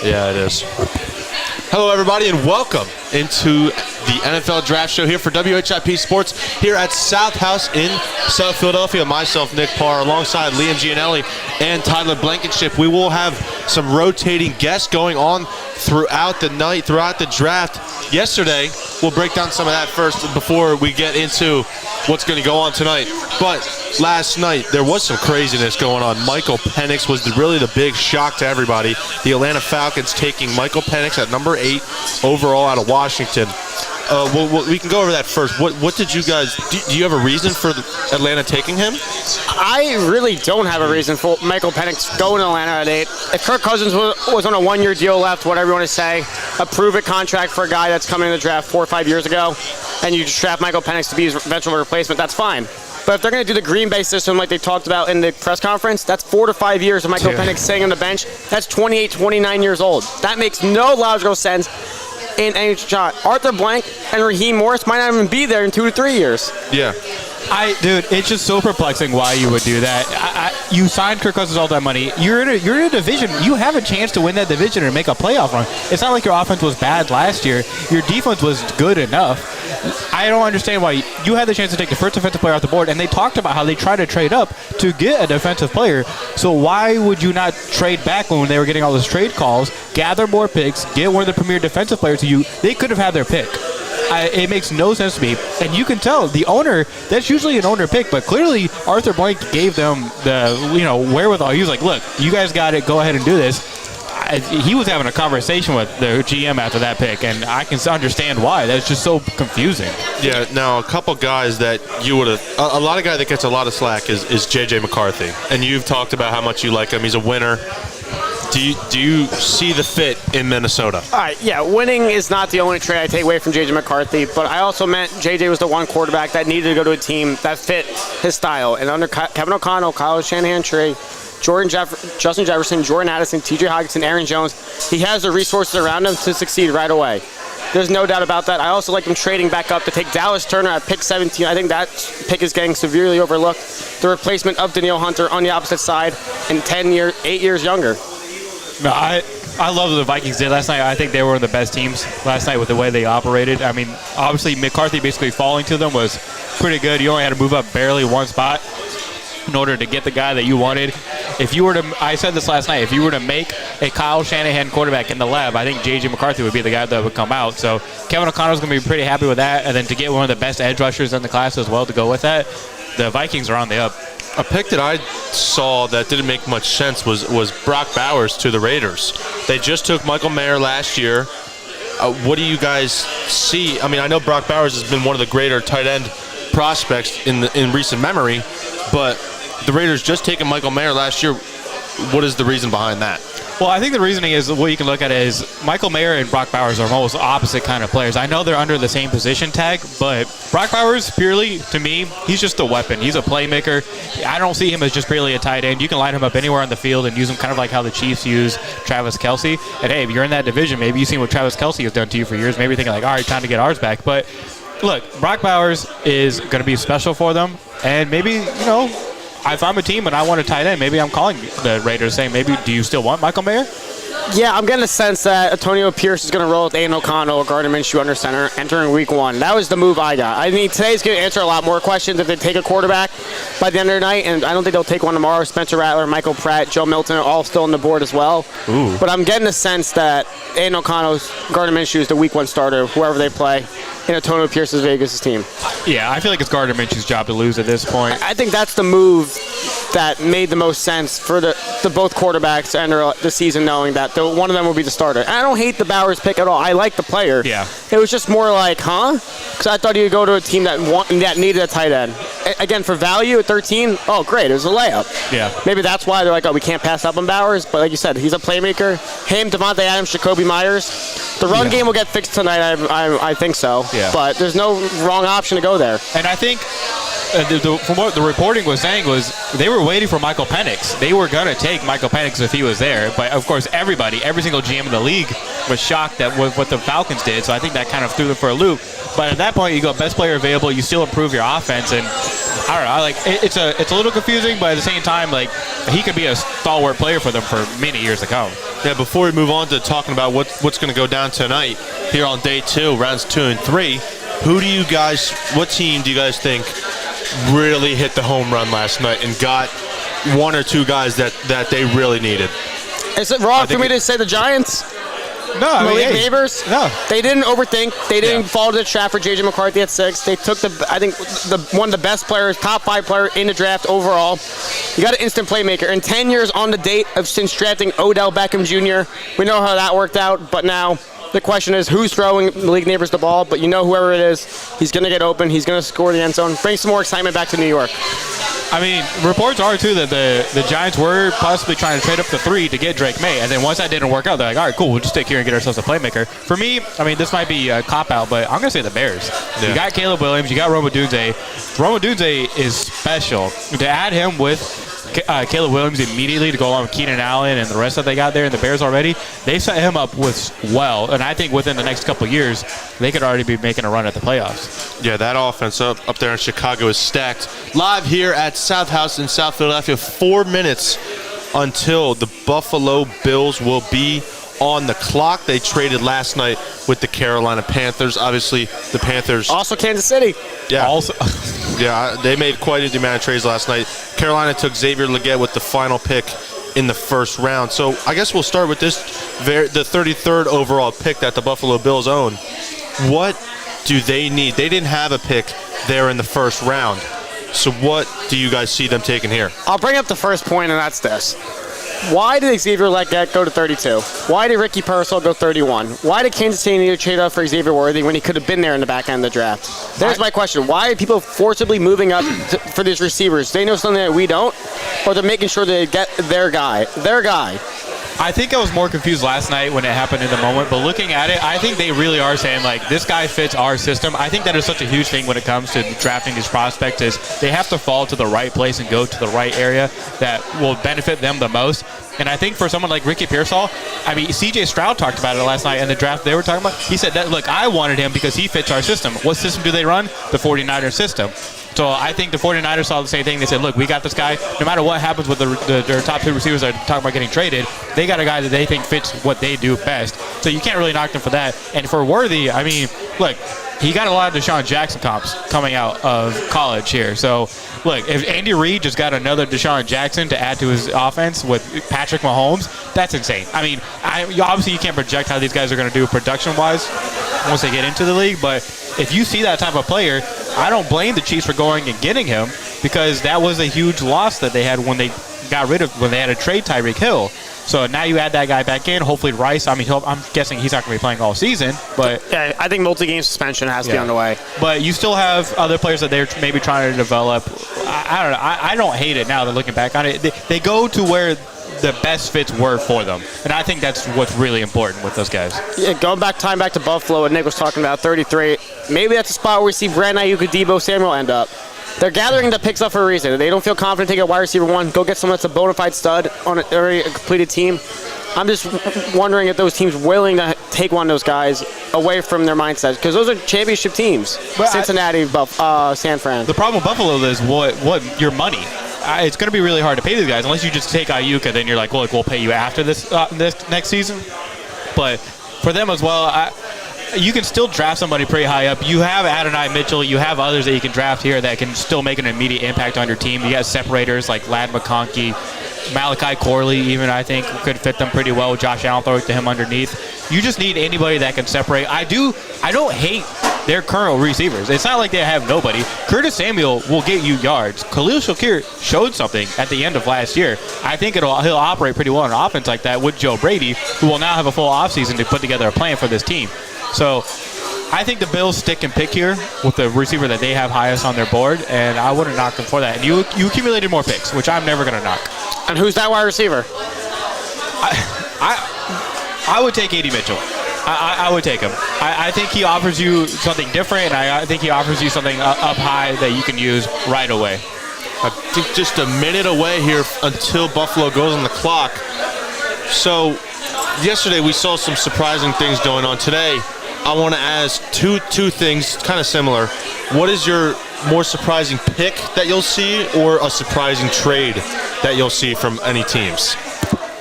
Yeah, it is. Hello, everybody, and welcome into the NFL Draft Show here for WHIP Sports here at South House in South Philadelphia. Myself, Nick Parr, alongside Liam Gianelli and Tyler Blankenship. We will have some rotating guests going on throughout the night, throughout the draft. Yesterday, we'll break down some of that first before we get into what's going to go on tonight. But last night, there was some craziness going on. Michael Penix was really the big shock to everybody. The Atlanta Falcons taking Michael Penix at number 8 overall out of Washington. We can go over that first. What did you guys do? You have a reason for Atlanta taking him? I really don't have a reason for Michael Penix going to Atlanta at 8. If Kirk Cousins was on a one-year deal left, whatever you want to say, a prove-it contract for a guy that's coming in the draft 4 or 5 years ago, and you just draft Michael Penix to be his eventual replacement, that's fine. But if they're going to do the Green Bay system like they talked about in the press conference, that's 4 to 5 years of Michael Penix sitting on the bench. That's 28, 29 years old. That makes no logical sense in any shot. Arthur Blank and Raheem Morris might not even be there in 2 to 3 years. Yeah. Dude, it's just so perplexing why you would do that. You signed Kirk Cousins all that money. You're in a division. You have a chance to win that division and make a playoff run. It's not like your offense was bad last year. Your defense was good enough. I don't understand why you had the chance to take the first defensive player off the board, and they talked about how they tried to trade up to get a defensive player. So why would you not trade back when they were getting all those trade calls, gather more picks, get one of the premier defensive players to you? They could have had their pick. It makes no sense to me. And you can tell the owner, that's usually an owner pick, but clearly Arthur Blank gave them the wherewithal. He was like, look, you guys got it. Go ahead and do this. He was having a conversation with the GM after that pick, and I can understand why. That's just so confusing. Yeah, now a couple guys that you would have, a lot of guy that gets a lot of slack is J.J. McCarthy. And you've talked about how much you like him. He's a winner. Do you see the fit in Minnesota? All right, yeah, winning is not the only trade I take away from J.J. McCarthy, but I also meant J.J. was the one quarterback that needed to go to a team that fit his style. And under Kevin O'Connell, Kyle Shanahan tree, Justin Jefferson, Jordan Addison, T.J. Hockenson, Aaron Jones, he has the resources around him to succeed right away. There's no doubt about that. I also like them trading back up to take Dallas Turner at pick 17. I think that pick is getting severely overlooked. The replacement of Danielle Hunter on the opposite side and 8 years younger. No, I love what the Vikings did last night. I think they were one of the best teams last night with the way they operated. I mean, obviously McCarthy basically falling to them was pretty good. You only had to move up barely one spot in order to get the guy that you wanted. If you were to, I said this last night, if you were to make a Kyle Shanahan quarterback in the lab, I think J.J. McCarthy would be the guy that would come out. So Kevin O'Connell's going to be pretty happy with that. And then to get one of the best edge rushers in the class as well to go with that, the Vikings are on the up. A pick that I saw that didn't make much sense was Brock Bowers to the Raiders. They just took Michael Mayer last year. What do you guys see? I mean, I know Brock Bowers has been one of the greater tight end prospects in recent memory, but the Raiders just taking Michael Mayer last year. What is the reason behind that? Well, I think the reasoning is what you can look at is Michael Mayer and Brock Bowers are almost opposite kind of players. I know they're under the same position tag, but Brock Bowers, purely, to me, he's just a weapon. He's a playmaker. I don't see him as just purely a tight end. You can line him up anywhere on the field and use him kind of like how the Chiefs use Travis Kelce. And, hey, if you're in that division, maybe you've seen what Travis Kelce has done to you for years. Maybe you're thinking like, all right, time to get ours back. But, look, Brock Bowers is going to be special for them. And maybe, if I'm a team and I want a tight end, maybe I'm calling the Raiders saying, maybe, do you still want Michael Mayer? Yeah, I'm getting a sense that Antonio Pierce is going to roll with Aiden O'Connell or Gardner Minshew under center entering week 1. That was the move I got. I mean, today's going to answer a lot more questions if they take a quarterback by the end of the night, and I don't think they'll take one tomorrow. Spencer Rattler, Michael Pratt, Joe Milton are all still on the board as well. Ooh. But I'm getting a sense that Aiden O'Connell's Gardner Minshew is the week 1 starter, whoever they play, in Antonio Pierce's Vegas' team. Yeah, I feel like it's Gardner Minshew's job to lose at this point. I think that's the move that made the most sense for the both quarterbacks to enter the season knowing that one of them will be the starter. And I don't hate the Bowers pick at all. I like the player. Yeah. It was just more like, because I thought he'd go to a team that needed a tight end. Again, for value at 13, oh, great. It was a layup. Yeah. Maybe that's why they're like, oh, we can't pass up on Bowers. But like you said, he's a playmaker. Him, Devontae Adams, Jacoby Myers. The run game will get fixed tonight. I think so. Yeah. But there's no wrong option to go there. And I think from what the reporting was saying was they were waiting for Michael Penix. They were going to take Michael Penix if he was there. But, of course, every single GM in the league was shocked at what the Falcons did. So I think that kind of threw them for a loop. But at that point, you go best player available. You still improve your offense, and I don't know. It's a little confusing, but at the same time, he could be a stalwart player for them for many years to come. Yeah, before we move on to talking about what's going to go down tonight here on day 2, rounds 2 and 3, what team do you guys think really hit the home run last night and got one or two guys that they really needed? Is it wrong for me to say the Giants? No, I mean, Malik Neighbors? No. They didn't overthink. They didn't fall to the trap for J.J. McCarthy at 6. They took one of the best players, top 5 player in the draft overall. You got an instant playmaker. And 10 years on the date since drafting Odell Beckham Jr. We know how that worked out, but now the question is who's throwing Malik Neighbors the ball, but whoever it is, he's going to get open. He's going to score the end zone. Bring some more excitement back to New York. I mean, reports are, too, that the Giants were possibly trying to trade up to 3 to get Drake May. And then once that didn't work out, they're like, all right, cool, we'll just stick here and get ourselves a playmaker. For me, I mean, this might be a cop-out, but I'm going to say the Bears. Yeah. You got Caleb Williams. You got Rome Odunze. Rome Odunze is special. To add him with Caleb Williams immediately to go along with Keenan Allen and the rest that they got there in the Bears already, they set him up well. And I think within the next couple of years, they could already be making a run at the playoffs. Yeah, that offense up there in Chicago is stacked. Live here at South House in South Philadelphia, 4 minutes until the Buffalo Bills will be on the clock. They traded last night with the Carolina Panthers. Obviously, the Panthers. Also Kansas City. Yeah. Yeah, they made quite a amount of trades last night. Carolina took Xavier Legette with the final pick in the first round. So I guess we'll start with the 33rd overall pick that the Buffalo Bills own. What do they need? They didn't have a pick there in the first round. So what do you guys see them taking here? I'll bring up the first point, and that's this. Why did Xavier Legette go to 32? Why did Ricky Pearsall go 31? Why did Kansas City need to trade up for Xavier Worthy when he could have been there in the back end of the draft? There's my question. Why are people forcibly moving up for these receivers? They know something that we don't, or they're making sure they get their guy? I think I was more confused last night when it happened in the moment, but looking at it, I think they really are saying, this guy fits our system. I think that is such a huge thing when it comes to drafting these prospects is they have to fall to the right place and go to the right area that will benefit them the most. And I think for someone like Ricky Pearsall, I mean, C.J. Stroud talked about it last night in the draft they were talking about. He said that, look, I wanted him because he fits our system. What system do they run? The 49ers system. So I think the 49ers saw the same thing. They said, look, we got this guy. No matter what happens with their top 2 receivers that are talking about getting traded, they got a guy that they think fits what they do best. So you can't really knock them for that. And for Worthy, I mean, look, he got a lot of Deshaun Jackson comps coming out of college here. So, look, if Andy Reid just got another Deshaun Jackson to add to his offense with Patrick Mahomes, that's insane. I mean, obviously you can't project how these guys are going to do production-wise once they get into the league, but if you see that type of player, I don't blame the Chiefs for going and getting him because that was a huge loss that they had when they had to trade Tyreek Hill. So now you add that guy back in. Hopefully Rice, I mean, I'm guessing he's not going to be playing all season. But yeah, I think multi-game suspension has to be on the way. But you still have other players that they're maybe trying to develop. I don't know. I don't hate it now that looking back on it. They go to where the best fits were for them. And I think that's what's really important with those guys. Yeah, going back to Buffalo, and Nick was talking about 33. Maybe that's a spot where we see Brandon Ayuk, Deebo Samuel end up. They're gathering the picks up for a reason. They don't feel confident taking a wide receiver 1. Go get someone that's a bona fide stud on a already completed team. I'm just wondering if those teams willing to take one of those guys away from their mindset because those are championship teams. But Cincinnati, San Fran. The problem with Buffalo is what your money. It's going to be really hard to pay these guys unless you just take Ayuk and then you're like, look, we'll pay you after this next season. But for them as well, you can still draft somebody pretty high up. You have Adonai Mitchell. You have others that you can draft here that can still make an immediate impact on your team. You got separators like Ladd McConkey, Malachi Corley even, I think, could fit them pretty well. Josh Allen throwing to him underneath. You just need anybody that can separate. I don't hate their current receivers. It's not like they have nobody. Curtis Samuel will get you yards. Khalil Shakir showed something at the end of last year. I think he'll operate pretty well in an offense like that with Joe Brady, who will now have a full offseason to put together a plan for this team. So I think the Bills stick and pick here with the receiver that they have highest on their board, and I wouldn't knock them for that. And you accumulated more picks, which I'm never going to knock. And who's that wide receiver? I would take A.D. Mitchell. I would take him. I think he offers you something different, and I think he offers you something up high that you can use right away. I think just a minute away here until Buffalo goes on the clock. So yesterday we saw some surprising things going on. Today I want to ask two things kind of similar. What is your more surprising pick that you'll see, or a surprising trade that you'll see from any teams?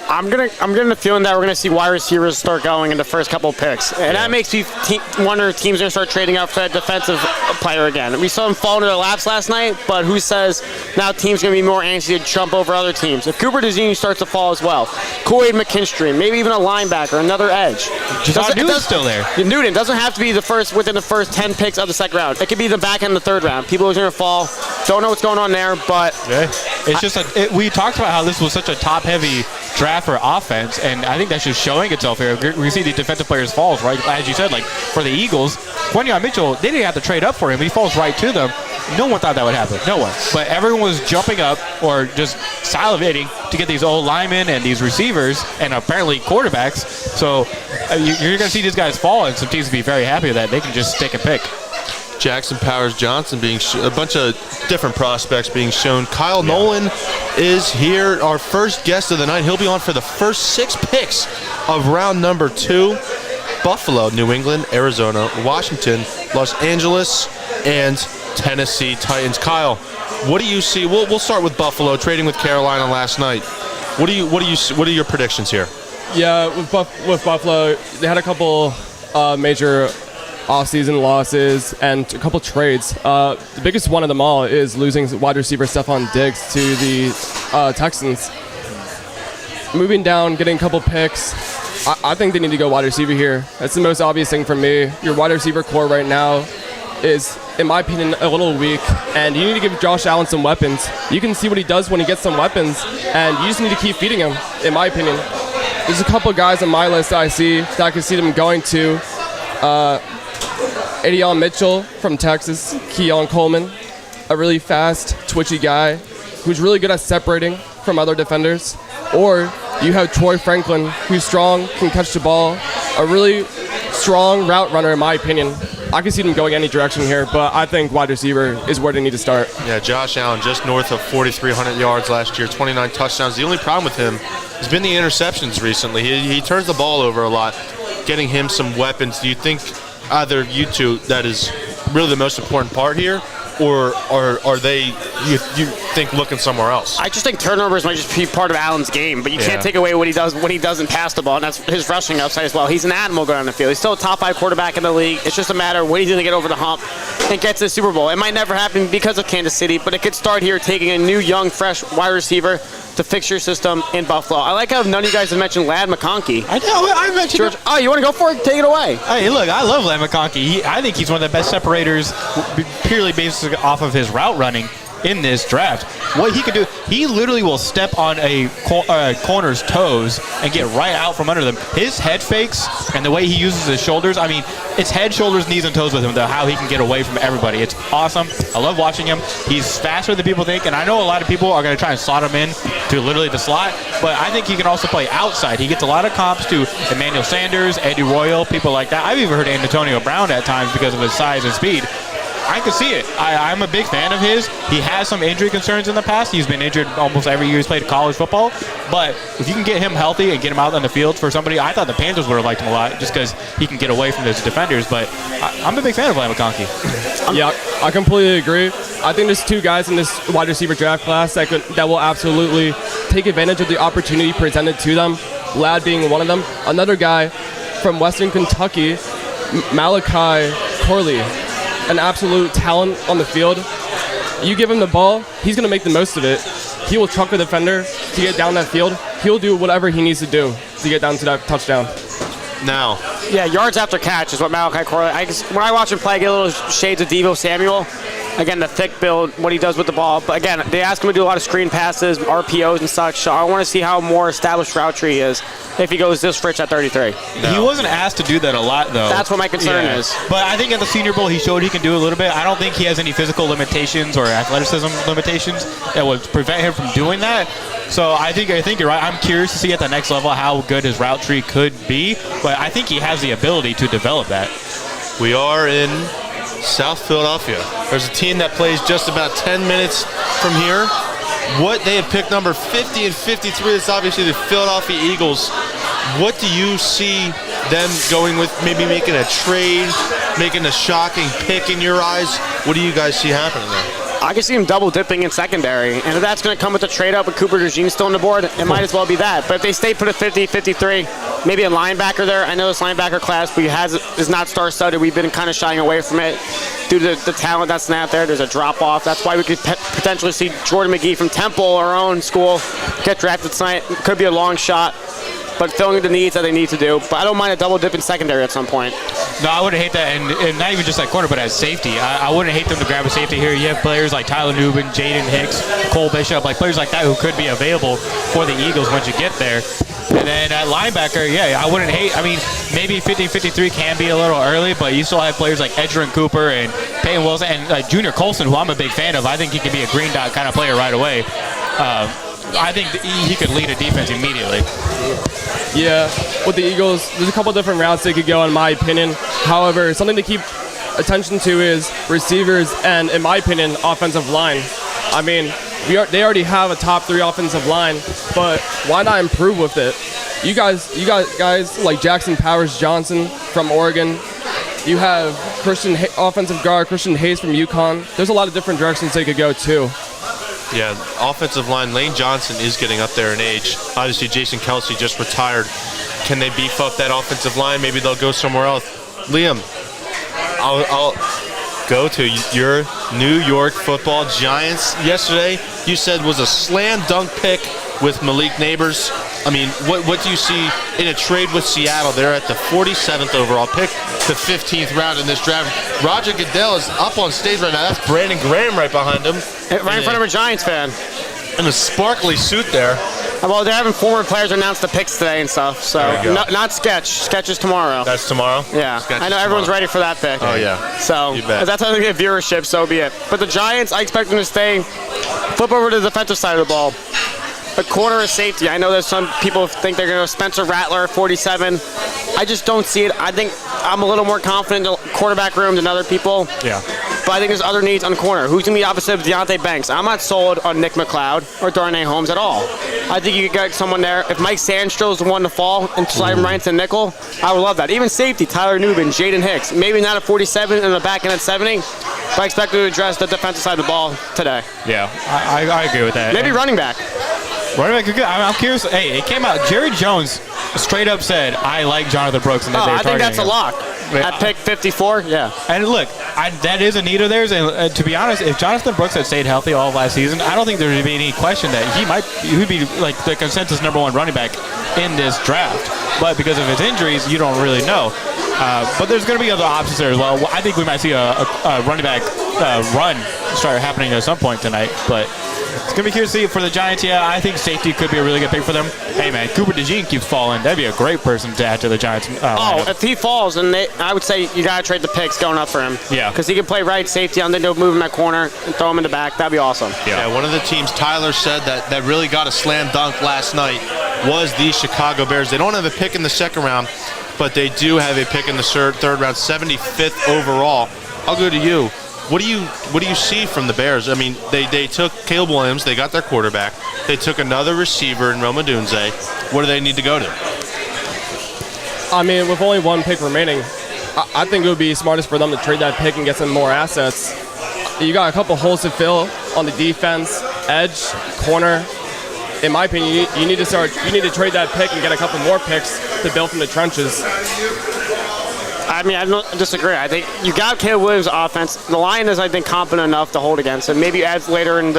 I'm getting the feeling that we're gonna see wide receivers start going in the first couple of picks, and that makes me wonder if teams are gonna start trading up for a defensive player again. We saw them fall into their laps last night, but who says now teams are gonna be more antsy to jump over other teams? If Cooper DeZini starts to fall as well, Kool-Aid McKinstry, maybe even a linebacker, another edge. Newton's still there. Newton doesn't have to be within the first 10 picks of the second round. It could be the back end of the third round. People are gonna fall. Don't know what's going on there, but it's just we talked about how this was such a top-heavy draft for offense, and I think that's just showing itself here. We see the defensive players falls, right? As you said, like for the Eagles, Quinyon Mitchell, they didn't have to trade up for him. He falls right to them. No one thought that would happen. No one. But everyone was jumping up or just salivating to get these old linemen and these receivers and apparently quarterbacks. So you're going to see these guys fall, and some teams will be very happy that they can just stick and pick. Jackson Powers Johnson being a bunch of different prospects being shown. Kyle Nolan is here, our first guest of the night. He'll be on for the first 6 picks of round number 2. Buffalo, New England, Arizona, Washington, Los Angeles, and Tennessee Titans. Kyle, what do you see? We'll start with Buffalo trading with Carolina last night. What are your predictions here? Yeah, with Buffalo, they had a couple major off-season losses and a couple trades. The biggest one of them all is losing wide receiver Stephon Diggs to the Texans. Moving down, getting a couple picks. I think they need to go wide receiver here. That's the most obvious thing for me. Your wide receiver core right now is, in my opinion, a little weak, and you need to give Josh Allen some weapons. You can see what he does when he gets some weapons, and you just need to keep feeding him, in my opinion. There's a couple guys on my list that I can see them going to. Adrian Mitchell from Texas, Keon Coleman, a really fast, twitchy guy who's really good at separating from other defenders. Or you have Troy Franklin, who's strong, can catch the ball, a really strong route runner, in my opinion. I can see them going any direction here, but I think wide receiver is where they need to start. Yeah, Josh Allen just north of 4,300 yards last year, 29 touchdowns. The only problem with him has been the interceptions recently. He turns the ball over a lot. Getting him some weapons, do you think either of you two that is really the most important part here, or are they, you think, looking somewhere else? I just think turnovers might just be part of Allen's game, but you can't take away what he does when he doesn't pass the ball, and that's his rushing upside as well. He's an animal going on the field. He's still a top 5 quarterback in the league. It's just a matter of when he's going to get over the hump and get to the Super Bowl. It might never happen because of Kansas City, but it could start here taking a new, young, fresh wide receiver to fix your system in Buffalo. I like how none of you guys have mentioned Ladd McConkey. I know, I mentioned George, oh, you want to go for it? Take it away. Hey, look, I love Ladd McConkey. I think he's one of the best separators purely based off of his route running in this draft. What he could do, he literally will step on a corner's toes and get right out from under them. His head fakes and the way he uses his shoulders, I mean, it's head, shoulders, knees, and toes with him, how he can get away from everybody. It's awesome. I love watching him. He's faster than people think, and I know a lot of people are going to try and slot him in to literally the slot, but I think he can also play outside. He gets a lot of comps to Emmanuel Sanders, Eddie Royal, people like that. I've even heard Antonio Brown at times because of his size and speed. I can see it. I'm a big fan of his. He has some injury concerns in the past. He's been injured almost every year he's played college football. But if you can get him healthy and get him out on the field for somebody, I thought the Panthers would have liked him a lot just because he can get away from those defenders. But I'm a big fan of Ladd McConkey. Yeah, I completely agree. I think there's 2 guys in this wide receiver draft class that will absolutely take advantage of the opportunity presented to them, Ladd being one of them. Another guy from Western Kentucky, Malachi Corley, an absolute talent on the field. You give him the ball, he's going to make the most of it. He will truck a defender to get down that field. He'll do whatever he needs to do to get down to that touchdown. Now, yeah, yards after catch is what Malachi Corley. When I watch him play, I get a little shades of Deebo Samuel. Again, the thick build, what he does with the ball. But again, they ask him to do a lot of screen passes, RPOs and such. So I want to see how more established route tree is if he goes this rich at 33. No. He wasn't asked to do that a lot, though. That's what my concern is. But I think at the Senior Bowl, he showed he can do a little bit. I don't think he has any physical limitations or athleticism limitations that would prevent him from doing that. So I think you're right. I'm curious to see at the next level how good his route tree could be. But I think he has the ability to develop that. We are in South Philadelphia. There's a team that plays just about 10 minutes from here. They have picked number 50 and 53. It's obviously the Philadelphia Eagles. What do you see them going with maybe making a trade, making a shocking pick in your eyes? What do you guys see happening there? I can see him double dipping in secondary, and if that's going to come with the trade up with Cooper DeJean still on the board, it might as well be that. But if they stay put at 50, 53, maybe a linebacker there. I know this linebacker class is not star-studded. We've been kind of shying away from it due to the talent that's not there. There's a drop-off. That's why we could potentially see Jordan McGee from Temple, our own school, get drafted tonight. Could be a long shot, but filling the needs that they need to do. But I don't mind a double dip in secondary at some point. No, I wouldn't hate that, and not even just at corner, but as safety. I wouldn't hate them to grab a safety here. You have players like Tyler Nubin, Jaden Hicks, Cole Bishop, like players like that who could be available for the Eagles once you get there. And then at linebacker, yeah, I wouldn't hate. I mean, maybe 50-53 can be a little early, but you still have players like Edgerrin Cooper and Peyton Wilson and Junior Colson, who I'm a big fan of. I think he can be a green dot kind of player right away. I think he could lead a defense immediately. Yeah, with the Eagles, there's a couple different routes they could go, in my opinion. However, something to keep attention to is receivers and, in my opinion, offensive line. I mean, they already have a top 3 offensive line, but why not improve with it? You got guys like Jackson Powers Johnson from Oregon. You have offensive guard Christian Hayes from UConn. There's a lot of different directions they could go too. Yeah, offensive line, Lane Johnson is getting up there in age. Obviously, Jason Kelsey just retired. Can they beef up that offensive line? Maybe they'll go somewhere else. Liam, I'll go to your New York Football Giants yesterday. You said was a slam dunk pick with Malik Neighbors. I mean, what do you see in a trade with Seattle? They're at the 47th overall pick, the 15th round in this draft. Roger Goodell is up on stage right now. That's Brandon Graham right behind him. Right in front of a Giants fan. In a sparkly suit there. Well, they're having former players announce the picks today and stuff, so not Sketch. Sketch is tomorrow. That's tomorrow? Yeah. I know everyone's ready for that pick. Oh, yeah. So You bet. if that's how they get viewership, so be it. But the Giants, I expect them to flip over to the defensive side of the ball. A corner of safety. I know that some people think they're going to go Spencer Rattler, 47. I just don't see it. I think I'm a little more confident in the quarterback room than other people. Yeah. But I think there's other needs on the corner. Who's going to be opposite of Deontay Banks? I'm not sold on Nick McLeod or Darnay Holmes at all. I think you could get someone there. If Mike Sandstrow's the one to fall and slide him right into nickel, I would love that. Even safety, Tyler Nubin, Jaden Hicks. Maybe not at 47 and the back end at 70, but I expect them to address the defensive side of the ball today. Yeah, I agree with that. Maybe running back. Running back, I'm curious. Hey, it came out. Jerry Jones straight up said, "I like Jonathan Brooks," and I think that's a lock. At pick 54, yeah. And look, that is a need of theirs. And to be honest, if Jonathan Brooks had stayed healthy all of last season, I don't think there would be any question that he'd be like the consensus #1 running back in this draft. But because of his injuries, you don't really know. But there's going to be other options there as well. I think we might see a running back run start happening at some point tonight. But it's going to be curious to see for the Giants. Yeah, I think safety could be a really good pick for them. Hey, man, Cooper DeJean keeps falling. That'd be a great person to add to the Giants. Lineup. If he falls, then I would say you got to trade the picks going up for him. Yeah. Because he can play right safety on the move in that corner and throw him in the back. That'd be awesome. Yeah, one of the teams Tyler said that really got a slam dunk last night was the Chicago Bears. They don't have a pick in the second round, but they do have a pick in the third round, 75th overall. I'll go to you. What do you see from the Bears? I mean, they took Caleb Williams, they got their quarterback, they took another receiver in Rome Odunze. What do they need to go to? I mean, with only one pick remaining, I think it would be smartest for them to trade that pick and get some more assets. You got a couple holes to fill on the defense, edge, corner. In my opinion, you need to trade that pick and get a couple more picks to build from the trenches. I mean, I don't disagree. I think you got Caleb Williams' offense. The line is, I think, competent enough to hold against it. Maybe adds later in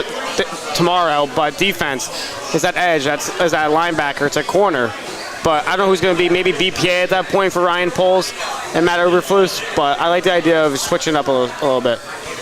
tomorrow, but defense is that edge. Is that linebacker. It's a corner. But I don't know who's going to be. Maybe BPA at that point for Ryan Poles and Matt Eberflus. But I like the idea of switching up a little bit.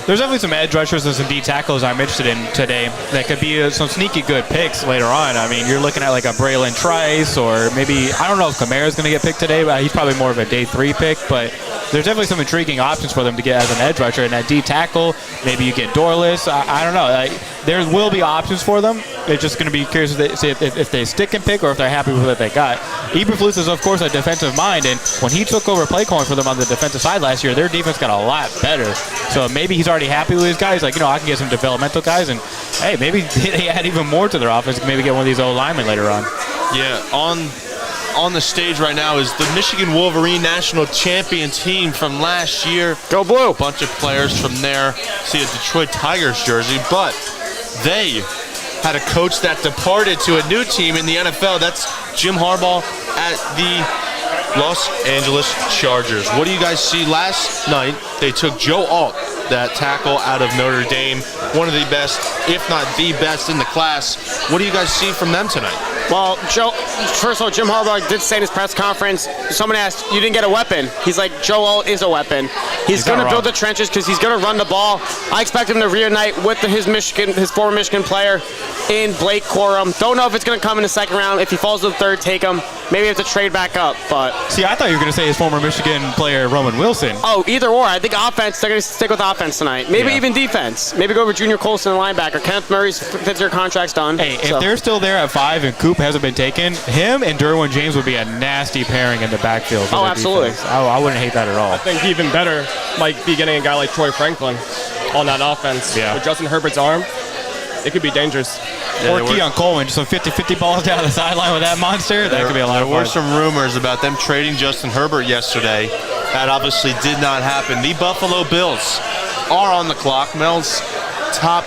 There's definitely some edge rushers and some D tackles I'm interested in today that could be some sneaky good picks later on. I mean, you're looking at like a Braylon Trice, or maybe, I don't know if Kamara's going to get picked today, but he's probably more of a day 3 pick. But there's definitely some intriguing options for them to get as an edge rusher. And that D tackle, maybe you get Dorless. I don't know. There will be options for them. They're just going to be curious to see if they stick and pick or if they're happy with what they got. Eberflus is, of course, a defensive mind, and when he took over play calling for them on the defensive side last year, their defense got a lot better. So maybe he's already happy with his guys. Like, I can get some developmental guys, and hey, maybe they add even more to their offense. Maybe get one of these old linemen later on. Yeah, on on the stage right now is the Michigan Wolverine national champion team from last year. Go Blue. A bunch of players from there. See a Detroit Tigers jersey, but they had a coach that departed to a new team in the NFL. That's Jim Harbaugh at the Los Angeles Chargers. What do you guys see? Last night, they took Joe Alt, that tackle out of Notre Dame, one of the best, if not the best in the class. What do you guys see from them tonight? Well, first of all, Jim Harbaugh did say in his press conference, someone asked, you didn't get a weapon. He's like, Joe Alt is a weapon. He's going to build the trenches because he's going to run the ball. I expect him to reunite with his former Michigan player in Blake Corum. Don't know if it's going to come in the second round. If he falls to the third, take him. Maybe have to trade back up, but... See, I thought you were going to say his former Michigan player, Roman Wilson. Oh, either or. I think offense, they're going to stick with offense tonight. Maybe even defense. Maybe go over Junior Colson, linebacker. Kenneth Murray's fifth-year contract's done. Hey, if they're still there at 5 and Coop hasn't been taken, him and Derwin James would be a nasty pairing in the backfield. Oh, absolutely. I wouldn't hate that at all. I think even better might be getting a guy like Troy Franklin on that offense. Yeah. With Justin Herbert's arm, it could be dangerous. Or Keon Coleman, just some 50-50 balls down the sideline with that monster. That could be a lot of fun. There were some rumors about them trading Justin Herbert yesterday. That obviously did not happen. The Buffalo Bills are on the clock. Mel's top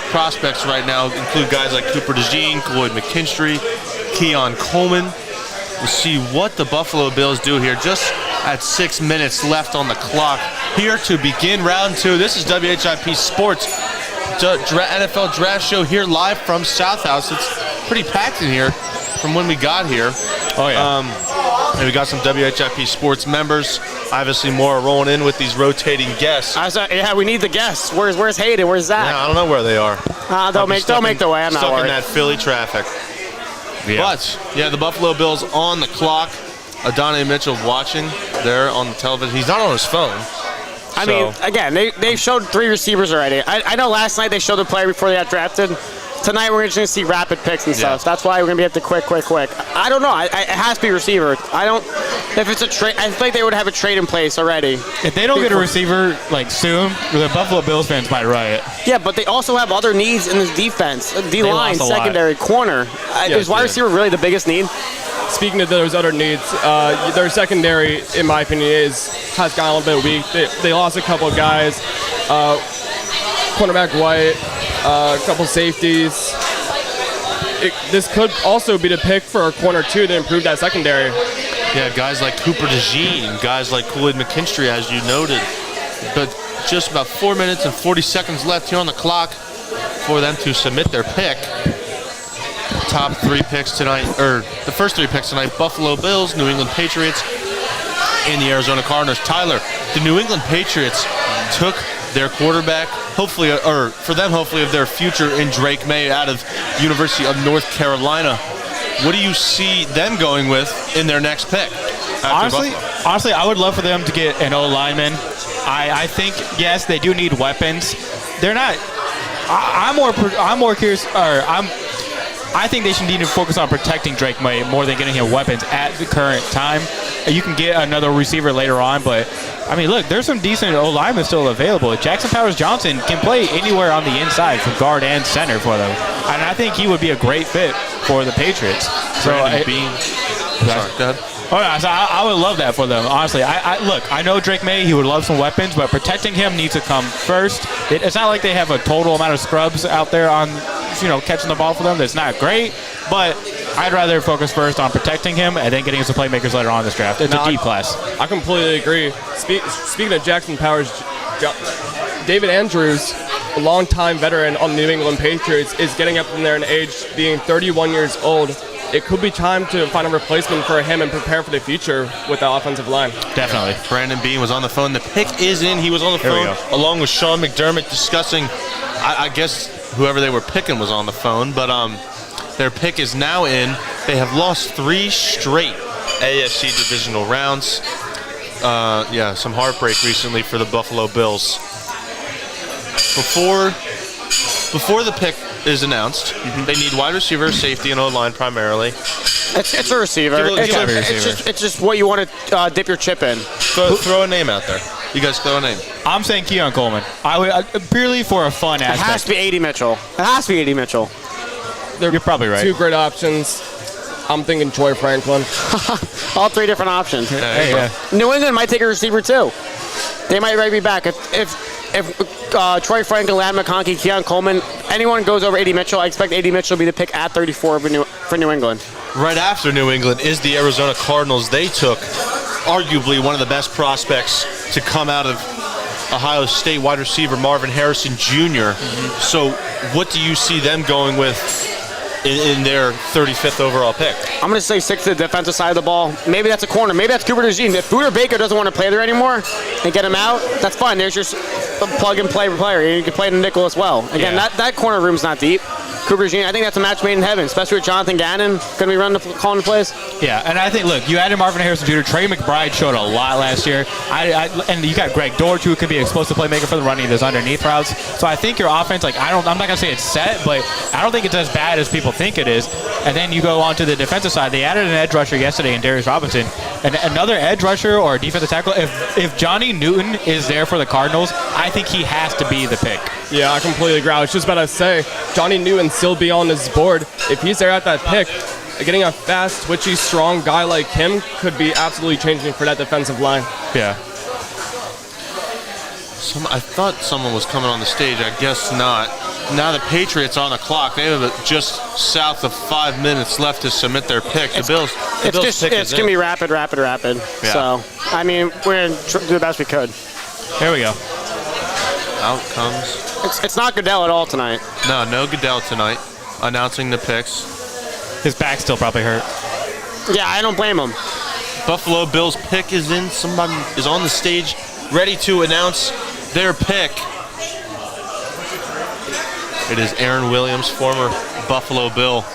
prospects right now include guys like Cooper DeJean, Lloyd McKinstry, Keon Coleman. We'll see what the Buffalo Bills do here. Just at 6 minutes left on the clock here to begin round 2. This is WHIP Sports NFL Draft Show here live from South House. It's pretty packed in here from when we got here. Oh, yeah. And we got some WHIP Sports members. Obviously, more are rolling in with these rotating guests. Yeah, we need the guests. Where's Hayden? Where's Zach? Yeah, I don't know where they are. They'll make their way. I'm not stuck worried. in that Philly traffic. Yeah. But, yeah, the Buffalo Bills on the clock. Adonai Mitchell watching there on the television. He's not on his phone. I mean, again, they've showed 3 receivers already. I know last night they showed the player before they got drafted. Tonight we're just going to see rapid picks and stuff. That's why we're going to be at the quick. I don't know. It has to be receiver. If it's a trade, I think they would have a trade in place already. If they don't get a receiver soon, the Buffalo Bills fans might riot. Yeah, but they also have other needs in this defense. D-line, secondary, corner. Is wide receiver really the biggest need? Speaking of those other needs, their secondary, in my opinion, has gotten a little bit weak. They lost a couple of guys. Cornerback White, a couple safeties. This could also be the pick for a corner, too, to improve that secondary. Yeah, guys like Cooper DeJean, guys like Lloyd McKinstry, as you noted. But just about 4 minutes and 40 seconds left here on the clock for them to submit their pick. Top 3 picks tonight, or the first 3 picks tonight, Buffalo Bills, New England Patriots, and the Arizona Cardinals. Tyler, the New England Patriots took their quarterback, hopefully of their future in Drake May out of University of North Carolina. What do you see them going with in their next pick? Honestly, I would love for them to get an O-lineman. I think, yes, they do need weapons. They're not. I'm more curious. I think they should need to focus on protecting Drake May more than getting him weapons at the current time. You can get another receiver later on, but I mean, look, there's some decent O-linemen still available. Jackson Powers-Johnson can play anywhere on the inside from guard and center for them, and I think he would be a great fit for the Patriots. Brandon Bean. Sorry, go ahead. Oh, yeah, so I would love that for them, honestly. I know Drake May, he would love some weapons, but protecting him needs to come first. It's not like they have a total amount of scrubs out there on, catching the ball for them. That's not great, but I'd rather focus first on protecting him and then getting us some playmakers later on in this draft. It's a deep class. I completely agree. Speaking of Jackson Powers, David Andrews, a longtime veteran on the New England Patriots, is getting up in there in age, being 31 years old. It could be time to find a replacement for him and prepare for the future with the offensive line. Definitely. Brandon Bean was on the phone. The pick is in. He was on the phone along with Sean McDermott discussing, I guess whoever they were picking was on the phone, but their pick is now in. They have lost 3 straight AFC divisional rounds. Some heartbreak recently for the Buffalo Bills. Before the pick is announced, they need wide receiver, safety, and O-line primarily. It's a receiver. It's just what you want to dip your chip in. Throw a name out there. You guys throw a name. I'm saying Keon Coleman. I would purely for a fun aspect. It has to be A.D. Mitchell. You're probably right. 2 great options. I'm thinking Troy Franklin. All three different options. Hey, yeah. New England might take a receiver too. They might be back if Troy Franklin, Ladd McConkey, Keon Coleman, anyone goes over A.D. Mitchell. I expect A.D. Mitchell to be the pick at 34 for New England. Right after New England is the Arizona Cardinals. They took arguably one of the best prospects to come out of Ohio State, wide receiver Marvin Harrison Jr. So what do you see them going with in their 35th overall pick? I'm going to say 6 to the defensive side of the ball. Maybe that's a corner. Maybe that's Cooper DeJean. If Buda Baker doesn't want to play there anymore and get him out, that's fine. There's your plug-and-play player. You can play the nickel as well. Again, that corner room's not deep. Cooper DeJean, I think that's a match made in heaven, especially with Jonathan Gannon going to be calling the plays. Yeah, and I think, look, you added Marvin Harrison Jr. Trey McBride showed a lot last year. And you got Greg Dortch, who could be an explosive playmaker for the running, those underneath routes. So I think your offense, I'm not going to say it's set, but I don't think it's as bad as people think it is. And then you go on to the defensive side. They added an edge rusher yesterday in Darius Robinson. And another edge rusher or defensive tackle, if Johnny Newton is there for the Cardinals, I think he has to be the pick. Yeah, I completely agree. I was just about to say, Johnny Newton still be on his board. If he's there at that pick, getting a fast, twitchy, strong guy like him could be absolutely changing for that defensive line. Yeah. I thought someone was coming on the stage. I guess not. Now the Patriots are on the clock. They have just south of 5 minutes left to submit their pick. The Bills pick It's going to be rapid. Yeah. So, I mean, we're going to do the best we could. Here we go. Out comes. It's not Goodell at all tonight. No Goodell tonight. Announcing the picks. His back's still probably hurt. Yeah, I don't blame him. Buffalo Bills pick is in. Somebody is on the stage ready to announce their pick. It is Aaron Williams, former Buffalo Bill.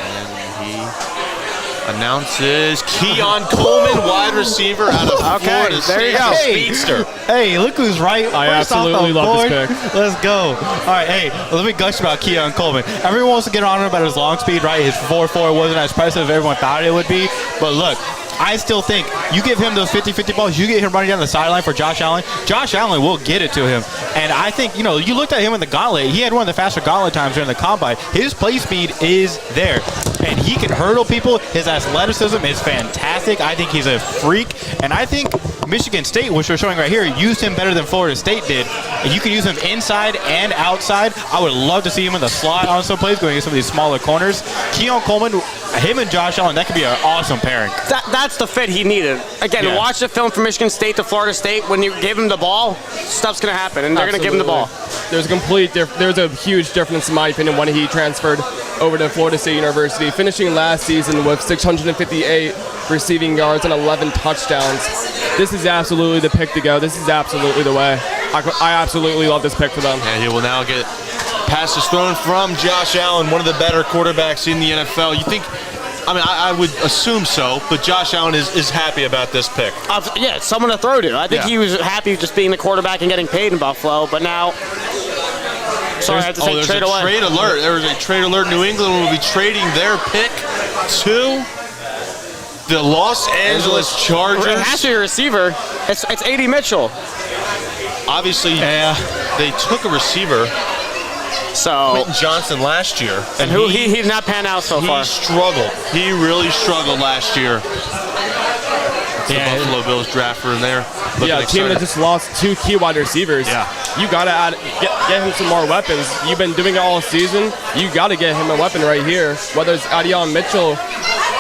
And he announces Keon Coleman, wide receiver out of Florida there you State, go. the speedster. Hey, look who's right. I First off absolutely the love board. this pick. Let's go. All right, hey, let me gush about Keon Coleman. Everyone wants to get on him about his long speed, right? His 4.4 wasn't as impressive as everyone thought it would be. But look, I still think you give him those 50-50 balls, you get him running down the sideline for Josh Allen. Josh Allen will get it to him. And I think, you looked at him in the gauntlet. He had one of the faster gauntlet times during the combine. His play speed is there. And he can hurdle people. His athleticism is fantastic. I think he's a freak. And I think Michigan State, which we're showing right here, used him better than Florida State did. And you can use him inside and outside. I would love to see him in the slot on some plays, going against some of these smaller corners. Keon Coleman, him and Josh Allen, that could be an awesome pairing. That's the fit he needed. Again, Yeah. watch the film from Michigan State to Florida State. When you give him the ball, stuff's going to happen, and they're going to give him the ball. There's a huge difference, in my opinion, when he transferred over to Florida State University, finishing last season with 658 receiving yards and 11 touchdowns. This is absolutely the pick to go. This is absolutely the way. I absolutely love this pick for them. And he will now get passes thrown from Josh Allen, one of the better quarterbacks in the NFL. You think, I would assume so, but Josh Allen is happy about this pick. Yeah, it's someone to throw to. I think Yeah. he was happy just being the quarterback and getting paid in Buffalo, but now... Sorry, I have to say there's trade a away. trade alert. There was a trade alert. New England will be trading their pick to the Los Angeles Chargers. It has to be a receiver. It's A.D. Mitchell. Obviously, they took a receiver, So, Quentin Johnson, last year. and who he did not pan out so far. He struggled. He really struggled last year. The Buffalo Bills draft room there. Yeah, a team that just lost 2 key wide receivers. Yeah. You got to get him some more weapons. You've been doing it all season. You got to get him a weapon right here, whether it's Adion Mitchell,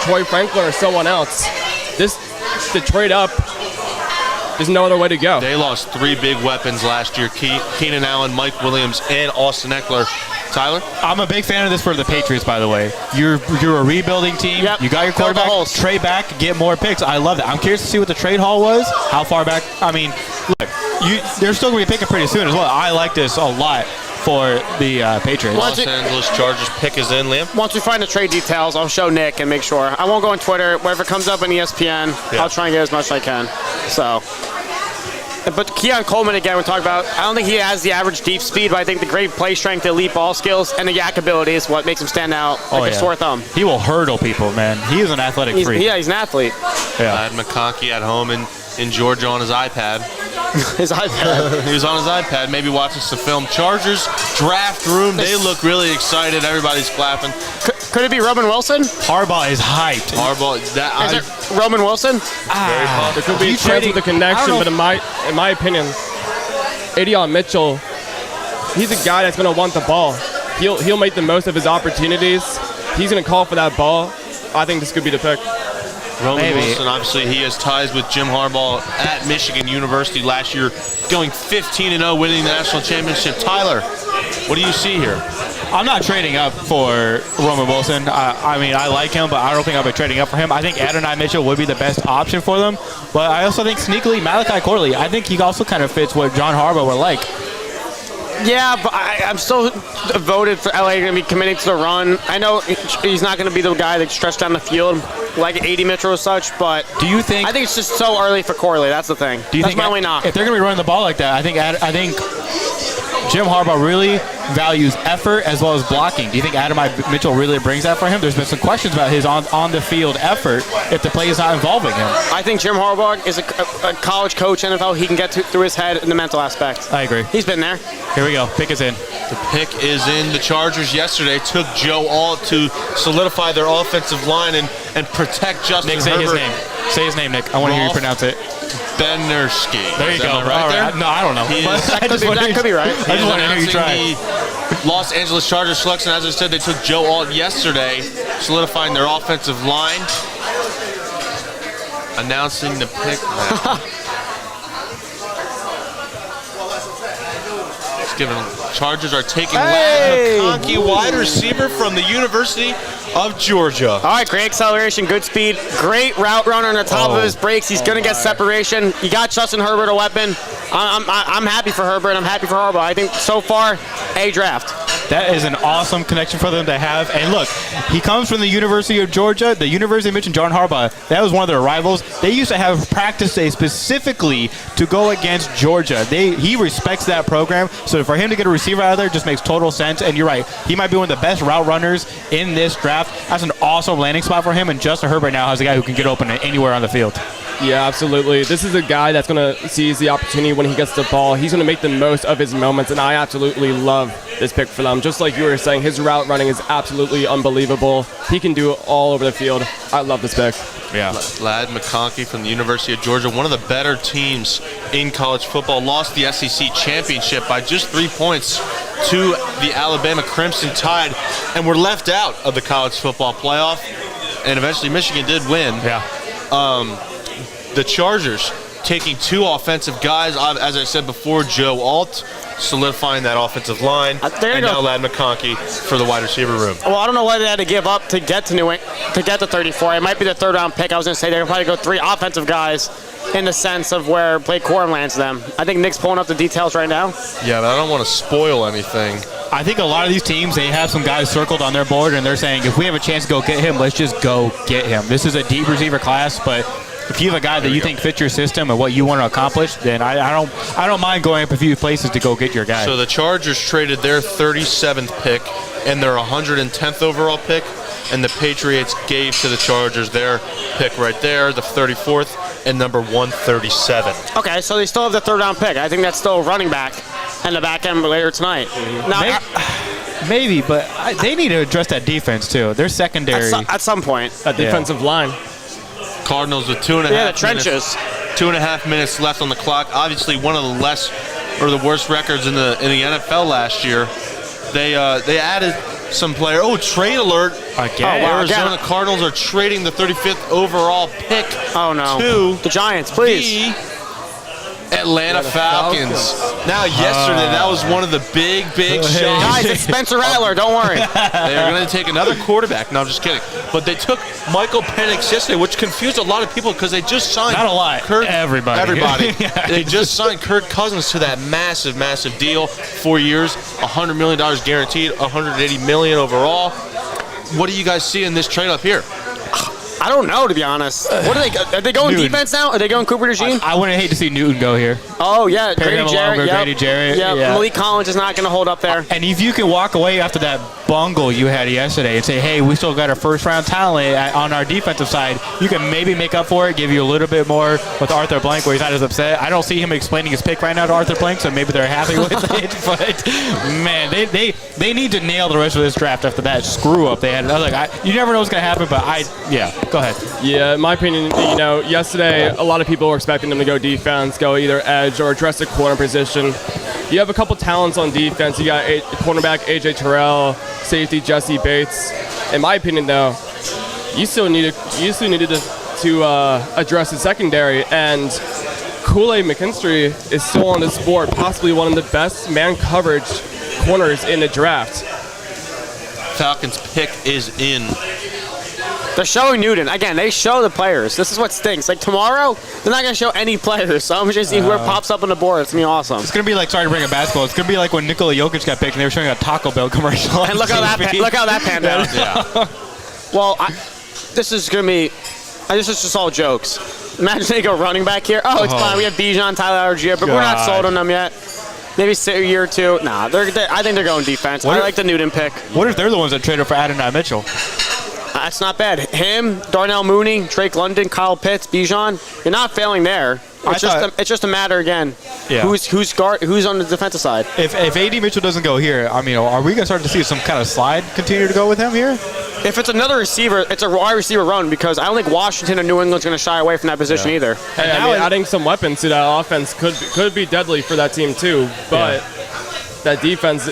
Troy Franklin, or someone else. To trade up, there's no other way to go. They lost 3 big weapons last year. Keenan Allen, Mike Williams, and Austin Eckler. Tyler? I'm a big fan of this for the Patriots, by the way. You're a rebuilding team. Yep. You got your Fill the quarterback. holes. Trade back, get more picks. I love that. I'm curious to see what the trade haul was. How far back? Look, they're still going to be picking pretty soon as well. I like this a lot for the Patriots. Once Los Angeles Chargers pick is in, Liam. Once we find the trade details, I'll show Nick and make sure. I won't go on Twitter. Whatever comes up on ESPN, I'll try and get as much as I can. So, but Keon Coleman, again, we talked about, I don't think he has the average deep speed, but I think the great play strength, the elite ball skills, and the yak ability is what makes him stand out like a sore thumb. He will hurdle people, man. He is an athletic freak. Yeah, he's an athlete. Ladd McConkey at home in Georgia on his iPad. His iPad. He was on his iPad, maybe watching some film. Chargers draft room. They look really excited. Everybody's clapping. Could it be Roman Wilson? Harbaugh is hyped. Harbaugh. Is it Roman Wilson? There could be a chance with the connection, but in my opinion, Adrian Mitchell, he's a guy that's going to want the ball. He'll make the most of his opportunities. He's going to call for that ball. I think this could be the pick. Roman Wilson, obviously, he has ties with Jim Harbaugh at Michigan University last year, going 15-0, winning the national championship. Tyler, what do you see here? I'm not trading up for Roman Wilson. I mean, I like him, but I don't think I'll be trading up for him. I think Adonai Mitchell would be the best option for them, but I also think sneakily Malachi Corley, I think he also kind of fits what John Harbaugh would like. Yeah, but I'm still voted for LA going to be committing to the run. I know he's not going to be the guy that stretched down the field like AD Mitchell or such, but do you think? I think it's just so early for Corley. That's the thing. Do you That's think my only knock. If they're going to be running the ball like that, I think Jim Harbaugh really values effort as well as blocking. Do you think Adonai Mitchell really brings that for him? There's been some questions about his on-the-field effort if the play is not involving him. I think Jim Harbaugh is a college coach, NFL. He can get through his head in the mental aspect. I agree. He's been there. Here we go. Pick is in. The pick is in. The Chargers yesterday took Joe Alt to solidify their offensive line and protect Justin Nick, say Herbert. his name. Say his name, Nick. I want to hear you pronounce it. Benerski. There you go. Am I right All there? right. No, I don't know. That could be right. I just want to hear you try. The Los Angeles Chargers selection, as I said, they took Joe Alt yesterday, solidifying their offensive line. Announcing the pick now. Chargers are taking Ladd McConkey, wide receiver from the University of Georgia. All right, great acceleration, good speed, great route runner on the top of his brakes. He's going to get separation. You got Justin Herbert a weapon. I'm happy for Herbert. I'm happy for Harbaugh. I think so far, a draft. That is an awesome connection for them to have. And look, he comes from the University of Georgia. The University of Michigan, John Harbaugh, that was one of their rivals. They used to have practice day specifically to go against Georgia. He respects that program. So for him to get a receiver out of there just makes total sense. And you're right, he might be one of the best route runners in this draft. That's an awesome landing spot for him. And Justin Herbert now has a guy who can get open anywhere on the field. Yeah, absolutely. This is a guy that's going to seize the opportunity when he gets the ball. He's going to make the most of his moments, and I absolutely love this pick for them. Just like you were saying, his route running is absolutely unbelievable. He can do it all over the field. I love this pick. Yeah. Ladd McConkey from the University of Georgia, one of the better teams in college football, lost the SEC championship by just 3 points to the Alabama Crimson Tide, and were left out of the college football playoff. And eventually Michigan did win. Yeah. The Chargers taking two offensive guys, as I said before, Joe Alt, solidifying that offensive line, and now Ladd McConkey for the wide receiver room. Well, I don't know what they had to give up to get to 34. It might be the third round pick. I was going to say they're probably go three offensive guys in the sense of where Blake Corum lands them. I think Nick's pulling up the details right now. Yeah, but I don't want to spoil anything. I think a lot of these teams, they have some guys circled on their board, and they're saying, if we have a chance to go get him, let's just go get him. This is a deep receiver class, but if you have a guy that you think fits your system and what you want to accomplish, then I don't mind going up a few places to go get your guy. So the Chargers traded their 37th pick and their 110th overall pick, and the Patriots gave to the Chargers their pick right there, the 34th and number 137. Okay, so they still have the third round pick. I think that's still running back and the back end later tonight. Now, maybe, but they need to address that defense too. Their secondary. At some point. That defensive line. Cardinals with 2.5 Yeah, the trenches. 2.5 minutes left on the clock. Obviously, one of the worst records in the NFL last year. They added some player. Oh, trade alert! Again. Oh, wow. Arizona Cardinals are trading the 35th overall pick. Oh no! To the Giants, please. The Atlanta Falcons. Now, yesterday, that was one of the big shots. Guys, it's Spencer Rattler. Don't worry. They're going to take another quarterback. No, I'm just kidding. But they took Michael Penix yesterday, which confused a lot of people because they just signed. Not a lot. Everybody. Yeah. They just signed Kirk Cousins to that massive deal. 4 years, $100 million guaranteed, $180 million overall. What do you guys see in this trade up here? I don't know, to be honest. What are they going Newton. defense now? Are they going Cooper DeJean? I wouldn't hate to see Newton go here. Oh, yeah. Grady Jarrett. Yep. Grady Jarrett. Yep. Yeah. Malik Collins is not going to hold up there. And if you can walk away after that bungle you had yesterday and say, hey, we still got our first-round talent on our defensive side, you can maybe make up for it, give you a little bit more with Arthur Blank where he's not as upset. I don't see him explaining his pick right now to Arthur Blank, so maybe they're happy with it. But, man, they need to nail the rest of this draft after that screw-up they had. I was like, you never know what's going to happen, but go ahead. Yeah, in my opinion, yesterday a lot of people were expecting them to go defense, go either edge or address the corner position. You have a couple talents on defense. You got cornerback A.J. Terrell, safety Jesse Bates. In my opinion, though, you still needed to address the secondary, and Kool-Aid McKinstry is still on this board, possibly one of the best man coverage corners in the draft. Falcons pick is in. They're showing Newton. Again, they show the players. This is what stinks. Like, tomorrow, they're not going to show any players. So I'm just seeing whoever pops up on the board. It's going to be awesome. It's going to be like, sorry to bring up basketball, it's going to be like when Nikola Jokic got picked and they were showing a Taco Bell commercial. And look how that panned out. Yeah. Well, this is going to be, this is just all jokes. Imagine they go running back here. Oh, it's fine. We have Bijan, Tyler Algier, but we're not sold on them yet. Maybe a year or two. Nah, I think they're going defense. I like the Newton pick. What if they're the ones that traded for Adonai Mitchell? That's not bad. Him, Darnell Mooney, Drake London, Kyle Pitts, Bijan. You're not failing there. It's just a matter again. Yeah. Who's on the defensive side? If A.D. Mitchell doesn't go here, I mean, are we going to start to see some kind of slide continue to go with him here? If it's another receiver, it's a wide receiver run because I don't think Washington or New England's going to shy away from that position either. Hey, adding some weapons to that offense could be deadly for that team too, but that defense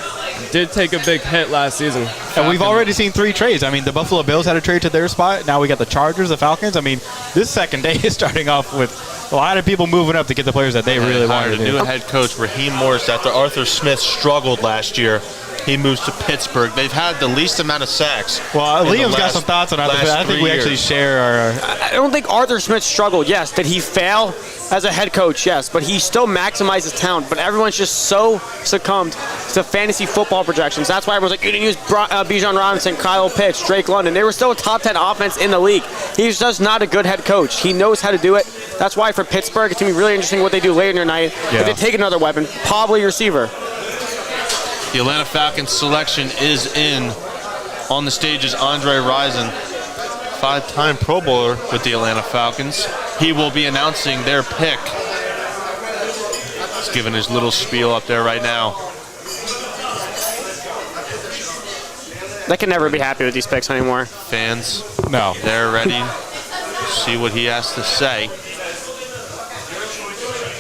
did take a big hit last season. And we've already seen 3 trades. I mean, the Buffalo Bills had a trade to their spot. Now we got the Chargers, the Falcons. I mean, this second day is starting off with a lot of people moving up to get the players that they really wanted to do. New head coach Raheem Morris after Arthur Smith struggled last year. He moves to Pittsburgh. They've had the least amount of sacks. Well, Liam's got some thoughts on Arthur Smith. I think we actually share our... I don't think Arthur Smith struggled. Yes. Did he fail as a head coach? Yes. But he still maximized his talent. But everyone's just so succumbed to fantasy football projections. That's why everyone's like, you didn't use Bijan Robinson, Kyle Pitts, Drake London. They were still a top 10 offense in the league. He's just not a good head coach. He knows how to do it. That's why for Pittsburgh, it's going to be really interesting what they do later in the night. If they take another weapon, probably receiver. The Atlanta Falcons selection is in. On the stage is Andre Rison, 5-time Pro Bowler with the Atlanta Falcons. He will be announcing their pick. He's giving his little spiel up there right now. They can never be happy with these picks anymore. Fans, No. they're ready to see what he has to say.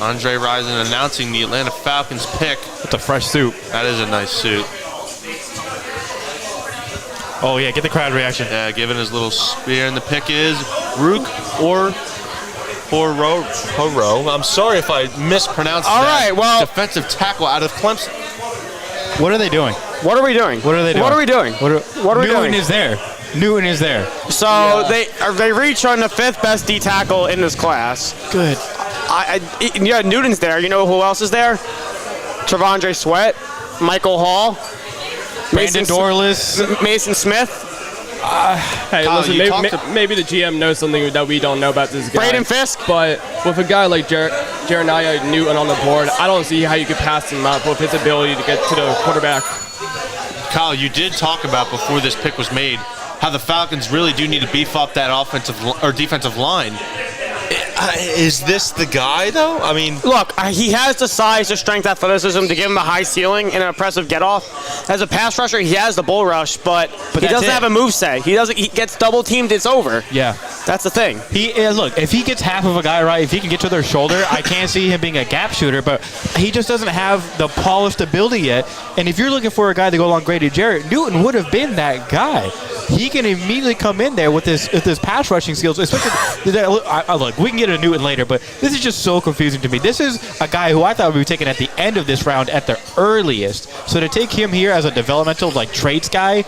Andre Rison announcing the Atlanta Falcons pick. It's a fresh suit. That is a nice suit. Oh, yeah, get the crowd reaction. Yeah, giving his little spear. And the pick is Rook or Horo. I'm sorry if I mispronounced that. All right, well... Defensive tackle out of Clemson. What are they doing? What are we doing? What are they doing? What are we doing? What are we doing? Newton is there. Newton is there. So they reach on the 5th best D tackle in this class. Good. Newton's there. You know who else is there? Travondre Sweat, Michael Hall, Brandon Dorless, Mason Smith. Hey, Kyle, listen, maybe the GM knows something that we don't know about this guy. Braden Fisk. But with a guy like Jeremiah Newton on the board, I don't see how you could pass him up with his ability to get to the quarterback. Kyle, you did talk about before this pick was made how the Falcons really do need to beef up that offensive or defensive line. Is this the guy, though? I mean... Look, he has the size, the strength, athleticism to give him a high ceiling and an impressive get-off. As a pass rusher, he has the bull rush, but he doesn't have a moveset. He gets double-teamed, it's over. Yeah. That's the thing. Look, if he gets half of a guy right, if he can get to their shoulder, I can't see him being a gap shooter, but he just doesn't have the polished ability yet. And if you're looking for a guy to go along Grady Jarrett, Newton would have been that guy. He can immediately come in there with his pass rushing skills. Especially, look, we can get to Newton later, but this is just so confusing to me. This is a guy who I thought would be taken at the end of this round at the earliest. So to take him here as a developmental traits guy,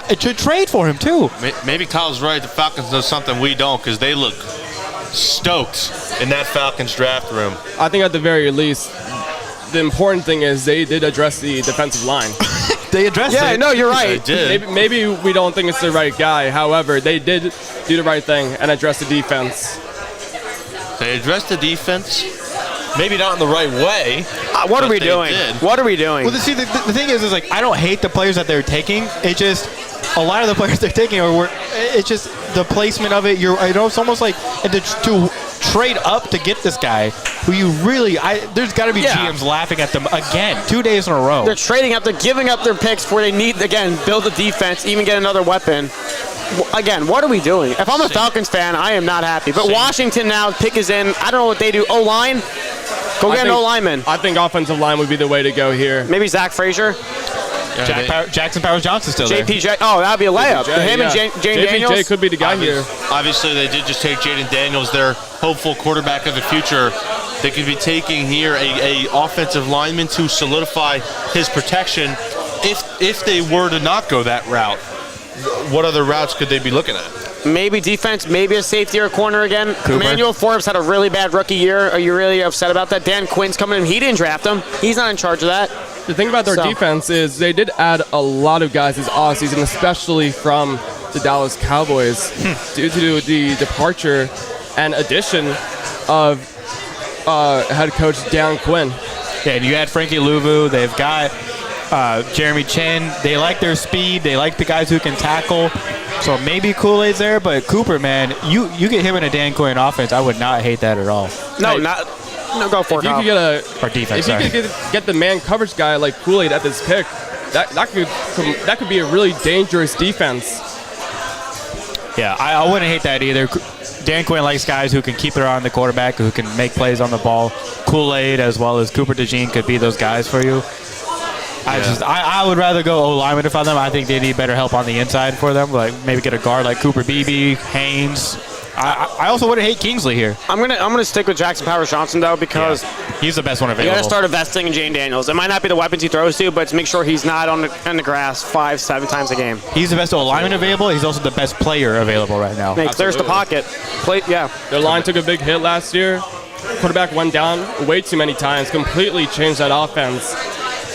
to trade for him too. Maybe Kyle's right. The Falcons know something we don't because they look stoked in that Falcons draft room. I think at the very least, the important thing is they did address the defensive line. They addressed it. Yeah, no, you're right. They did. Maybe we don't think it's the right guy. However, they did do the right thing and address the defense. They addressed the defense. Maybe not in the right way. What are but we they doing? did. What are we doing? Well, see, the thing is like I don't hate the players that they're taking. It just a lot of the players they're taking it's just the placement of it. It's almost like to trade up to get this guy who you really. There's got to be GMs laughing at them again 2 days in a row. They're trading up. They're giving up their picks where they need again build a defense, even get another weapon. Again, what are we doing? If I'm a Falcons fan, I am not happy. But Washington now pick is in. I don't know what they do. O-line. Go get an O-lineman. I think offensive line would be the way to go here. Maybe Zach Frazier. Jackson Powers Johnson's still there. JPJ. Oh, that'd be a layup. Him and Jane Daniels. JPJ could be the guy here. Obviously, they did just take Jaden Daniels, their hopeful quarterback of the future. They could be taking here a offensive lineman to solidify his protection. If they were to not go that route, what other routes could they be looking at? Maybe defense, maybe a safety or a corner again. Emmanuel Forbes had a really bad rookie year. Are you really upset about that? Dan Quinn's coming in. He didn't draft him. He's not in charge of that. The thing about their defense is they did add a lot of guys this offseason, especially from the Dallas Cowboys, due to the departure and addition of head coach Dan Quinn. Yeah, and you had Frankie Louvu. They've got Jeremy Chin. They like their speed. They like the guys who can tackle. So maybe Kool-Aid's there, but Cooper, man, you get him in a Dan Quinn offense, I would not hate that at all. No, go for it. If you could Or defense, sorry. If you could get the man coverage guy like Kool-Aid at this pick, that could be a really dangerous defense. Yeah, I wouldn't hate that either. Dan Quinn likes guys who can keep it on the quarterback, who can make plays on the ball. Kool-Aid as well as Cooper DeJean could be those guys for you. I would rather go O-lineman for them. I think they need better help on the inside for them. Like maybe get a guard like Cooper Beebe, Haynes. I also wouldn't hate Kingsley here. I'm gonna stick with Jackson Powers Johnson though because he's the best one you available. gotta start investing in Jane Daniels. It might not be the weapons he throws to, but to make sure he's not on the grass 5-7 times a game. He's the best O-lineman available. He's also the best player available right now. He clears the pocket. Their line took a big hit last year. Quarterback went down way too many times. Completely changed that offense.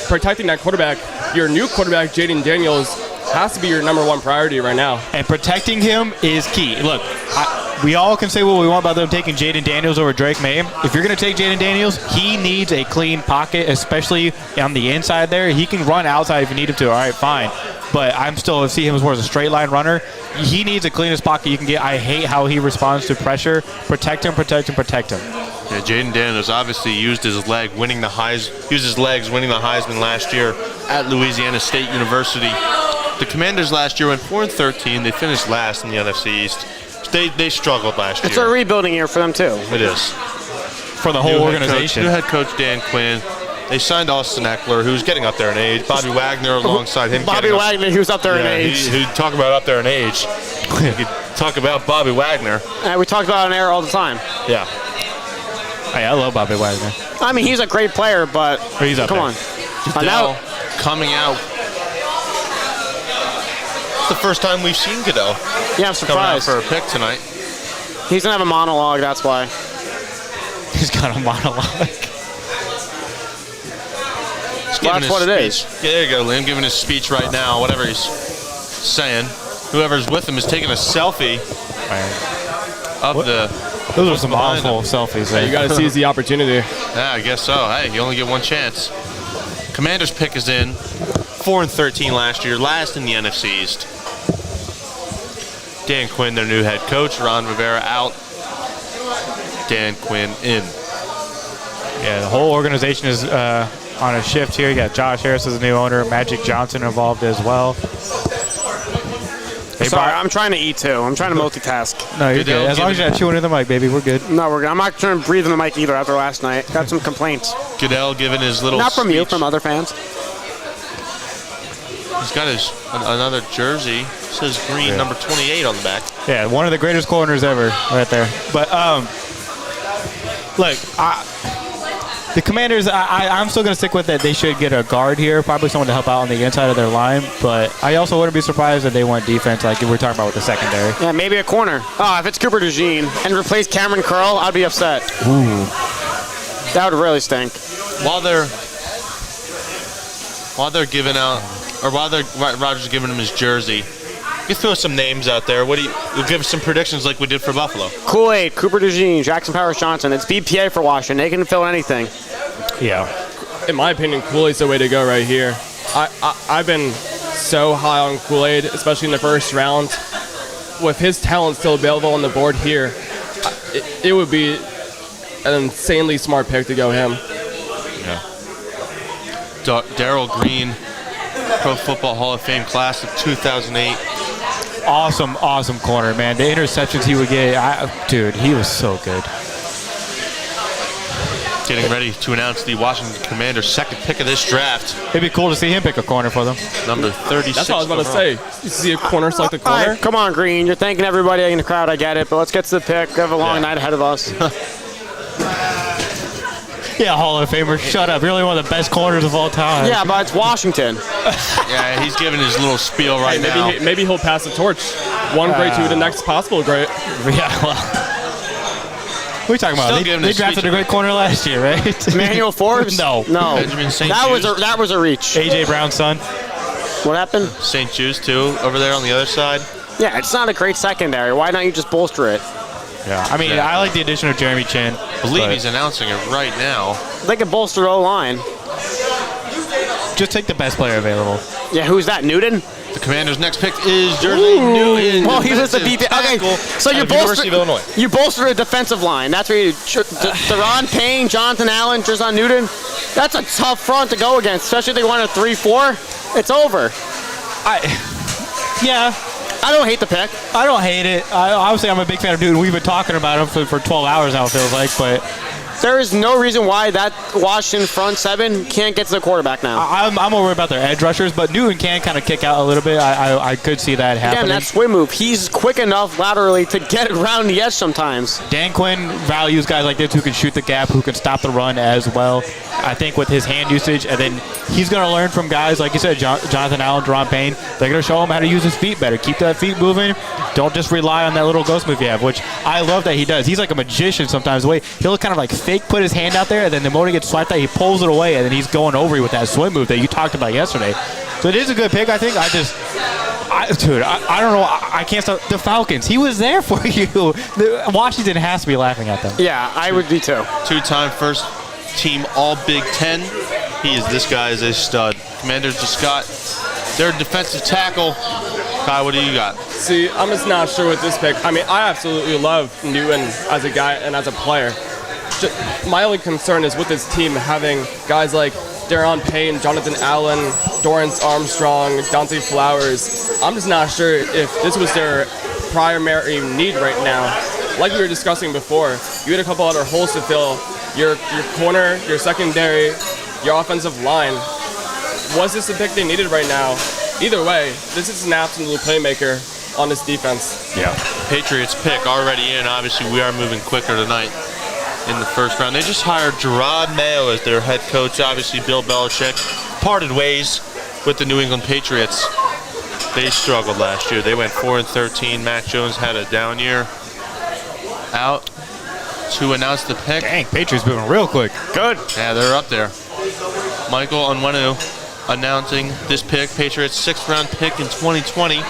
Protecting that quarterback, your new quarterback, Jaden Daniels, has to be your number one priority right now. And protecting him is key. Look, we all can say what we want about them taking Jaden Daniels over Drake May. If you're going to take Jaden Daniels, he needs a clean pocket, especially on the inside there. He can run outside if you need him to. All right, fine. But I'm still see him as more as a straight line runner. He needs the cleanest pocket you can get. I hate how he responds to pressure. Protect him, protect him, protect him. Yeah, Jaden Daniels obviously used his legs winning the Heisman last year at Louisiana State University. The Commanders last year went 4-13. They finished last in the NFC East. They struggled last year. It's a rebuilding year for them too. It is. For the whole organization. New head coach Dan Quinn. They signed Austin Eckler, who's getting up there in age. Bobby Wagner alongside him. Bobby Wagner, who's up there in age. Talk about up there in age. You could talk about Bobby Wagner. We talk about it on air all the time. Yeah. Hey, I love Bobby Wagner. I mean, he's a great player, but He's up come there. on. Goodell coming out. It's the first time we've seen Goodell Yeah, I'm coming out surprised. for a pick tonight. He's gonna have a monologue. That's why. He's got a monologue. That's what it is. Yeah, there you go, Liam, giving his speech right now, whatever he's saying. Whoever's with him is taking a selfie of the... Those are some behind awful selfies there. You got to seize the opportunity. Yeah, I guess so. Hey, you only get one chance. Commanders pick is in. 4-13 last year, last in the NFC East. Dan Quinn, their new head coach. Ron Rivera out. Dan Quinn in. Yeah, the whole organization is on a shift here. You got Josh Harris as the new owner, Magic Johnson involved as well. Sorry, I'm trying to eat too. I'm trying to multitask. No, you're Goodell good. As long as you're not chewing in the mic, baby, we're good. No, we're good. I'm not trying to breathe in the mic either after last night. Got some complaints. Goodell giving his little Not from you, speech. from other fans. He's got his another jersey. It says green, number 28 on the back. Yeah, one of the greatest corners ever right there. But, look, the Commanders, I'm still going to stick with that. They should get a guard here, probably someone to help out on the inside of their line. But I also wouldn't be surprised if they went defense like we're talking about with the secondary. Yeah, maybe a corner. Oh, if it's Cooper DeJean and replace Cameron Curl, I'd be upset. Ooh. That would really stink. While they're giving out, or while Roger's giving him his jersey, You throw some names out there. What do you give us some predictions like we did for Buffalo? Kool-Aid, Cooper DeJean, Jackson Powers Johnson. It's BPA for Washington. They can fill anything. Yeah. In my opinion, Kool-Aid's the way to go right here. I've been so high on Kool-Aid, especially in the first round. With his talent still available on the board here, it would be an insanely smart pick to go him. Yeah. Darrell Green, Pro Football Hall of Fame class of 2008. Awesome corner, man. The interceptions he would get, dude, he was so good. Getting ready to announce the Washington Commanders' second pick of this draft. It'd be cool to see him pick a corner for them. Number 36. That's what I was about to say. You see a corner select a corner? Right, come on, Green. You're thanking everybody in the crowd. I get it, but let's get to the pick. We have a long night ahead of us. Yeah, Hall of Famer. Shut up. You're only one of the best corners of all time. Yeah, but it's Washington. Yeah, he's giving his little spiel right now. Maybe he'll pass the torch. One great to the next possible great. Yeah, well. What are you talking about? Still giving They his drafted speech. a great corner last year, right? Emmanuel Forbes? No. Benjamin St. That was a reach. A.J. Brown's son. What happened? St. Jude's, too, over there on the other side. Yeah, it's not a great secondary. Why not you just bolster it? Yeah. I mean, I like the addition of Jeremy Chin. I believe he's announcing it right now. They could bolster the O-line. Just take the best player available. Yeah, who's that? Newton? The Commanders' next pick is Jersey Newton. Well, he was the defensive BP. Okay, tackle so out you of University of Illinois. bolster a defensive line. That's where you Deron Payne, Jonathan Allen, Jerzon Newton. That's a tough front to go against, especially if they want a 3-4. It's over. Yeah. I don't hate the pick. I don't hate it. Obviously, I'm a big fan of Newton. We've been talking about him for 12 hours now, it feels like, but There is no reason why that Washington front seven can't get to the quarterback now. I'm more worried about their edge rushers, but Newton can kind of kick out a little bit. I could see that happening. Again, that swim move, he's quick enough laterally to get around the edge sometimes. Dan Quinn values guys like this who can shoot the gap, who can stop the run as well. I think with his hand usage, and then he's going to learn from guys, like you said, Jonathan Allen, Deron Payne. They're going to show him how to use his feet better. Keep that feet moving. Don't just rely on that little ghost move you have, which I love that he does. He's like a magician sometimes. The way he'll kind of like fake put his hand out there, and then the moment he gets swiped out, he pulls it away, and then he's going over you with that swim move that you talked about yesterday. So it is a good pick, I think. I don't know. I can't stop. The Falcons, he was there for you. Washington has to be laughing at them. Yeah, I would be too. Two-time first team All Big Ten. This guy is a stud. Commanders just got their defensive tackle. Kai, what do you got? See, I'm just not sure with this pick. I mean, I absolutely love Newton as a guy and as a player. My only concern is with this team having guys like Deron Payne, Jonathan Allen, Dorrance Armstrong, Dante Flowers. I'm just not sure if this was their primary need right now. Like we were discussing before, you had a couple other holes to fill. Your corner, your secondary, your offensive line. Was this the pick they needed right now? Either way, this is an absolute playmaker on this defense. Yeah. Patriots pick already in. Obviously, we are moving quicker tonight in the first round. They just hired Gerard Mayo as their head coach. Obviously, Bill Belichick parted ways with the New England Patriots. They struggled last year. They went 4-13. Mac Jones had a down year. Out to announce the pick. Dang, Patriots moving real quick. Good. Yeah, they're up there. Michael Onwenu announcing this pick. Patriots 6th round pick in 2020.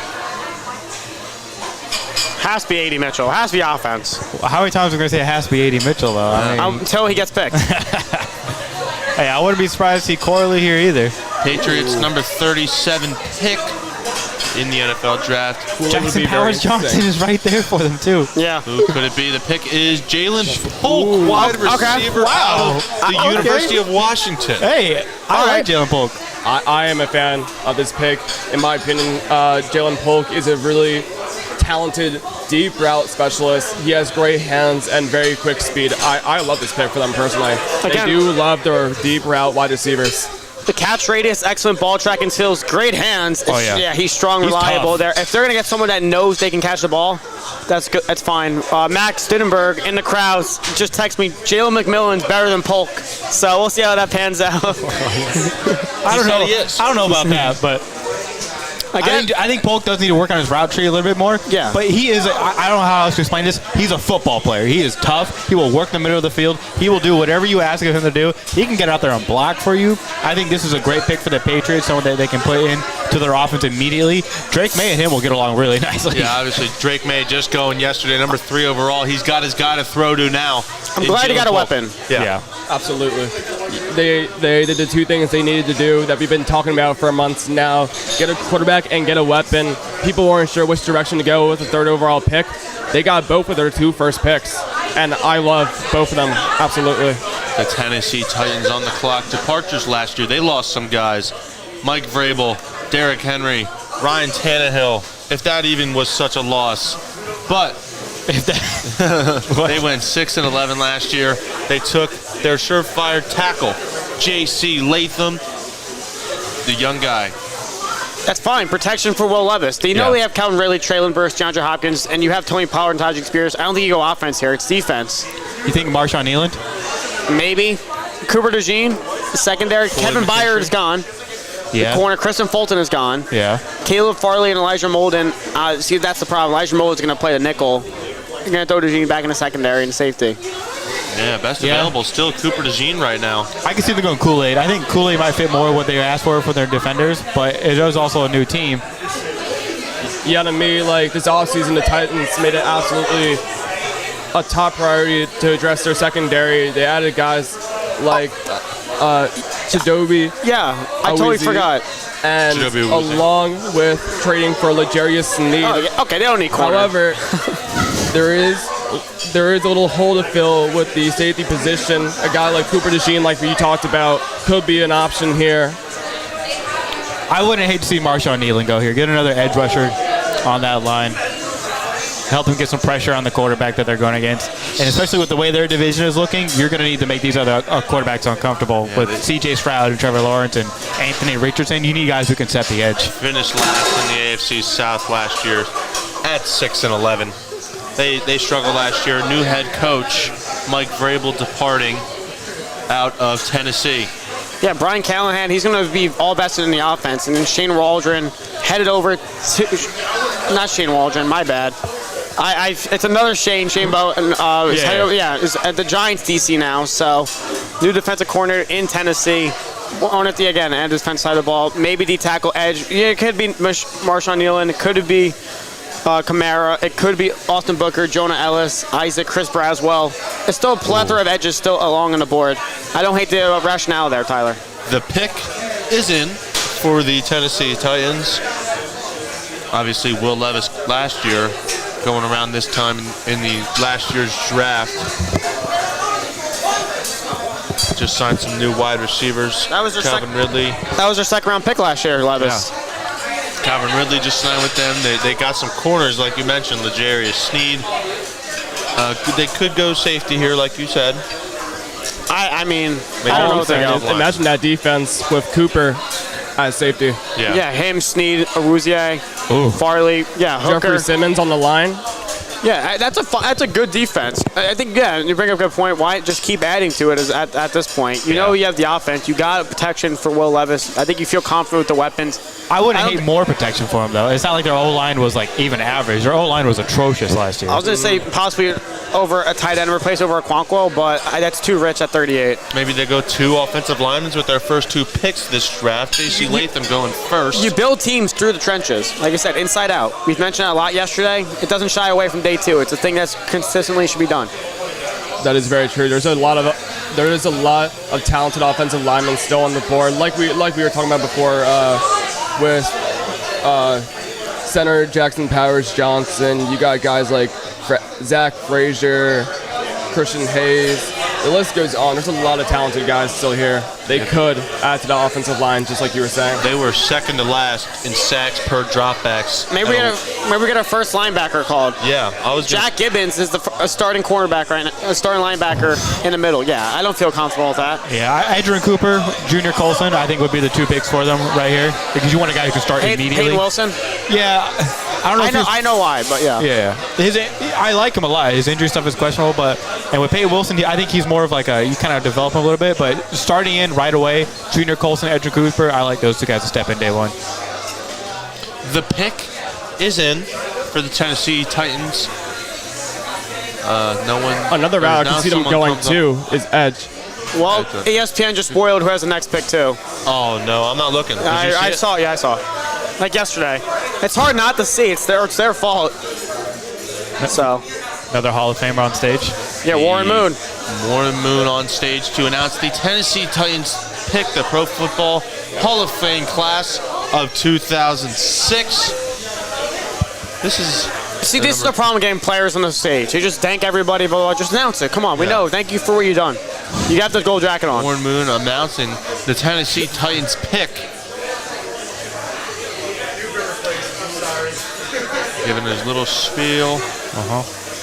Has to be A.D. Mitchell. Has to be offense. How many times are we going to say it has to be A.D. Mitchell, though? I mean, Until he gets picked. hey, I wouldn't be surprised to see Corley here either. Patriots number 37 pick in the NFL draft. Jackson Powers Johnson is right there for them, too. Yeah. Who could it be? The pick is Jalen Polk, wide receiver out of the University of Washington. Hey, I like Jalen Polk. I am a fan of this pick. In my opinion, Jalen Polk is a really talented deep route specialist. He has great hands and very quick speed. I love this pick for them personally. Again, they do love their deep route wide receivers. The catch radius, excellent ball tracking skills, great hands. yeah. He's strong, He's reliable. tough. There, if they're gonna get someone that knows they can catch the ball, that's good. That's fine. Max Stiddenberg in the crowd just text me, Jalen McMillan's better than Polk. So we'll see how that pans out. I don't know. he is. I don't know about that, but Again, I think Polk does need to work on his route tree a little bit more. Yeah. But he is, I don't know how else to explain this. He's a football player. He is tough. He will work in the middle of the field. He will do whatever you ask of him to do. He can get out there and block for you. I think this is a great pick for the Patriots, someone that they can put in to their offense immediately, Drake May and him will get along really nicely. Yeah, obviously Drake May just going yesterday, number 3 overall. He's got his guy to throw to now. I'm glad he got a weapon. Yeah. Absolutely. They did the 2 things they needed to do that we've been talking about for months now. Get a quarterback and get a weapon. People weren't sure which direction to go with the 3rd overall pick. They got both of their 2 first picks, and I love both of them. Absolutely. The Tennessee Titans on the clock. Departures last year. They lost some guys. Mike Vrabel, Derrick Henry, Ryan Tannehill, if that even was such a loss. But they went 6-11 last year. They took their surefire tackle, J.C. Latham, the young guy. That's fine. Protection for Will Levis. You know they have Calvin Ridley, Traylon Burks, DeAndre Hopkins, and you have Tony Pollard and Tajik Spears. I don't think you go offense here. It's defense. You think Marshawn Nealand? Maybe. Cooper DeJean, the secondary. Kevin Byard is gone. Yeah. The corner, Kristen Fulton is gone. Yeah. Caleb Farley and Elijah Molden. See, that's the problem. Elijah Molden's going to play the nickel. You're going to throw DeJean back in the secondary and safety. Yeah, best available still Cooper DeJean right now. I can see them going Kool-Aid. I think Kool-Aid might fit more what they asked for their defenders, but it is also a new team. Yeah, to me, like this offseason, the Titans made it absolutely a top priority to address their secondary. They added guys like Chidobe. Yeah, I totally forgot. And Chidobe Awuzie. along with trading for L'Jarius Sneed. Oh, yeah. Okay, they don't need corner. However, there is a little hole to fill with the safety position. A guy like Cooper DeJean, like you talked about, could be an option here. I wouldn't hate to see Marshawn Nealand go here. Get another edge rusher on that line. Help them get some pressure on the quarterback that they're going against. And especially with the way their division is looking, you're going to need to make these other quarterbacks uncomfortable. With C.J. Stroud and Trevor Lawrence and Anthony Richardson, you need guys who can set the edge. Finished last in the AFC South last year at 6-11. They struggled last year. New head coach Mike Vrabel departing out of Tennessee. Yeah, Brian Callahan, he's going to be all vested in the offense. And then Shane Waldron headed over to... Not Shane Waldron, my bad. It's another Shane Bowen. Is at the Giants DC now. So, new defensive coordinator in Tennessee. On it again, and defense side of the ball. Maybe D tackle edge. Yeah, it could be Marshawn Nealand. It could be Kamara. It could be Austin Booker, Jonah Ellis, Isaac, Chris Braswell. It's still a plethora of edges still along on the board. I don't hate the rationale there, Tyler. The pick is in for the Tennessee Titans. Obviously, Will Levis last year, going around this time in the last year's draft. Just signed some new wide receivers. That was their Calvin Ridley. That was their second round pick last year, Levis. Yeah. Calvin Ridley just signed with them. They got some corners, like you mentioned, L'Jarius Sneed. They could go safety here, like you said. I mean, Maybe I don't know what they're going. Imagine that defense with Cooper as safety. Yeah, him, Sneed, Awuzie, Farley, Hooker. Jeffrey Simmons on the line. Yeah, that's a good defense. I think, you bring up a good point. Why just keep adding to it at this point? You know you have the offense. You got protection for Will Levis. I think you feel confident with the weapons. I wouldn't hate more protection for him, though. It's not like their O-line was, even average. Their O-line was atrocious last year. I was going to say possibly over a tight end replace over a Quanquo, but that's too rich at 38. Maybe they go 2 offensive linemen with their first 2 picks this draft. J.C. Latham going first. You build teams through the trenches. Like I said, inside out. We've mentioned that a lot yesterday. It doesn't shy away from day 2. It's a thing that's consistently should be done. That is very true. There is a lot of talented offensive linemen still on the board, like we were talking about before with center Jackson Powers Johnson. You got guys like Zach Frazier, Christian Hayes. The list goes on. There's a lot of talented guys still here. They could add to the offensive line, just like you were saying. They were second to last in sacks per dropbacks. Maybe we get our first linebacker called. Yeah, Jack Gibbons is a starting cornerback right now, a starting linebacker in the middle. Yeah, I don't feel comfortable with that. Yeah, Adrian Cooper, Junior Colson, I think would be the 2 picks for them right here because you want a guy who can start immediately. Hayden Wilson. Yeah, I know why, but yeah. Yeah, I like him a lot. His injury stuff is questionable, and with Peyton Wilson, I think he's more of you kind of develop him a little bit. But starting in right away, Junior Colson, Edric Cooper, I like those 2 guys to step in day 1. The pick is in for the Tennessee Titans. Another route I can see them going to is edge. Well, ESPN just spoiled who has the next pick too. Oh no, I'm not looking. I saw. Yeah, I saw. like yesterday. It's hard not to see. It's their fault. So, Another Hall of Famer on stage. yeah, Warren Moon. Warren Moon on stage to announce the Tennessee Titans pick the Pro Football Hall of Fame class of 2006. This is See, this is the problem with getting players on the stage. They just thank everybody, but just announce it. Come on, we know. Thank you for what you've done. You got the gold jacket on. Warren Moon announcing the Tennessee Titans pick. Giving his little spiel.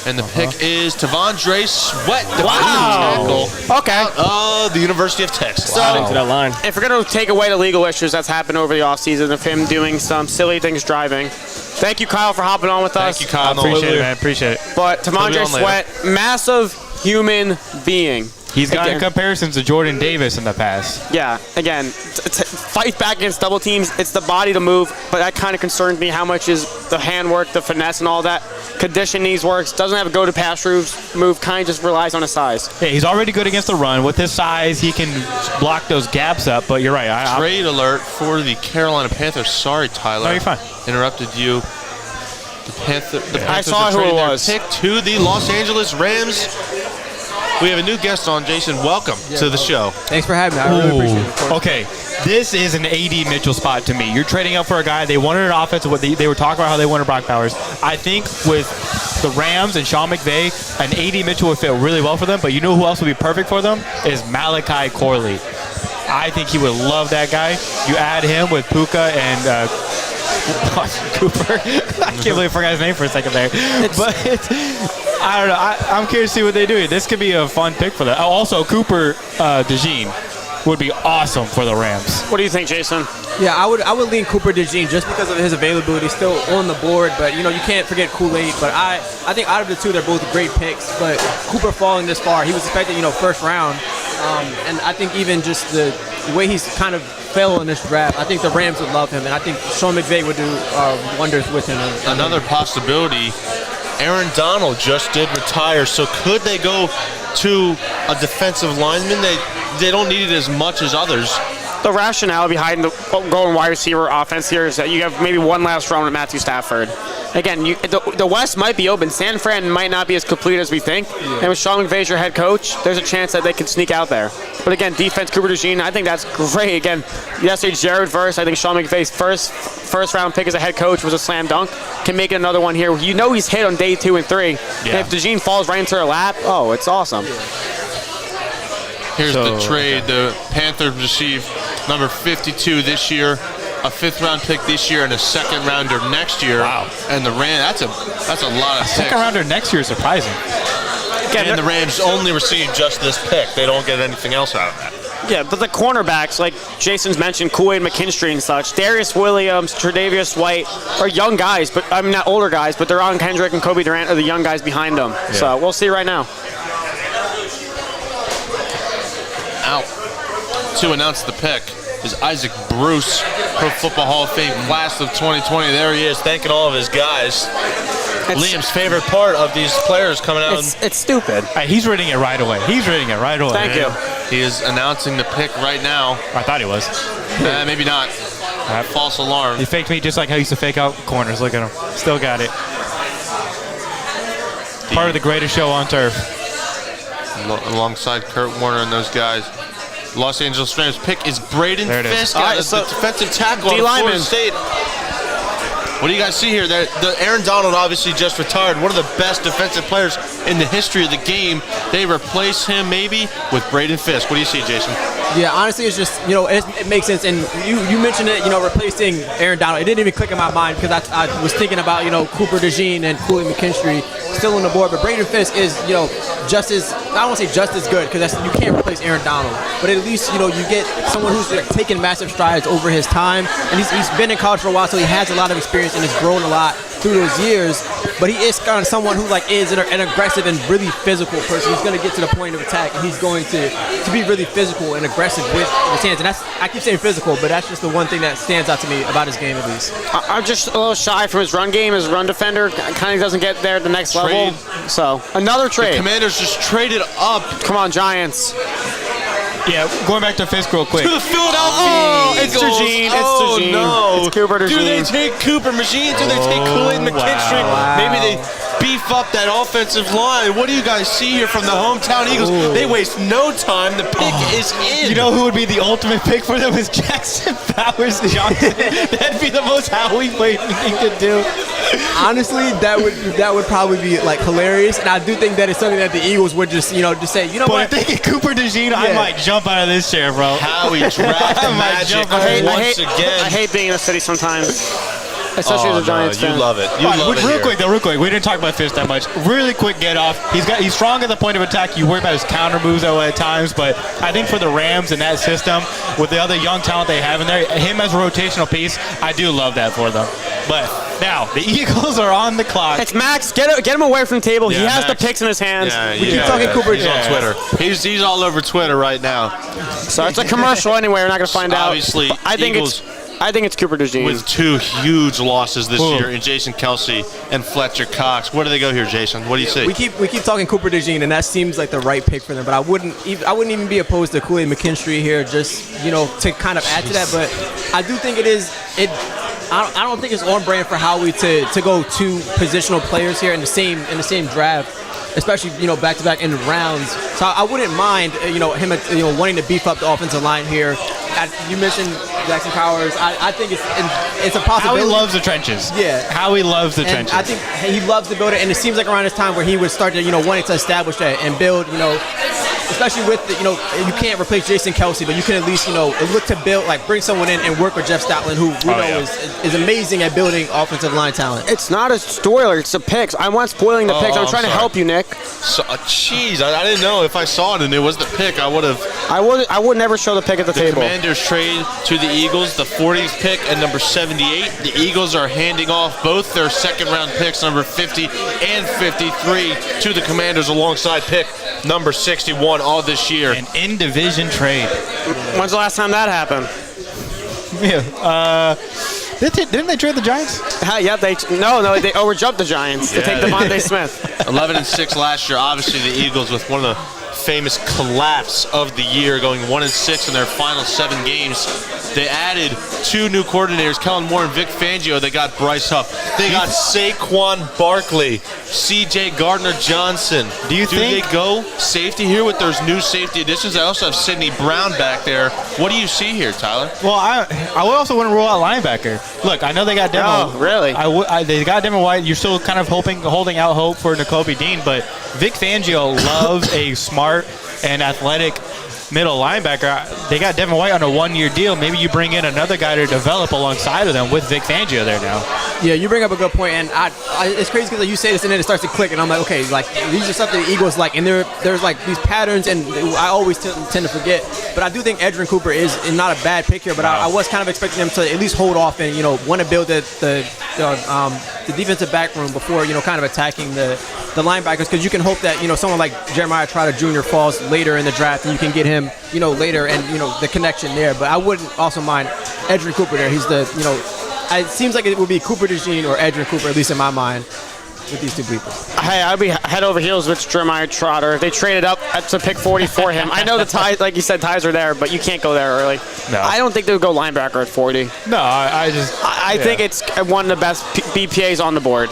And the pick is Tavondre Sweat, the tackle Okay. of the University of Texas. Adding to that line. If we're going to take away the legal issues that's happened over the offseason of him doing some silly things driving, thank you, Kyle, for hopping on with us. Thank you, Kyle. Appreciate it, man. Appreciate it. But He'll be Tavondre on Sweat, massive human being. He's gotten Again. comparisons to Jordan Davis in the past. Yeah, again, fight back against double teams. It's the body to move, but that kind of concerns me. How much is the handwork, the finesse, and all that? Condition needs works. Doesn't have a go to pass move. Kind of just relies on his size. Yeah, he's already good against the run. With his size, he can block those gaps up. But you're right. Trade alert for the Carolina Panthers. Sorry, Tyler. No, you're fine. Interrupted you. The Panthers I saw are who it trading their was. pick to the Los Angeles Rams. We have a new guest on, Jason. Welcome to the show. Thanks for having me. I really appreciate it. Of course. Okay, this is an AD Mitchell spot to me. You're trading up for a guy. They wanted an offense. They were talking about how they wanted Brock Bowers. I think with the Rams and Sean McVay, an AD Mitchell would fit really well for them. But you know who else would be perfect for them? Is Malachi Corley. I think he would love that guy. You add him with Puka and Cooper. I can't believe I forgot his name for a second there. But I don't know. I'm curious to see what they do. This could be a fun pick for them. Oh, also, Cooper DeJean would be awesome for the Rams. What do you think, Jason? Yeah, I would lean Cooper DeJean just because of his availability, still on the board. But you can't forget Kool-Aid. But I think out of the two, they're both great picks. But Cooper falling this far, he was expected first round, and I think even just the way he's kind of fell in this draft, I think the Rams would love him, and I think Sean McVay would do wonders with him. Another possibility, Aaron Donald just did retire, so could they go to a defensive lineman? They don't need it as much as others. The rationale behind the going wide receiver offense here is that you have maybe one last round with Matthew Stafford. Again, the West might be open. San Fran might not be as complete as we think. And with Sean McVay as your head coach, there's a chance that they can sneak out there. But again, defense, Cooper DeJean, I think that's great. Again, yesterday, Jared Verse, I think Sean McVay's first round pick as a head coach was a slam dunk. Can make it another one here. He's hit on day 2 and 3. Yeah. And if DeJean falls right into her lap, it's awesome. Here's the trade. The Panthers receive number 52 this year, a 5th round pick this year, and a 2nd rounder next year. Wow. And the Rams, that's a lot of picks. Second rounder next year is surprising. And the Rams only receive just this pick. They don't get anything else out of that. Yeah, but the cornerbacks, like Jason's mentioned, Kool-Aid McKinstry and such, Darius Williams, Tre'Davious White, are young guys, but I mean not older guys, but Deron Kendrick and Kobe Durant are the young guys behind them. Yeah. So we'll see right now. Out to announce the pick is Isaac Bruce, Pro Football Hall of Fame class of 2020. There he is, thanking all of his guys. Liam's favorite part of these players coming out. It's stupid. He's reading it right away. Thank you. He is announcing the pick right now. I thought he was. Maybe not. False alarm. He faked me just like how he used to fake out corners. Look at him. Still got it. Part of the greatest show on turf. Alongside Kurt Warner and those guys. Los Angeles Rams pick is Braden Fisk, the defensive tackle of Florida State. What do you guys see here? The Aaron Donald obviously just retired. One of the best defensive players in the history of the game. They replace him maybe with Braden Fisk. What do you see, Jason? Yeah, honestly, it's just, it makes sense. And you mentioned it, replacing Aaron Donald. It didn't even click in my mind because I was thinking about, Cooper DeJean and Kool-Aid McKinstry still on the board. But Braden Fisk is, just as, I don't want to say just as good because you can't replace Aaron Donald. But at least, you get someone who's taken massive strides over his time. And he's been in college for a while, so he has a lot of experience and has grown a lot through those years. But he is kind of someone who is an aggressive and really physical person. He's going to get to the point of attack, and he's going to be really physical and aggressive with his hands. And I keep saying physical, but that's just the one thing that stands out to me about his game, at least. I'm just a little shy from his run game. His run defender kind of doesn't get there at the next level. So another trade. The Commanders just traded up. Come on, Giants. Yeah, going back to Fisk real quick. To the Philadelphia Oh, it's Eagles. Dejeen. It's Oh, Dejeen. no. It's Cooper Do they Dejeen. take Cooper Machine? Do they take Kool-Aid McKinstry? Wow. Maybe they beef up that offensive line. What do you guys see here from the hometown Eagles? They waste no time. The pick is in. You know who would be the ultimate pick for them is Jackson Powers Johnson. That'd be the most Howie thing he could do. Honestly, that would probably be like hilarious, and I do think that it's something that the Eagles would just just say, you know But what? thinking Cooper Dejeen, I Yeah. might jump out of this chair, bro. Howie draft the Magic jump I once hate again. being in the city sometimes, especially as a Giants you fan. love it. You love it Real here. quick, though, real quick. We didn't talk about Fisk that much. Really quick get off. He's strong at the point of attack. You worry about his counter moves though at times, but I think for the Rams and that system with the other young talent they have in there, him as a rotational piece, I do love that for them. But now the Eagles are on the clock. It's Max. Get him away from the table. He Yeah, has the Max. picks in his hands. We keep talking Cooper He's Dejeen. on Twitter. He's all over Twitter right now. So it's a commercial anyway. We're not going to find out. Obviously, I think it's Cooper Dejeen. With two huge losses this Ooh. year in Jason Kelsey and Fletcher Cox. Where do they go here, Jason? What do you see? We keep talking Cooper Dejeen, and that seems like the right pick for them. But I wouldn't even be opposed to Kool-Aid McKinstry here, just to kind of add to that. But I do think I don't think it's on brand for Howie to go two positional players here in the same draft, especially back to back in the rounds. So I wouldn't mind him wanting to beef up the offensive line here. You mentioned Jackson Powers. I think it's a possibility. Howie loves the trenches. Yeah. Howie loves the And trenches. I think he loves to build it, and it seems like around this time where he would start to, wanting to establish that and build, especially with you can't replace Jason Kelsey, but you can at least, look to build, like bring someone in and work with Jeff Stoutland, who we know is amazing at building offensive line talent. It's not a spoiler. It's the picks. I'm not spoiling the picks. I'm I'm trying to sorry. help you, Nick. So, jeez, I didn't know if I saw it and it was the pick. I would have. I would never show the pick at the The table. Commanders trade to the Eagles the 40th pick and number 78. The Eagles are handing off both their second-round picks, number 50 and 53, to the Commanders alongside pick number 61 all this year. An in-division trade. When's the last time that happened? Yeah. Didn't they trade the Giants? Yeah, they overjumped the Giants to take Devontae Smith. 11-6 last year. Obviously, the Eagles with one of the famous collapse of the year, going 1-6 in their final 7 games. They added 2 new coordinators, Kellen Moore and Vic Fangio. They got Bryce Huff. They got Saquon Barkley, C.J. Gardner-Johnson. Do they go safety here with those new safety additions? I also have Sidney Brown back there. What do you see here, Tyler? Well, I would also want to rule out linebacker. Look, I know they got Demo. Oh, really? They got Demo White. You're still kind of holding out hope for N'Kobe Dean, but Vic Fangio loves a smart and athletic middle linebacker. They got Devin White on a 1-year deal. Maybe you bring in another guy to develop alongside of them with Vic Fangio there now. Yeah, you bring up a good point, and it's crazy because you say this and then it starts to click, and I'm like, okay, like these are something the Eagles like, and there's like these patterns, and I always tend to forget. But I do think Edgerrin Cooper is not a bad pick here, but I was kind of expecting them to at least hold off and want to build the defensive back room before kind of attacking the linebackers, because you can hope that someone like Jeremiah Trotter Jr. falls later in the draft and you can get him later and the connection there. But I wouldn't also mind Edgerrin Cooper there. He's the it seems like it would be Cooper Dejeen or Edgerrin Cooper, at least in my mind, with these two people. Hey, I'd be head over heels with Jeremiah Trotter. They traded up to pick 40 for him. I know the ties, like you said, ties are there, but you can't go there early. No. I don't think they would go linebacker at 40. No, I think it's one of the best BPAs on the board.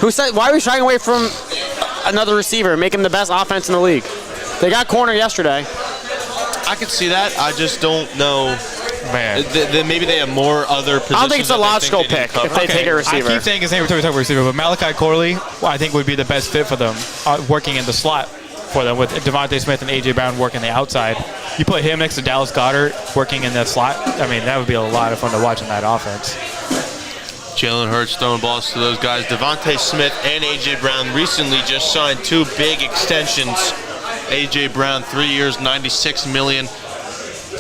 Who said? Why are we shying away from another receiver? Make him the best offense in the league. They got corner yesterday. I could see that. I just don't know. Man. Maybe they have more other positions. I don't think it's a logical pick if they take a receiver. I keep saying his name every time we talk about receiver, but Malachi Corley, I think would be the best fit for them, working in the slot for them with Devontae Smith and A.J. Brown working the outside. You put him next to Dallas Goedert working in the slot, I mean, that would be a lot of fun to watch in that offense. Jalen Hurts throwing balls to those guys. Devontae Smith and A.J. Brown recently just signed 2 big extensions. A.J. Brown, 3 years, $96 million.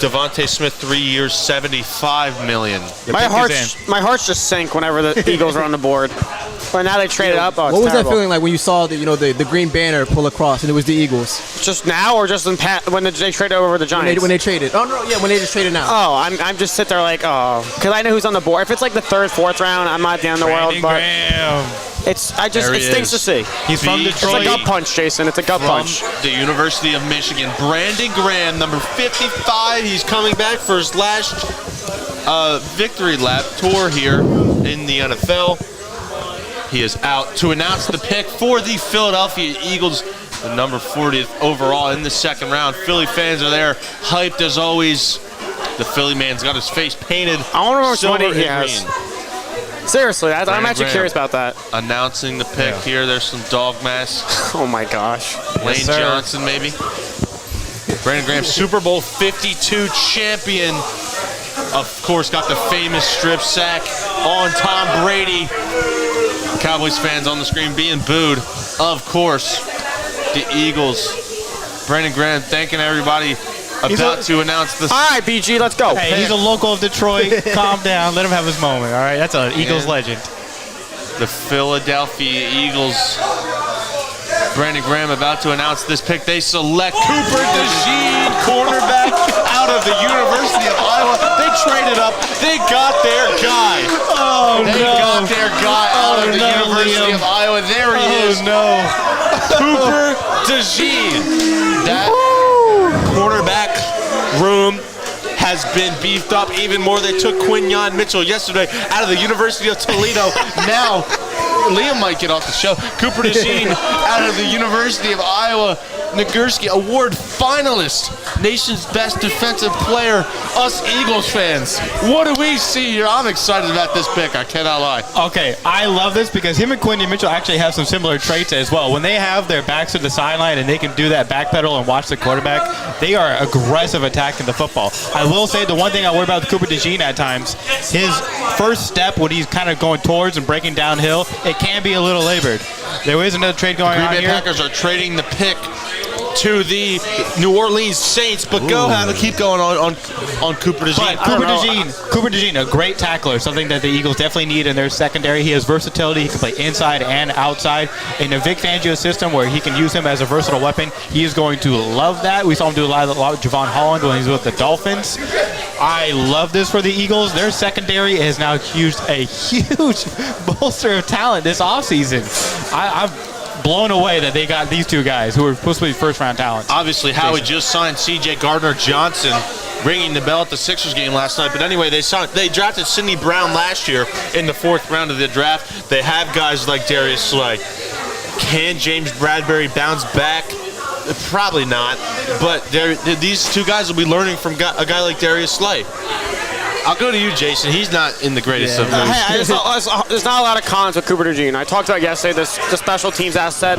Devontae Smith, 3 years, $75 million. My heart's just sank whenever the Eagles are on the board. But now they traded up. Oh, it's What was that terrible. feeling like when you saw the green banner pull across and it was the Eagles Just now or just when they traded over the Giants? when they traded? Oh no, yeah, when they just traded now. Oh, I'm just sit there like, oh, because I know who's on the board. If it's like the third, fourth round, I'm not down in the world, Brandon but Graham. it stinks to see. He's from It's a Detroit. gut punch, Jason. It's a gut From punch. the University of Michigan, Brandon Graham, number 55. He's coming back for his last victory lap tour here in the NFL. He is out to announce the pick for the Philadelphia Eagles, the number 40th overall in the second round. Philly fans are there, hyped as always. The Philly man's got his face painted. I wonder how much silver money he and has. green. Seriously, I'm Brandon actually Graham. curious about that. Announcing the pick here. There's some dog masks. Oh my gosh. Lane sir. Johnson, maybe. Brandon Graham, Super Bowl 52 champion. Of course, got the famous strip sack on Tom Brady. Cowboys fans on the screen being booed. Of course, the Eagles. Brandon Graham thanking everybody about to announce the. All right, BG, let's go. Hey, he's a local of Detroit. Calm down. Let him have his moment. All right, that's an Eagles legend. The Philadelphia Eagles. Brandon Graham about to announce this pick. They select Cooper DeJean, cornerback out of the University of Iowa. They traded up. They got their guy. They got their guy out of the University of Iowa. There he is. no. Cooper DeJean. That cornerback room has been beefed up even more. They took Quinyon Mitchell yesterday out of the University of Toledo. Now, Liam might get off the show. Cooper DeJean out of the University of Iowa. Nagurski Award finalist. Nation's best defensive player. Us Eagles fans. What do we see here? I'm excited about this pick. I cannot lie. Okay, I love this because him and Quinyon Mitchell actually have some similar traits as well. When they have their backs to the sideline and they can do that backpedal and watch the quarterback, they are aggressive attacking the football. I will say the one thing I worry about with Cooper DeJean at times, his first step when he's kind of going towards and breaking downhill, it can be a little labored. There is another trade going Green on Bay here. Packers are trading the pick to the New Orleans Saints, but go ahead and keep going on Cooper DeJean. But Cooper DeJean, a great tackler, something that the Eagles definitely need in their secondary. He has versatility. He can play inside and outside. In a Vic Fangio system where he can use him as a versatile weapon, he is going to love that. We saw him do a lot with Javon Holland when he was with the Dolphins. I love this for the Eagles. Their secondary has now used a huge bolster of talent this offseason. I'm blown away that they got these two guys who were supposed to be first-round talents. Obviously, Howie just signed C.J. Gardner-Johnson, ringing the bell at the Sixers game last night. But anyway, they drafted Sidney Brown last year in the fourth round of the draft. They have guys like Darius Slay. Can James Bradbury bounce back? Probably not. But these two guys will be learning from a guy like Darius Slay. I'll go to you, Jason. He's not in the greatest of moods. Hey, there's not a lot of cons with Cooper DeJean. I talked about yesterday the special teams asset,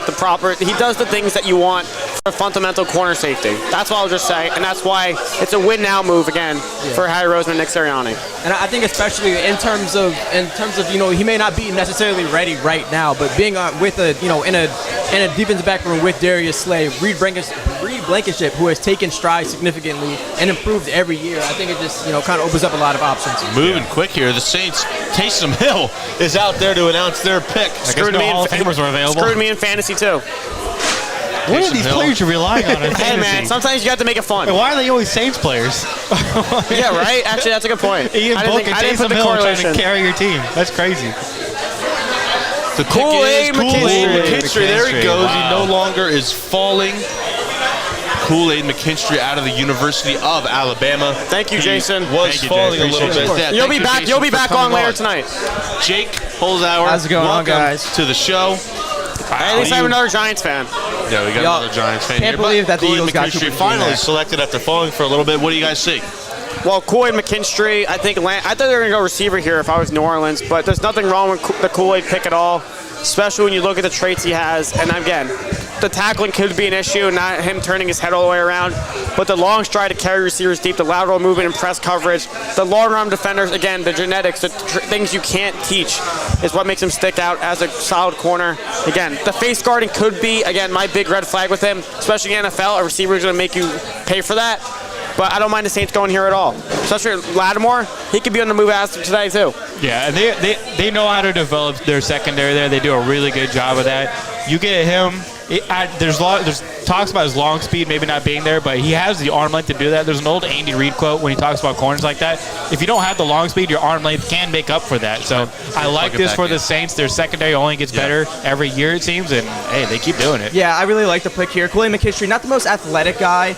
he does the things that you want for a fundamental corner safety. That's what I'll just say, and that's why it's a win now move again for Harry Roseman and Nick Sirianni. And I think especially in terms of he may not be necessarily ready right now, but being with in a defensive back room with Darius Slay, Reed Blankenship, who has taken strides significantly and improved every year, I think it just kind of opens up a lot of options. Moving quick here. The Saints, Taysom Hill is out there to announce their pick. Screwed me Hall of Famers were available. Screwed me in fantasy too. What are these players you're relying on in fantasy? Hey man, sometimes you got to make it fun. Why are they always Saints players? Yeah, right? Actually, that's a good point. Ian I Book and didn't put Taysom the Hill trying correlation. to carry your team. That's crazy. The pick Kool-Aid is Kool-Aid McKinstry. McKinstry. There he McKinstry, goes. wow. He no longer is falling. Kool-Aid McKinstry out of the University of Alabama. Thank you, He Jason. was Thank you, falling Jay. a little Appreciate bit. it. Yeah, You'll thank be you, back. Jason, You'll be for back coming on later tonight. Jake Holzhauer. How's it going on, welcome guys? to the show. At least I have another Giants fan. Yeah, we got Y'all another Giants fan can't here. believe but that the Kool-Aid Eagles got McKinstry Cooper DeJean finally back. selected after falling for a little bit. What do you guys see? Well, Kool-Aid McKinstry, I thought they were going to go receiver here if I was New Orleans, but there's nothing wrong with the Kool-Aid pick at all, especially when you look at the traits he has. And again, the tackling could be an issue, not him turning his head all the way around, but the long stride to carry receivers deep, the lateral movement and press coverage, the long arm defenders, again, the genetics, the things you can't teach is what makes him stick out as a solid corner. Again, the face guarding could be, again, my big red flag with him, especially in the NFL. A receiver is going to make you pay for that. but I don't mind the Saints going here at all. Especially Lattimore, he could be on the move after today too. Yeah, and they know how to develop their secondary there. They do a really good job of that. You get him. There's talks about his long speed maybe not being there, but he has the arm length to do that. There's an old Andy Reid quote when he talks about corners like that. If you don't have the long speed, your arm length can make up for that. So I like this for the Saints. Their secondary only gets better every year, it seems, and hey, they keep doing it. Yeah, I really like the pick here. Kool-Aid McKinstry, not the most athletic guy,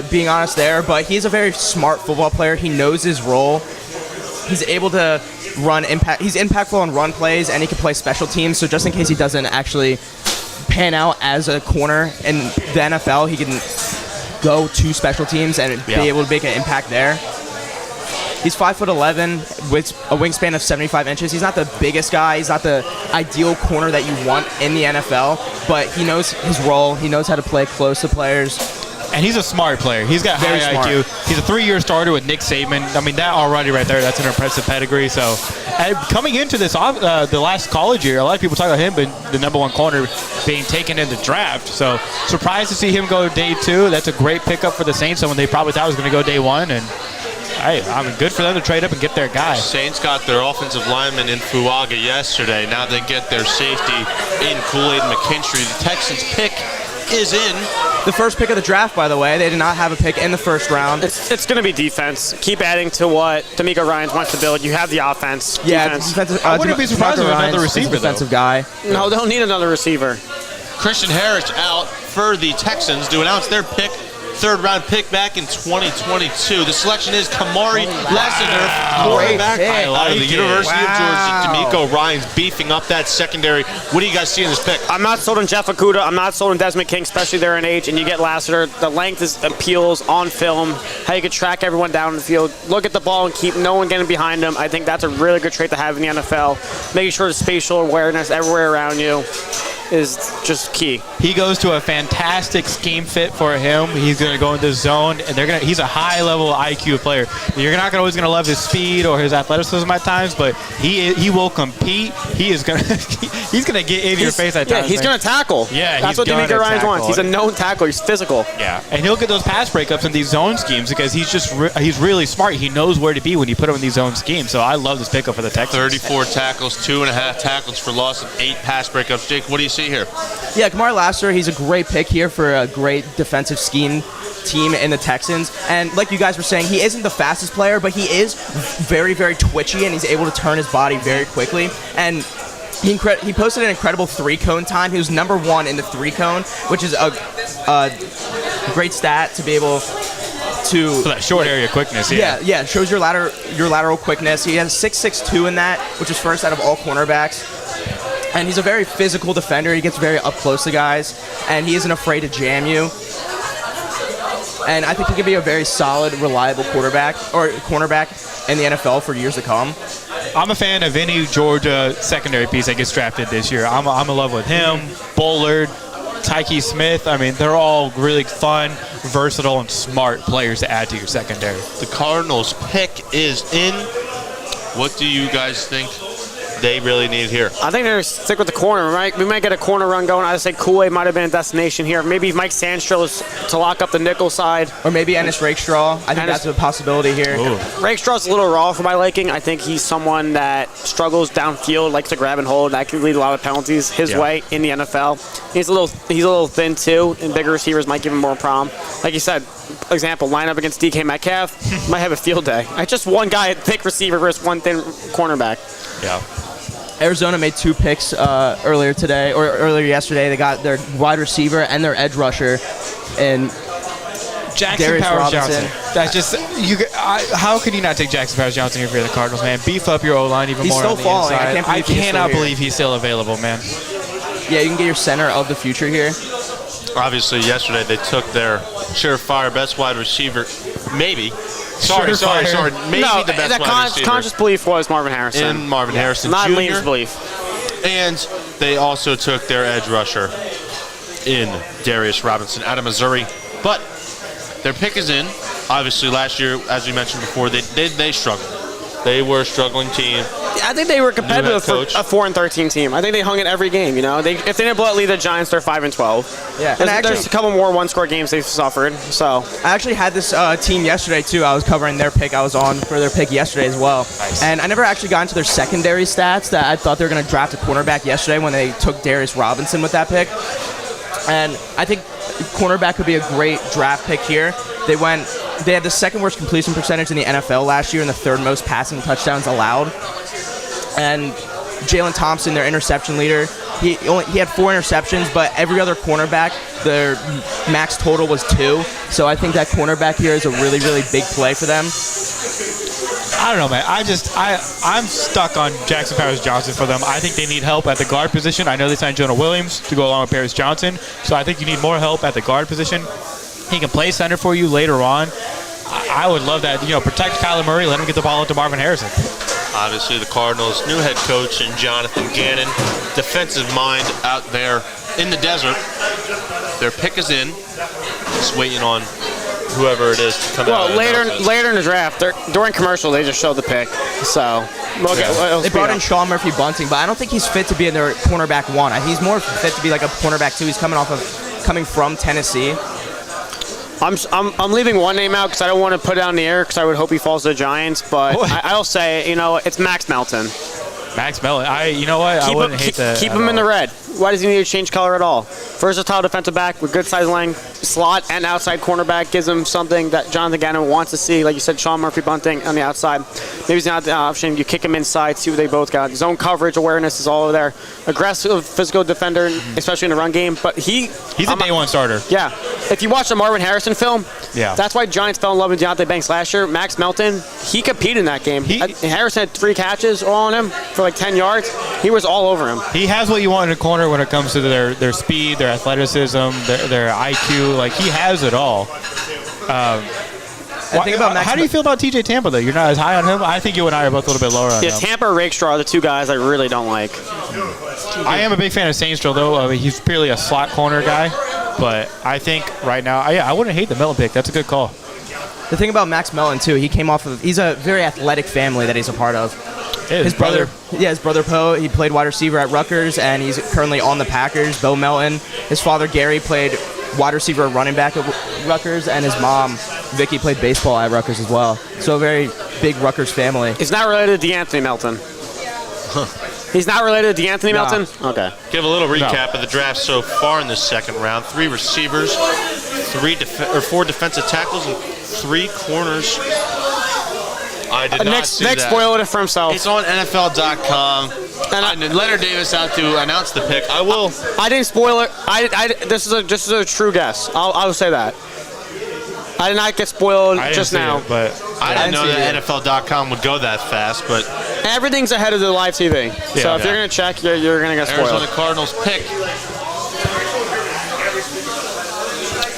being honest there, but he's a very smart football player. He knows his role. He's able to run impact. He's impactful on run plays, and he can play special teams. So just in case he doesn't actually pan out as a corner in the NFL, he can go to special teams and be able to make an impact there. He's 5'11" with a wingspan of 75 inches. He's not the biggest guy. He's not the ideal corner that you want in the NFL, but he knows his role. He knows how to play close to players. And he's a smart player. He's got high IQ. He's a 3-year starter with Nick Saban. I mean, that already right there, that's an impressive pedigree. So coming into this, the last college year, a lot of people talk about him being the number 1 corner being taken in the draft. So surprised to see him go day 2. That's a great pickup for the Saints, someone they probably thought was going to go day 1. And I mean, good for them to trade up and get their guy. Saints got their offensive lineman in Fuaga yesterday. Now they get their safety in Kool-Aid McKinstry. The Texans pick is in. The first pick of the draft, by the way. They did not have a pick in the first round. It's going to be defense. Keep adding to what D'Amico Ryans wants to build. You have the offense. Yeah, defense. I wouldn't be surprised if another receiver, defensive guy. No, they don't need another receiver. Christian Harris out for the Texans to announce their pick. 3rd round pick back in 2022. The selection is Kamari Lassiter, quarterback out of the University of Georgia. D'Amico Ryans beefing up that secondary. What do you guys see in this pick? I'm not sold on Jeff Okudah. I'm not sold on Desmond King, especially there in age. And you get Lassiter. The length appeals on film. How you can track everyone down the field. Look at the ball and keep no one getting behind him. I think that's a really good trait to have in the NFL. Making sure the spatial awareness everywhere around you is just key. He goes to a fantastic scheme fit for him. He's going to go into zone, and he's a high-level IQ player. You're not always going to love his speed or his athleticism at times, but he will compete. He's going to get in your face at times. Yeah, he's going to tackle. Yeah, that's what D'Amico Ryans wants. He's a known tackler. He's physical. Yeah, and he'll get those pass breakups in these zone schemes because he's really smart. He knows where to be when you put him in these zone schemes. So I love this pickup for the Texans. 34 tackles, 2.5 tackles for loss, and 8 pass breakups. Jake, what do you see here? Yeah, Kamari Lassiter, he's a great pick here for a great defensive scheme team in the Texans. And like you guys were saying, he isn't the fastest player, but he is very, very twitchy, and he's able to turn his body very quickly. And he posted an incredible 3-cone time. He was number 1 in the 3-cone, which is a great stat to be able to... For that short area quickness, yeah. Yeah, it shows your lateral quickness. He has 6'6" in that, which is first out of all cornerbacks. And he's a very physical defender. He gets very up close to guys, and he isn't afraid to jam you. And I think he could be a very solid, reliable quarterback or cornerback in the NFL for years to come. I'm a fan of any Georgia secondary piece that gets drafted this year. I'm in love with him, Bullard, Tyke Smith. I mean, they're all really fun, versatile, and smart players to add to your secondary. The Cardinals' pick is in. What do you guys think they really need here? I think they're going to stick with the corner. We might get a corner run going. I say Kool-Aid might have been a destination here. Maybe Mike Sandstrom to lock up the nickel side. Or maybe Ennis Rakestraw. I think that's a possibility here. Rakestraw's a little raw for my liking. I think he's someone that struggles downfield, likes to grab and hold. That can lead a lot of penalties his way in the NFL. He's a little thin too, and bigger receivers might give him more problem. Like you said, example, line up against DK Metcalf, might have a field day. Just one guy, thick receiver versus one thin cornerback. Yeah. Arizona made 2 picks earlier yesterday. They got their wide receiver and their edge rusher, and Jackson Darius Powers Robinson. Johnson. That's just how can you not take Jackson Powers Johnson here for the Cardinals, man? Beef up your O-line even He's more still on the falling. inside. I cannot believe he's still available, man. Yeah, you can get your center of the future here. Obviously, yesterday they took their surefire best wide receiver, maybe. Sorry. Maybe No, the best wide receiver. conscious belief was Marvin Harrison. And Marvin Harrison Not Jr. Liam's belief. And they also took their edge rusher in Darius Robinson out of Missouri. But their pick is in. Obviously, last year, as we mentioned before, they struggled. They were a struggling team. I think they were competitive for coach. a 4-13 team. I think they hung in every game. If they didn't blow out lead the Giants, they're 5-12. Yeah. There's a couple more one-score games they've suffered. So I actually had this team yesterday too. I was covering their pick. I was on for their pick yesterday as well. Nice. And I never actually got into their secondary stats. That I thought they were going to draft a cornerback yesterday when they took Darius Robinson with that pick. And I think cornerback could be a great draft pick here. They had the second worst completion percentage in the NFL last year and the third most passing touchdowns allowed. And Jalen Thompson, their interception leader, he had 4 interceptions, but every other cornerback, their max total was 2. So I think that cornerback here is a really, really big play for them. I don't know, man. I'm stuck on Jackson Powers Johnson for them. I think they need help at the guard position. I know they signed Jonah Williams to go along with Paris Johnson, so I think you need more help at the guard position. He can play center for you later on. I would love that. Protect Kyler Murray, let him get the ball into Marvin Harrison. Obviously, the Cardinals' new head coach and Jonathan Gannon, defensive mind out there in the desert. Their pick is in. Just waiting on whoever it is to come out. Well, later in the draft, during commercial, they just showed the pick. So They brought in Sean Murphy Bunting, but I don't think he's fit to be in their cornerback 1. He's more fit to be like a cornerback 2. He's coming from Tennessee. I'm leaving one name out because I don't want to put it on the air because I would hope he falls to the Giants. But I'll say, it's Max Melton. Max Melton. I wouldn't hate that. Keep him in the red. Why does he need to change color at all? Versatile defensive back with good size length, slot and outside cornerback gives him something that Jonathan Gannon wants to see. Like you said, Sean Murphy Bunting on the outside. Maybe he's not the option. You kick him inside, see what they both got. Zone coverage, awareness is all over there. Aggressive, physical defender, especially in the run game. But he's a day one starter. Yeah. If you watch the Marvin Harrison film, that's why Giants fell in love with Deontay Banks last year. Max Melton, he competed in that game. Harrison had 3 catches all on him for like 10 yards. He was all over him. He has what you want in a corner when it comes to their speed, their athleticism, their IQ. Like, he has it all. How do you feel about TJ Tampa, though? You're not as high on him? I think you and I are both a little bit lower on him. Tampa or Rakestraw are the 2 guys I really don't like. I am a big fan of Saintstra, though. He's purely a slot corner guy. But I think right now, I wouldn't hate the Melton pick. That's a good call. The thing about Max Melton, too, he's a very athletic family that he's a part of. His brother Poe, he played wide receiver at Rutgers, and he's currently on the Packers. Bo Melton, his father Gary played wide receiver and running back at Rutgers, and his mom Vicky played baseball at Rutgers as well. So a very big Rutgers family. He's not related to DeAnthony Melton. He's not related to DeAnthony Melton? Okay. Give a little recap of the draft so far in this second round. 3 receivers, 4 defensive tackles, and 3 corners. I did not see Nick that. spoiled it for himself. It's on NFL.com. And Leonard Davis out to announce the pick. I will. I didn't spoil it. This is a true guess. I'll say that. I did not get spoiled just now. But I didn't know that NFL.com would go that fast, but everything's ahead of the live TV. So if you're going to check, you're going to get spoiled. Arizona Cardinals pick.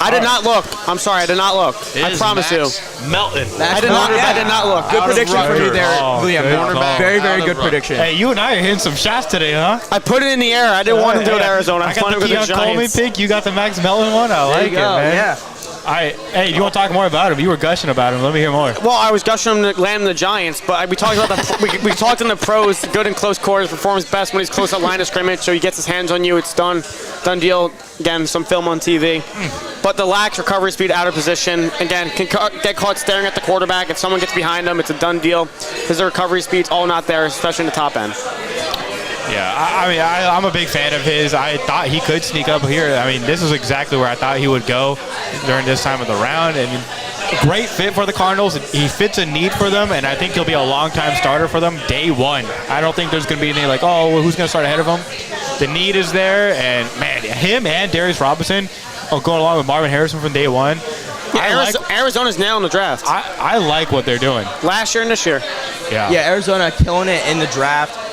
I did not look. I'm sorry, I did not look. I promise you. Melton. I did not look. Good prediction for you there, Liam. Cornerback Very, very out good of prediction. hey, you and I are hitting some shots today, huh? I put it in the air. I didn't want to do it Arizona. I got the Keon Coleman pick. You got the Max Melton one. I like it, man. Yeah. Hey, do you want to talk more about him? You were gushing about him. Let me hear more. Well, I was gushing him to land the Giants, but we talked about we talked in the pros. Good in close quarters, performs best when he's close to line of scrimmage. So he gets his hands on you. It's done deal. Again, some film on TV. But the lack recovery speed out of position. Again, can get caught staring at the quarterback. If someone gets behind him, it's a done deal because the recovery speed's all not there, especially in the top end. Yeah, I'm a big fan of his. I thought he could sneak up here. I mean, this is exactly where I thought he would go during this time of the round. I mean, great fit for the Cardinals. He fits a need for them, and I think he'll be a long-time starter for them day one. I don't think there's going to be any who's going to start ahead of him? The need is there, and, man, him and Darius Robinson going along with Marvin Harrison from day one. Yeah, Arizona's nailing the draft. I like what they're doing. Last year and this year. Yeah, Arizona killing it in the draft.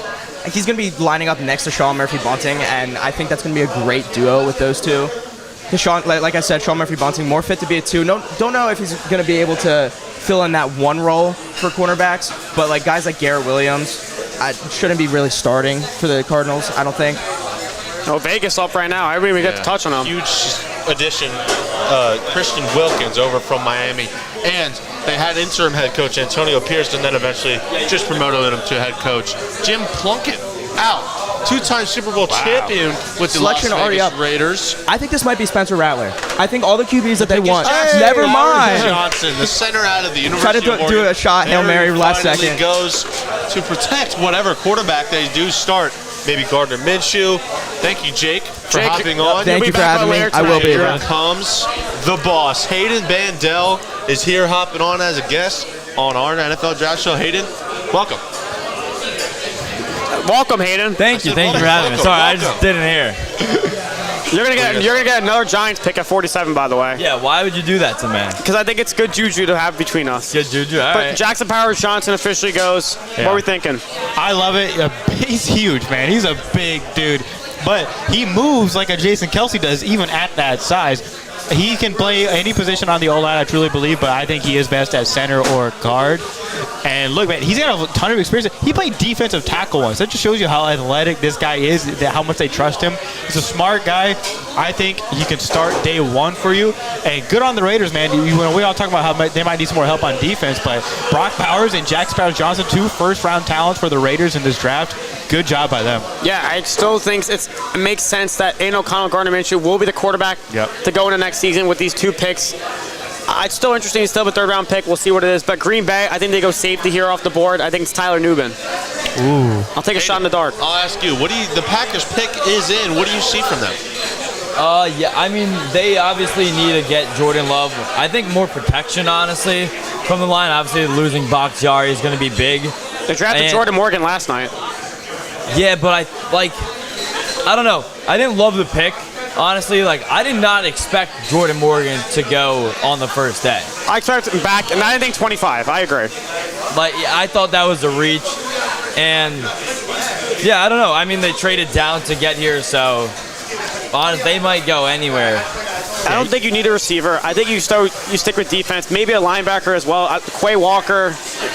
He's going to be lining up next to Sean Murphy Bunting, and I think that's going to be a great duo with those two. Because Sean, like I said, Sean Murphy Bunting more fit to be a 2. Don't know if he's going to be able to fill in that 1 role for cornerbacks, but like guys like Garrett Williams shouldn't be really starting for the Cardinals, I don't think. Oh, Vegas up right now. I mean, we get to touch on him. Huge addition, Christian Wilkins over from Miami, and they had interim head coach Antonio Pierce, and then eventually just promoted him to head coach. Jim Plunkett out. Two-time Super Bowl champion with the Selection Las already Vegas up. Raiders. I think this might be Spencer Rattler. I think all the QBs that they want. Jackson Never Flowers mind. Johnson, the center out of the Try University to of do Oregon. a shot, Hail Mary last finally second. Goes to protect whatever quarterback they do start. Maybe Gardner Minshew. Thank you, Jake, for hopping on. Thank you for having me. I will be. Here comes the boss. Hayden Bandel is here hopping on as a guest on our NFL Draft Show. Hayden, welcome. Welcome, Hayden. Thank you for having me. Sorry, I just didn't hear. You're gonna get another Giants pick at 47, by the way. Yeah, why would you do that to me? Because I think it's good juju to have between us. Good juju. All But right. Jackson Powers Johnson officially goes. What are we thinking? I love it. He's huge, man. He's a big dude. But he moves like a Jason Kelsey does, even at that size. He can play any position on the O-line, I truly believe, but I think he is best at center or guard. And look, man, he's got a ton of experience. He played defensive tackle once. That just shows you how athletic this guy is, how much they trust him. He's a smart guy. I think he can start day one for you. And good on the Raiders, man. We all talk about how they might need some more help on defense, but Brock Bowers and Jackson Powers Johnson, 2 first-round talents for the Raiders in this draft. Good job by them. Yeah, I still think it makes sense that Aiden O'Connell, Gardner Minshew will be the quarterback to go into next season with these 2 picks. It's still interesting. He's still a 3rd-round pick. We'll see what it is. But Green Bay, I think they go safety here off the board. I think it's Tyler Nubin. Ooh. I'll take a shot in the dark. I'll ask you, the Packers pick is in. What do you see from them? Yeah, I mean, they obviously need to get Jordan Love. I think more protection, honestly, from the line. Obviously, losing Bakhtiari is going to be big. They drafted Jordan Morgan last night. Yeah, but I don't know. I didn't love the pick. Honestly, I did not expect Jordan Morgan to go on the first day. I expected him back, and I think 25. I agree. I thought that was a reach, and yeah, I don't know. I mean, they traded down to get here, so honestly, they might go anywhere. I don't think you need a receiver. I think you stick with defense. Maybe a linebacker as well. Quay Walker.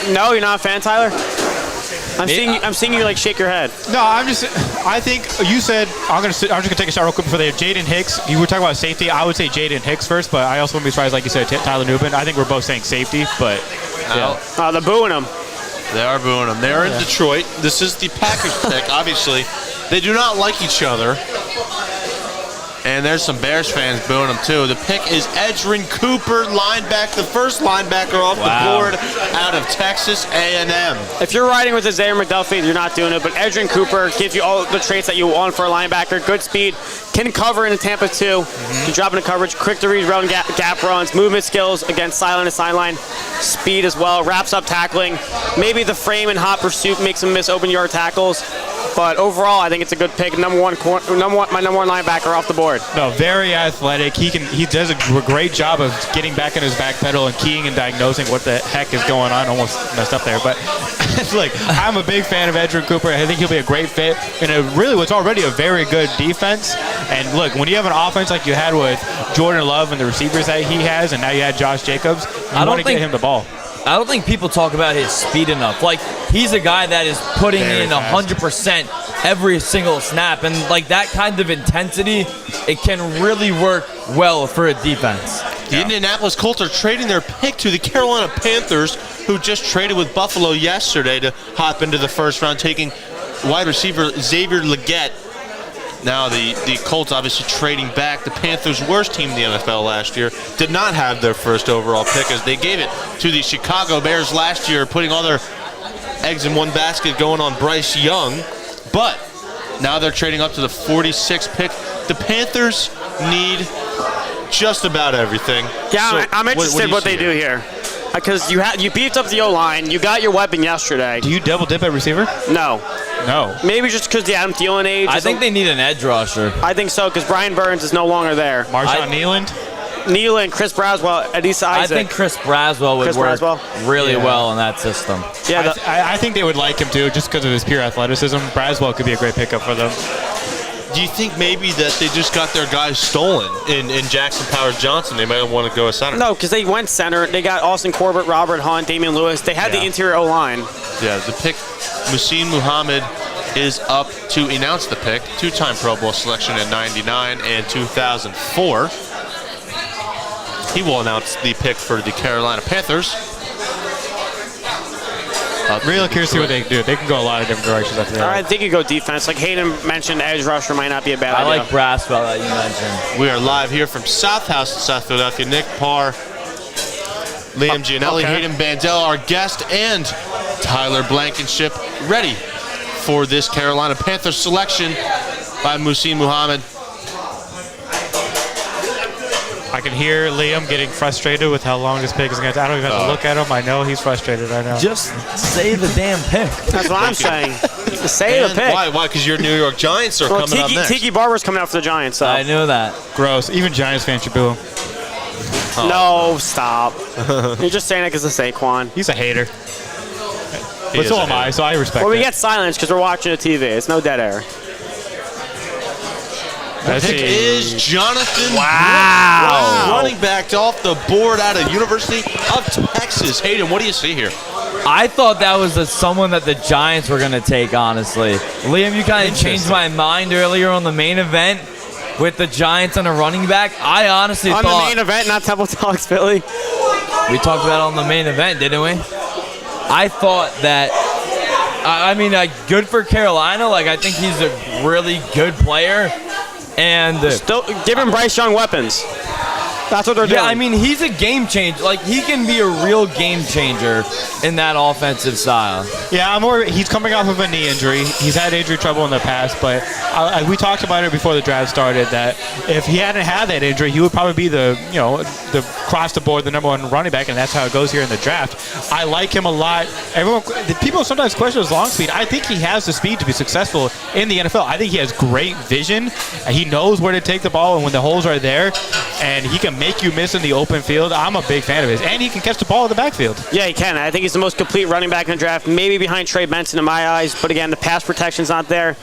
No, you're not a fan, Tyler? I'm seeing you shake your head. No, I think you said I'm just gonna take a shot real quick before they have Jaden Hicks. You were talking about safety. I would say Jaden Hicks first, but I also wouldn't be surprised, like you said, Tyler Nubin. I think we're both saying safety, but yeah. They're booing him. They are booing him. They're in Detroit. This is the Packers pick. Obviously, they do not like each other. And there's some Bears fans booing him too. The pick is Edgerrin Cooper, the first linebacker off the board out of Texas A&M. If you're riding with Isaiah McDuffie, you're not doing it. But Edgerrin Cooper gives you all the traits that you want for a linebacker. Good speed, can cover in the Tampa 2. Can drop into coverage, quick to read run gap runs, movement skills against sideline to sideline, speed as well. Wraps up tackling. Maybe the frame and hot pursuit makes him miss open yard tackles. But overall, I think it's a good pick. My number one linebacker off the board. No, very athletic. He does a great job of getting back in his back pedal and keying and diagnosing what the heck is going on. Almost messed up there, but look, I'm a big fan of Edgerrin Cooper. I think he'll be a great fit in what's already a very good defense. And look, when you have an offense like you had with Jordan Love and the receivers that he has, and now you had Josh Jacobs, you want to get him the ball. I don't think people talk about his speed enough. He's a guy that is putting in 100% every single snap. And, that kind of intensity, it can really work well for a defense. The Indianapolis Colts are trading their pick to the Carolina Panthers, who just traded with Buffalo yesterday to hop into the first round, taking wide receiver Xavier Legette. Now the Colts obviously trading back. The Panthers' worst team in the NFL last year did not have their first overall pick, as they gave it to the Chicago Bears last year, putting all their eggs in one basket going on Bryce Young. But now they're trading up to the 46th pick. The Panthers need just about everything. Yeah, So I'm interested what they do here. Because you beefed up the O-line. You got your weapon yesterday. Do you double dip at receiver? No. No. Maybe just because the Adam Thielen age. I think they need an edge rusher. I think so, because Brian Burns is no longer there. Marshawn Nealand? Nealand, Chris Braswell, Adisa Isaac. I think Chris Braswell would work really well in that system. Yeah, I think they would like him too, just because of his pure athleticism. Braswell could be a great pickup for them. Do you think maybe that they just got their guys stolen in Jackson Powers Johnson? They might want to go a center. No, because they went center. They got Austin Corbett, Robert Hunt, Damian Lewis. They had the interior O-line. Yeah, the pick, Muhsin Muhammad, is up to announce the pick. Two-time Pro Bowl selection in '99 and 2004. He will announce the pick for the Carolina Panthers. Really curious to see what they can do. They can go a lot of different directions after that. I think you go defense. Like Hayden mentioned, edge rusher might not be a bad I idea. like Braswell that you mentioned. We are live here from South House in South Philadelphia. Nick Parr, Liam Gianelli, Hayden Bandel, our guest, and Tyler Blankenship, ready for this Carolina Panthers selection by Muhsin Muhammad. I can hear Liam getting frustrated with how long this pick is going to take. I don't even have to look at him. I know he's frustrated right now. Just say the damn pick. That's what I'm saying. Say the pick. Why? Because your New York Giants are coming up next. Tiki Barber's coming out for the Giants. So. I knew that. Gross. Even Giants fans should boo him. No, stop. You're just saying it because of Saquon. He's a hater. He But is so a am I, hater. so I respect Well, we it. get silence because we're watching the TV. It's no dead air. The pick is Jonathan Wow. Brooks, running back off the board out of University of Texas. Hayden, what do you see here? I thought that was someone that the Giants were going to take, honestly. Liam, you kind of changed my mind earlier on the main event with the Giants and a running back. I honestly On thought... the main event, not Temple Talks Philly. We talked about it on the main event, didn't we? I thought that... good for Carolina. Like, I think he's a really good player. And... Still giving Bryce Young weapons. That's what they're doing. Yeah, I mean, he's a game changer. Like, he can be a real game changer in that offensive style. He's coming off of a knee injury. He's had injury trouble in the past, but we talked about it before the draft started that if he hadn't had that injury, he would probably be the across the board the number one running back, and that's how it goes here in the draft. I like him a lot. People sometimes question his long speed. I think he has the speed to be successful in the NFL. I think he has great vision. He knows where to take the ball, and when the holes are there, and he can make you miss in the open field. I'm a big fan of his, and he can catch the ball in the backfield. Yeah, he can. I think he's the most complete running back in the draft, maybe behind Trey Benson in my eyes. But again, the pass protection's not there.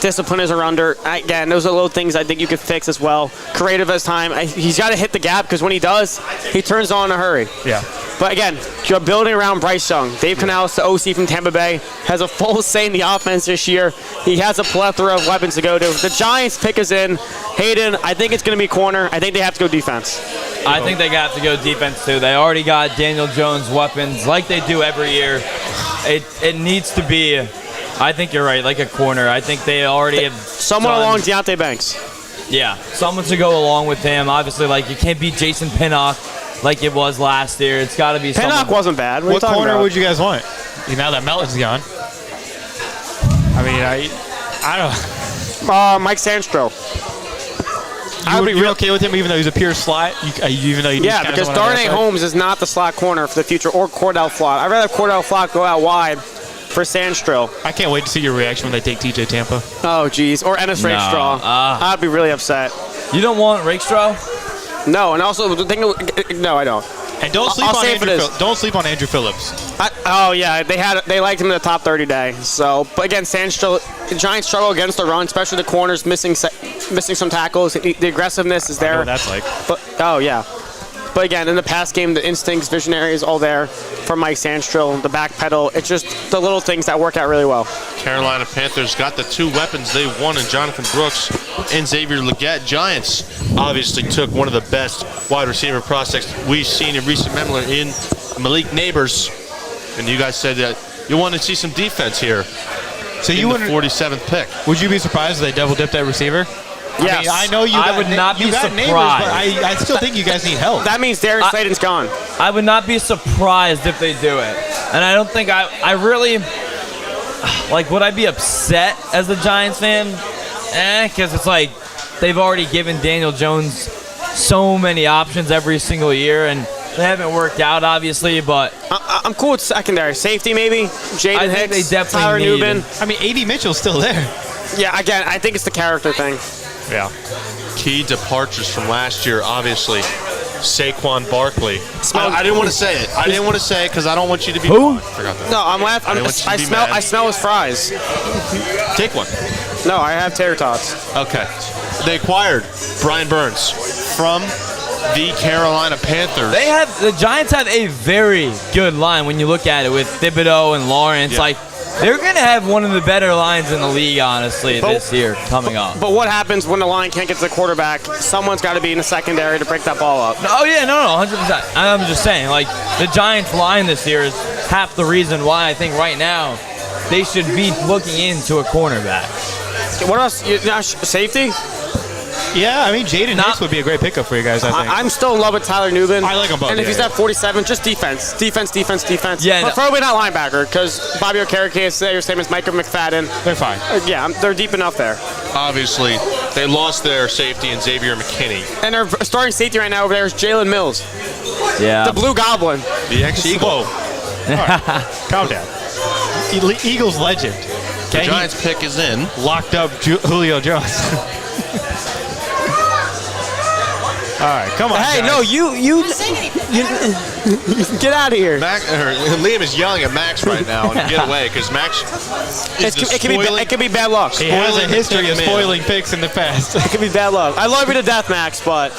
Discipline is under. Again, those are little things I think you could fix as well. Creative as time. He's got to hit the gap because when he does, he turns on in a hurry. Yeah. But again, you're building around Bryce Young. Dave Canales, the OC from Tampa Bay, has a full say in the offense this year. He has a plethora of weapons to go to. The Giants pick us in. Hayden, I think it's going to be corner. I think they have to go defense. I think they got to go defense, too. They already got Daniel Jones weapons like they do every year. It needs to be, I think you're right, like a corner. I think they already have someone along Deontay Banks. Yeah, someone to go along with him. Obviously, like, you can't beat Jason Pinnock like it was last year. It's got to be someone. Pinnock wasn't bad. What corner would you guys want? Now that Melton's gone. I mean, I don't. Mike Sandstro. I would be real okay with him, even though he's a pure slot. Even though because Darnay Holmes is not the slot corner for the future, or Cordell Flott. I'd rather Cordell Flott go out wide for Sandstro. I can't wait to see your reaction when they take TJ Tampa. Oh, geez, or Ennis Rakestraw. I'd be really upset. You don't want Rakestraw? No, and also the thing. No, I don't. And don't sleep on Andrew Phillips. They liked him in the top 30 day. So, but again, the Giants struggle against the run, especially the corners missing some tackles. The aggressiveness is there. I know what that's like. But again, in the pass game, the instincts, visionary is all there from Mike Sandstro. The back pedal, it's just the little things that work out really well. Carolina Panthers got the two weapons they won in Jonathan Brooks and Xavier Legette. Giants obviously took one of the best wide receiver prospects we've seen in recent memory in Malik Neighbors. And you guys said that you want to see some defense here. So you the 47th pick. Would you be surprised if they double dipped that receiver? Yes. I know you. I would not be surprised. Neighbors, but I still think you guys need help. That means Darius Slayton's gone. I would not be surprised if they do it. And I don't think I really, like, would I be upset as a Giants fan? Because it's like they've already given Daniel Jones so many options every single year, and they haven't worked out, obviously, but... I'm cool with secondary. Safety, maybe. Jaden Hicks, think they definitely Tyler need Nubin. him. I mean, A.D. Mitchell's still there. Yeah, again, I think it's the character thing. Yeah. Key departures from last year, obviously. Saquon Barkley. I didn't want to say it. I didn't want to say it because I don't want you to be... Who? I forgot that. No, I'm laughing. I smell his fries. Take one. No, I have tater tots. Okay. They acquired Brian Burns from the Carolina Panthers. The Giants have a very good line when you look at it with Thibodeau and Lawrence. Yeah. Like, They're going to have one of the better lines in the league, honestly, this year coming up. But what happens when the line can't get to the quarterback? Someone's got to be in the secondary to break that ball up. Oh, yeah, no, 100%. I'm just saying, like, the Giants line this year is half the reason why I think right now they should be looking into a cornerback. What else? Safety? Yeah, I mean, Jaden Hicks would be a great pickup for you guys, I think. I'm still in love with Tyler Nubin. I like them both. And if he's at 47, just defense. Defense. Yeah, Preferably not linebacker, because Bobby Okereke is there, same as Micah McFadden. They're fine. They're deep enough there. Obviously, they lost their safety in Xavier McKinney. And their starting safety right now over there is Jalen Mills, Yeah. the Blue Goblin. The ex-Eagle. Calm down. Eagles legend. The Giants pick is in. Locked up Julio Jones. All right, come on. Hey, guys. no, you get out of here. Liam is yelling at Max right now and get away because Max is It could be bad luck. He has a spoiling history the of man. spoiling picks in the past. It could be bad luck. I love you to death, Max, but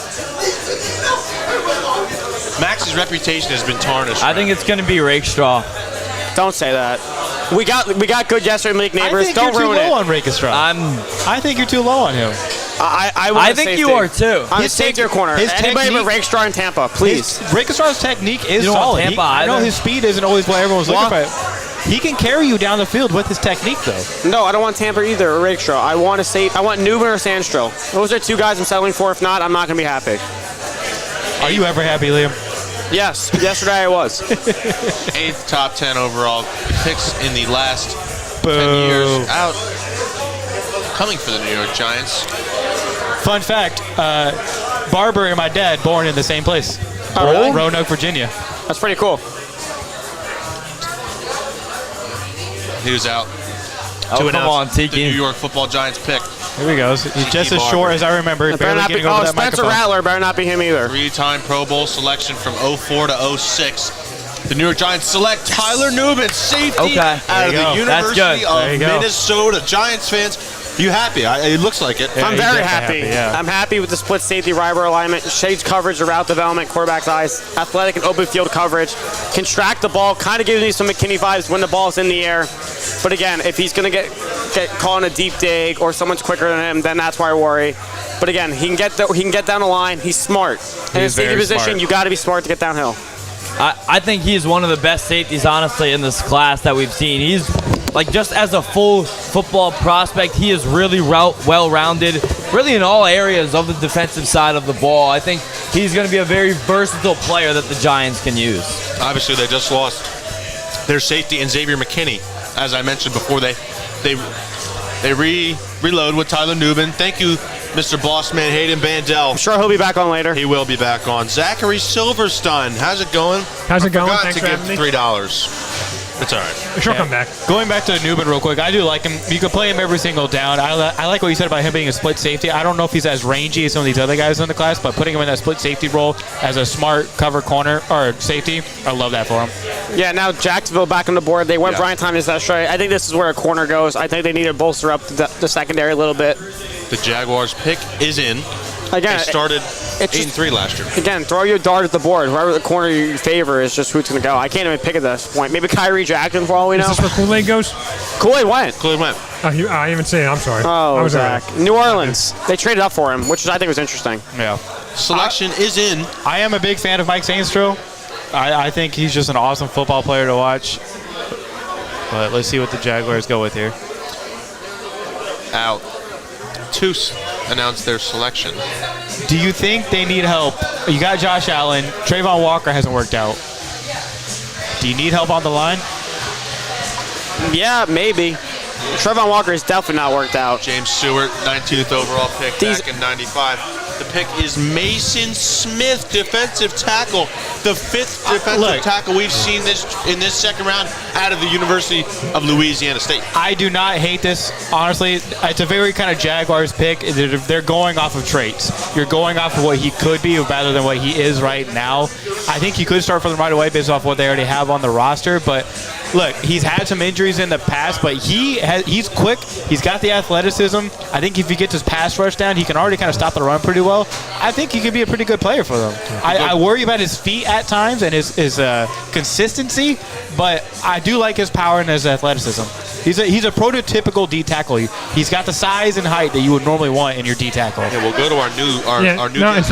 Max's reputation has been tarnished. I think it's going to be Rakestraw. don't say that. We got good yesterday, Malik Neighbors. I think Don't you're too ruin low it. on Rakestraw. I think you're too low on him. I think you are too. I'm a safety or corner. Anybody but Rakestraw in Tampa, please. Rakestraw's technique is You don't want solid. Tampa I know either? his speed isn't always what everyone's looking for. He can carry you down the field with his technique, though. No, I don't want Tampa either or Rakestraw. I want Newman or Sandstro. Those are two guys I'm settling for. If not, I'm not going to be happy. Are you ever happy, Liam? Yes. Yesterday I was. 8th top 10 overall picks in the last 10 years out. Coming for the New York Giants. Fun fact, Barber and my dad born in the same place. Oh, really? Roanoke, Virginia. That's pretty cool. He was out. Oh, come on, The New Tiki. York Football Giants pick. Here he goes. He's just as short as I remember. Barely getting over that Spencer microphone. Rattler better not be him either. 3-time Pro Bowl selection from 04 to 06. The New York Giants select Tyler Nubin, safety Okay. out of There the you go. That's University good. of There you go. Minnesota. Giants fans, you happy? It looks like it. I'm he's very definitely happy. happy, yeah. I'm happy with the split safety Ryber alignment, shades coverage, the route development, quarterback's eyes, athletic and open field coverage, can track the ball, kind of gives me some McKinney vibes when the ball's in the air. But again, if he's going to get caught in a deep dig or someone's quicker than him, then that's why I worry. But again, he can get down the line. He's smart. In a safety very position, smart. you got to be smart to get downhill. I think he's one of the best safeties, honestly, in this class that we've seen. He's, like, just as a full football prospect, he is really well-rounded, really in all areas of the defensive side of the ball. I think he's going to be a very versatile player that the Giants can use. Obviously, they just lost their safety in Xavier McKinney. As I mentioned before, they reload with Tyler Nubin. Thank you, Mr. Bossman Hayden Bandel. I'm sure he'll be back on later. He will be back on. Zachary Silverstein, how's it going? How's it going? Forgot Thanks to for give having me. $3. It's all right. Sure, come back. Going back to Nubin real quick, I do like him. You can play him every single down. I like what you said about him being a split safety. I don't know if he's as rangy as some of these other guys in the class, but putting him in that split safety role as a smart cover corner or safety, I love that for him. Yeah, now Jacksonville back on the board. They went Yeah. Brian Thomas yesterday. I think this is where a corner goes. I think they need to bolster up the secondary a little bit. The Jaguars pick is in. Again, They started it's 8-3 last year. Again, throw your dart at the board. Whoever the corner you favor is just who's going to go. I can't even pick at this point. Maybe Kyrie Jackson for all we know. Is this where Kool-Aid goes? Kool-Aid went. Clearly went. I didn't even see it. I'm sorry. I Oh, was Zach. New Orleans. They traded up for him, which I think was interesting. Yeah. Selection is in. I am a big fan of Mike Sainstro. I think he's just an awesome football player to watch. But let's see what the Jaguars go with here. Out. Toos announced their selection. Do you think they need help? You got Josh Allen. Trayvon Walker hasn't worked out. Do you need help on the line? Yeah, maybe. Trevon Walker is definitely not worked out. James Stewart, 19th overall pick These- back in 95. The pick is Mason Smith, defensive tackle. The 5th defensive Look. tackle we've seen in this second round out of the University of Louisiana State. I do not hate this. Honestly, it's a very kind of Jaguars pick. They're going off of traits. You're going off of what he could be rather than what he is right now. I think you could start for them right away based off what they already have on the roster. But look, he's had some injuries in the past, but he's quick. He's got the athleticism. I think if he gets his pass rush down, he can already kind of stop the run pretty well. I think he could be a pretty good player for them. I worry about his feet at times and his consistency, but I do like his power and his athleticism. He's a prototypical D tackle. He's got the size and height that you would normally want in your D tackle. Yeah, we'll go to our new. No, and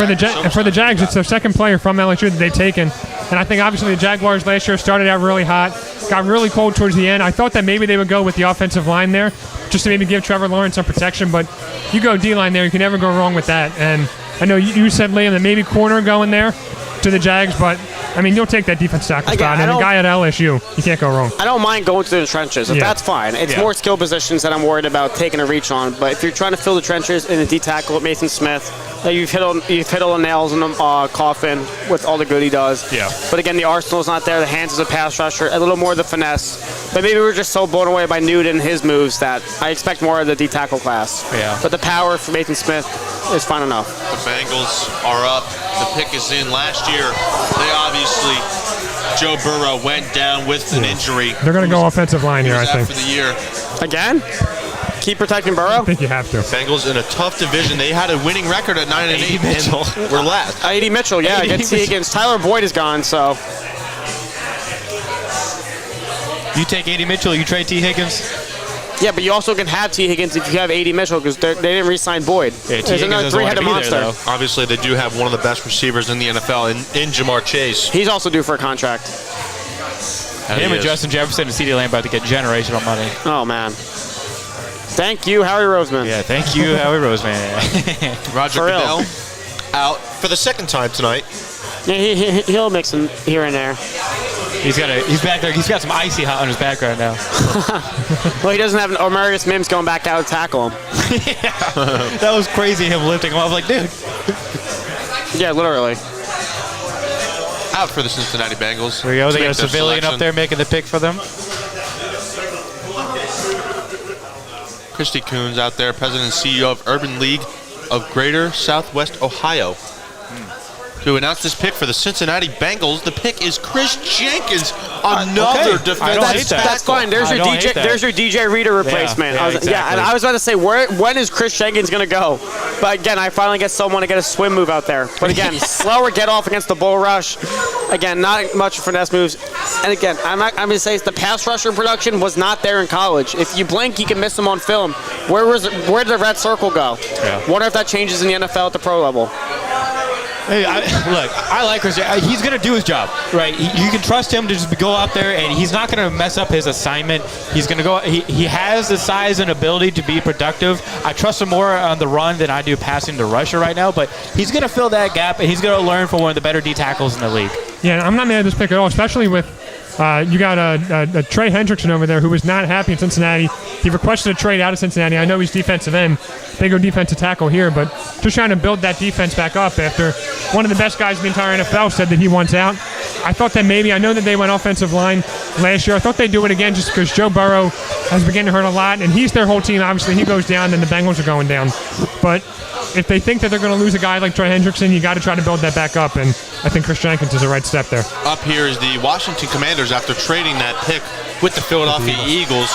for the Jags, it's their second player from LSU that they've taken. And I think obviously the Jaguars last year started out really hot, got really cold towards the end. I thought that maybe they would go with the offensive line there, just to maybe give Trevor Lawrence some protection. But you go D-line there, you can never go wrong with that. And I know you said, Liam, that maybe corner going there to the Jags, but I mean, you'll take that defense tackle spot. And a guy at LSU, you can't go wrong. I don't mind going to the trenches. That's fine. It's more skill positions that I'm worried about taking a reach on. But if you're trying to fill the trenches in a D tackle with Mason Smith, you've hit all the nails in the coffin with all the good he does. Yeah. But again, the arsenal's not there. The hands as a pass rusher, a little more of the finesse. But maybe we're just so blown away by Newton and his moves that I expect more of the D tackle class. Yeah. But the power for Mason Smith is fine enough. The Bengals are up. The pick is in. Last year, they obviously, Joe Burrow went down with an injury. They're going to go offensive line here, I think. For the year. Again? Keep protecting Burrow? I think you have to. Bengals in a tough division. They had a winning record at 9-8. Mitchell. And we're last. A.D. Mitchell, against T. Higgins. Tyler Boyd is gone, so. You take A.D. Mitchell, you trade T. Higgins. Yeah, but you also can have T. Higgins if you have A.D. Mitchell because they didn't re-sign Boyd. Yeah, There's another three-headed monster. Obviously, they do have one of the best receivers in the NFL in Jamar Chase. He's also due for a contract. Him and Justin Jefferson and CeeDee Lamb about to get generational money. Oh, man. Thank you, Howie Roseman. Yeah, thank you, Howie Roseman. Roger Goodell out for the second time tonight. Yeah, he'll mix them here and there. He's back there. He's got some icy hot on his back right now. Well, he doesn't have Omarius Mims going back out to tackle him. That was crazy, him lifting him. I was like, dude. Yeah, literally. Out for the Cincinnati Bengals. There we go. They got a civilian up there making the pick for them. Christy Coons out there, president and CEO of Urban League of Greater Southwest Ohio. To announce this pick for the Cincinnati Bengals, the pick is Chris Jenkins, another defensive tackle. That's fine. There's your DJ Reader replacement. Exactly. And I was about to say, when is Chris Jenkins going to go? But again, I finally get someone to get a swim move out there. But again, slower get off against the bull rush. Again, not much finesse moves. And again, I'm going to say the pass rusher production was not there in college. If you blink, you can miss them on film. Where did the red circle go? Yeah. Wonder if that changes in the NFL at the pro level. Hey, I like Chris. He's going to do his job, right? You can trust him to just go out there, and he's not going to mess up his assignment. He's going to go. He has the size and ability to be productive. I trust him more on the run than I do passing to rusher right now, but he's going to fill that gap, and he's going to learn from one of the better D tackles in the league. Yeah, I'm not mad at this pick at all, especially with you got a Trey Hendrickson over there who was not happy in Cincinnati. He requested a trade out of Cincinnati. I know he's defensive end. They go defensive tackle here, but just trying to build that defense back up after one of the best guys in the entire NFL said that he wants out. I thought that maybe, I know that they went offensive line last year. I thought they'd do it again just because Joe Burrow has begun to hurt a lot, and he's their whole team. Obviously, he goes down, then the Bengals are going down. But if they think that they're going to lose a guy like Trey Hendrickson, you got to try to build that back up, and I think Chris Jenkins is the right step there. Up here is the Washington Commanders after trading that pick with the Philadelphia Eagles,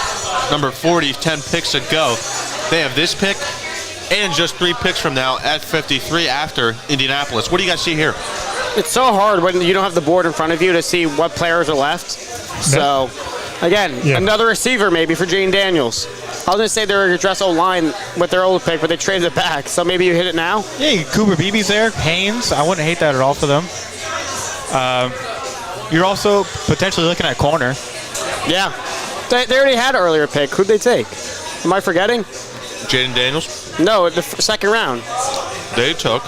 number 40, 10 picks ago. They have this pick and just 3 picks from now at 53 after Indianapolis. What do you guys see here? It's so hard when you don't have the board in front of you to see what players are left. So, again, another receiver maybe for Jane Daniels. I was going to say they're going to address O-line with their old pick, but they traded it back. So maybe you hit it now? Yeah, Cooper Beebe's there. Haynes, I wouldn't hate that at all for them. You're also potentially looking at corner. Yeah. They already had an earlier pick. Who'd they take? Am I forgetting? Jaden Daniels? No, the second round. They took.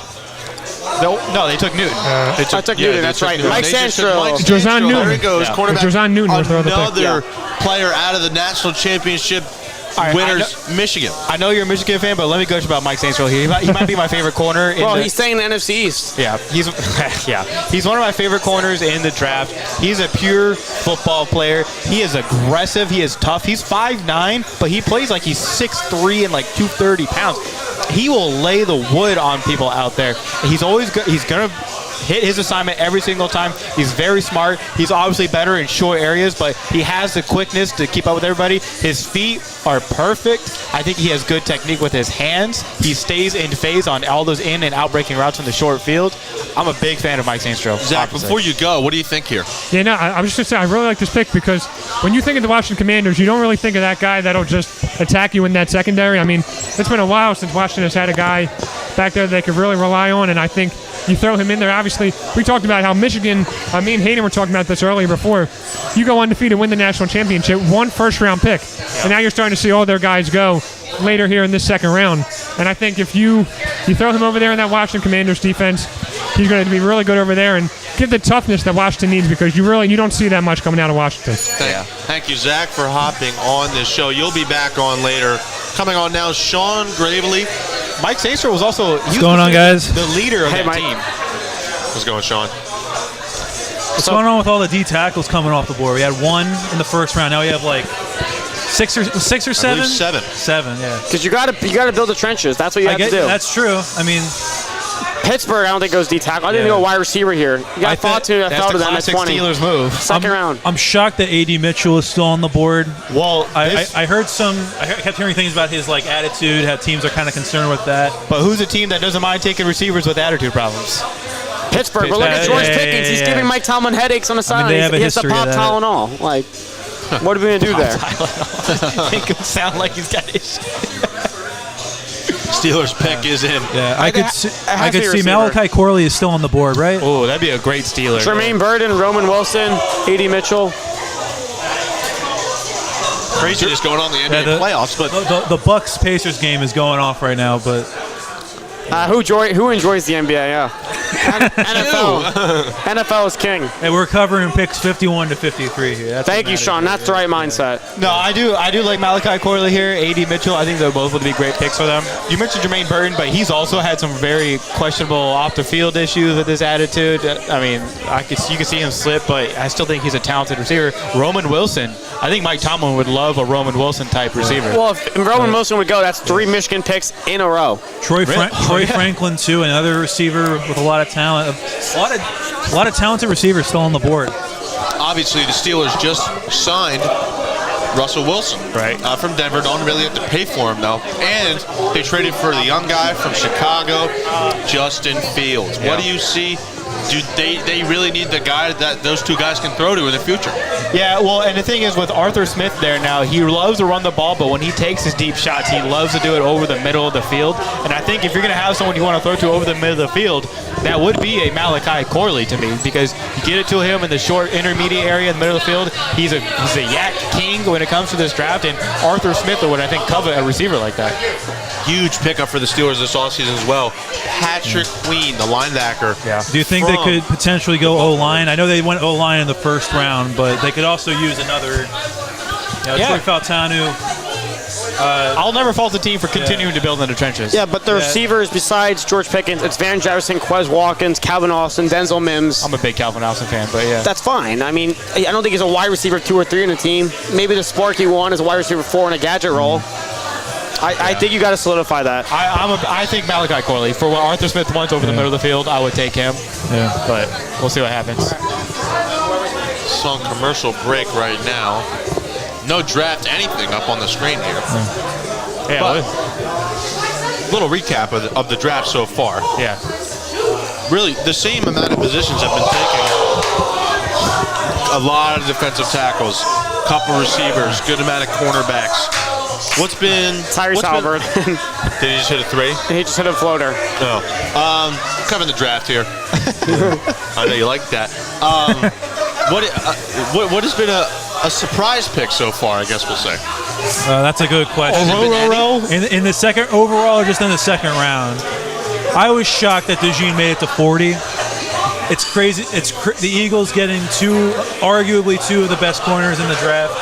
No, they took Newton. I took Newton, that's right. Mike Sandstrom. Jozon Newton. There he goes, cornerback. Jozon Newton was their other pick. Another player out of the national championship winners, Michigan. I know you're a Michigan fan, but let me gush about Mike Sandstrom here. He might be my favorite corner. He's staying in the NFC East. Yeah, he's one of my favorite corners in the draft. He's a pure football player. He is aggressive. He is tough. He's 5'9", but he plays like he's 6'3" and like 230 pounds. He will lay the wood on people out there. He's always he's gonna hit his assignment every single time. He's very smart. He's obviously better in short areas, but he has the quickness to keep up with everybody. His feet are perfect. I think he has good technique with his hands. He stays in phase on all those in and out breaking routes in the short field. I'm a big fan of Mike Sainstro. Zach, before you go, what do you think here? Yeah, no, I was just going to say, I really like this pick because when you think of the Washington Commanders, you don't really think of that guy that'll just attack you in that secondary. I mean, it's been a while since Washington has had a guy back there they could really rely on, and I think you throw him in there. Obviously, we talked about how Michigan, me and Hayden were talking about this earlier before, you go undefeated, win the national championship, 1 first-round pick, and now you're starting to see all their guys go later here in this second round. And I think if you throw him over there in that Washington Commanders defense, he's going to be really good over there and give the toughness that Washington needs because you don't see that much coming out of Washington. Thank you, Zach, for hopping on this show. You'll be back on later. Coming on now, Sean Gravely. Mike Sainstro was also What's going on, guys? the leader of that Mike. team. What's going on, Sean? What's going on with all the D tackles coming off the board? We had 1 in the first round. Now we have like 6 or 7? believe 7. 7, yeah. Because you gotta build the trenches. That's what you have to do. That's true. I mean, Pittsburgh, I don't think goes D tackle. I didn't go wide receiver here. You got fought to. I That's fell the to them at classic 20. Steelers move. Second round. I'm shocked that A.D. Mitchell is still on the board. Well, I heard I kept hearing things about his like attitude, how teams are kind of concerned with that. but who's a team that doesn't mind taking receivers with attitude problems? Pittsburgh. But look at George Pickens. He's giving Mike Tomlin headaches on the sideline. they have a He has to history pop of that. Tylenol. Like, what are we going to do there? It could sound like he's got issues. Steelers pick is in. Yeah, I could see to be a receiver. Malachi Corley is still on the board, right? Oh, that'd be a great Steeler. Jermaine Burden, Roman Wilson, A.D. Mitchell. Craziness going on in the NBA playoffs, but the Bucks Pacers game is going off right now, but Who enjoys the NBA? Yeah. NFL is king. hey, we're covering picks 51 to 53 here. That's Thank what you, matters. Sean. That's the right mindset. No, I do like Malachi Corley here, A.D. Mitchell. I think they both would be great picks for them. You mentioned Jermaine Burton, but he's also had some very questionable off-the-field issues with his attitude. I mean, you can see him slip, but I still think he's a talented receiver. Roman Wilson. I think Mike Tomlin would love a Roman Wilson type receiver. Well, if Roman Wilson would go, that's 3 Michigan picks in a row. Troy Franklin too, another receiver with a lot of talent. A lot of talented receivers still on the board. obviously the Steelers just signed Russell Wilson from Denver. Don't really have to pay for him, though. And they traded for the young guy from Chicago, Justin Fields. What do you see? Do they really need the guy that those two guys can throw to in the future? Yeah, well, and the thing is with Arthur Smith there now, he loves to run the ball, but when he takes his deep shots, he loves to do it over the middle of the field. And I think if you're going to have someone you want to throw to over the middle of the field, that would be a Malachi Corley to me, because you get it to him in the short intermediate area in the middle of the field. He's a yak king when it comes to this draft, and Arthur Smith would, I think, covet a receiver like that. Huge pickup for the Steelers this offseason as well. Patrick Queen, the linebacker. Yeah. Do you think they could potentially go O-line? I know they went O-line in the first round, but they could also use another. Troy Fautanu. I'll never fault the team for continuing to build in the trenches. Yeah, but the receivers besides George Pickens, it's Van Jefferson, Quez Watkins, Calvin Austin, Denzel Mims. I'm a big Calvin Austin fan, but yeah. That's fine. I mean, I don't think he's a wide receiver 2 or 3 in the team. Maybe the Sparky one is a wide receiver 4 in a gadget role. I think you got to solidify that. I think Malachi Corley, for what Arthur Smith wants over the middle of the field, I would take him. Yeah. But we'll see what happens. It's on commercial break right now. No draft anything up on the screen here. Yeah. But little recap of the draft so far. Yeah. Really, the same amount of positions have been taken. A lot of defensive tackles, couple receivers, good amount of cornerbacks. What's been Tyrese Halliburton. Did he just hit a 3? He just hit a floater. No. Covering the draft here. I know you like that. What has been a surprise pick so far, I guess we'll say? That's a good question. In the second overall or just in the second round? I was shocked that DeJean made it to 40. It's crazy. The Eagles getting arguably two of the best corners in the draft.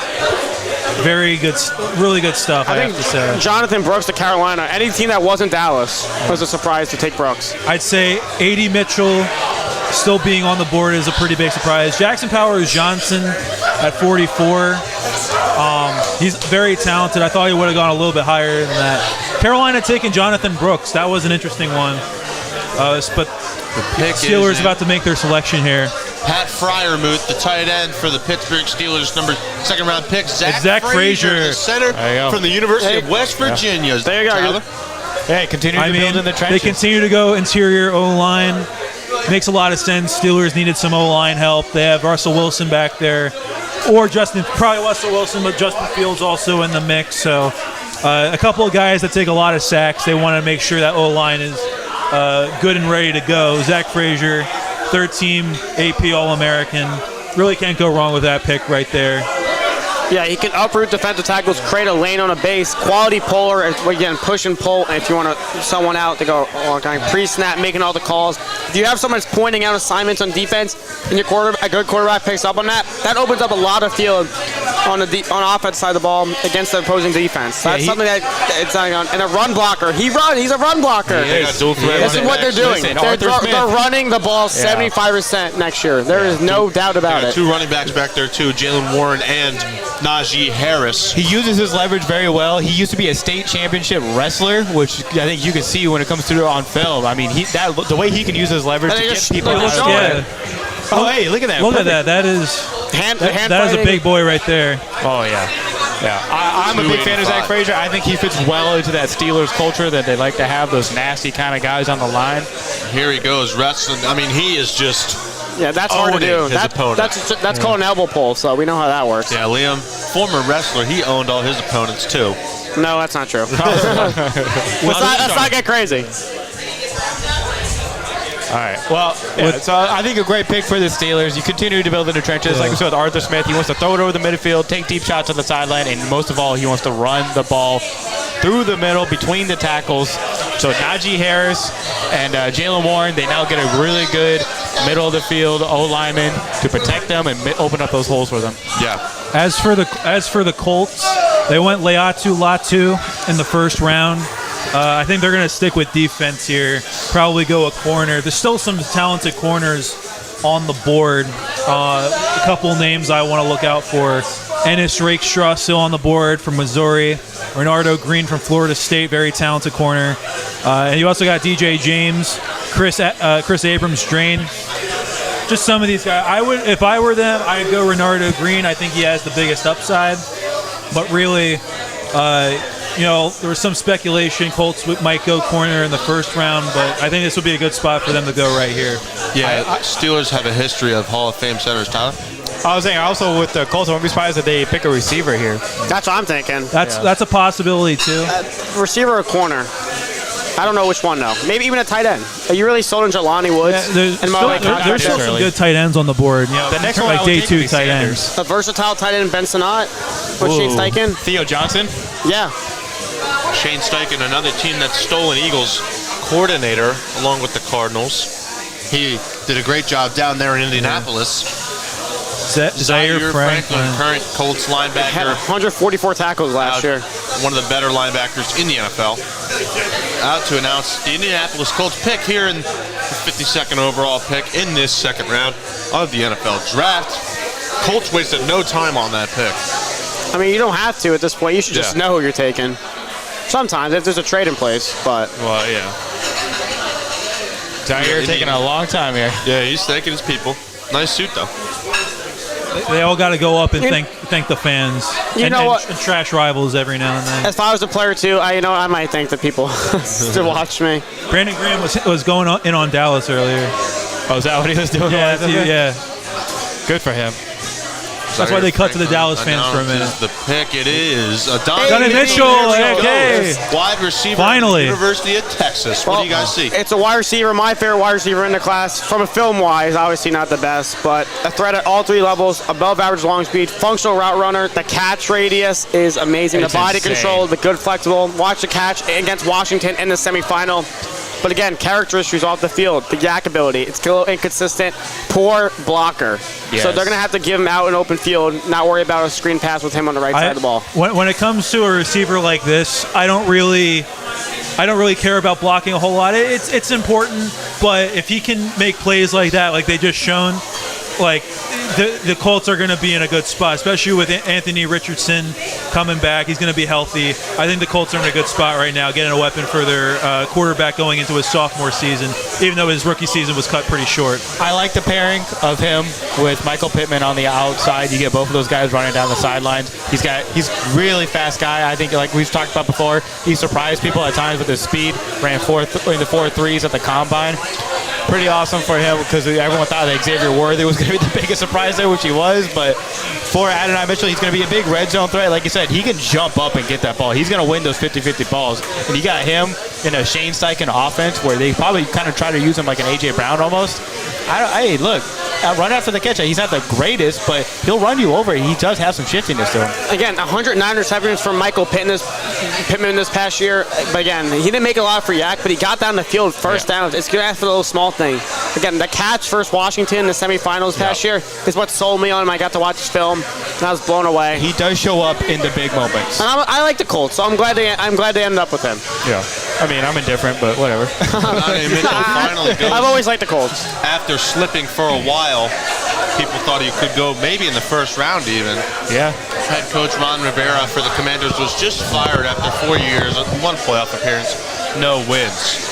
Very good, really good stuff, I have to say. Jonathan Brooks to Carolina. Any team that wasn't Dallas was a surprise to take Brooks. I'd say A.D. Mitchell still being on the board is a pretty big surprise. Jackson Powers Johnson at 44. He's very talented. I thought he would have gone a little bit higher than that. Carolina taking Jonathan Brooks. That was an interesting one. But Pick Steelers is about to make their selection here. Pat Fryermuth, the tight end for the Pittsburgh Steelers, second round pick. Zach Frazier. the center There you go. from the University of West Virginia. There you go. Tyler? Hey, continue to I build mean, in the they trenches. continue to go interior O-line. Makes a lot of sense. Steelers needed some O-line help. They have Russell Wilson back there. Or probably Russell Wilson, but Justin Fields also in the mix. So a couple of guys that take a lot of sacks. They want to make sure that O-line is good and ready to go. Zach Frazier, third-team AP All-American. Really can't go wrong with that pick right there. Yeah, he can uproot defensive tackles, create a lane on a base, quality puller, again, push and pull. And if you want someone out to go pre-snap, making all the calls. If you have someone that's pointing out assignments on defense, and a good quarterback picks up on that, that opens up a lot of field on offense side of the ball against the opposing defense. So that's something that it's not on. And a run blocker, he's a run blocker. They got dual threat This is what they're doing. Listen, They're running the ball 75% next year. There is no doubt about it. Two running backs back there too, Jalen Warren and Najee Harris. He uses his leverage very well. He used to be a state championship wrestler, which I think you can see when it comes through on film. I mean, the way he can use his leverage to get people out of Yeah. Oh, hey, look at that. Look at Perfect. that. That is a big boy right there. Oh, yeah. Yeah, I'm a big fan of Zach Frazier. I think he fits well into that Steelers culture that they like to have those nasty kind of guys on the line. Here he goes wrestling. I mean, he is just Yeah, that's hard to do. owning his opponent. That's called an elbow pull, so we know how that works. Yeah, Liam, former wrestler, he owned all his opponents too. No, that's not true. Let's not get crazy. All right. Well, so I think a great pick for the Steelers. You continue to build in the trenches. Like we said with Arthur Smith, he wants to throw it over the midfield, take deep shots on the sideline, and most of all, he wants to run the ball through the middle between the tackles. So Najee Harris and Jalen Warren, they now get a really good middle of the field O-lineman to protect them and open up those holes for them. Yeah. As for the Colts, they went Leatu Latu in the first round. I think they're going to stick with defense here. Probably go a corner. There's still some talented corners on the board. A couple names I want to look out for. Ennis Rakestraw still on the board from Missouri. Renardo Green from Florida State, very talented corner. And you also got DJ James, Chris Abrams-Drain. Just some of these guys. If I were them, I'd go Renardo Green. I think he has the biggest upside. But really, there was some speculation Colts might go corner in the first round, but I think this would be a good spot for them to go right here. Yeah, Steelers have a history of Hall of Fame centers, Tyler. I was saying also with the Colts, I wouldn't be surprised if they pick a receiver here. That's what I'm thinking. That's a possibility too. Receiver or corner? I don't know which one though. Maybe even a tight end. Are you really sold on Jelani Woods? There's still some good tight ends on the board. The next one like I would day take two would be tight Sanders. ends. A versatile tight end, Ben Sinnott with Shane Steichen. Theo Johnson. Yeah. Shane Steichen, another team that's stolen Eagles coordinator, along with the Cardinals. He did a great job down there in Indianapolis. Zaire Franklin, current Colts linebacker. Had 144 tackles last year. One of the better linebackers in the NFL. Out to announce the Indianapolis Colts pick here in the 52nd overall pick in this second round of the NFL draft. Colts wasted no time on that pick. I mean, you don't have to at this point. You should just know who you're taking. Sometimes if there's a trade in place, but. Well, yeah. Zaire taking a long time here. Yeah, he's thanking his people. Nice suit, though. They all got to go up and thank the fans. You know what? And trash rivals every now and then. If I was a player too, I might thank the people to watch me. Brandon Graham was going in on Dallas earlier. Oh, is that what he was doing? Yeah. Good for him. That's why they cut to the Dallas fans for a minute. The pick it is. Donovan Mitchell. Okay. Wide receiver. Finally. University of Texas. What do you guys see? It's a wide receiver, my favorite wide receiver in the class. From a film-wise, obviously not the best, but a threat at all three levels, above average long speed, functional route runner. The catch radius is amazing. It's the body insane. control, the good flexible. Watch the catch against Washington in the semifinal. But again, characteristics off the field, the yak ability, it's a little inconsistent, poor blocker. Yes. So they're going to have to give him out in open field, not worry about a screen pass with him on the right side of the ball. When it comes to a receiver like this, I don't really care about blocking a whole lot. It's important, but if he can make plays like that, like they just shown, like the Colts are going to be in a good spot, especially with Anthony Richardson coming back. He's going to be healthy. I think the Colts are in a good spot right now, getting a weapon for their quarterback going into his sophomore season, even though his rookie season was cut pretty short. I like the pairing of him with Michael Pittman on the outside. You get both of those guys running down the sidelines. He's a really fast guy. I think, like we've talked about before, he surprised people at times with his speed. Ran in the 4.3s at the combine. Pretty awesome for him because everyone thought that Xavier Worthy was going to be the biggest surprise there, which he was. But for Adonai Mitchell, he's going to be a big red zone threat. Like you said, he can jump up and get that ball. He's going to win those 50-50 balls. And you got him in a Shane Steichen offense where they probably kind of try to use him like an A.J. Brown almost. Hey, look, run after the catch. He's not the greatest, but he'll run you over. He does have some shiftiness to him. Again, 109 receptions from Michael Pittman this past year. But again, he didn't make a lot for Yak, but he got down the field first down. It's going to ask for the little small thing. Again, the catch versus Washington in the semifinals past year is what sold me on him. I got to watch his film, and I was blown away. He does show up in the big moments. And I like the Colts, so I'm glad they ended up with him. Yeah. I mean, I'm indifferent, but whatever. Finally goes. I've always liked the Colts. After slipping for a while, people thought he could go maybe in the first round even. Yeah. Head coach Ron Rivera for the Commanders was just fired after 4 years, one playoff appearance, no wins.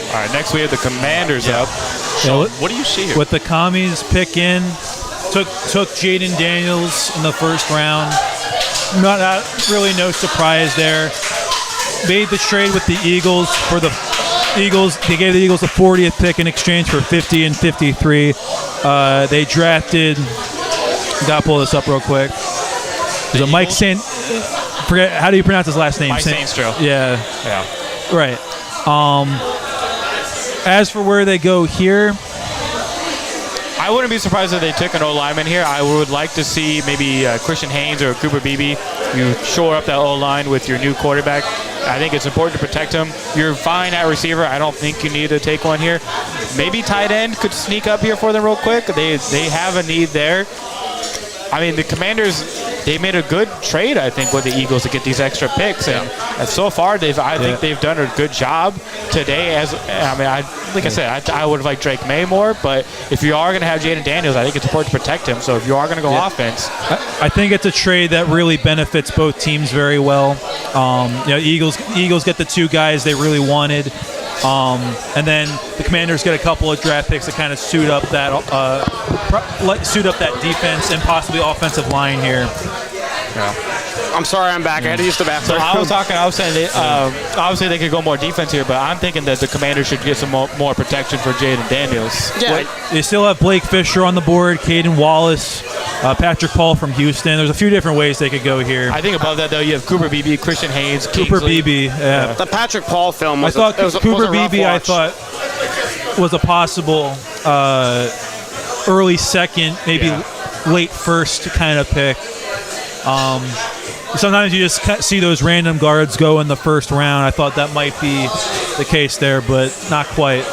All right, next we have the Commanders up. So what do you see here? With the Commies pick in, took Jaden Daniels in the first round. Not really no surprise there. Made the trade with the Eagles for the Eagles. They gave the Eagles the 40th pick in exchange for 50 and 53. They drafted. Got to pull this up real quick. There's a Mike Saint. Forget how do you pronounce his last name? Mike Sainstro. Yeah. Yeah. Right. As for where they go here, I wouldn't be surprised if they took an O-lineman here. I would like to see maybe Christian Haynes or Cooper Beebe. You shore up that O-line with your new quarterback. I think it's important to protect him. You're fine at receiver. I don't think you need to take one here. Maybe tight end could sneak up here for them real quick. They have a need there. I mean, the Commanders, they made a good trade, I think, with the Eagles to get these extra picks. And so far, I think they've done a good job today. I would have liked Drake May more, but if you are going to have Jaden Daniels, I think it's important to protect him. So if you are going to go offense. I think it's a trade that really benefits both teams very well. Eagles get the two guys they really wanted. And then the Commanders get a couple of draft picks to kind of suit up that defense and possibly offensive line here. Yeah. I'm sorry, I'm back. I had to use the bathroom. So I was saying obviously they could go more defense here, but I'm thinking that the Commanders should get some more protection for Jaden Daniels. Yeah. They still have Blake Fisher on the board, Caden Wallace, Patrick Paul from Houston. There's a few different ways they could go here. I think above that, though, you have Cooper Beebe, Christian Haynes, Cooper Beebe. The Patrick Paul film was Cooper Beebe, I thought, was a possible early second, maybe late first kind of pick. Sometimes you just see those random guards go in the first round. I thought that might be the case there, but not quite.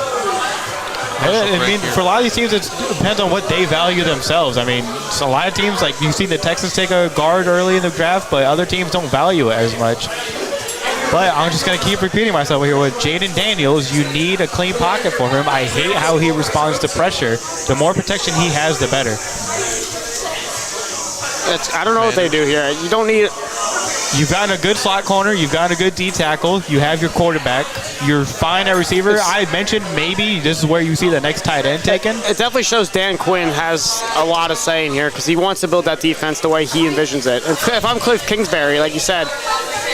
I mean, for a lot of these teams, it depends on what they value themselves. I mean, a lot of teams, like you've seen the Texans take a guard early in the draft, but other teams don't value it as much. But I'm just going to keep repeating myself here. With Jaden Daniels, you need a clean pocket for him. I hate how he responds to pressure. The more protection he has, the better. I don't know what they do here. You don't need... You've gotten a good slot corner. You've gotten a good D tackle. You have your quarterback. You're fine at receiver. I mentioned maybe this is where you see the next tight end taken. It definitely shows Dan Quinn has a lot of say in here because he wants to build that defense the way he envisions it. If I'm Cliff Kingsbury, like you said,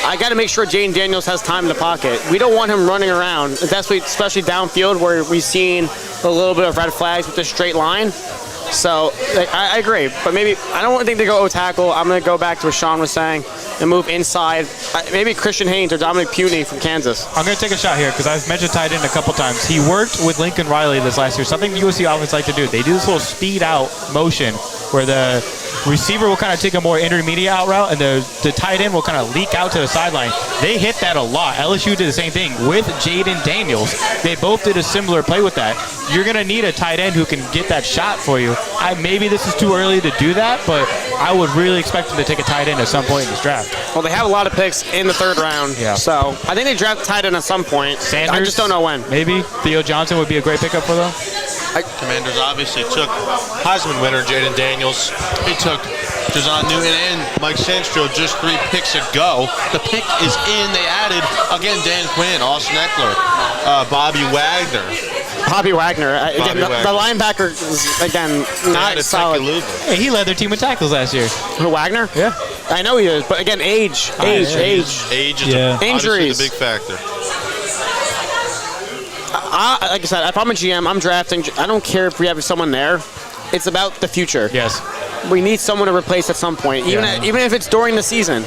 I got to make sure Jaden Daniels has time in the pocket. We don't want him running around, especially downfield where we've seen a little bit of red flags with the straight line. So I agree, but maybe I don't think they go O-tackle. I'm going to go back to what Sean was saying and move inside. Maybe Christian Haynes or Dominic Puny from Kansas. I'm going to take a shot here because I've mentioned tight end a couple times. He worked with Lincoln Riley this last year, something the USC offense like to do. They do this little speed out motion where the receiver will kind of take a more intermediate out route and the tight end will kind of leak out to the sideline. They hit that a lot. LSU did the same thing with Jaden Daniels. They both did a similar play with that. You're going to need a tight end who can get that shot for you. Maybe this is too early to do that, but I would really expect them to take a tight end at some point in this draft. Well, they have a lot of picks in the third round, so I think they draft tight end at some point. Sanders, I just don't know when. Maybe Theo Johnson would be a great pickup for them. Commanders obviously took Heisman winner Jaden Daniels. He took Jason Newton and Mike Sandstrom just 3 picks ago. The pick is in. They added, again, Dan Quinn, Austin Eckler, Bobby Wagner. Again, the linebacker is, again, not solid. Hey, he led their team in tackles last year. Who, Wagner? Yeah. I know he is, but again, age. Age is Injuries. the big factor. Like I said, if I'm a GM, I'm drafting. I don't care if we have someone there. It's about the future. Yes. We need someone to replace at some point, even if it's during the season.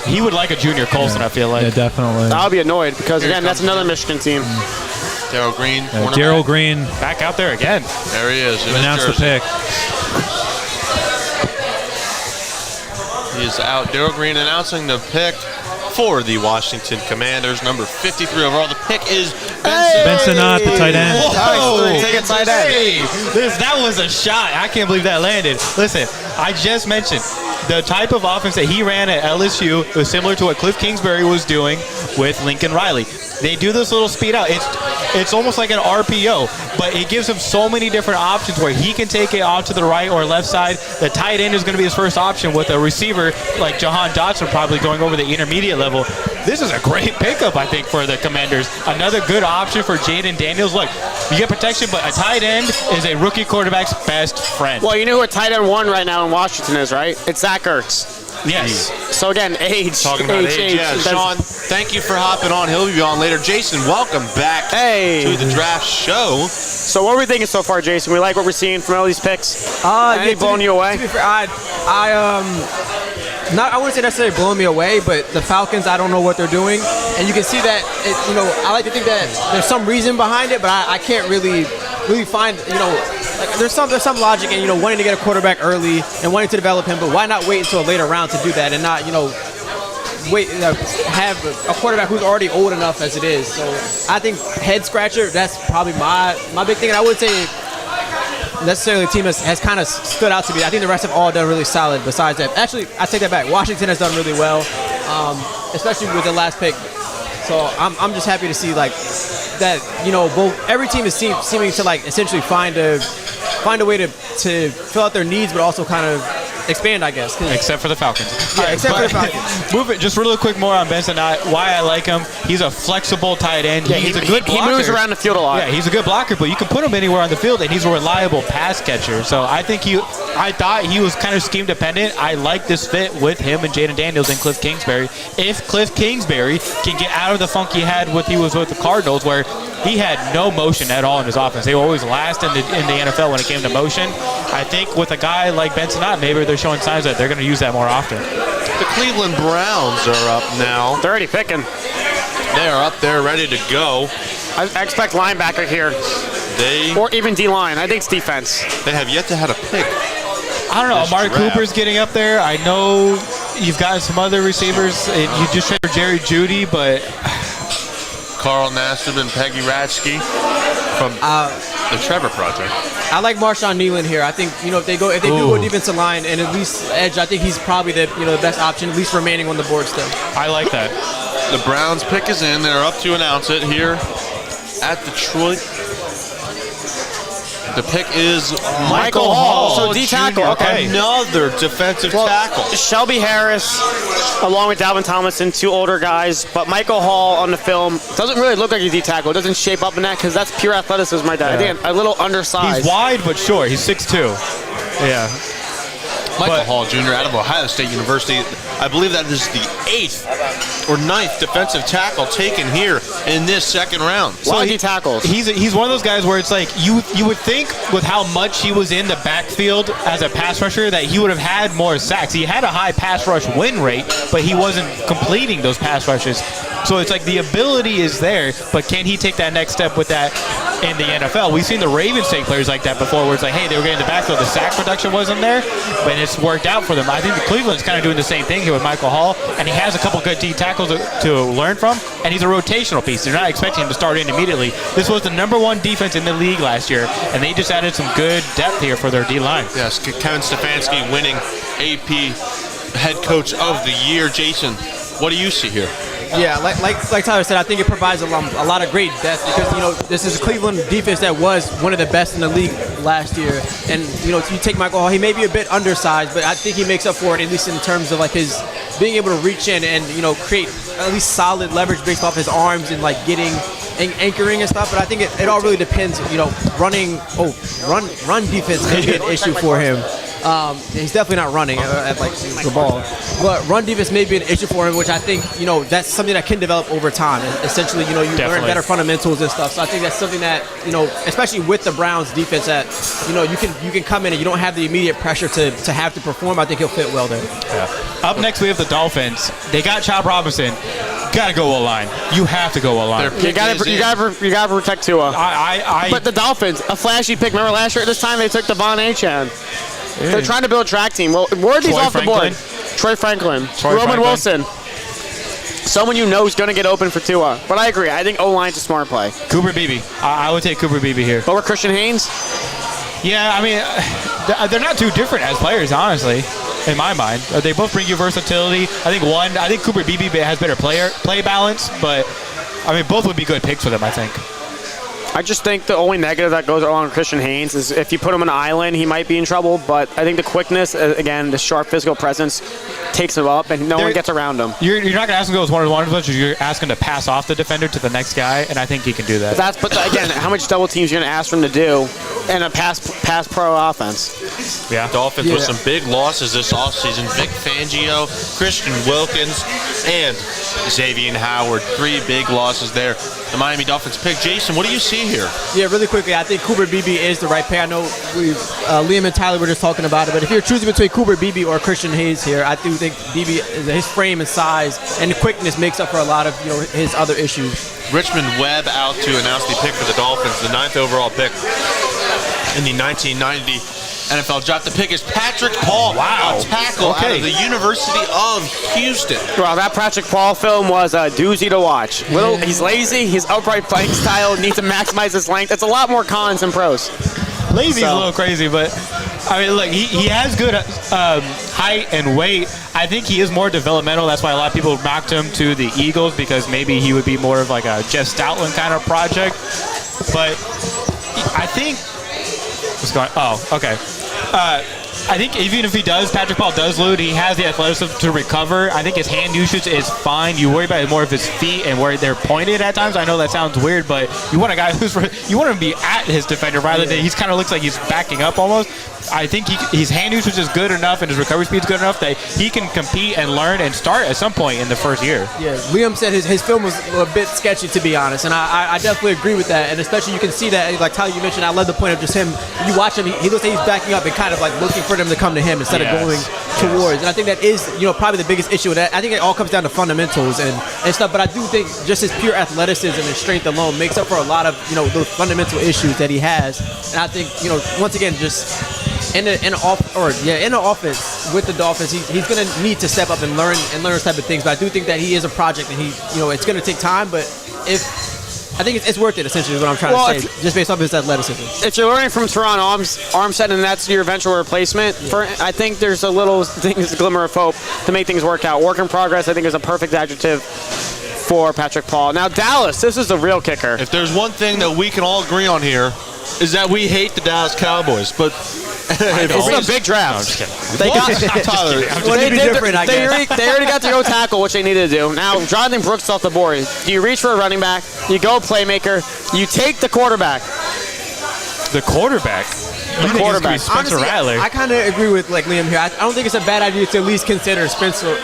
He would like a Junior Colson, I feel like. Yeah, definitely. I'll be annoyed because, again, that's another Michigan team. Darrell Green. Darrell Green. Back out there again. There he is. Announced the pick. He is out. Darrell Green announcing the pick for the Washington Commanders. Number 53 overall. The pick is Benson Ott, the tight end. Take a tight end. Hey, that was a shot. I can't believe that landed. Listen, I just mentioned the type of offense that he ran at LSU was similar to what Cliff Kingsbury was doing with Lincoln Riley. They do this little speed out. It's almost like an RPO, but it gives him so many different options where he can take it off to the right or left side. The tight end is going to be his first option with a receiver like Jahan Dotson probably going over the intermediate level. This is a great pickup, I think, for the Commanders. Another good option for Jaden Daniels. Look, you get protection, but a tight end is a rookie quarterback's best friend. Well, you know who a tight end 1 right now in Washington is, right? It's Zach Ertz. Yes. So again, age. Talking about age. Yeah, Sean, thank you for hopping on. He'll be on later. Jason, welcome back to the draft show. So what are we thinking so far, Jason? We like what we're seeing from all these picks? Any blowing you away? To be fair, I wouldn't say necessarily blowing me away, but the Falcons, I don't know what they're doing, and you can see that. I like to think that there's some reason behind it, but I can't really find. Like there's some logic in wanting to get a quarterback early and wanting to develop him, but why not wait until a later round to do that and not have a quarterback who's already old enough as it is. So I think head scratcher. That's probably my big thing, and I would say necessarily the team has kind of stood out to me. I think the rest have all done really solid besides that. Actually, I take that back. Washington has done really well, especially with the last pick. So I'm just happy to see like that. Both every team is seeming to like essentially find a way to fill out their needs, but also kind of expand, I guess. Except for the Falcons. Yeah, except for the Falcons. Move it just really quick more on Benson Ott. Why I like him. He's a flexible tight end. Yeah, he's a good blocker. He moves around the field a lot. Yeah, he's a good blocker, but you can put him anywhere on the field, and he's a reliable pass catcher. So I thought he was kind of scheme dependent. I like this fit with him and Jaden Daniels and Cliff Kingsbury. If Cliff Kingsbury can get out of the funk he had he was with the Cardinals, where he had no motion at all in his offense. They were always last in the NFL when it came to motion. I think with a guy like Benson Ott, maybe they're showing signs that they're going to use that more often. The Cleveland Browns are up now. They're already picking. They are up there, ready to go. I expect linebacker here. Or even D-line. I think it's defense. They have yet to have a pick. I don't know. Amari Cooper's getting up there. I know you've got some other receivers. You just traded Jerry Jeudy, but Carl Nassib and Peggy Ratsky from the Trevor Project. I like Marshawn Nealon here. I think if they do go defensive line and at least edge, I think he's probably the best option, at least remaining on the board still. I like that. The Browns pick is in. They're up to announce it here at Detroit. The pick is Michael Hall. So D-tackle, okay. Another defensive tackle. Shelby Harris, along with Dalvin Tomlinson, 2 older guys. But Michael Hall on the film doesn't really look like a D-tackle. It doesn't shape up in that because that's pure athleticism right there. I think a little undersized. He's wide but short. He's 6'2". Yeah. Michael Hall Jr. out of Ohio State University. I believe that is the 8th or 9th defensive tackle taken here in this second round. So he tackles. He's one of those guys where it's like you would think with how much he was in the backfield as a pass rusher that he would have had more sacks. He had a high pass rush win rate, but he wasn't completing those pass rushes. So it's like the ability is there, but can he take that next step with that in the NFL? We've seen the Ravens take players like that before where it's like, hey, they were getting the backfield, the sack production wasn't there, but it's worked out for them. I think the Cleveland's kind of doing the same thing here with Michael Hall, and he has a couple good D tackles to learn from, and he's a rotational piece. They're not expecting him to start in immediately. This was the #1 defense in the league last year, and they just added some good depth here for their D-line. Yes, Kevin Stefanski winning AP Head Coach of the Year. Jason, what do you see here? Yeah, like Tyler said, I think it provides a lot of great depth because this is a Cleveland defense that was one of the best in the league last year, and you take Michael Hall, he may be a bit undersized, but I think he makes up for it at least in terms of like his being able to reach in and create at least solid leverage based off his arms and like getting anchoring and stuff. But I think it all really depends. Run defense may be an issue for him. He's definitely not running at like the ball, but run defense may be an issue for him, which I think that's something that can develop over time. Essentially, you learn better fundamentals and stuff. So I think that's something that especially with the Browns defense, that you can come in and you don't have the immediate pressure to have to perform. I think he'll fit well there. Yeah. Up next, we have the Dolphins. They got Chop Robinson. Gotta go O-line. You have to go O-line. You gotta protect Tua. But the Dolphins, a flashy pick. Remember last year at this time they took Devon Achane. They're trying to build a track team. Well, where are these off the board? Troy Franklin. Roman Wilson. Someone is going to get open for Tua. But I agree. I think O-line's a smart play. Cooper Beebe. I would take Cooper Beebe here. Over Christian Haynes? Yeah, I mean, they're not too different as players, honestly, in my mind. They both bring you versatility. I think Cooper Beebe has better play balance, but I mean, both would be good picks for them, I think. I just think the only negative that goes along with Christian Haynes is if you put him on an island, he might be in trouble. But I think the quickness, again, the sharp physical presence takes him up, and no one gets around him. You're not going to ask him to go as one-on-one as much as you're asking to pass off the defender to the next guy, and I think he can do that. But again, how much double teams are you going to ask for him to do in a pass pro offense? Yeah. Dolphins with some big losses this offseason. Vic Fangio, Christian Wilkins, and Xavier Howard. 3 big losses there. The Miami Dolphins pick. Jason, what do you see here? Yeah, really quickly, I think Cooper Beebe is the right pick. I know Liam and Tyler were just talking about it, but if you're choosing between Cooper Beebe or Christian Hayes here, I do think Beebe, his frame and size and quickness makes up for a lot of his other issues. Richmond Webb out to announce the pick for the Dolphins, the 9th overall pick in the 1990 NFL draft. The pick is Patrick Paul, a tackle out of the University of Houston. Well, that Patrick Paul film was a doozy to watch. He's lazy, his upright playing style needs to maximize his length. It's a lot more cons than pros. Lazy's a little crazy, but I mean, look, he has good height and weight. I think he is more developmental. That's why a lot of people knocked him to the Eagles, because maybe he would be more of like a Jeff Stoutland kind of project. But I think I think even if Patrick Paul does lose, he has the athleticism to recover. I think his hand usage is fine. You worry about more of his feet and where they're pointed at times. I know that sounds weird, but you want a guy you want him to be at his defender rather than he kind of looks like he's backing up almost. I think his hand usage is good enough and his recovery speed is good enough that he can compete and learn and start at some point in the first year. Yeah, Liam said his film was a bit sketchy, to be honest, and I definitely agree with that. And especially you can see that, like Tyler, you mentioned, I love the point of just him. You watch him, he looks like he's backing up and kind of like looking for them to come to him instead of going towards. And I think that is probably the biggest issue with that. I think it all comes down to fundamentals and stuff. But I do think just his pure athleticism and strength alone makes up for a lot of those fundamental issues that he has. And I think once again just. In the offense with the Dolphins, he's going to need to step up and learn those type of things. But I do think that he is a project, and it's going to take time. But I think it's worth it. Essentially, is what I'm trying to say, just based off his athleticism. If you're learning from Teron Armstead and that's your eventual replacement, I think there's a little glimmer of hope to make things work out. Work in progress, I think, is a perfect adjective for Patrick Paul. Now, Dallas, this is the real kicker. If there's one thing that we can all agree on here, is that we hate the Dallas Cowboys, but. It's a big draft. They already got their own tackle, which they needed to do. Now, Jonathan Brooks off the board. Do you reach for a running back? You go playmaker. You take the quarterback. The quarterback? Spencer Rattler. I kind of agree with Liam here. I don't think it's a bad idea to at least consider Spencer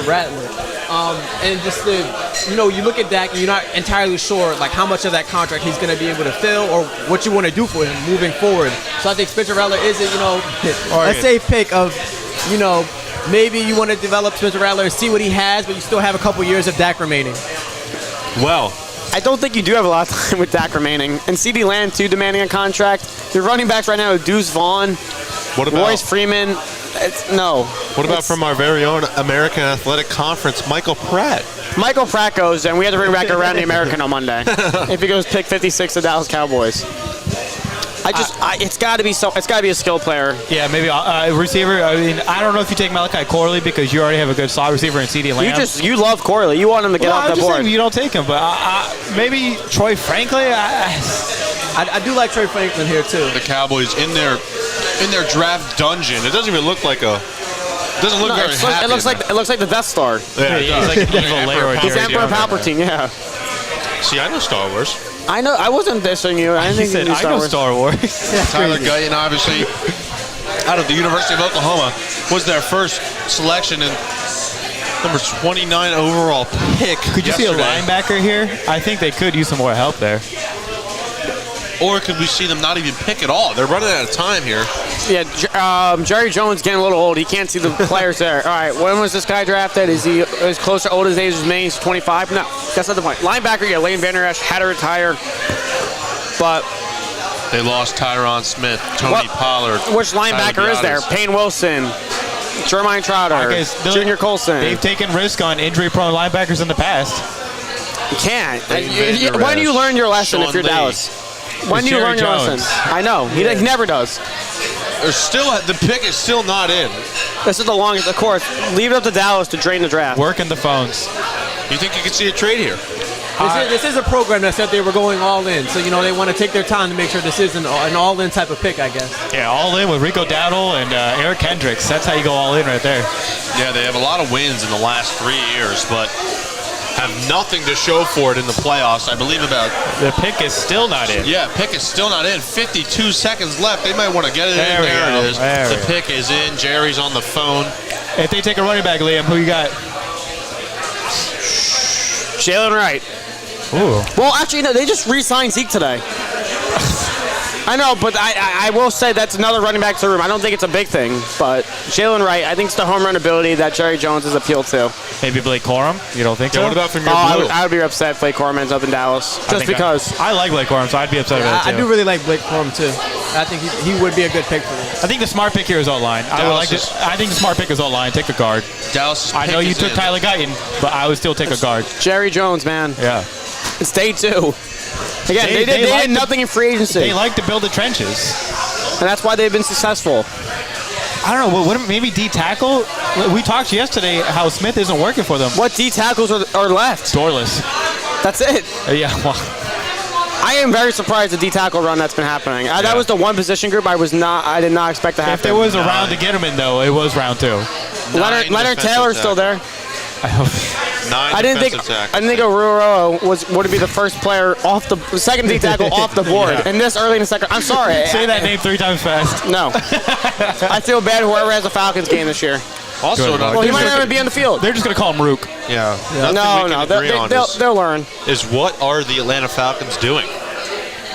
Rattler. And just you look at Dak and you're not entirely sure how much of that contract he's going to be able to fill or what you want to do for him moving forward. So I think Spencer Rattler is a safe pick of maybe you want to develop Spencer Rattler, see what he has, but you still have a couple years of Dak remaining. Well, I don't think you do have a lot of time with Dak remaining. And CeeDee Lamb, too, demanding a contract. Your running backs right now are Deuce Vaughn, Royce Freeman. What about from our very own American Athletic Conference, Michael Pratt? Michael Pratt goes, and we had to bring back around the American on Monday. If he goes pick 56 of Dallas Cowboys. It's got to be It's got to be a skill player. Yeah, maybe receiver. I mean, I don't know if you take Malachi Corley because you already have a good slot receiver in CeeDee Lamb. You love Corley. You want him to get off the board. Saying you don't take him, but maybe Troy Franklin. I do like Troy Franklin here too. The Cowboys in their draft dungeon. It doesn't even look like a. It doesn't look very happy. It looks like the Death Star. Yeah, He's Emperor Palpatine. Yeah. See, I know Star Wars. I know. I wasn't dissing you. I didn't think you knew I know Star Wars. Tyler Guyton, obviously, out of the University of Oklahoma, was their first selection and number 29 overall pick. Could you see a linebacker here? I think they could use some more help there. Or could we see them not even pick at all? They're running out of time here. Yeah, Jerry Jones getting a little old. He can't see the players there. All right, when was this guy drafted? Is he as close to old as age as me? He's 25? No, that's not the point. Linebacker, yeah, Lane Vander Esch had to retire. But they lost Tyron Smith, Tony Pollard. Which linebacker is there? Payne Wilson, Jermaine Trotter, Junior Colson. They've taken risk on injury-prone linebackers in the past. You can't. When do you learn your lesson if you're Dallas? When do you learn your lesson? I know. He never does. There's still the pick is still not in. This is the longest, of course. Leave it up to Dallas to drain the draft. Working the phones. You think you could see a trade here? This is a program that said they were going all in, so they want to take their time to make sure this is an all-in type of pick, I guess. Yeah, all in with Rico Dowdle and Eric Hendricks. That's how you go all in right there. Yeah, they have a lot of wins in the last 3 years, but have nothing to show for it in the playoffs. I believe about the pick is still not in. Yeah, pick is still not in. 52 seconds left. They might want to get it in. There it is. The pick is in. Jerry's on the phone. If they take a running back, Liam, who you got? Jalen Wright. Ooh. Well, actually, no. They just re-signed Zeke today. I know, but I will say that's another running back to the room. I don't think it's a big thing, but Jalen Wright, I think it's the home run ability that Jerry Jones has appealed to. Maybe Blake Corum? You don't think so? What about from your blue? I would be upset if Blake Corum ends up in Dallas, just because. I like Blake Corum, so I'd be upset about it too. I do really like Blake Corum too. I think he would be a good pick for them. I think the smart pick here is O-line. I think the smart pick is O-line. Take a guard. Dallas. I know you took Tyler Guyton, but I would still take a guard. Jerry Jones, man. Yeah. It's day 2. Again, they did nothing in free agency. They like to build the trenches. And that's why they've been successful. I don't know. Maybe D tackle? We talked yesterday how Smith isn't working for them. What D tackles are left? Doorless. That's it. Yeah, well. I am very surprised the D tackle run that's been happening. That was the one position group I did not expect to happen. If there was a round to get him in, though, it was round 2. Leonard Taylor's still there. I hope. I didn't think Oruro would be the first player off the second D tackle off the board, and this early in the second. I'm sorry. Say that name 3 times fast. No, I feel bad. Whoever has a Falcons game this year. Also, he might not even be on the field. They're just gonna call him Rook. Yeah. No. They'll learn. Is what are the Atlanta Falcons doing?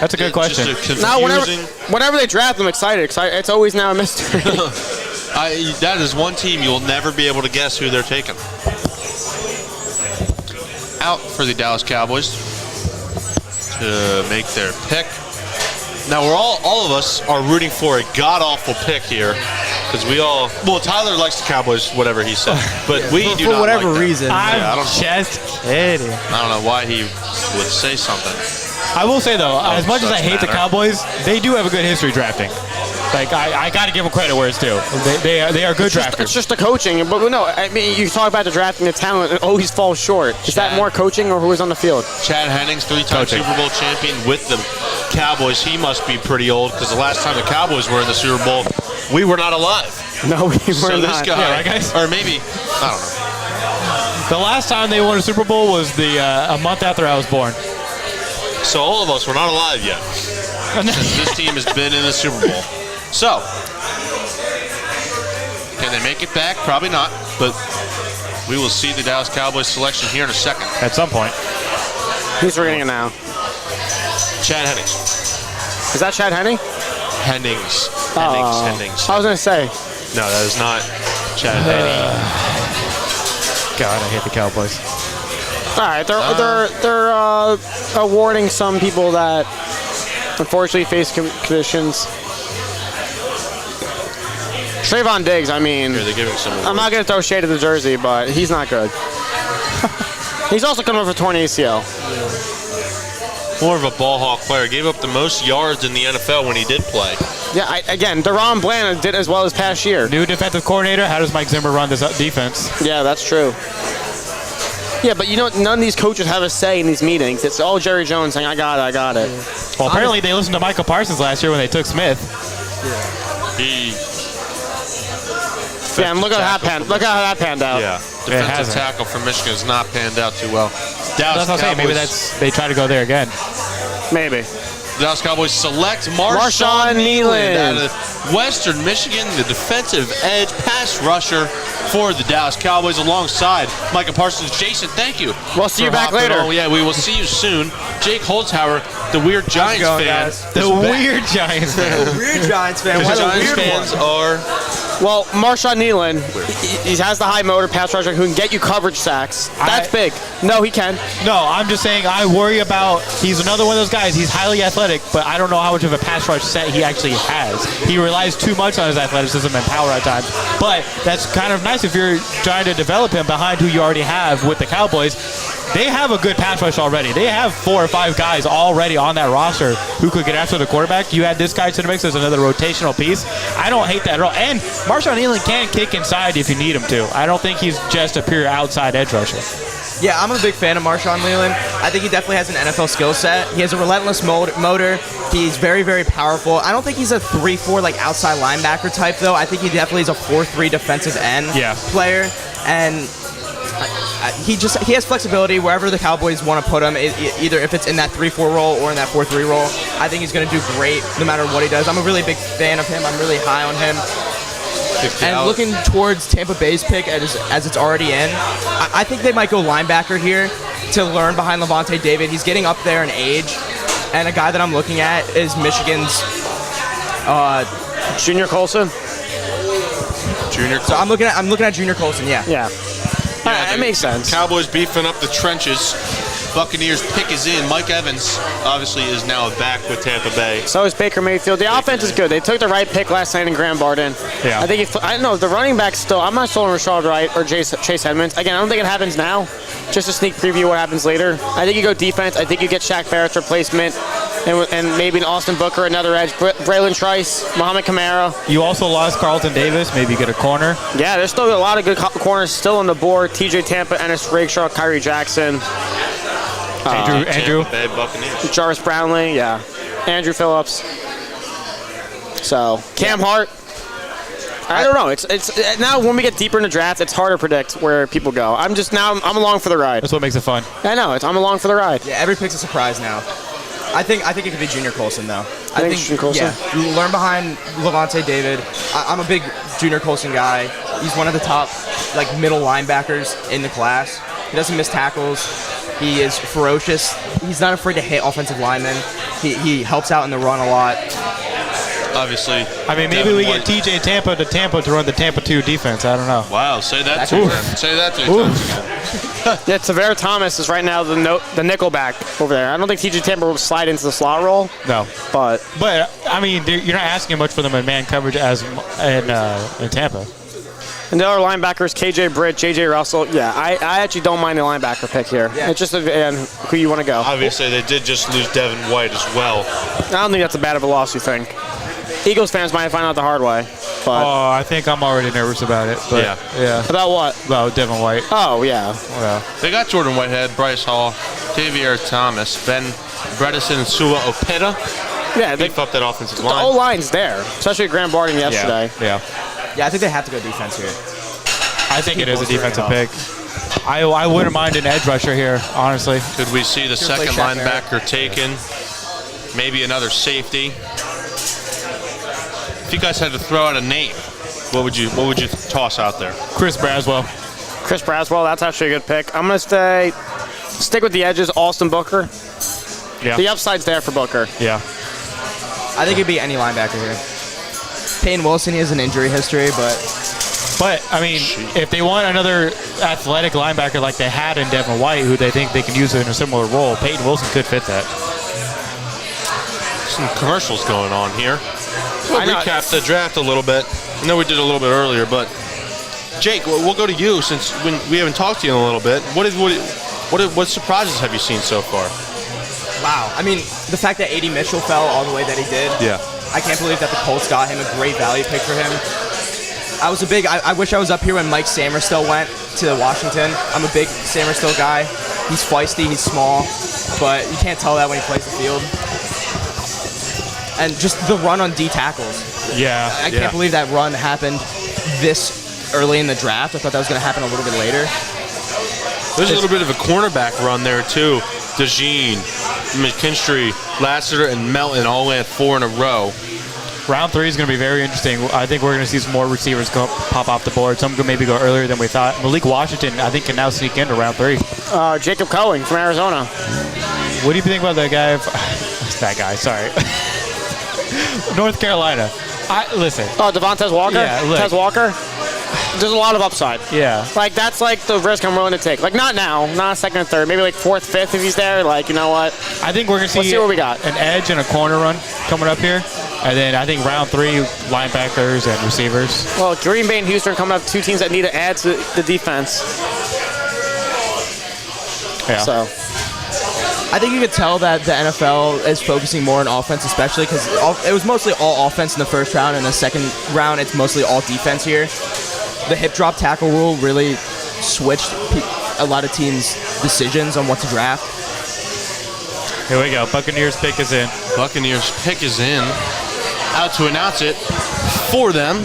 That's a good question. Now, whenever they draft, I'm excited. It's always now a mystery. That is one team you'll never be able to guess who they're taking. Out for the Dallas Cowboys to make their pick. Now all of us are rooting for a god-awful pick here because Tyler likes the Cowboys, whatever he said, but we do for not whatever like reason. I'm just kidding. I don't know why he would say something. I will say though, as much as I hate the Cowboys, they do have a good history drafting. Like I got to give them credit where it's due. They are good drafters. It's just the coaching, but no, I mean you talk about the drafting, the talent, it always falls short. Is that more coaching or who is on the field? Chad Hennings, 3-time Super Bowl champion with the Cowboys. He must be pretty old because the last time the Cowboys were in the Super Bowl, we were not alive. No, we were so not. This guy, yeah, right, guys? Or maybe I don't know. The last time they won a Super Bowl was a month after I was born. So all of us were not alive yet. This team has been in the Super Bowl. So, can they make it back? Probably not, but we will see the Dallas Cowboys selection here in a second. At some point. Who's reading it now? Chad Hennings. Is that Chad Henning? Hennings. I was going to say. No, that is not Chad Henning. God, I hate the Cowboys. All right, they're awarding some people that unfortunately face conditions. Trayvon Diggs, I mean, Here, they're giving some I'm not going to throw shade at the jersey, but he's not good. He's also coming over torn ACL. more of a ball hawk player. Gave up the most yards in the NFL when he did play. Yeah, again, Deron Bland did as well as past year. New defensive coordinator. How does Mike Zimmer run this defense? Yeah, that's true. Yeah, but none of these coaches have a say in these meetings. It's all Jerry Jones saying, I got it. Well, apparently they listened to Michael Parsons last year when they took Smith. Yeah, and look how that panned out. Yeah, defensive tackle for Michigan has not panned out too well. That's what I'm saying. Maybe they try to go there again. Maybe. Dallas Cowboys select Marshawn Kneeland out of Western Michigan, the defensive edge pass rusher for the Dallas Cowboys alongside Micah Parsons. Jason, thank you. We'll see you back later. Yeah, we will see you soon. Jake Holzhauer, the Weird Giants fan. Guys? The Weird Giants fan. Weird Giants fan. The What a Giants weird fans one. are... Well, Marshawn Kneeland, he has the high motor pass rusher who can get you coverage sacks. That's big. No, he can. No, I'm just saying I worry about, he's another one of those guys. He's highly athletic, but I don't know how much of a pass rush set he actually has. He relies too much on his athleticism and power at times. But that's kind of nice if you're trying to develop him behind who you already have with the Cowboys. They have a good pass rush already. They have 4 or 5 guys already on that roster who could get after the quarterback. You add this guy to the mix as another rotational piece. I don't hate that at all. And Marshawn Kneeland can kick inside if you need him to. I don't think he's just a pure outside edge rusher. Yeah, I'm a big fan of Marshawn Kneeland. I think he definitely has an NFL skill set. He has a relentless motor. He's very, very powerful. I don't think he's a 3-4 like outside linebacker type though. I think he definitely is a 4-3 defensive end player. And he has flexibility wherever the Cowboys want to put him, either if it's in that 3-4 role or in that 4-3 role. I think he's going to do great no matter what he does. I'm a really big fan of him. I'm really high on him. And looking towards Tampa Bay's pick as it's already in, I think they might go linebacker here to learn behind Levante David. He's getting up there in age. And a guy that I'm looking at is Michigan's Junior Colson. So I'm looking at Junior Colson, yeah. Yeah. That makes sense. Cowboys beefing up the trenches. Buccaneers pick is in. Mike Evans obviously is now back with Tampa Bay. So is Baker Mayfield. The offense is good. They took the right pick last night in Graham Barden. Yeah. I think I don't know the running back still. I'm not sold on Rashad Wright or Chase Edmonds. Again, I don't think it happens now. Just a sneak preview what happens later. I think you go defense. I think you get Shaq Barrett's replacement, and maybe an Austin Booker, another edge, Braylon Trice, Mohamed Kamara. You also lost Carlton Davis. Maybe you get a corner. Yeah, there's still a lot of good corners still on the board. TJ Tampa, Ennis Rakestraw, Kyrie Jackson. Andrew. Bay Buccaneers. Jarvis Brownlee, yeah. Andrew Phillips. So, Cam Hart. I don't know. It's now when we get deeper in the draft, it's hard to predict where people go. I'm along for the ride. That's what makes it fun. I know. I'm along for the ride. Yeah, every pick's a surprise now. I think it could be Junior Colson though. I think Junior Colson? Yeah, learn behind Levante David. I'm a big Junior Colson guy. He's one of the top middle linebackers in the class. He doesn't miss tackles. He is ferocious. He's not afraid to hit offensive linemen. He helps out in the run a lot. Obviously. I mean, maybe we get TJ Tampa to run the Tampa 2 defense. I don't know. Wow, say that to him. Say that 3 times again. Yeah, Tavera Thomas is right now the nickelback over there. I don't think TJ Tampa will slide into the slot role. No. But I mean, you're not asking much for them in man coverage as in Tampa. And the other linebackers, KJ Britt, JJ Russell. Yeah, I actually don't mind the linebacker pick here. Yeah. It's just who you want to go. Obviously, they did just lose Devin White as well. I don't think that's a bad of a loss, you think. Eagles fans might find out the hard way. But I think I'm already nervous about it. But yeah. About what? About Devin White. Oh, yeah. Well, they got Jordan Whitehead, Bryce Hall, Tavier Thomas, Ben Bredesen, and Sua Opeta. Yeah, beef up that offensive line. The O-line's there, especially Graham Barden yesterday. Yeah. Yeah, I think they have to go defense here. I think it is a defensive pick. I wouldn't mind an edge rusher here, honestly. Could we see the second linebacker taken? Maybe another safety. If you guys had to throw out a name, what would you toss out there? Chris Braswell. Chris Braswell, that's actually a good pick. I'm going to stick with the edges, Austin Booker. Yeah. The upside's there for Booker. Yeah. I think it'd be any linebacker here. Payne Wilson, he has an injury history, But, I mean, if they want another athletic linebacker like they had in Devin White, who they think they can use in a similar role, Peyton Wilson could fit that. Some commercials going on here. We'll recap the draft a little bit. I know we did a little bit earlier, but Jake, we'll go to you since we haven't talked to you in a little bit. What surprises have you seen so far? Wow. I mean, the fact that A.D. Mitchell fell all the way that he did. Yeah. I can't believe that the Colts got him a great value pick for him. I wish I was up here when Mike Samerstel went to Washington. I'm a big Samerstel guy. He's feisty, he's small, but you can't tell that when he plays the field. And just the run on D tackles. Yeah. I can't believe that run happened this early in the draft. I thought that was going to happen a little bit later. There's a little bit of a cornerback run there, too. DeJean, McKinstry, Lassiter, and Melton all went 4 in a row. Round 3 is going to be very interesting. I think we're going to see some more receivers pop off the board. Some could maybe go earlier than we thought. Malik Washington, I think, can now sneak into round 3. Jacob Cohen from Arizona. What do you think about that guy? That guy, sorry. North Carolina. Listen. Oh, Devontae Walker? Yeah, look. Tez Walker? There's a lot of upside. Yeah. Like, that's like the risk I'm willing to take. Like, not now, not second and third, maybe like fourth, fifth if he's there. Like, you know what? I think we're going to see Let's see what we got. an edge and a corner run coming up here. And then I think round 3, linebackers and receivers. Well, Green Bay and Houston are coming up, 2 teams that need to add to the defense. Yeah. So, I think you could tell that the NFL is focusing more on offense, especially because it was mostly all offense in the first round. In the second round, it's mostly all defense here. The hip drop tackle rule really switched a lot of teams' decisions on what to draft. Here we go. Buccaneers pick is in. Buccaneers pick is in. Out to announce it for them.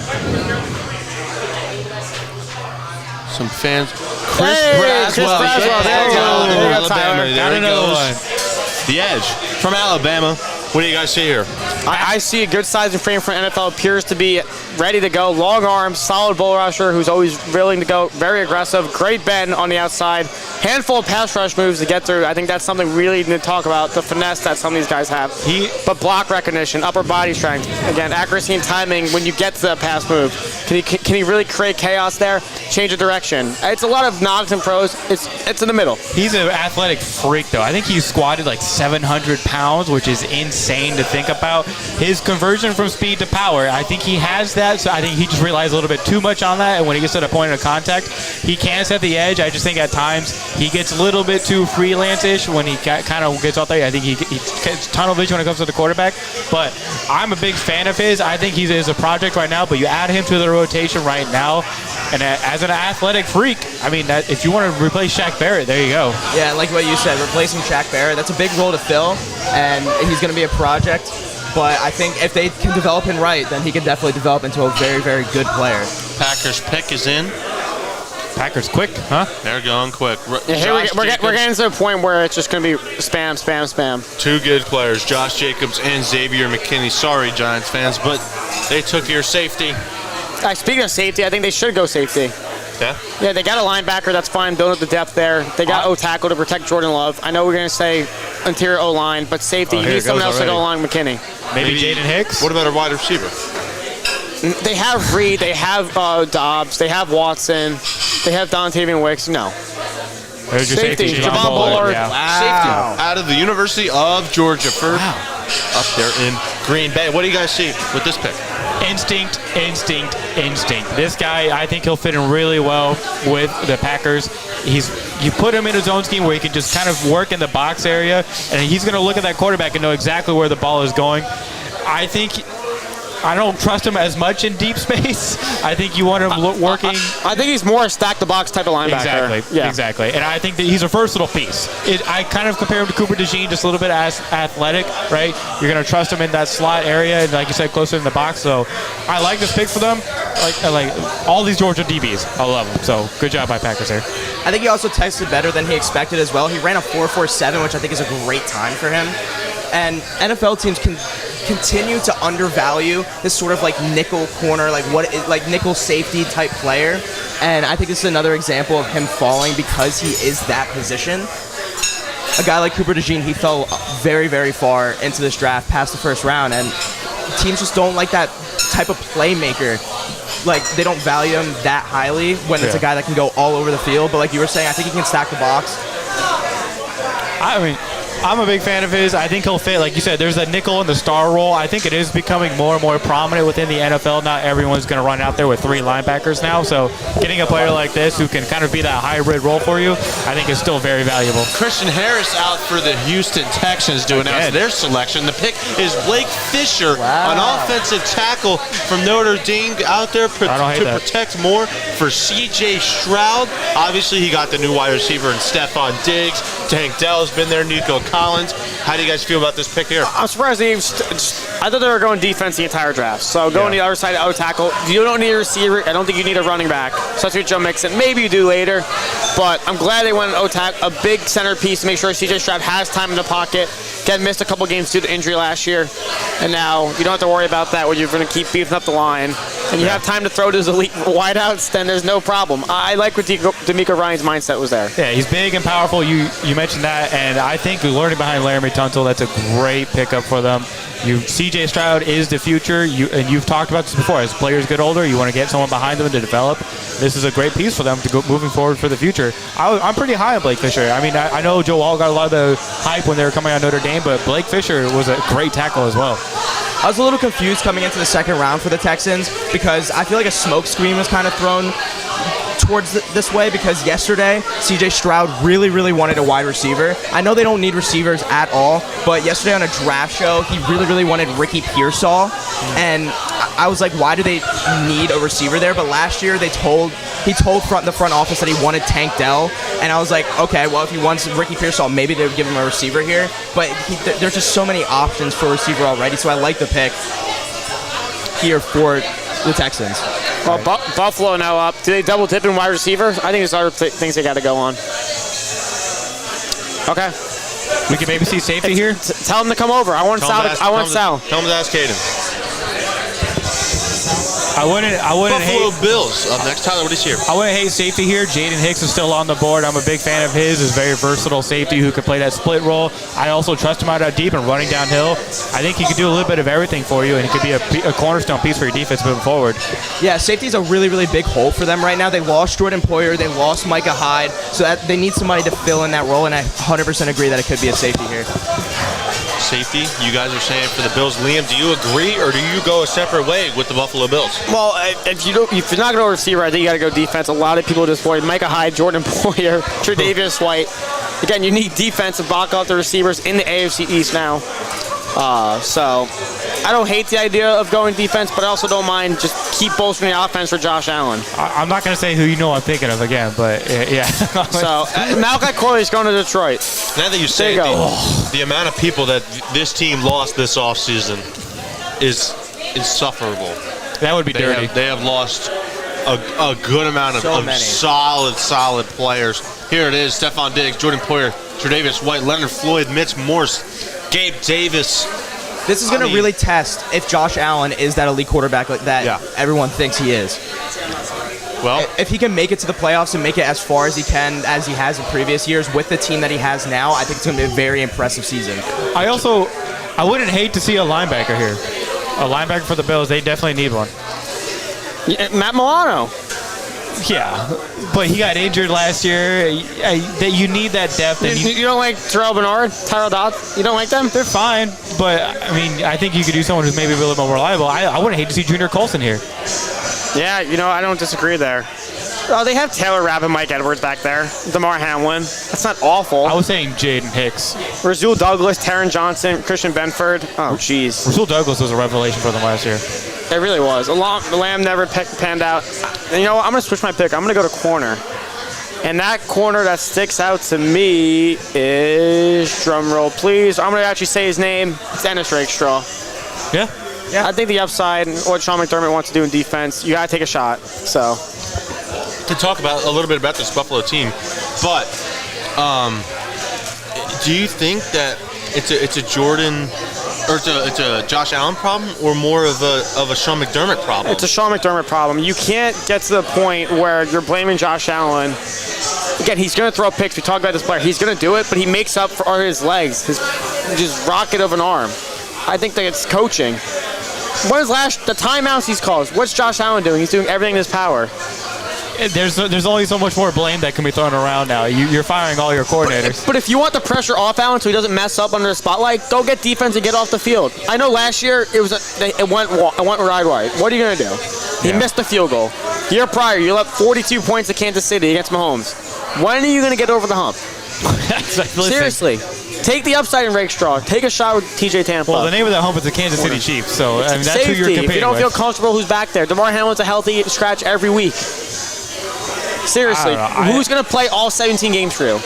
Some fans. Chris Braswell. There you go. There you go, Tyler. There he another goes. The edge from Alabama. What do you guys see here? I see a good size and frame for NFL. Appears to be ready to go. Long arms, solid bull rusher who's always willing to go. Very aggressive. Great bend on the outside. Handful of pass rush moves to get through. I think that's something we really need to talk about. The finesse that some of these guys have. But block recognition, upper body strength. Again, accuracy and timing when you get to that pass move. Can he really create chaos there? Change of direction. It's a lot of nods and pros. It's in the middle. He's an athletic freak, though. I think he squatted like 700 pounds, which is insane to think about. His conversion from speed to power, I think he has that, so I think he just relies a little bit too much on that, and when he gets to the point of contact, he can set the edge. I just think at times he gets a little bit too freelance-ish when he kind of gets out there. I think he gets tunnel vision when it comes to the quarterback, but I'm a big fan of his. I think he's a project right now, but you add him to the rotation right now, and as an athletic freak, I mean, if you want to replace Shaq Barrett, there you go. Yeah, like what you said, replacing Shaq Barrett, that's a big role to fill, and he's going to be a project. But I think if they can develop him right, then he can definitely develop into a very, very good player. Packers pick is in. Packers quick, huh? They're going quick. Yeah, here we're getting to a point where it's just going to be spam, spam, spam. 2 good players, Josh Jacobs and Xavier McKinney. Sorry, Giants fans, but they took your safety. Speaking of safety, I think they should go safety. Yeah? Yeah, they got a linebacker. That's fine. Building up the depth there. They got O-tackle to protect Jordan Love. I know we're going to say interior O-line, but safety, you need someone else to go along with McKinney. Maybe Jaden Hicks? What about a wide receiver? They have Reed. They have Dobbs. They have Watson. They have Dontavian Wicks. No. There's your Safety, safety. Javon Bullard. Yeah. Safety out of the University of Georgia for up there in Green Bay. What do you guys see with this pick? Instinct. This guy, I think he'll fit in really well with the Packers. You put him in his own scheme where he can just kind of work in the box area, and he's going to look at that quarterback and know exactly where the ball is going. I don't trust him as much in deep space. I think you want him working. I think he's more a stack the box type of linebacker. Exactly. And I think that he's a versatile piece. I kind of compare him to Cooper DeJean, just a little bit as athletic, right? You're going to trust him in that slot area, and like you said, closer in the box. So I like this pick for them. I like all these Georgia DBs. I love them. So good job by Packers here. I think he also tested better than he expected as well. He ran a 4.47, which I think is a great time for him. And NFL teams can continue to undervalue this sort of like nickel corner, like nickel safety type player. And I think this is another example of him falling because he is that position. A guy like Cooper DeJean, he fell very, very far into this draft, past the first round, and teams just don't like that type of playmaker. Like, they don't value him that highly when it's a guy that can go all over the field. But like you were saying, I think he can stack the box. I mean, I'm a big fan of his. I think he'll fit, like you said, there's a nickel in the star role. I think it is becoming more and more prominent within the NFL. Not everyone's going to run out there with 3 linebackers now. So getting a player like this who can kind of be that hybrid role for you, I think is still very valuable. Christian Harris out for the Houston Texans to announce their selection. The pick is Blake Fisher, an offensive tackle from Notre Dame, out there to protect more for C.J. Stroud. Obviously, he got the new wide receiver in Stephon Diggs. Tank Dell's been there, Nico Collins. How do you guys feel about this pick here? I'm surprised I thought they were going defense the entire draft. So going to the other side of tackle, you don't need a receiver. I don't think you need a running back. Especially with Joe Mixon. Maybe you do later. But I'm glad they went a big centerpiece to make sure C.J. Stroud has time in the pocket. Again, missed a couple games due to injury last year. And now you don't have to worry about that when you're going to keep beefing up the line. And you have time to throw to his elite wideouts, then there's no problem. I like what D'Amico Ryan's mindset was there. Yeah, he's big and powerful. You mentioned that, and I think learning behind Laramie Tunsil, that's a great pickup for them. C.J. Stroud is the future, and you've talked about this before. As players get older, you want to get someone behind them to develop. This is a great piece for them to go moving forward for the future. I'm pretty high on Blake Fisher. I mean, I know Joe Wall got a lot of the hype when they were coming out of Notre Dame, but Blake Fisher was a great tackle as well. I was a little confused coming into the second round for the Texans because I feel like a smoke screen was kind of thrown towards this way because yesterday C.J. Stroud really wanted a wide receiver. I know they don't need receivers at all, but yesterday on a draft show, he really wanted Ricky Pearsall, and I was like, why do they need a receiver there? But last year he told the front office that he wanted Tank Dell, and I was like, okay, well, if he wants Ricky Pearsall, maybe they would give him a receiver here. But there's just so many options for a receiver already, so I like the pick here for the Texans. Well, Buffalo now up. Do they double dip in wide receiver? I think there's other things they got to go on. Okay. We can maybe see safety here. Tell them to come over. I want Sal. Tell them to ask Caden. I wouldn't Buffalo hate Bills up next. Tyler, what do you see here? I wouldn't hate safety here. Jaden Hicks is still on the board. I'm a big fan of his. He's a very versatile safety who can play that split role. I also trust him out deep and running downhill. I think he could do a little bit of everything for you, and he could be a cornerstone piece for your defense moving forward. Yeah, safety's a really big hole for them right now. They lost Jordan Poyer. They lost Micah Hyde. So they need somebody to fill in that role, and I 100% agree that it could be a safety here. Safety, you guys are saying for the Bills. Liam, do you agree, or do you go a separate way with the Buffalo Bills? Well, if you're not going to go receiver, I think you got to go defense. A lot of people just worry. Micah Hyde, Jordan Poyer, Tre'Davious White. Again, you need defense to block out the receivers in the AFC East now. So I don't hate the idea of going defense, but I also don't mind just keep bolstering the offense for Josh Allen. I'm not going to say who you know I'm thinking of again, but yeah. So Malachi Corley is going to Detroit. Now that you say the amount of people that this team lost this offseason is insufferable. That would be dirty. They have lost a good amount of solid players. Here it is: Stephon Diggs, Jordan Poyer, Tre'Davious White, Leonard Floyd, Mitch Morse, Gabe Davis. This is going to really test if Josh Allen is that elite quarterback that everyone thinks he is. Well, if he can make it to the playoffs and make it as far as he can, as he has in previous years with the team that he has now, I think it's going to be a very impressive season. I wouldn't hate to see a linebacker here. A linebacker for the Bills, they definitely need one. Yeah, Matt Milano. Yeah, but he got injured last year. You need that depth. You don't like Terrell Bernard, Tyrell Dodds? You don't like them? They're fine, but I mean, I think you could do someone who's maybe a little more reliable. I wouldn't hate to see Junior Colson here. Yeah, I don't disagree there. Oh, they have Taylor Rapp and Mike Edwards back there. DeMar Hamlin. That's not awful. I was saying Jaden Hicks. Rasul Douglas, Taron Johnson, Christian Benford. Oh, jeez. Rasul Douglas was a revelation for them last year. It really was. Lamb never panned out. And you know what? I'm going to switch my pick. I'm going to go to corner. And that corner that sticks out to me is, drum roll please, I'm going to actually say his name. It's Dennis Rakestraw. Yeah. I think the upside, what Sean McDermott wants to do in defense, you got to take a shot. So. To talk about a little bit about this Buffalo team, but do you think that it's a Jordan or it's a Josh Allen problem, or more of a Sean McDermott problem? It's a Sean McDermott problem. You can't get to the point where you're blaming Josh Allen. Again, he's going to throw picks. We talk about this player. He's going to do it, but he makes up for his legs, his just rocket of an arm. I think that it's coaching. What is the timeouts he's called? What's Josh Allen doing? He's doing everything in his power. there's only so much more blame that can be thrown around now. You're firing all your coordinators. But if you want the pressure off Allen so he doesn't mess up under the spotlight, go get defense and get off the field. I know last year it went ride wide. What are you gonna do? He missed the field goal. The year prior, you let 42 points to Kansas City against Mahomes. When are you gonna get over the hump? Seriously. Take the upside in Rakestraw. Take a shot with TJ Tampa. Well, the name of that hump is the Kansas City Chiefs, so I mean, that's safety. who you're competing If you don't with. feel comfortable, who's back there? DeMar Hamlin's a healthy scratch every week. Seriously, who's going to play all 17 games for you?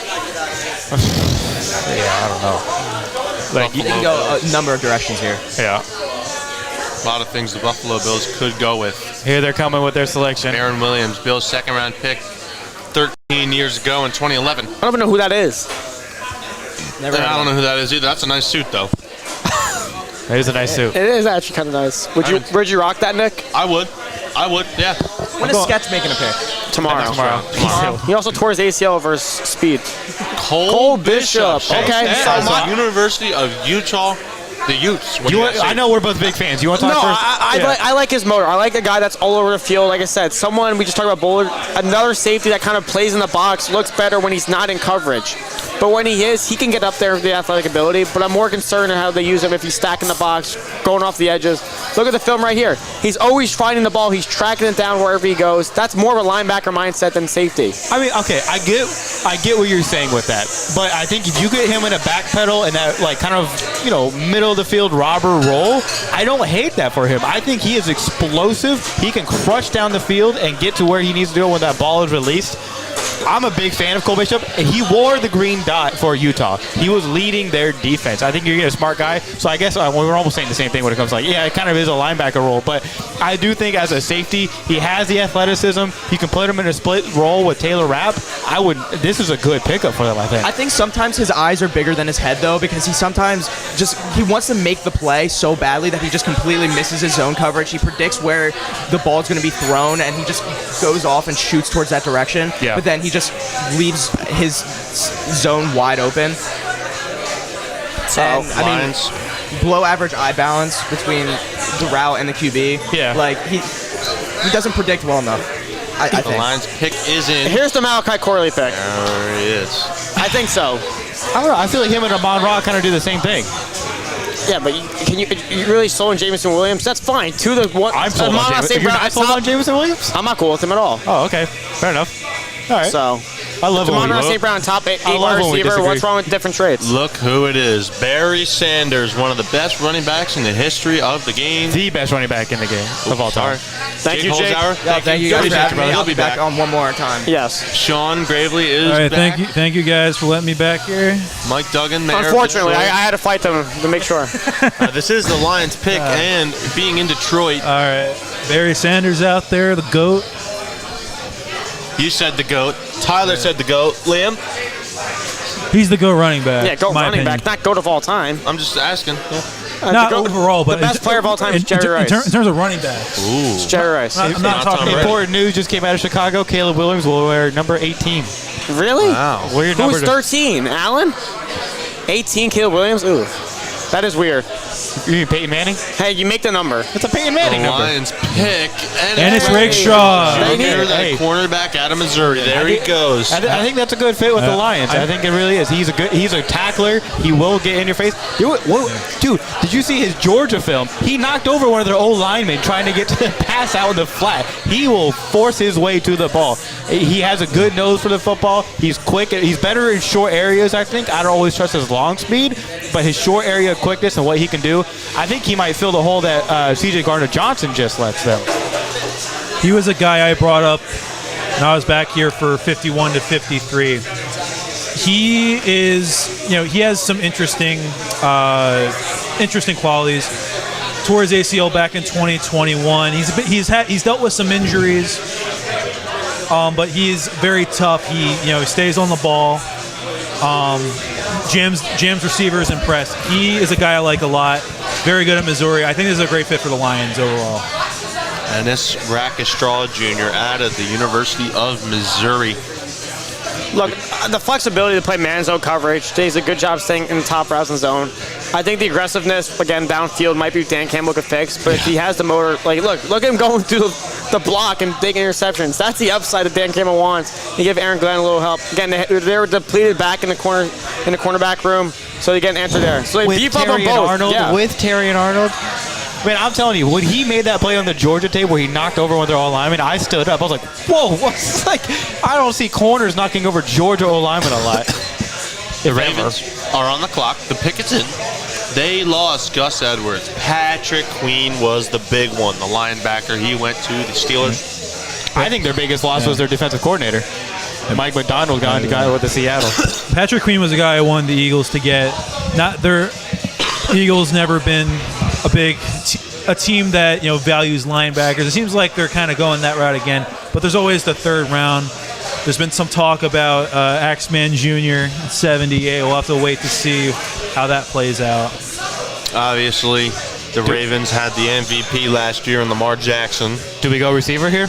I don't know. You can go a number of directions here. Yeah. A lot of things the Buffalo Bills could go with. Here they're coming with their selection. Aaron Williams, Bills' second-round pick 13 years ago in 2011. I don't even know who that is. I don't know who that is either. That's a nice suit, though. It is a nice suit. It is actually kind of nice. Would you rock that, Nick? I would, yeah. When is Sketch making a pick? Tomorrow. Tomorrow. He also tore his ACL versus speed. Cole Bishop. Okay. So University of Utah, the Utes. I know we're both big fans. You want to talk first? I like his motor. I like a guy that's all over the field. Like I said, someone we just talked about Bullard, another safety that kind of plays in the box, looks better when he's not in coverage. But when he is, he can get up there with the athletic ability. But I'm more concerned in how they use him if he's stacking the box, going off the edges. Look at the film right here. He's always finding the ball. He's tracking it down wherever he goes. That's more of a linebacker mindset than safety. I mean, okay, I get what you're saying with that. But I think if you get him in a back pedal and that like kind of, middle of the field robber role, I don't hate that for him. I think he is explosive. He can crush down the field and get to where he needs to go when that ball is released. I'm a big fan of Cole Bishop, and he wore the green dot for Utah. He was leading their defense. I think you're getting a smart guy. So I guess we're almost saying the same thing when it comes to it kind of is a linebacker role. But I do think as a safety, he has the athleticism. You can put him in a split role with Taylor Rapp. This is a good pickup for them, I think. I think sometimes his eyes are bigger than his head, though, because he sometimes he wants to make the play so badly that he just completely misses his zone coverage. He predicts where the ball is going to be thrown, and he just goes off and shoots towards that direction. Yeah. But then he just leaves his zone wide open. And, Lions. Below average eye balance between the route and the QB. Yeah. Like, he doesn't predict well enough, I The think. Lions pick is in. Here's the Malachi Corley pick. There he is. I think so. I don't know. I feel like him and Amon Ra kind of do the same thing. Yeah, but you really sold on Jameson Williams? That's fine. I'm sold on Jameson. You're not sold on Jameson Williams? I'm not cool with him at all. Oh, okay. Fair enough. All right. So, I love when Demondre we St. Brown, top 8 I love wide when we receiver. disagree. What's wrong with different traits? Look who it is. Barry Sanders, one of the best running backs in the history of the game. The best running back in the game of all time. Thank you, Jake. Holzhauer, Thank you guys for having me. He'll I'll be back on one more time. Yes. Sean Gravely is All right, back. thank you guys for letting me back here. Mike Duggan, mayor of Unfortunately, I Detroit. had to fight them to make sure. This is the Lions pick, and being in Detroit, All right, Barry Sanders out there, the GOAT. you said the GOAT. Tyler said the GOAT. Liam, He's the GOAT running back. Yeah, go in my running opinion. back, not GOAT of all time. I'm just asking. Not overall, but the best player of all time is in Jerry Rice. terms of running backs. It's Jerry Rice. I'm not talking Tom about. Brady. Important news just came out of Chicago. Caleb Williams will wear number 18. Really? Wow. Weird Who was number. 13? Allen? 18, Caleb Williams? Ooh. That is weird. You mean Peyton Manning? Hey, you make the number. It's a Peyton The Manning number. Lions pick, And it's hey, Rakestraw. They need There's that Hey. cornerback out of Missouri. There he goes. I think that's a good fit with the Lions. I think it really is. He's a tackler. He will get in your face. Dude, did you see his Georgia film? He knocked over one of their old linemen trying to get to the pass out in the flat. He will force his way to the ball. He has a good nose for the football. He's quick. He's better in short areas, I think. I don't always trust his long speed, but his short area quickness and what he can do, I think he might fill the hole that C.J. Gardner-Johnson just lets them. He was a guy I brought up when I was back here for 51 to 53. He is, he has some interesting qualities. Tore his ACL back in 2021. He's dealt with some injuries, but he's very tough. He stays on the ball. Jams receivers and press. He is a guy I like a lot. Very good at Missouri. I think this is a great fit for the Lions overall. And this Rakestraw Jr. out of the University of Missouri. Look, the flexibility to play man zone coverage, he does a good job staying in the top routes and zone. I think the aggressiveness, again, downfield might be Dan Campbell could fix, but if he has the motor, look at him going through the block and big interceptions. That's the upside that Dan Campbell wants. You give Aaron Glenn a little help. Again, they were depleted back in the cornerback room, so they get an answer there. So they with beef up Terry on and both. Arnold, Yeah. with Terry and Arnold. Man, I'm telling you, when he made that play on the Georgia tape where he knocked over one of their O-linemen, I stood up. I was like, whoa, what's like? I don't see corners knocking over Georgia O-linemen a lot. The Ravens are on the clock. The pick is in. They lost Gus Edwards. Patrick Queen was the big one, the linebacker. He went to the Steelers. I think their biggest loss was their defensive coordinator. Mike McDonald got with the Seattle. Patrick Queen was a guy I wanted the Eagles to get. Not their Eagles never been a team that values linebackers. It seems like they're kind of going that route again. But there's always the third round. There's been some talk about Axeman Jr. 78. We'll have to wait to see how that plays out. Obviously, the Ravens had the MVP last year in Lamar Jackson. Do we go receiver here?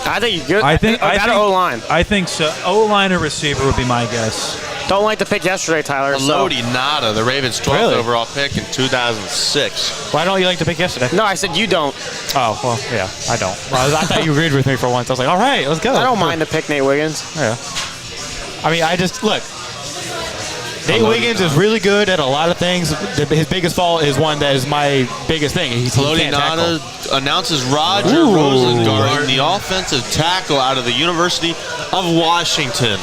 I think you good. I think O-line. I think so. O-line or receiver would be my guess. Don't like the pick yesterday, Tyler. Lodi Nada, the Ravens' 12th Really? overall pick in 2006. Why don't you like the pick yesterday? No, I said you don't. Oh, well, yeah, I don't. Well, I thought you agreed with me for once. I was like, all right, let's go. I don't mind the pick, Nate Wiggins. Yeah. I mean, look. Nate Wiggins is really good at a lot of things. His biggest fault is one that is my biggest thing. He Lodi can't Nada tackle. announces Roger Rosengarten, the offensive tackle out of the University of Washington.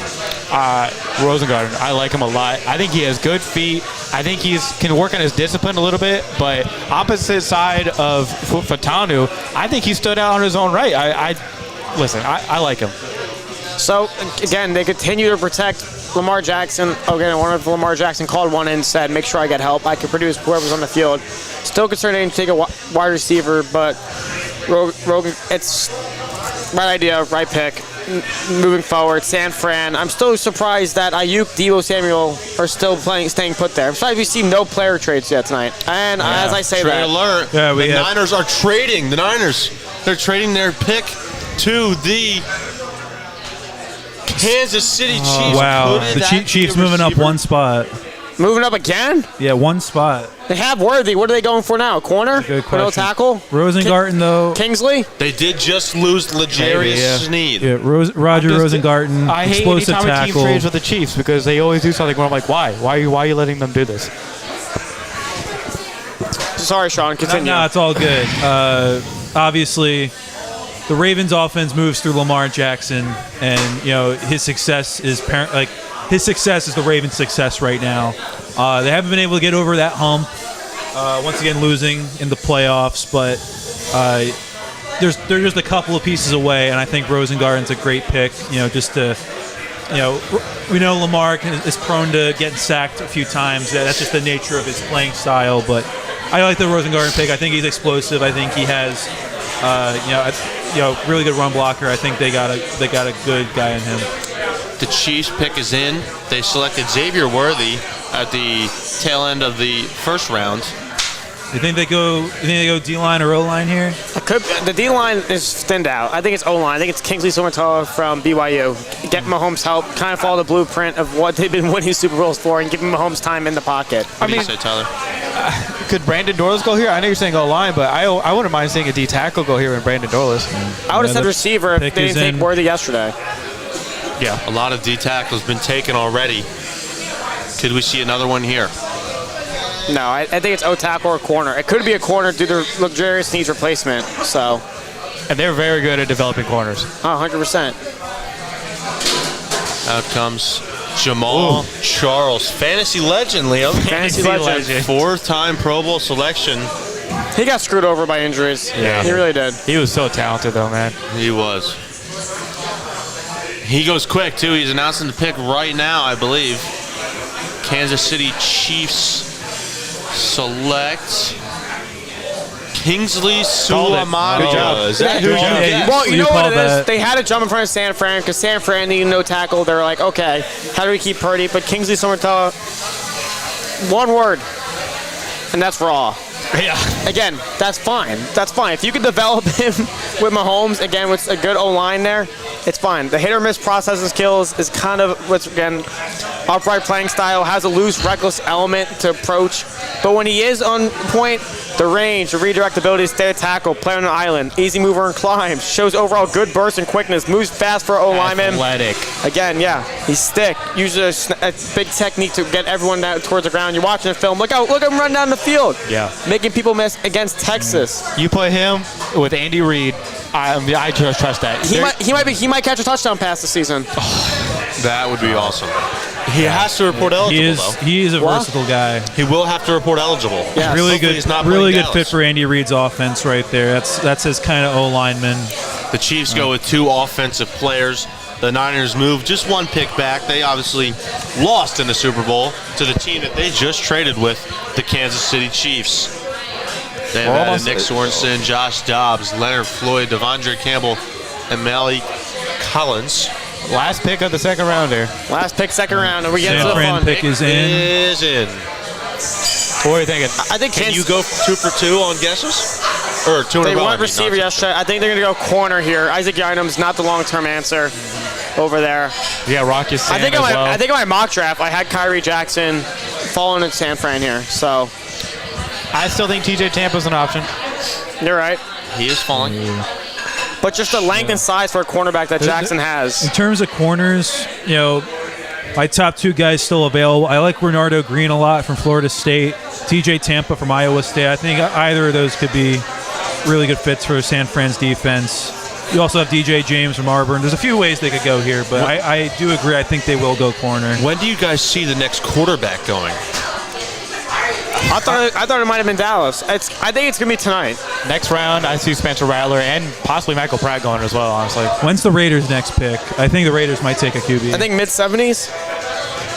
Rosengarten, I like him a lot. I think he has good feet. I think he can work on his discipline a little bit. But opposite side of Fatanu, I think he stood out on his own right. I like him. So, again, they continue to protect Lamar Jackson. Again, I wonder if Lamar Jackson called one in and said, make sure I get help. I can produce whoever's on the field. Still concerned they didn't take a wide receiver, but Rogan, it's right idea, right pick. Moving forward, San Fran. I'm still surprised that Ayuk, Deebo Samuel are still staying put there. I'm surprised we see no player trades yet tonight. And as I say Trade that, alert. Yeah, the Niners are trading. The Niners, they're trading their pick to the Kansas City Chiefs. Wow. Could The that Chiefs be a moving up receiver? one spot. moving up again? Yeah, one spot. They have Worthy. What are they going for now? Corner? Good For no question. tackle? Rosengarten, though. Kingsley? They did just lose L'Jarius yeah. Sneed. Yeah, Roger Rosengarten, I hate explosive anytime a team tackle. trades with the Chiefs because they always do something where I'm like, why? Why are you letting them do this? Sorry, Sean. Continue. No, it's all good. Obviously, the Ravens' offense moves through Lamar Jackson, and his success is his success is the Ravens' success right now. They haven't been able to get over that hump. Once again, losing in the playoffs, but they're just a couple of pieces away, and I think Rosengarten's a great pick. Just to. We know Lamar is prone to getting sacked a few times. That's just the nature of his playing style. But I like the Rosengarten pick. I think he's explosive. I think he has, really good run blocker. I think they got a good guy in him. The Chiefs pick is in. They selected Xavier Worthy at the tail end of the first round. You think they go D-line or O-line here? The D-line is thinned out. I think it's O-line. I think it's Kingsley Suamataia from BYU. Get Mahomes help, kind of follow the blueprint of what they've been winning Super Bowls for, and give Mahomes time in the pocket. What do you say, Tyler? Could Brandon Dorlus go here? I know you're saying O-line, but I wouldn't mind seeing a D tackle go here in Brandon Dorlus. I would have said the receiver if they pick didn't is take in. Worthy yesterday. Yeah, a lot of D tackles been taken already. Could we see another one here? No, I think it's O-tackle or corner. It could be a corner due to luxurious needs replacement. So, And they're very good at developing corners. 100%. Out comes Jamal Charles, fantasy legend, Leo. Fantasy legend. Fourth-time Pro Bowl selection. He got screwed over by injuries. Yeah. He really did. He was so talented, though, man. He was. He goes quick, too. He's announcing the pick right now, I believe. Kansas City Chiefs select Kingsley Suamataia. Good job. Is that who you Good job. guessed? Well, you You know what called it is? that. They had to jump in front of San Fran because San Fran needed no tackle. They were like, okay, how do we keep Purdy? But Kingsley Suamataia, one word, and that's raw. Yeah. Again, that's fine. That's fine. If you could develop him with Mahomes, again, with a good O-line there, It's fine. The hit or miss processing skills is kind of what's, again, upright playing style, has a loose, reckless element to approach. But when he is on point, the range, the redirect ability to stay at tackle, play on an island, easy mover and climb, shows overall good burst and quickness, moves fast for O-lineman. Athletic. Again, yeah, he's stick. Uses a big technique to get everyone down towards the ground. You're watching the film. Look at him run down the field. Yeah. Making people miss against Texas. You put him with Andy Reid. I just trust that. He might catch a touchdown pass this season. That would be awesome. He has to report eligible, though. He is a versatile guy. He will have to report eligible. Yeah. Really Hopefully good, he's not really playing good fit Dallas. for Andy Reid's offense right there. That's his kind of O lineman. The Chiefs go with 2 offensive players. The Niners move just 1 pick back. They obviously lost in the Super Bowl to the team that they just traded with, the Kansas City Chiefs. They've added Nick Sorensen, Josh Dobbs, Leonard Floyd, Devondre Campbell, and Malik Collins. Last pick of the second rounder. Last pick, second round, and we get to San the Fran fun. pick is in. Is in. What are you thinking? I think Can you go 2 for 2 on guesses? Or 200? They want receiver yesterday. I think they're going to go corner here. Isaac Yinem's not the long-term answer over there. Yeah, Rocky Sam I think as well. I think in my mock draft, I had Kyrie Jackson falling in San Fran here. So I still think TJ Tampa's an option. you're right. He is falling. But just the length and size for a cornerback that Jackson In has. terms of corners, my top 2 guys still available. I like Renardo Green a lot from Florida State. TJ Tampa from Iowa State. I think either of those could be really good fits for San Fran's defense. You also have DJ James from Auburn. There's a few ways they could go here, but I do agree. I think they will go corner. When do you guys see the next quarterback going? I thought it might have been Dallas. I think it's going to be tonight. Next round, I see Spencer Rattler and possibly Michael Pratt going as well, honestly. When's the Raiders' next pick? I think the Raiders might take a QB. I think mid-70s.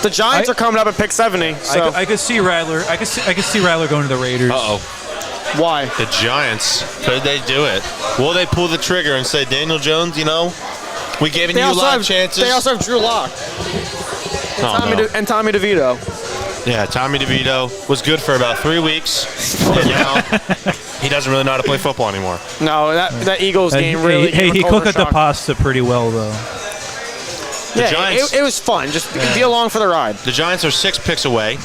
The Giants are coming up at pick 70. So I could see Rattler. I could see Rattler going to the Raiders. Uh-oh. why? The Giants, could they do it? Will they pull the trigger and say, Daniel Jones, we giving you live chances? They also have Drew Lock Oh, no. and Tommy DeVito. Yeah, Tommy DeVito was good for about 3 weeks. And now he doesn't really know how to play football anymore. No, that Eagles game really. Hey, gave he a culture cooked the shock. pasta pretty well though. Yeah, Giants- it was fun. Just be along for the ride, The Giants are 6 picks away.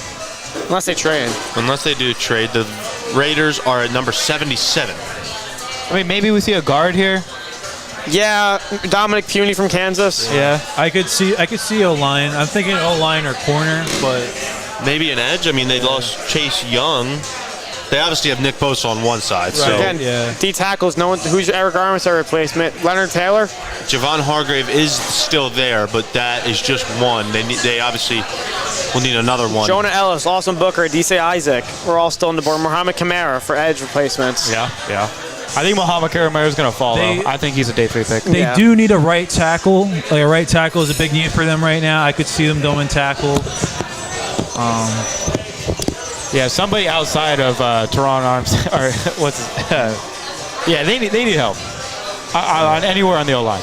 unless they trade. Unless they do trade. The Raiders are at number 77. I mean, maybe we see a guard here. Yeah, Dominic Puny from Kansas. Yeah. I could see O-line. I'm thinking O-line or corner, but Maybe an edge. I mean, they lost Chase Young. They obviously have Nick Bosa on one side. So Again, yeah. D tackles. No one. Who's Eric Armstead replacement? Leonard Taylor. Javon Hargrave is still there, but that is just one. They obviously will need another one. Jonah Ellis, Lawson Booker, Adesai Isaac. We're all still on the board. Mohamed Kamara for edge replacements. Yeah. I think Muhammad Karamir is going to fall, though. I think he's a day 3 pick. They Yeah. do need a right tackle. Like a right tackle is a big need for them right now. I could see them going tackle. Yeah, somebody outside of Teron Arms, or what's yeah, they need help on anywhere on the O-line.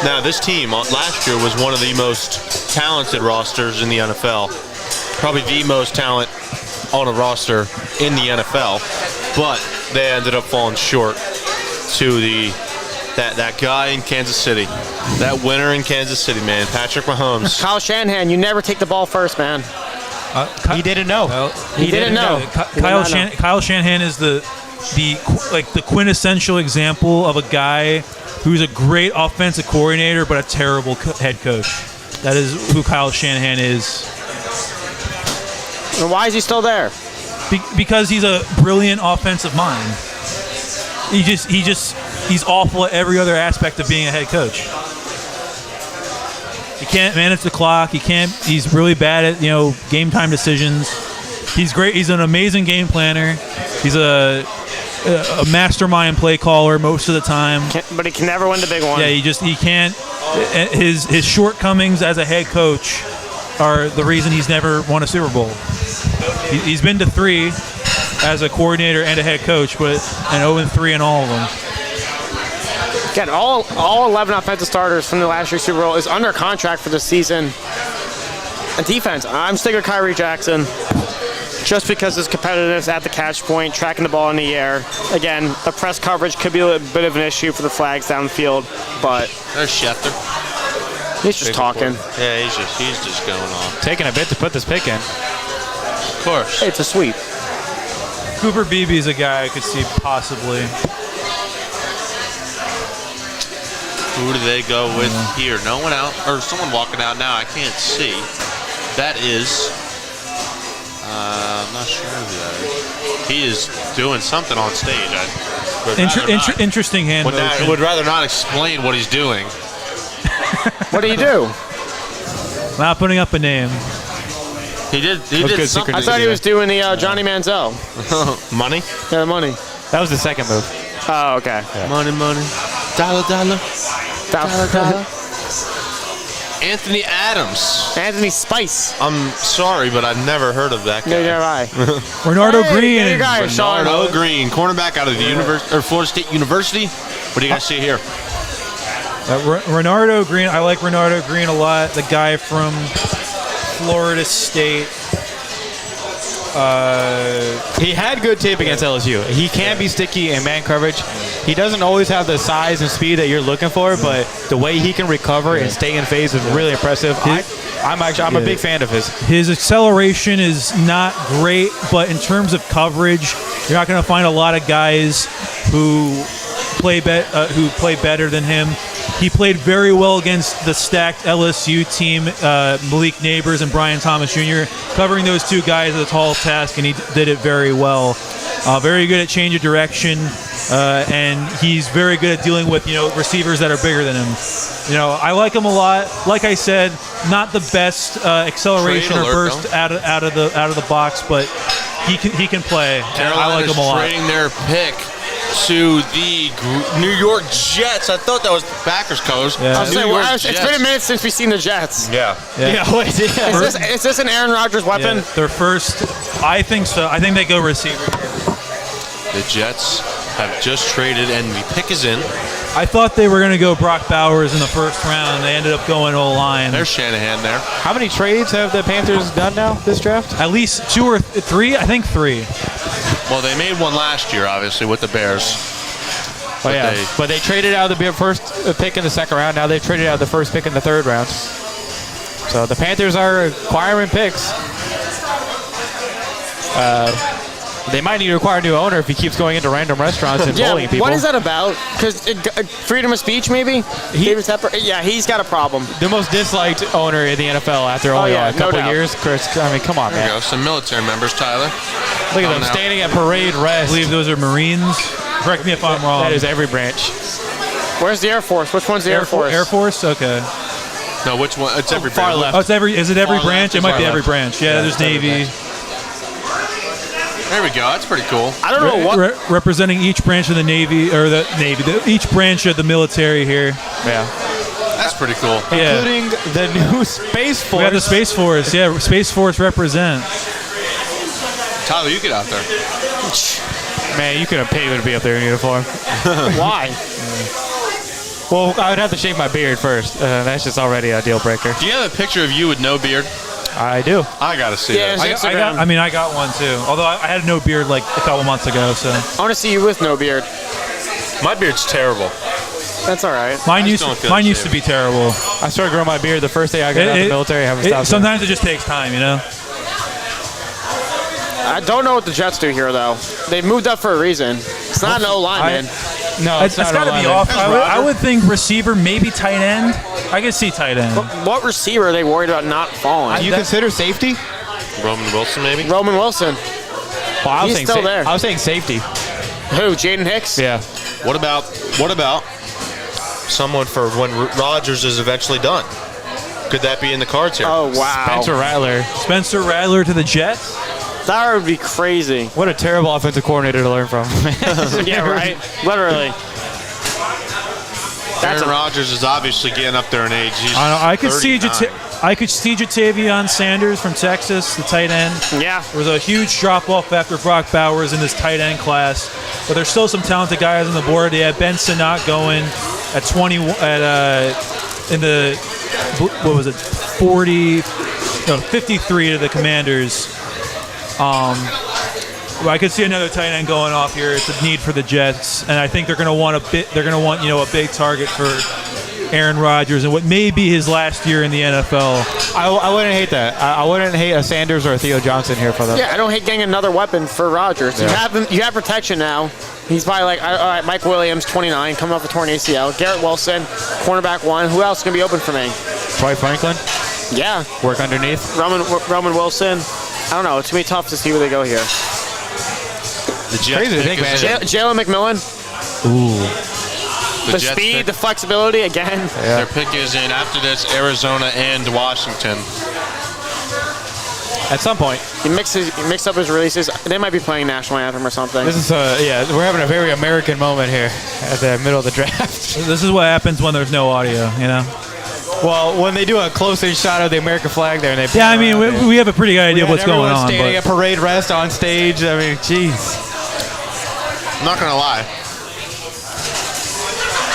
Now, this team last year was one of the most talented rosters in the NFL. Probably the most talent on a roster in the NFL. But they ended up falling short to that guy in Kansas City. That winner in Kansas City, man, Patrick Mahomes. Kyle Shanahan, you never take the ball first, man. He didn't know. He didn't know. Kyle Shanahan is the quintessential example of a guy who's a great offensive coordinator but a terrible head coach. That is who Kyle Shanahan is. And why is he still there? Because he's a brilliant offensive mind. He's awful at every other aspect of being a head coach. He can't manage the clock. He's really bad at game time decisions. He's great. He's an amazing game planner. He's a mastermind play caller most of the time. But he can never win the big one. Yeah, he can't. His shortcomings as a head coach are the reason he's never won a Super Bowl. He's been to 3 as a coordinator and a head coach, but an 0-3 in all of them. Again, all 11 offensive starters from the last year's Super Bowl is under contract for the season. And defense, I'm sticking with Kyrie Jackson. just because his competitiveness at the catch point, tracking the ball in the air. Again, the press coverage could be a bit of an issue for the flags downfield, but There's Schefter. he's just talking. Yeah, he's just going on. Taking a bit to put this pick in. Of course. It's a sweep. Cooper Beebe is a guy I could see possibly. Who do they go with here? No one out, or someone walking out now. I can't see. That is. I'm not sure who that is. He is doing something on stage. I would rather not- Interesting hand motion. would rather not explain what he's doing. What do you do? Not putting up a name. He did good something. I thought he was doing the Johnny Manziel. Money? Yeah, the money. That was the second move. Oh, okay. Money. Dollar. Anthony Adams. Anthony Spice. I'm sorry, but I've never heard of that guy. Neither have I. Renardo Hey, Green. there you go, Sean. Renardo Green, cornerback out of the Florida State University. What do you guys see here? Renardo Green. I like Renardo Green a lot. The guy from Florida State. He had good tape against LSU. He can be sticky in man coverage. He doesn't always have the size and speed that you're looking for, but the way he can recover and stay in phase is really impressive. I'm a big fan of his. His acceleration is not great, but in terms of coverage, you're not going to find a lot of guys who play better than him. He played very well against the stacked LSU team, Malik Neighbors and Brian Thomas Jr. Covering those two guys is a tall task, and he did it very well. Very good at change of direction, and he's very good at dealing with receivers that are bigger than him. I like him a lot. Like I said, not the best acceleration Trade or alert, burst out of the box, but he can play. And I like him a lot. Trading their pick to the New York Jets. I thought that was the Packers colors. Yeah. I'll say, it's been a minute since we've seen the Jets. Yeah. What is it? Is this an Aaron Rodgers weapon? Yeah, their first, I think so. I think they go receiver. The Jets have just traded, and the pick is in. I thought they were going to go Brock Bowers in the first round. They ended up going O-line. There's Shanahan there. How many trades have the Panthers done now this draft? At least 2 or 3. I think 3. Well, they made one last year, obviously, with the Bears. But they traded out the first pick in the second round. Now they've traded out the first pick in the third round. So the Panthers are acquiring picks. They might need to acquire a new owner if he keeps going into random restaurants and bullying people. What is that about? Because freedom of speech, maybe? David Tepper? Yeah, he's got a problem. The most disliked owner in the NFL after only a couple years. Chris, I mean, come on, There you man. go. Some military members, Tyler. Look at them now. standing at parade I rest. believe those are Marines. Correct me if I'm wrong. That is every branch. Where's the Air Force? Which one's the Air Force? Air Force? Okay. No, which one? It's every Far branch. left. Oh, is it every Far branch? left It is might far be every left. branch. Yeah, there's Navy. There we go. That's pretty cool. I don't know what. Representing each branch of the Navy, or each branch of the military here. Yeah. That's pretty cool. Yeah. Including the new Space Force. We got the Space Force. Yeah, Space Force represent. Tyler, you get out there. Man, you could have paid me to be up there in uniform. Why? Well, I would have to shave my beard first. That's just already a deal breaker. Do you have a picture of you with no beard? I do. I gotta see Yeah, that. it's I got one too. Although I had no beard like a couple months ago, so I want to see you with no beard. My beard's terrible. That's all right. mine I used just don't feel mine like used to be terrible. I started growing my beard the first day I got out of the military. I haven't stopped. Sometimes it just takes time, you know. I don't know what the Jets do here, though. They moved up for a reason. It's not an O-lineman. No, It's not got to be alignment. off. I would think receiver, maybe tight end. I could see tight end. What receiver are they worried about not falling? Do you consider safety? Roman Wilson, maybe? Roman Wilson. Well, I was He's saying still there. I was saying safety. Who? Jaden Hicks? Yeah. What about someone for when Rodgers is eventually done? Could that be in the cards here? Oh, wow. Spencer Rattler. Spencer Rattler to the Jets. That would be crazy. What a terrible offensive coordinator to learn from. Yeah, right? Literally. Aaron Rodgers is obviously getting up there in age. He's I could see 39. Jatavion Sanders from Texas, the tight end. Yeah. There was a huge drop-off after Brock Bowers in this tight end class, but there's still some talented guys on the board. They had Ben Sinnott going at 20 in the 53 to the Commanders. Well, I could see another tight end going off here. It's a need for the Jets, and I think they're going to want a big target for Aaron Rodgers and what may be his last year in the NFL. I wouldn't hate that. I wouldn't hate a Sanders or a Theo Johnson here for them. Yeah, I don't hate getting another weapon for Rodgers. Yeah. You have protection now. He's probably like, all right, Mike Williams, 29, coming off a torn ACL. Garrett Wilson, cornerback 1. Who else is going to be open for me? Troy Franklin, Yeah, work underneath. Roman Wilson. I don't know. It's going to be tough to see where they go here. The Jets Crazy to pick think, is man. in. Jalen McMillan. Ooh. The Jets speed, pick- the flexibility, again. Their pick is in after this Arizona and Washington. At some point. He mixed up his releases. They might be playing national anthem or something. This is we're having a very American moment here at the middle of the draft. This is what happens when there's no audio, you know? Well, when they do a close-in shot of the American flag there, and they Yeah, I mean, we have a pretty good idea of what's going on. standing But at parade rest on stage. I mean, jeez. I'm not going to lie.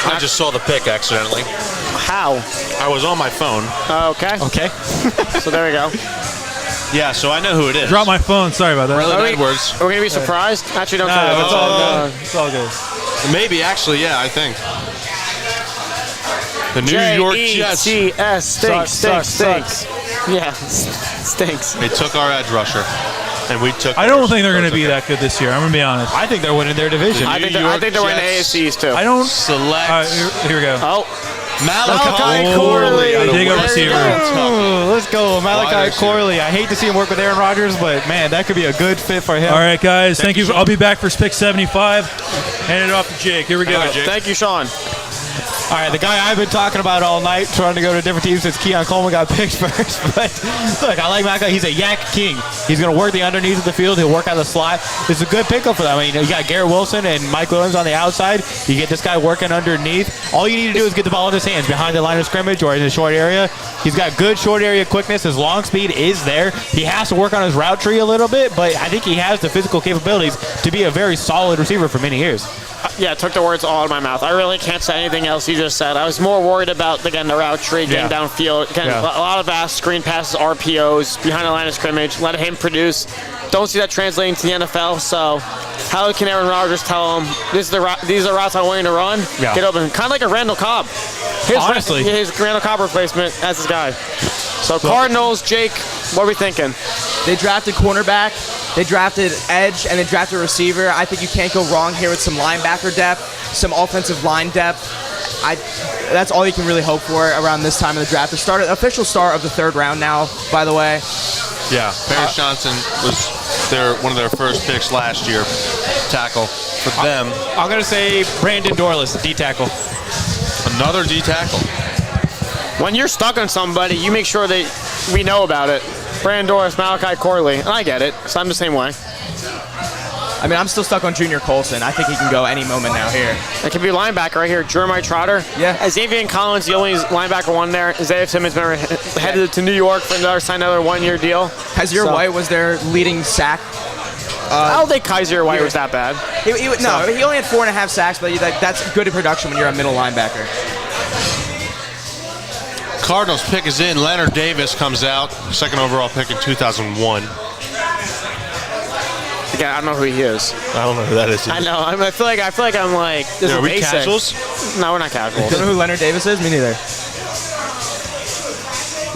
I just saw the pick accidentally. How? I was on my phone. Okay. Okay. So there we go. Yeah, so I know who it is. drop my phone. Sorry about that. Braylon Edwards. Are we going to be surprised? Actually, don't No, tell me. it's all good. It's all good. Maybe, actually, yeah, I think. The New York Jets. Jets. Stinks. Sucks. Yeah, stinks. They took our edge rusher, and we took I don't theirs. think they're going to Those be are that good this year. I'm going to be honest. I think they're winning their division. I think they're winning Jets. AFCs too. I don't. Select. All right, here we go. Oh, Malachi Corley. out of Dig a West receiver. Kentucky. Let's go, Wide Malachi receiver. Corley. I hate to see him work with Aaron Rodgers, but man, that could be a good fit for him. All right, guys. Thank you. you, I'll be back for pick 75. Hand it off to Jake. Here we go. Thank you, Sean. All right, the guy I've been talking about all night, trying to go to different teams since Keon Coleman got picked first. But look, I like Malachi. He's a yak king. He's going to work the underneath of the field. He'll work out the slot. It's a good pickup for them. I mean, you got Garrett Wilson and Mike Williams on the outside. You get this guy working underneath. All you need to do is get the ball in his hands behind the line of scrimmage or in the short area. He's got good short area quickness. His long speed is there. He has to work on his route tree a little bit, but I think he has the physical capabilities to be a very solid receiver for many years. Yeah, took the words all out of my mouth. I really can't say anything else you just said. I was more worried about, again, the route tree, getting downfield. Again, a lot of fast screen passes, RPOs, behind the line of scrimmage, let him produce. Don't see that translating to the NFL, so how can Aaron Rodgers tell him, these are the routes I'm willing to run? Yeah. Get open. Kind of like a Randall Cobb. Honestly. His Randall Cobb replacement as his guy. So Cardinals, Jake, what are we thinking? They drafted cornerback, they drafted edge, and they drafted receiver. I think you can't go wrong here with some linebacker depth, some offensive line depth. That's all you can really hope for around this time of the draft. The official start of the third round now, by the way. Yeah, Paris Johnson was one of their first picks last year. Tackle for them. I'm going to say Brandon Dorless, D-tackle. Another D tackle. When you're stuck on somebody, you make sure that we know about it. Brandon Dorless, Malachi Corley, and I get it, so I'm the same way. I mean, I'm still stuck on Junior Colson. I think he can go any moment now here. It could be a linebacker right here, Jeremiah Trotter. Yeah. Xavier Collins, the only linebacker one there. Isaiah Simmons been headed to New York for another one-year deal. Kaiser White was their leading sack. I don't think Kaiser White was that bad. He only had 4.5 sacks, but that's good production when you're a middle linebacker. Cardinals pick is in. Leonard Davis comes out. Second overall pick in 2001. Yeah, I don't know who he is. I don't know who that is. I know. I feel like I'm like. This Are is we basic. casuals? No, we're not casuals. You know who Leonard Davis is? Me neither.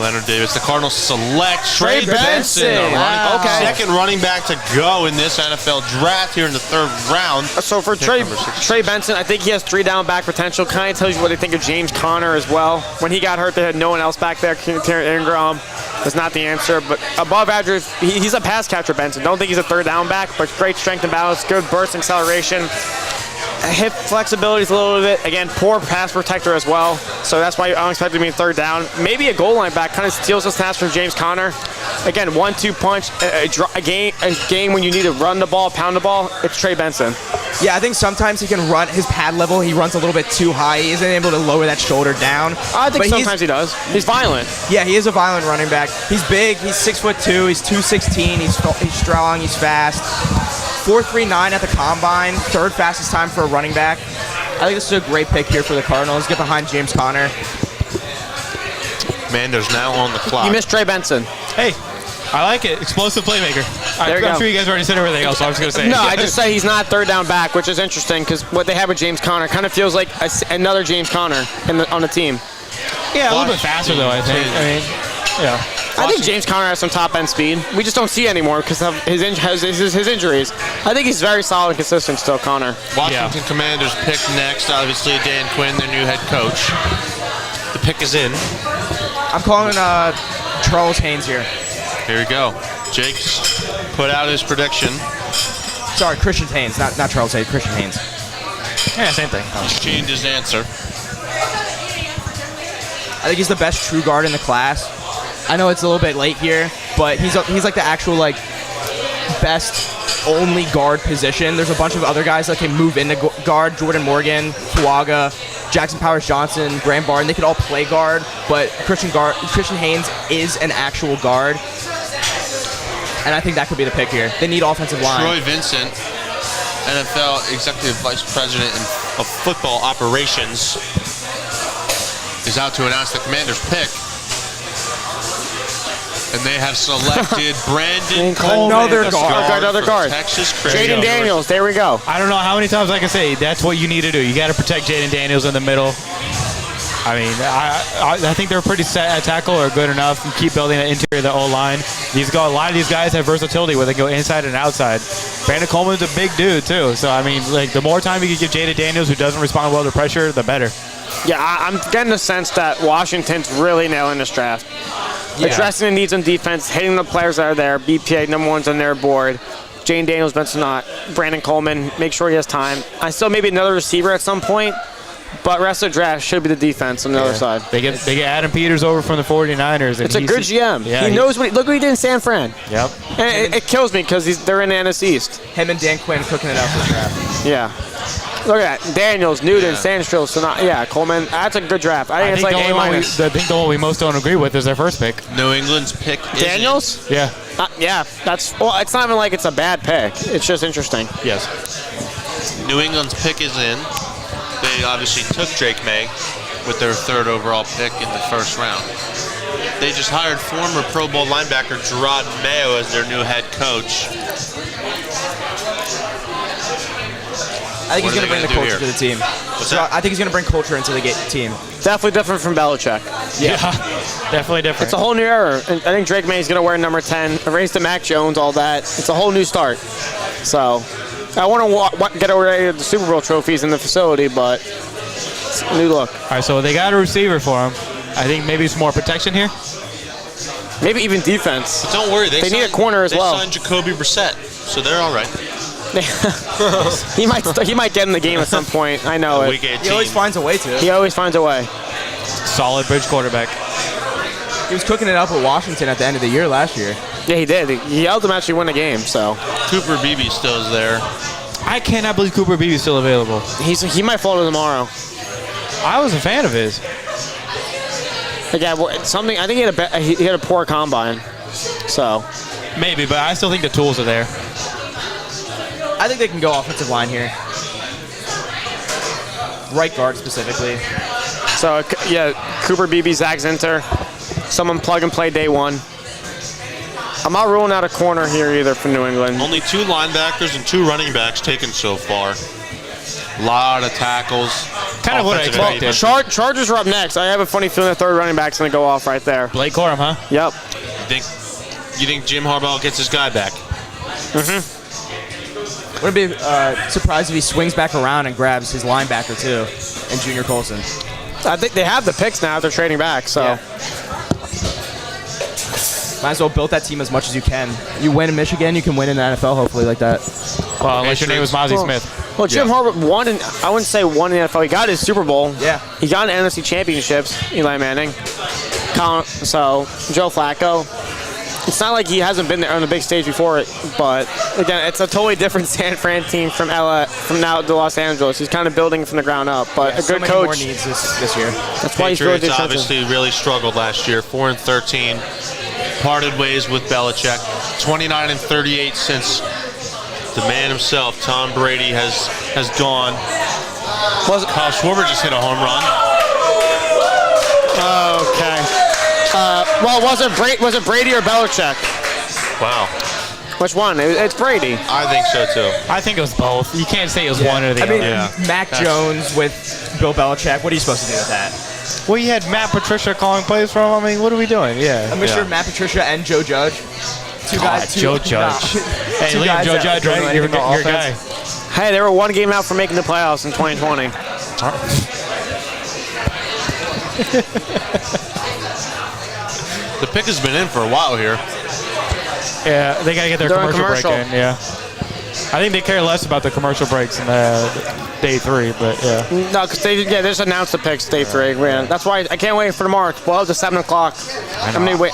Leonard Davis. The Cardinals select Trey Benson. Benson. Wow. Okay. Second running back to go in this NFL draft here in the third round. So for Pick Trey number 66. Benson, I think he has 3 down back potential. Kind of tells you what they think of James Conner as well. When he got hurt, they had no one else back there. Terry Ingram was not the answer, but above average, he's a pass catcher, Benson. Don't think he's a third down back, but great strength and balance, good burst acceleration. Hip flexibility is a little bit, again, poor pass protector as well. So that's why I don't expect him to be third down. Maybe a goal line back kind of steals the snaps from James Conner. Again, 1-2 punch, a game when you need to run the ball, pound the ball, it's Trey Benson. Yeah, I think sometimes he can run his pad level. He runs a little bit too high. He isn't able to lower that shoulder down. I think But sometimes he does. He's violent. Yeah, he is a violent running back. He's big. He's 6'2". He's 216. He's strong. He's fast. 4.39 at the combine. Third fastest time for a running back. I think this is a great pick here for the Cardinals. Get behind James Conner. Mando's now on the clock. You missed Trey Benson. Hey, I like it. Explosive playmaker. There you I'm go. sure you guys already said everything else, so I'm just going to say No, it. I just say he's not third down back, which is interesting because what they have with James Conner kind of feels like another James Conner on the team. Yeah, a little bit faster, though, I think. I mean, yeah. I think James Conner has some top end speed. We just don't see it anymore because of his injuries. I think he's very solid and consistent still, Conner. Washington Commanders pick next. Obviously, Dan Quinn, their new head coach. The pick is in. I'm calling Charles Haynes here. Here we go. Jake's put out his prediction. Sorry, Christian Haynes, not Charles Haynes. Christian Haynes. Yeah, same thing. He's changed his answer. I think he's the best true guard in the class. I know it's a little bit late here, but he's like the actual like best only guard position. There's a bunch of other guys that can move into guard. Jordan Morgan, Fuaga, Jackson Powers Johnson, Graham Barton. They could all play guard, but Christian Haynes is an actual guard, and I think that could be the pick here. They need offensive line. Troy Vincent, NFL Executive Vice President of Football Operations, is out to announce the Commanders' pick. And they have selected Brandon Coleman. Another guard. Texas Jaden Daniels, there we go. I don't know how many times I can say that's what you need to do. You got to protect Jaden Daniels in the middle. I mean, I think they're pretty set at tackle or good enough. You keep building the interior of the O-line. A lot of these guys have versatility where they go inside and outside. Brandon Coleman's a big dude, too. So, I mean, like the more time you can give Jaden Daniels, who doesn't respond well to pressure, the better. Yeah, I'm getting the sense that Washington's really nailing this draft. Addressing the needs on defense, hitting the players that are there. BPA, number one's on their board. Jane Daniels, Benson Knott, Brandon Coleman, make sure he has time. I still maybe another receiver at some point, but rest of the draft should be the defense on the other side. They get Adam Peters over from the 49ers. It's a good GM. Yeah, he knows look what he did in San Fran. Yep. And it kills me because they're in the NFC East. Him and Dan Quinn cooking it up for the draft. Yeah. Look at that. Daniels, Newton, Sandstrom, Coleman. That's a good draft. I think it's like A-minus. I think the one we most don't agree with is their first pick. New England's pick is Daniels? Yeah. It's not even like it's a bad pick. It's just interesting. Yes. New England's pick is in. They obviously took Drake May with their third overall pick in the first round. They just hired former Pro Bowl linebacker Gerard Mayo as their new head coach. I think he's going to bring the culture to the team. I think he's going to bring culture into the team. Definitely different from Belichick. Yeah. Definitely different. It's a whole new era. And I think Drake May is going to wear number 10, erase the Mac Jones, all that. It's a whole new start. So I want to get away with the Super Bowl trophies in the facility, but it's a new look. All right, so they got a receiver for him. I think maybe some more protection here. Maybe even defense. But don't worry, they need a corner as well. They signed Jacoby Brissett, so they're all right. he might get in the game at some point. I know it. Week 18. He always finds a way to. He always finds a way. Solid bridge quarterback. He was cooking it up with Washington at the end of the year last year. Yeah, he did. He helped them actually win the game. So Cooper Beebe still is there. I cannot believe Cooper Beebe is still available. he might fall to tomorrow. I was a fan of his. Again, something. I think he had a poor combine. So Maybe, but I still think the tools are there. I think they can go offensive line here. Right guard specifically. So Cooper Beebe, Zach Zinter, someone plug and play day one. I'm not ruling out a corner here either for New England. Only 2 linebackers and 2 running backs taken so far. A lot of tackles. Kind of what I expected. Chargers are up next. I have a funny feeling the third running back's going to go off right there. Blake Corum, huh? Yep. You think Jim Harbaugh gets his guy back? Wouldn't be surprised if he swings back around and grabs his linebacker too, and Junior Colson. I think they have the picks now. They're trading back, so. Yeah. Might as well build that team as much as you can. You win in Michigan, you can win in the NFL hopefully like that. Well, unless your name was Mozzie Smith. Well, Jim Harbaugh won, I wouldn't say won in the NFL. He got his Super Bowl. Yeah. He got an NFC championships, Eli Manning. So, Joe Flacco. It's not like he hasn't been there on the big stage before it, but again, it's a totally different San Fran team from now to Los Angeles. He's kind of building from the ground up, but a good many coach. More needs this year. That's why he's really Patriots defensive. obviously really struggled last year. 4-13, parted ways with Belichick. 29-38 since the man himself, Tom Brady, has gone. Kyle Schwarber just hit a home run. Okay. Well, was it Brady or Belichick? Wow. Which one? It's Brady. I think so too. I think it was both. You can't say it was one or the I mean, other. Mac Jones with Bill Belichick. What are you supposed to do with that? Well, you had Matt Patricia calling plays from. I mean, what are we doing? Yeah. I'm sure Matt Patricia and Joe Judge. Two guys. Joe Judge. Hey, Two Liam, guys Joe that Judge, don't know right? You're anything about your guy. offense. Hey, they were one game out from making the playoffs in 2020. The pick has been in for a while here. Yeah, they gotta get their They're on commercial break commercial. in. Yeah. I think they care less about the commercial breaks in day 3, but yeah. No, because they just announced the picks day 3. Man. That's why I can't wait for tomorrow. It's 12 to 7 o'clock.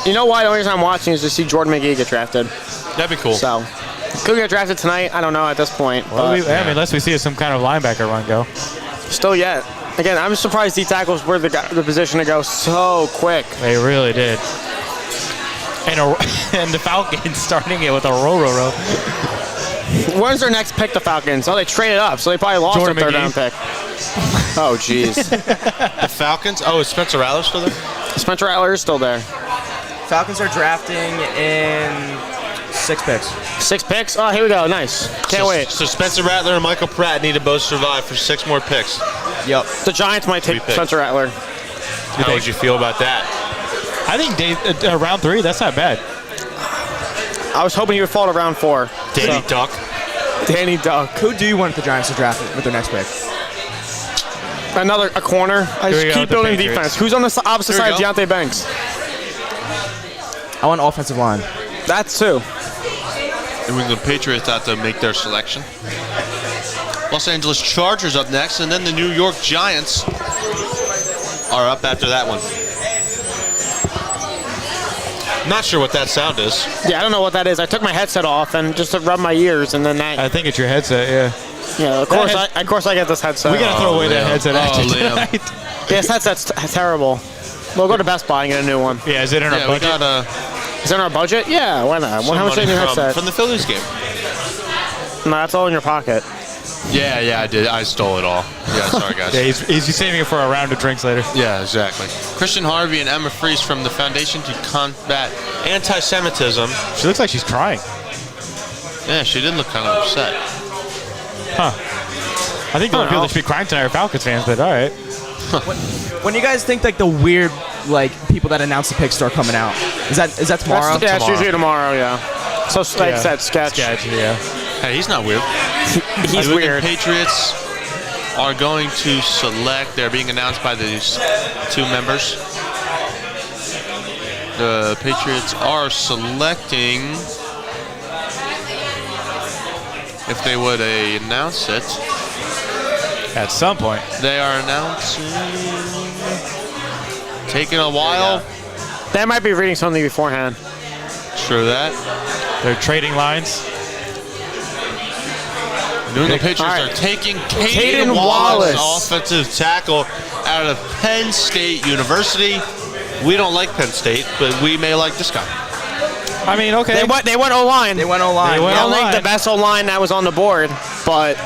You know why? The only reason I'm watching is to see Jordan McGee get drafted. That'd be cool. So, could get drafted tonight. I don't know at this point. Well, But I mean, unless we see some kind of linebacker run go. still yet. Again, I'm surprised D tackles were the position to go so quick. They really did. And the Falcons starting it with a row. When's their next pick, the Falcons? Oh, they traded up, so they probably lost Jordan their third McGee. round pick. Oh, jeez. The Falcons? Oh, is Spencer Rattler still there? Spencer Rattler is still there. Falcons are drafting in 6 picks. 6 picks? Oh, here we go. Nice. Can't wait. So Spencer Rattler and Michael Pratt need to both survive for 6 more picks. Yep. The Giants might take 3 picks. Spencer Rattler. How would you feel about that? I think round 3, that's not bad. I was hoping he would fall to round 4. Danny Duck. Danny Duck. Who do you want the Giants to draft with their next pick? A corner. I Here we just go keep with the building Patriots. defense. Who's on the opposite Here side we of go. Deontay Banks? I want offensive line. That's 2. And when the Patriots have to make their selection. Los Angeles Chargers up next, and then the New York Giants are up after that one. Not sure what that sound is. Yeah, I don't know what that is. I took my headset off and just to rub my ears, and then that. I think it's your headset, yeah. Yeah, of course I get this headset. We gotta throw away that headset after Liam. tonight. Yeah, this headset's terrible. We'll go to Best Buy and get a new one. Yeah, is it in our Yeah, we budget? got Is it in our budget? Yeah, why not? some How much is money your headset? from the Phillies game. No, that's all in your pocket. Yeah, I did. I stole it all. Yeah, sorry guys. Yeah, he's saving it for a round of drinks later. Yeah, exactly. Christian Harvey and Emma Fries from the Foundation to Combat Anti-Semitism. She looks like she's crying. Yeah, she did look kind of upset. I think the only people that should be crying tonight are Falcons fans, but all right. When you guys think like the weird people that announce the picks start coming out, is that tomorrow? It's usually tomorrow, yeah. So, like I said, sketch. Yeah. Hey, he's not weird. He's The weird. Patriots are going to select. They're being announced by these 2 members. The Patriots are selecting, if they would announce it, At some point. they are announcing. Taking a while. They might be reading something beforehand. True that. They're trading lines. New England Patriots All right. are taking Caden Caden Wallace, Wallace. offensive tackle out of Penn State University. We don't like Penn State, but we may like this guy. I mean, okay. They went O-line. They went O-line. They went I don't think O-line. the best O-line that was on the board, but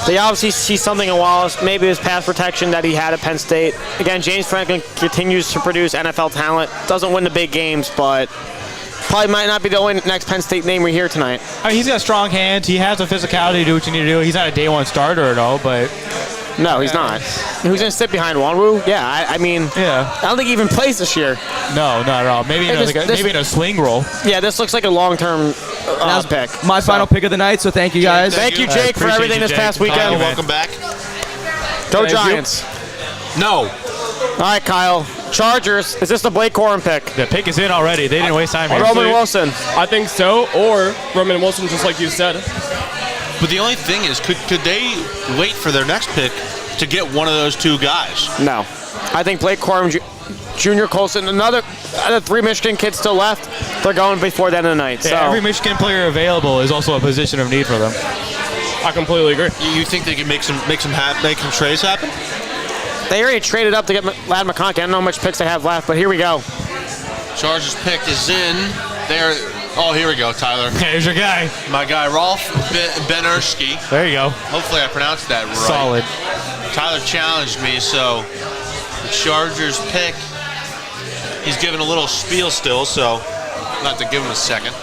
they obviously see something in Wallace. Maybe his pass protection that he had at Penn State. Again, James Franklin continues to produce NFL talent. Doesn't win the big games, but probably might not be the only next Penn State name we hear tonight. I mean, he's got strong hands. He has the physicality to do what you need to do. He's not a day 1 starter at all, but No, he's not. Who's going to sit behind Wanwu? Yeah, I mean, yeah. I don't think he even plays this year. No, not at all. Maybe Hey, maybe in a swing role. Yeah, this looks like a long-term pick. My final pick of the night. So thank you guys. Thank you, I Jake, for appreciate everything you, this Jake. past Thank weekend. you, man. Welcome back. Go Thank you. Giants. No. All right, Kyle. Chargers. Is this the Blake Corum pick? The pick is in already. They didn't waste time here. Roman Wilson. I think so, or Roman Wilson, just like you said. But the only thing is, could they wait for their next pick to get one of those 2 guys? No. I think Blake Corum, Junior Colson, another 3 Michigan kids still left. They're going before the end of the night. So Yeah, every Michigan player available is also a position of need for them. I completely agree. You think they can make some trades happen? they already traded up to get Ladd McConkey. I don't know how much picks they have left, but here we go. Chargers pick is in. Oh, here we go, Tyler. There's your guy. My guy, Rolf Benerski. There you go. Hopefully I pronounced that right. Solid. Tyler challenged me, so the Chargers pick. He's giving a little spiel still, so I'll have to give him a second.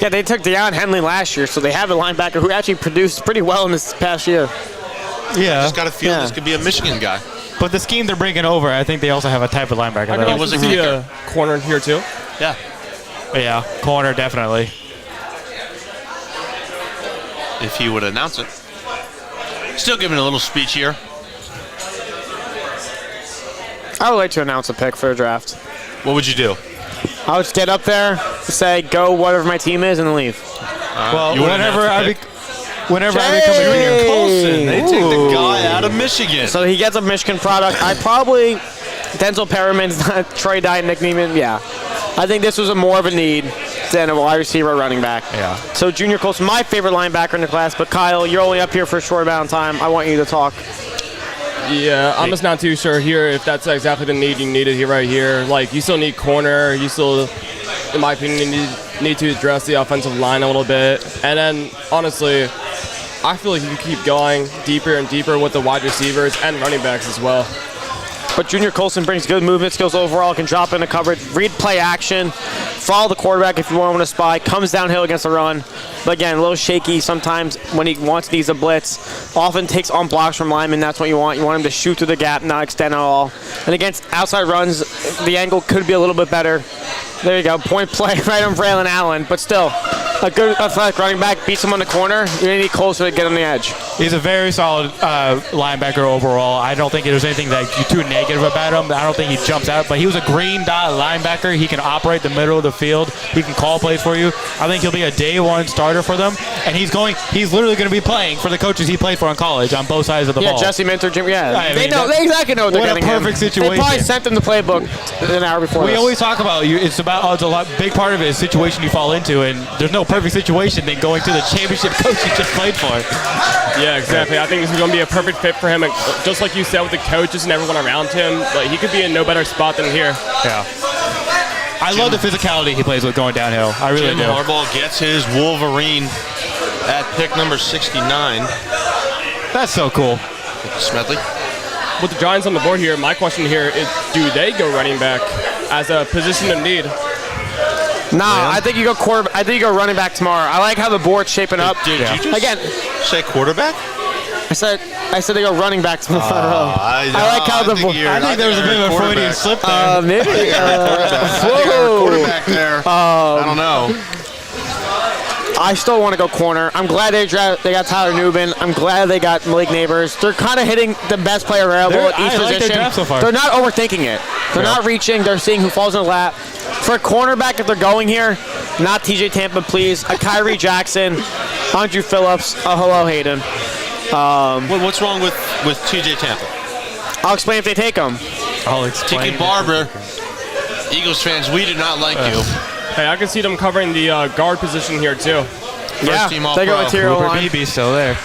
Yeah, they took Deion Henley last year, so they have a linebacker who actually produced pretty well in this past year. Yeah. Just got a feeling this could be a Michigan guy. But the scheme they're bringing over, I think they also have a type of linebacker. I that could was also a see kicker. a corner in here too. Yeah. yeah, corner definitely. If he would announce it. Still giving a little speech here. I would like to announce a pick for the draft. What would you do? I would just get up there, say, go whatever my team is, and then leave. Well, you would whenever announce the I pick? whenever I become a Junior junior. Colson. They take the guy out of Michigan. So he gets a Michigan product. I probably, Denzel Perriman's not Troy Dye, Nick Neiman. Yeah. I think this was a more of a need than a wide receiver or running back. Yeah. So Junior Colson, my favorite linebacker in the class, but Kyle, you're only up here for a short amount of time. I want you to talk. Yeah, I'm just not too sure here if that's exactly the need you needed here right here. Like, you still need corner. You still, in my opinion, need to address the offensive line a little bit. And then, honestly, I feel like you can keep going deeper and deeper with the wide receivers and running backs as well. But Junior Colson brings good movement skills overall, can drop into coverage, read play action, follow the quarterback if you want him to spy, comes downhill against the run. But again, a little shaky sometimes when he needs a blitz. Often takes on blocks from linemen, that's what you want. You want him to shoot through the gap, not extend at all. And against outside runs, the angle could be a little bit better. There you go, point play right on Braylon Allen, but still, a good athletic running back beats him on the corner. You're going to need closer to get on the edge. He's a very solid linebacker overall. I don't think there's anything that you're too negative about him. I don't think he jumps out, but he was a green dot linebacker. He can operate the middle of the field. He can call plays for you. I think he'll be a day one starter for them, and he's literally going to be playing for the coaches he played for in college on both sides of the ball. Yeah, Jesse Minter, Jim. Yeah, I they mean, know. They exactly know what they're what a getting. perfect situation. They probably sent them the playbook an hour before. We this. always talk about it's a lot big part of it is situation you fall into, and there's no perfect situation than going to the championship coach you just played for. Yeah, exactly. I think this is going to be a perfect fit for him. And just like you said with the coaches and everyone around him, like, he could be in no better spot than here. Yeah. I love the physicality he plays with going downhill. I really Jim do. Harbaugh gets his Wolverine at pick number 69. That's so cool. Smedley. With the Giants on the board here, my question here is, do they go running back as a position of need? Nah, I think you go quarterback. I think you go running back tomorrow. I like how the board's shaping up. Did you just Again, say quarterback? I said they go running back tomorrow. I like how the board. I think there was a bit of a Freudian slip there. Maybe. Quarterback there. I don't know. I still want to go corner. I'm glad they got Tyler Nubin. I'm glad they got Malik Neighbors. They're kind of hitting the best player available at each I like position. their draft so far. They're not overthinking it. They're not reaching. They're seeing who falls in the lap. For a cornerback, if they're going here, not TJ Tampa, please. A Kyrie Jackson, Andrew Phillips, a Hello Hayden. What's wrong with TJ Tampa? I'll explain if they take them. I'll explain. Tiki Barber, Eagles fans, we do not like you. Hey, I can see them covering the guard position here too. Yeah, team all they go pro. material Cooper line. Beebe's still there.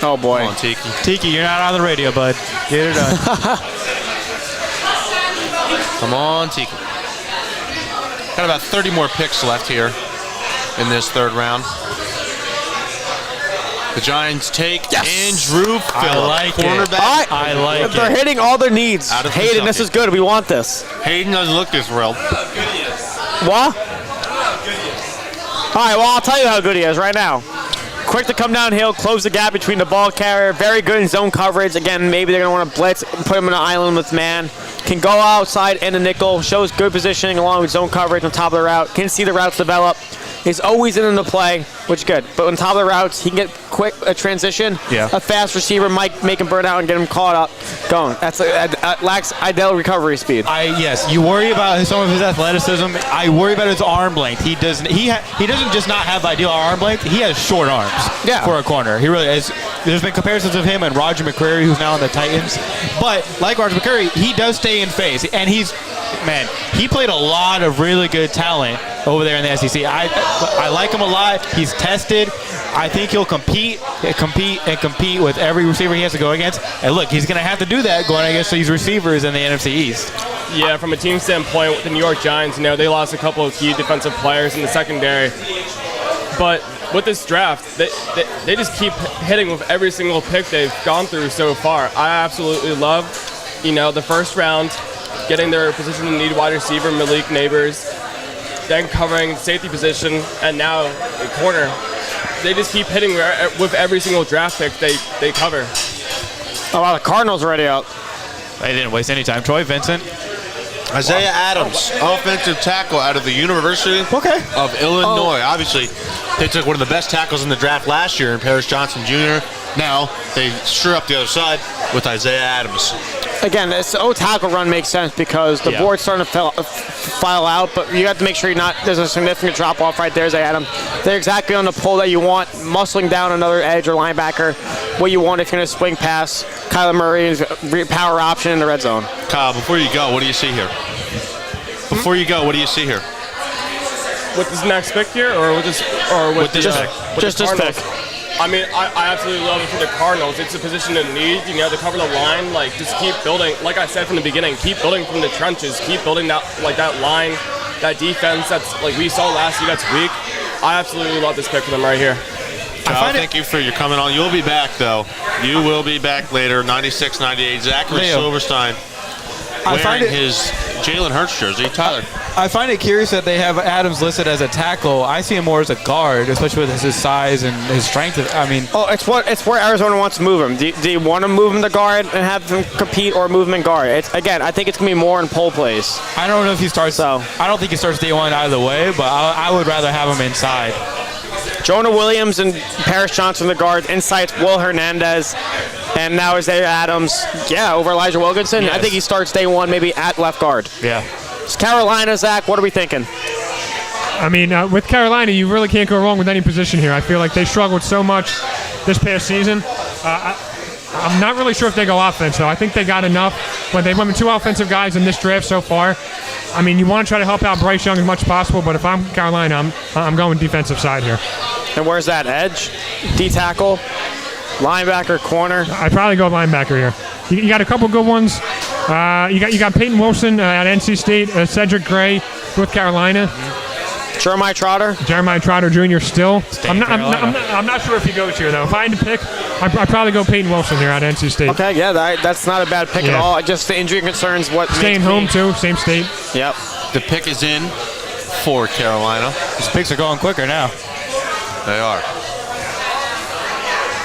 Oh boy. Come on, Tiki. Tiki, you're not on the radio, bud. Get it done. Come on, Tiki. Got about 30 more picks left here in this third round. The Giants take Andrew Phillips, I like it. cornerback. I like They're it. hitting all their needs. Out of Hayden, this Kentucky. is good. We want this. Hayden doesn't look this thrilled. What? All right, well, I'll tell you how good he is right now. Quick to come downhill, close the gap between the ball carrier. Very good in zone coverage. Again, maybe they're going to want to blitz, put him in an island with man. Can go outside and a nickel. Shows good positioning along with zone coverage on top of the route. Can see the routes develop. He's always in the play, which is good. But on top of the routes, he can get quick a transition. Yeah. A fast receiver might make him burn out and get him caught up. Going. That's lacks ideal recovery speed. Yes, you worry about some of his athleticism. I worry about his arm length. He doesn't just not have ideal arm length. He has short arms. Yeah. For a corner, he really is. There's been comparisons of him and Roger McCreary, who's now on the Titans. But like Roger McCreary, he does stay in phase, and he played a lot of really good talent over there in the SEC. I like him a lot. He's tested. I think he'll compete with every receiver he has to go against. And look, he's going to have to do that going against these receivers in the NFC East. Yeah, from a team standpoint, with the New York Giants, they lost a couple of key defensive players in the secondary. But with this draft, they just keep hitting with every single pick they've gone through so far. I absolutely love, the first round, getting their position in need wide receiver, Malik Neighbors. then covering safety position, and now the corner. They just keep hitting with every single draft pick they cover. Oh, wow, the Cardinals are already out. They didn't waste any time. Troy Vincent. Isaiah Adams, offensive tackle out of the University of Illinois. Obviously, they took one of the best tackles in the draft last year in Paris Johnson Jr. Now they sure up the other side with Isaiah Adams. Again, this tackle run makes sense because the board's starting to file out, but you have to make sure there's a significant drop off right there, Isaiah Adams. They're exactly on the pull that you want, muscling down another edge or linebacker, what you want if you're going to swing pass Kyler Murray's power option in the red zone. Kyle, before you go, what do you see here? Before you go, what do you see here? With this next pick here, or with this pick? I mean, I absolutely love it for the Cardinals. It's a position in need. You know, to cover the line, like just keep building. Like I said from the beginning, keep building from the trenches. Keep building that line, that defense. That's like we saw last year. That's weak. I absolutely love this pick for them right here. Kyle, thank you for your coming on. You'll be back though. You will be back later. 96-98. Zachary Silverstein wearing his Jalen Hurts jersey. Tyler. I find it curious that they have Adams listed as a tackle. I see him more as a guard, especially with his size and his strength. It's where Arizona wants to move him. Do you want to move him to guard and have him compete, or move him in guard? I think it's gonna be more in pull plays. I don't know if he starts. I don't think he starts day one out of the way, but I would rather have him inside. Jonah Williams and Paris Johnson, the guards. Inside, Will Hernandez. And now Isaiah Adams, over Elijah Wilkinson. Yes. I think he starts day one, maybe at left guard. Yeah. It's Carolina, Zach. What are we thinking? I mean, with Carolina, you really can't go wrong with any position here. I feel like they struggled so much this past season. I'm not really sure if they go offense, though. I think they got enough. But they went with 2 offensive guys in this draft so far. I mean, you want to try to help out Bryce Young as much as possible, but if I'm Carolina, I'm going defensive side here. And where's that edge? D-tackle? Linebacker, corner? I'd probably go linebacker here. You got a couple good ones. You got Peyton Wilson at NC State, Cedric Gray, North Carolina. Jeremiah Trotter Jr. still. I'm not sure if he goes here though. If I had to pick, I'd probably go Peyton Wilson here at NC State. Okay, that's not a bad pick at all. Just the injury concerns. Staying home too, same state. Yep. The pick is in for Carolina. These picks are going quicker now. They are.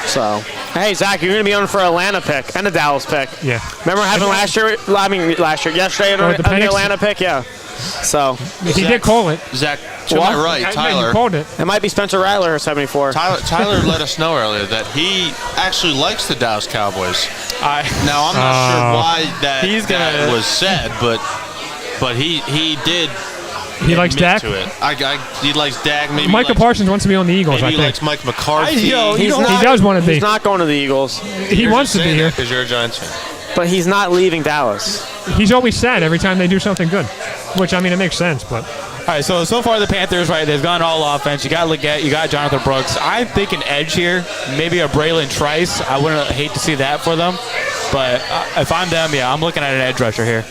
So, hey, Zach, you're going to be on for an Atlanta pick and a Dallas pick. Yeah. Remember having yesterday the Atlanta pick? Yeah. So. He did call it. Zach, to my right, Tyler. You called it. It might be Spencer Rattler or 74. Tyler let us know earlier that he actually likes the Dallas Cowboys. Now, I'm not sure why that was said, but he did. He likes Dak? To it. He likes Dak. Maybe Micah Parsons wants to be on the Eagles, maybe I think. He likes Mike McCarthy. He does want to be. He's not going to the Eagles. He wants to be here. Because you're a Giants fan. But he's not leaving Dallas. He's always sad every time they do something good, which, I mean, it makes sense, but. All right, so far the Panthers, right, they've gone all offense. You got Leggett, you got Jonathan Brooks. I'm thinking edge here, maybe a Braylon Trice. I wouldn't hate to see that for them. But if I'm them, I'm looking at an edge rusher here.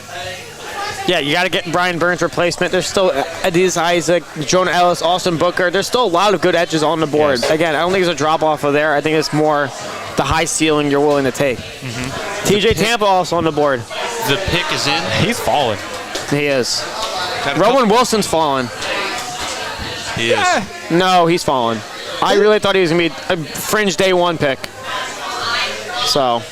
Yeah, you got to get Brian Burns' replacement. There's still Adiz Isaac, Jonah Ellis, Austin Booker. There's still a lot of good edges on the board. Yes. Again, I don't think there's a drop-off of there. I think it's more the high ceiling you're willing to take. Mm-hmm. TJ Tampa also on the board. The pick is in. He's fallen. He is. Rowan Wilson's fallen. He is. No, he's fallen. I really thought he was going to be a fringe day one pick. So.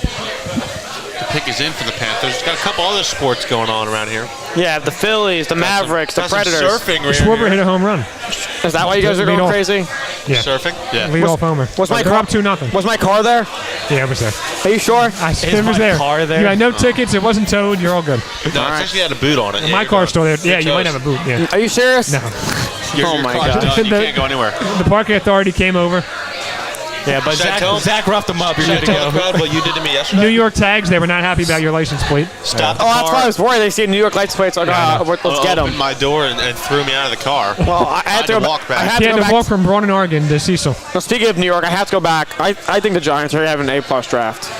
Pick is in for the Panthers. Got a couple other sports going on around here. Yeah, the Phillies, the Mavericks, the Predators. Surfing. Schwarber hit a home run. Is that why you guys are going crazy? Yeah. Surfing? Yeah. Lead off homer. They're up 2-0. Was my car there? Yeah, it was there. Are you sure? It was there. Car there? You had no tickets. It wasn't towed. You're all good. No, it actually had a boot on it. My car's still there. Yeah, you might have a boot. Yeah. Are you serious? No. Oh my God. You can't go anywhere. The parking authority came over. Yeah, but Zach roughed him up. You're good to go. What you did to me yesterday? New York tags, they were not happy about your license plate. Stop the car. That's why I was worried. They see New York license plates. Like, let's get them. Opened my door and threw me out of the car. Well, I had to walk back. He had to walk from Bronan, Oregon to Cecil. Now, speaking of New York, I have to go back. I think the Giants are having an A+ draft.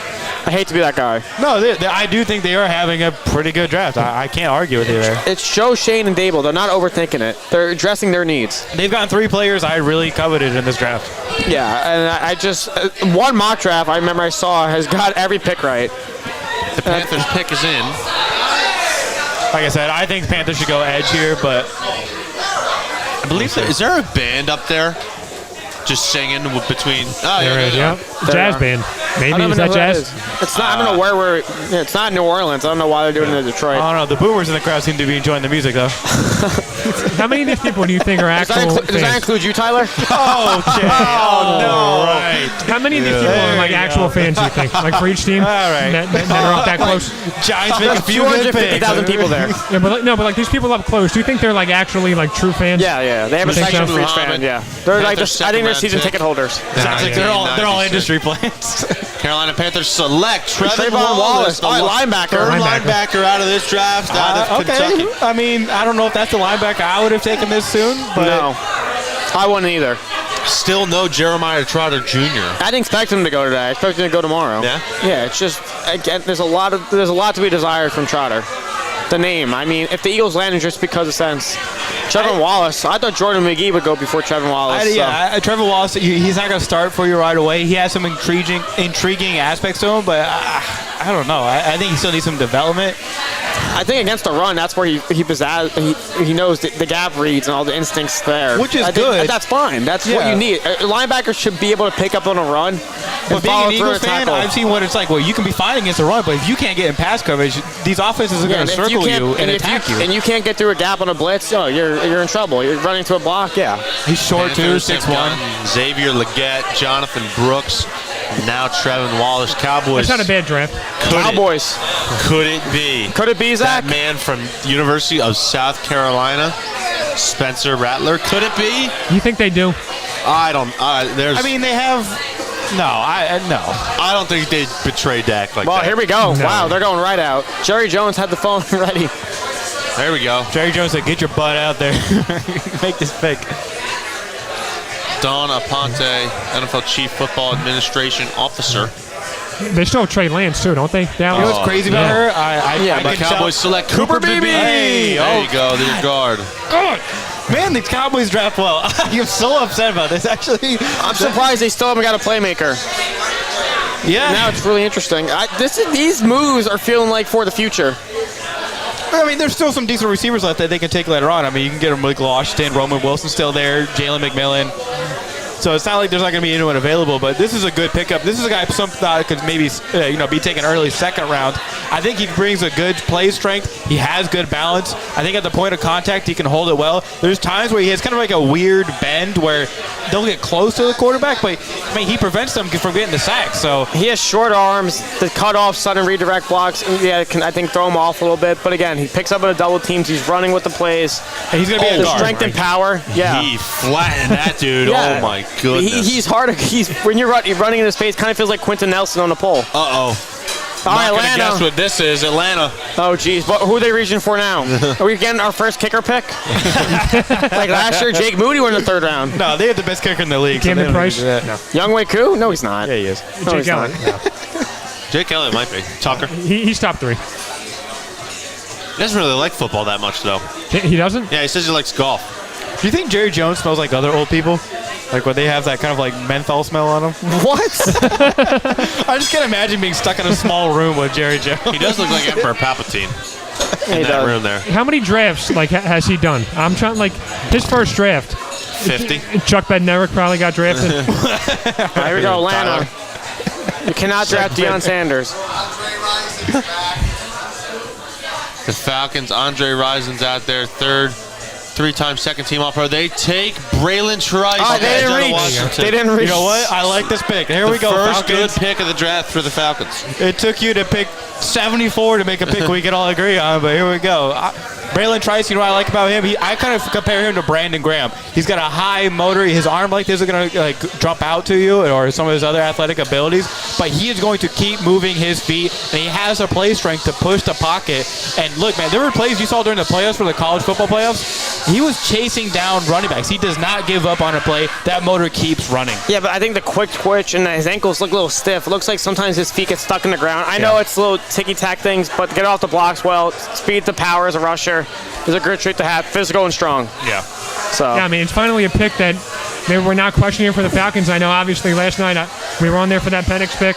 I hate to be that guy. No, I do think they are having a pretty good draft. I can't argue with you there. It's Joe, Shane, and Dable. They're not overthinking it. They're addressing their needs. They've gotten 3 players I really coveted in this draft. Yeah, and I just one mock draft I remember I saw has got every pick right. The Panthers pick is in. Like I said, I think Panthers should go edge here, but I believe is there a band up there just singing between? Oh, There yeah, is, yeah. yeah. Jazz band. Maybe, I don't is even that know who jazz? is. It's not. I don't know where we're. It's not New Orleans. I don't know why they're doing it in Detroit. I don't know. The boomers in the crowd seem to be enjoying the music, though. How many of these people do you think are Does that, actual does that fans? include you, Tyler? Oh, Jay. Oh, no. Right. How many of these people are like actual fans, do you think? Like for each team? All right. That are up that close? Giants make a few good picks. 250,000 people there. Yeah, but no, but like these people up close, do you think they're like actually like true fans? Yeah. They have a You think section so? for each fan. Yeah. They're like Panthers I think they're second season round ticket holders. Sounds like they're all 1996. industry plants. Carolina Panthers select Trayvon Trevon Wallace, the linebacker. third Linebacker. linebacker out of this draft out of Kentucky. I mean, I don't know if that's the linebacker I would have taken this soon, but No, I wouldn't either. Still no Jeremiah Trotter Jr. I didn't expect him to go today. I expected him to go tomorrow. Yeah? Yeah. It's just again, there's a lot to be desired from Trotter. The name. I mean, if the Eagles landed just because of sense. Trevor Wallace. I thought Jordan McGee would go before Trevor Wallace. Trevor Wallace, he's not going to start for you right away. He has some intriguing aspects to him, but I don't know. I think he still needs some development. I think against the run, that's where he knows the gap reads and all the instincts there. Which is I think good. That's fine. That's what Yeah. you need. A linebacker should be able to pick up on a run. But being an through Eagles a fan, tackle. I've seen what it's like. Well, you can be fine against the run, but if you can't get in pass coverage, these offenses are going and to if circle can't- you and if attack you. And you can't get through a gap on a blitz, you're in trouble. You're running to a block, yeah. He's short too, Panthers have 6'1". gotten Xavier Legette, Jonathan Brooks, and now Trevon Wallace. Cowboys. That's not a bad draft. Cowboys. Could it be? Could it be, Zach? That man from University of South Carolina, Spencer Rattler. Could it be? You think they do? I don't. There's. I mean, they have. No. I don't think they betray Dak like Well, that. here we go. No. Wow, they're going right out. Jerry Jones had the phone ready. There we go. Jerry Jones said, "Get your butt out there, make this pick." Don Aponte, NFL Chief Football Administration Officer. They still have Trey Lance too, don't they? Dallas? You know what's crazy about her? Yeah, I The can Cowboys tell- select Cooper Beebe. Hey, There you go. There's your guard. Man, the Cowboys draft well. I'm so upset about this. Actually, I'm surprised they still haven't got a playmaker. yeah. Now it's really interesting. These moves are feeling like for the future. I mean, there's still some decent receivers left that they can take later on. I mean, you can get Malik Washington, Roman Wilson still there, Jalen McMillan. So it's not like there's not going to be anyone available, but this is a good pickup. This is a guy some thought could maybe be taken early second round. I think he brings a good play strength. He has good balance. I think at the point of contact he can hold it well. There's times where he has kind of like a weird bend where they'll get close to the quarterback, but I mean he prevents them from getting the sack. So He has short arms, the cutoff, sudden redirect blocks. Yeah, can I think throw him off a little bit. But again, he picks up in a double teams. He's running with the plays. and he's going to be a The guard. strength and power. Yeah. He flattened that dude. Yeah. Oh my goodness. He's hard. When you're running in his space, kind of feels like Quentin Nelson on the pole. Uh-oh. All Not right, gonna Atlanta. guess what this is. Atlanta. Oh, geez. But who are they reaching for now? Are we getting our first kicker pick? Like last year, Jake Moody went in the third round. No, they have the best kicker in the league. so Camden they don't Price? need to do that. Young Wei Koo? No, he's not. Yeah, he is. No, Jake he's not. Elliott. Jake Elliott might be. Tucker. He's top 3. He doesn't really like football that much, though. He doesn't? Yeah, he says he likes golf. Do you think Jerry Jones smells like other old people? Like when they have that kind of like menthol smell on them? What? I just can't imagine being stuck in a small room with Jerry Jones. He does look like Emperor Palpatine He in that does. room there. How many drafts has he done? I'm trying his first draft. 50. Chuck Bednarik probably got drafted. Here we go, Atlanta. You cannot draft Deion Sanders. The Falcons, Andre Rison's out there, third, 3-time second-team All-Pro. They take Braylon Trice. Oh, they didn't out of reach. Washington. They didn't reach. You know what? I like this pick. Here we go, First good Falcons. pick of the draft for the Falcons. It took you to pick 74 to make a pick we can all agree on, but here we go. Braylon Trice, you know what I like about him? I kind of compare him to Brandon Graham. He's got a high motor. His arm length isn't going to like jump out to you or some of his other athletic abilities, but he is going to keep moving his feet, and he has a play strength to push the pocket. And look, man, there were plays you saw during the playoffs for the college football playoffs. He was chasing down running backs. He does not give up on a play. That motor keeps running. Yeah, but I think the quick twitch and his ankles look a little stiff. It looks like sometimes his feet get stuck in the ground. I know it's little ticky-tack things, but get off the blocks well. Speed to power as a rusher is a good trait to have. Physical and strong. Yeah. So Yeah, I mean, it's finally a pick that they were not questioning for the Falcons. I know, obviously, last night we were on there for that Penix pick.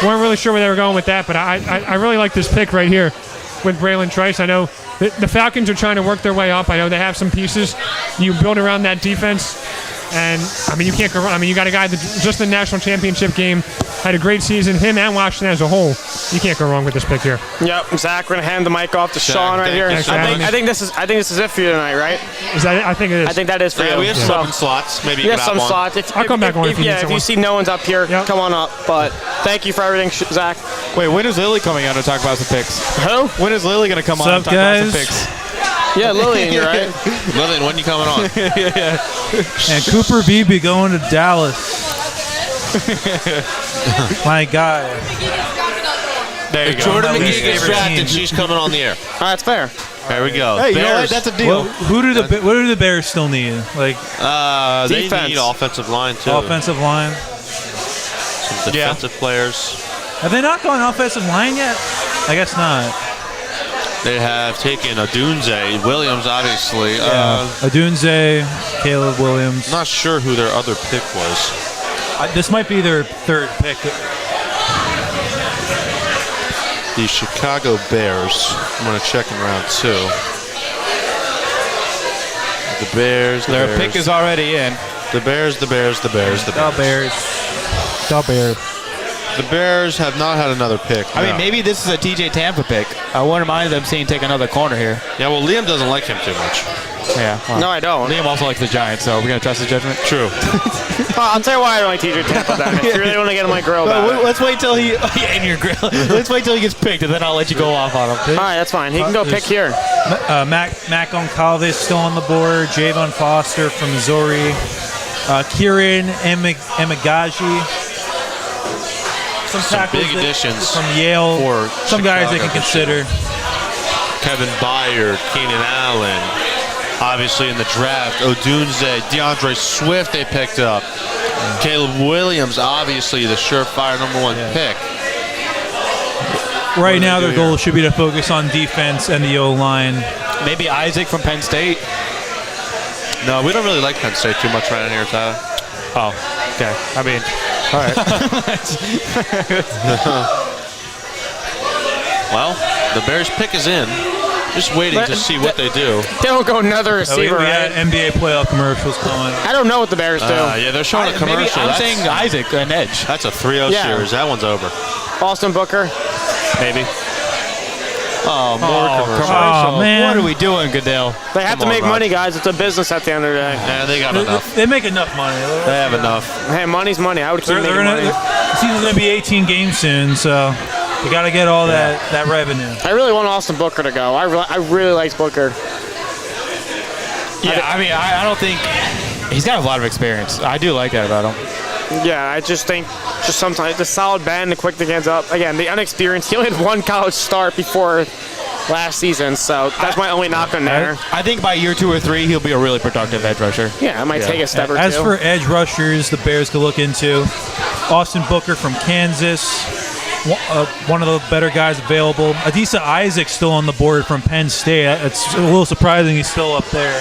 Weren't really sure where they were going with that, but I really like this pick right here. with Braylon Trice. I know the Falcons are trying to work their way up. I know they have some pieces. You build around that defense. And, I mean, you can't go wrong. I mean, you got a guy that just in the national championship game had a great season. Him and Washington as a whole. You can't go wrong with this pick here. Yep, Zach, we're gonna hand the mic off to Sean right here. I think this is it for you tonight, right? I think it is. I think that is for you. We have some slots. Maybe you Yeah, can some have one. slots. I'll come back on if you need if someone. you see no one's up here, come on up. But thank you for everything, Zach. Wait, when is Lily coming out to talk about some picks? Who? When is Lily going to come on and What's talk up, about some guys? picks? Yeah, Lillian, you're right. Lillian, when you coming on? And Cooper Beebe going to Dallas. My guy. There you If go. Jordan My McGee least gets favorite drafted, team. she's coming on the air. That's fair. There we go. Hey, you know what? Bears. That's a deal. Well, what do the Bears still need? Like They Defense. need offensive line, too. offensive line? Some defensive players. Have they not gone offensive line yet? I guess not. They have taken Adunze, Williams, obviously. Adunze, Caleb Williams. Not sure who their other pick was. This might be their third pick. The Chicago Bears. I'm going to check in round 2. The Bears. Their pick is already in. The Bears. The Bears. The Bears. The Bears have not had another pick. I mean, no. maybe this is a TJ Tampa pick. I wouldn't mind them seeing take another corner here. Yeah, well, Liam doesn't like him too much. Yeah. Well, No, I don't. Liam also likes the Giants, so we're going to trust his judgment. True. I'll tell you why I don't like TJ Tampa then. If you really want to get on my grill about it. Let's wait till he in your grill. Let's wait till he gets picked, and then I'll let you go off on him. All right, that's fine. He can go pick here. Mac Goncalves still on the board. Javon Foster from Missouri. Kieran Emagaji. Some tackles big additions from Yale. for Some guys they can Chicago this year. consider. Kevin Byard, Keenan Allen. Obviously in the draft, Odunze, DeAndre Swift they picked up. Caleb Williams, obviously the surefire number 1 pick. Right now, do their goal should be to focus on defense and the O-line. Maybe Isaac from Penn State. No, we don't really like Penn State too much right here, Tyler. Oh, okay. I mean, all right. Well, the Bears pick is in. Just waiting to see what they do. They don't go another We receiver, got right? NBA playoff commercials going. I don't know what the Bears do. Yeah, they're showing a Maybe commercial. I'm That's- saying Isaac, an edge. That's a 3-0 Yeah. series. That one's over. Austin Booker. Maybe. Oh, more commercial. Oh, man. What are we doing, Goodell? They have to on, make Rod. money, guys. It's a business at the end of the day. Yeah, they got enough. They make enough money. They have enough. Hey, money's money. I would keep They're making gonna, money. the season's going to be 18 games soon, so you got to get all that revenue. I really want Austin Booker to go. I really like Booker. Yeah, I mean, I don't think he's got a lot of experience. I do like that about him. Yeah, I just think just sometimes the solid bend, the quick to hands up. Again, the unexperienced. He only had 1 college start before last season, so that's my only knock on there. I think by year 2 or 3, he'll be a really productive edge rusher. Yeah, I might take a step or As two. for edge rushers, the Bears could look into Austin Booker from Kansas, one of the better guys available. Adisa Isaac's still on the board from Penn State. It's a little surprising he's still up there.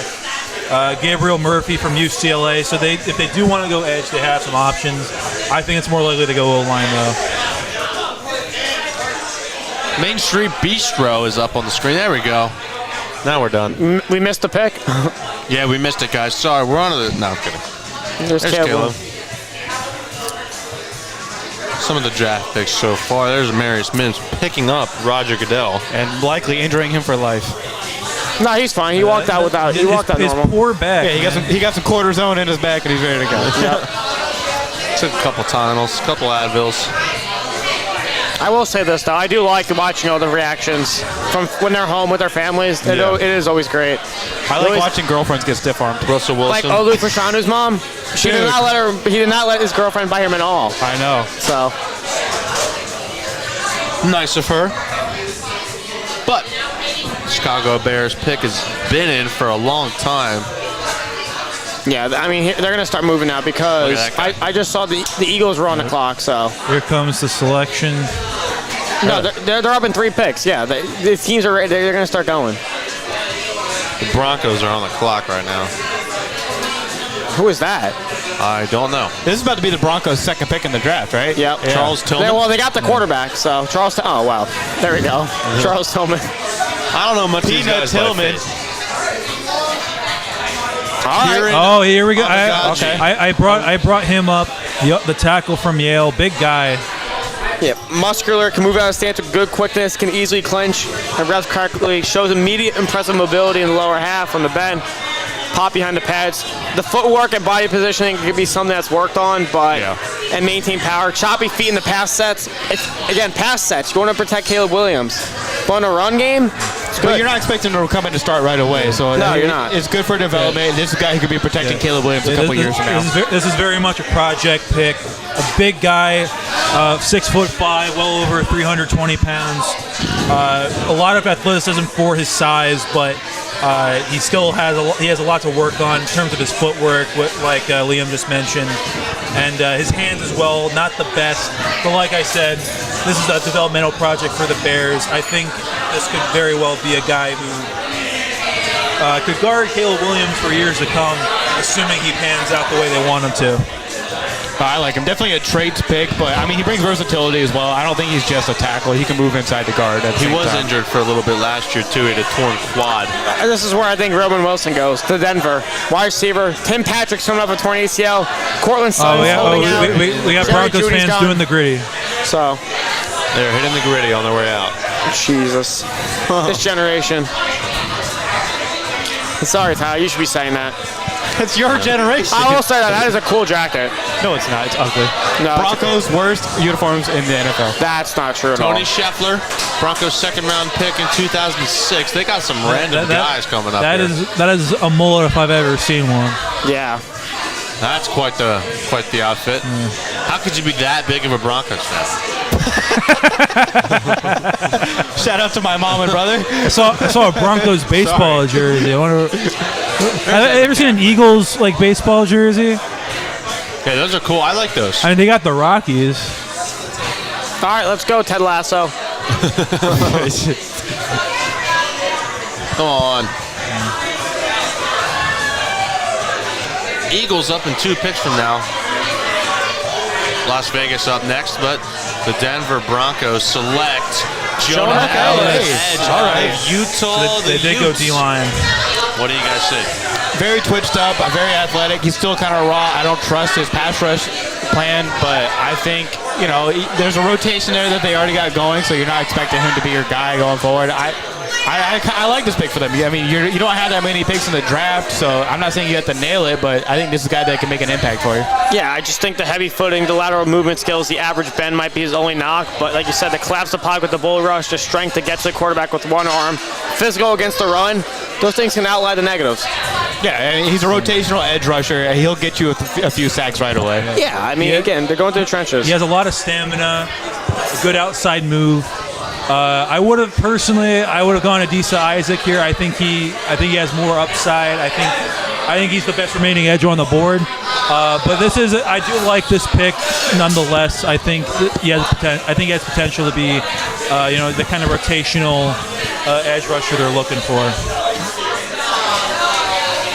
Gabriel Murphy from UCLA. So if they do want to go edge, they have some options. I think it's more likely to go O-line, though. Main Street Bistro is up on the screen. There we go. Now we're done. We missed the pick. Yeah, we missed it, guys. Sorry, we're on to the... No, I'm kidding. There's There's Caleb. Caleb. Some of the draft picks so far. There's Marius Mims picking up Roger Goodell. And likely injuring him for life. No, he's fine. He walked out without. He walked out His normal. poor back. Yeah, he got some cortisone in his back, and he's ready to go. Took a couple Tylenols, a couple Advils. I will say this though, I do like watching all the reactions from when they're home with their families. Yeah. It is always great. I like Always- watching girlfriends get stiff armed. Russell Like Wilson. Olu Fashanu's mom, she did Dude. not let her. He did not let his girlfriend buy him at all. I know. So Nice of her. But Chicago Bears pick has been in for a long time. yeah, I mean they're gonna start moving now because Look at that I just saw the Eagles were on the clock. So Here comes the selection. no, they're up in 3 picks. Yeah, the teams are ready. They're gonna start going. The Broncos are on the clock right now. Who is that? I don't know. This is about to be the Broncos' second pick in the draft, right? Yep. Yeah. Charles Tillman. Well, they got the quarterback, so Charles. Oh wow, there we go. Charles Tillman. I don't know much of these Peanut guys by Tillman. face. All right. Oh, here we go. Amagachi. I brought him up. The tackle from Yale, big guy. Yeah, muscular, can move out of stance with good quickness, can easily clinch and reps correctly, shows immediate impressive mobility in the lower half on the bend, pop behind the pads. The footwork and body positioning could be something that's worked on, but and maintain power. Choppy feet in the pass sets. Again, pass sets. You want to protect Caleb Williams. But in a run game, it's good. But you're not expecting him to come in to start right away, so No, you're not. It's good for development. This is a guy who could be protecting Caleb Williams a couple years from now. This is very much a project pick. A big guy, 6'5", well over 320 pounds. A lot of athleticism for his size, but he still has a lot to work on in terms of his footwork, like Liam just mentioned, and his hands as well. Not the best, but like I said, this is a developmental project for the Bears. I think this could very well be a guy who could guard Caleb Williams for years to come, assuming he pans out the way they want him to. I like him. Definitely a traits pick, but I mean, he brings versatility as well. I don't think he's just a tackle. He can move inside the guard. He was injured for a little bit last year, too. He had a torn quad. This is where I think Roman Wilson goes, to Denver. Wide receiver. Tim Patrick's coming up with torn ACL. Cortland Sutton's holding out. We got Jerry Broncos Jeudy's fans gone. doing the gritty. So, They're hitting the gritty on their way out. Jesus. This generation. Sorry, Tyler, you should be saying that. It's your generation. I will say that. That is a cool jacket. No, it's not. It's ugly. No, Broncos' worst uniforms in the NFL. That's not true at all. Tony Scheffler, Broncos second-round pick in 2006. They got some random guys coming up here. That is a mullet if I've ever seen one. Yeah. That's quite the outfit. How could you be that big of a Broncos fan? Shout out to my mom and brother. I saw a Broncos baseball jersey. Have you ever seen an Eagles baseball jersey? Yeah, those are cool. I like those. I mean, they got the Rockies. All right, let's go, Ted Lasso. Come on. Eagles up in 2 picks from now. Las Vegas up next, but the Denver Broncos select Jonah Ellis, edge of Utah. They did go D-line. What do you guys think? Very twitched up, very athletic. He's still kind of raw. I don't trust his pass rush plan, but I think, there's a rotation there that they already got going, so you're not expecting him to be your guy going forward. I like this pick for them. I mean, you don't have that many picks in the draft, so I'm not saying you have to nail it, but I think this is a guy that can make an impact for you. Yeah, I just think the heavy footing, the lateral movement skills, the average bend might be his only knock, but like you said, the collapse of pocket with the bull rush, the strength to get to the quarterback with one arm, physical against the run, those things can outlie the negatives. Yeah, and he's a rotational edge rusher, and he'll get you a few sacks right away. Yeah, I mean, again, they're going through the trenches. He has a lot of stamina, a good outside move. I would have gone Adisa Isaac here. I think he has more upside. I think he's the best remaining edge on the board. But I do like this pick nonetheless. I think he has potential to be the kind of rotational edge rusher they're looking for.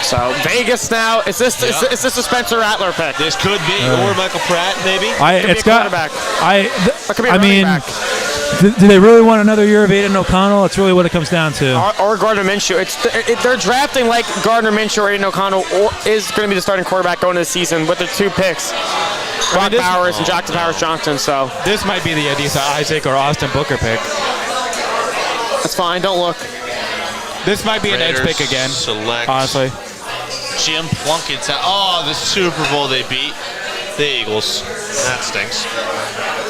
So Vegas now. Is this a Spencer Rattler pick? This could be, or Michael Pratt, maybe. Could be a quarterback. Could be a running back. Do they really want another year of Aiden O'Connell? That's really what it comes down to. Or Gardner Minshew. They're drafting like Gardner Minshew or Aiden O'Connell is going to be the starting quarterback going into the season with their 2 picks. Brock Bowers and Jackson Powers Johnson. So this might be the Adisa Isaac or Austin Booker pick. That's fine. Don't look. This might be an edge pick again. Honestly. Jim Plunkett's out. Oh, the Super Bowl they beat the Eagles. That stinks.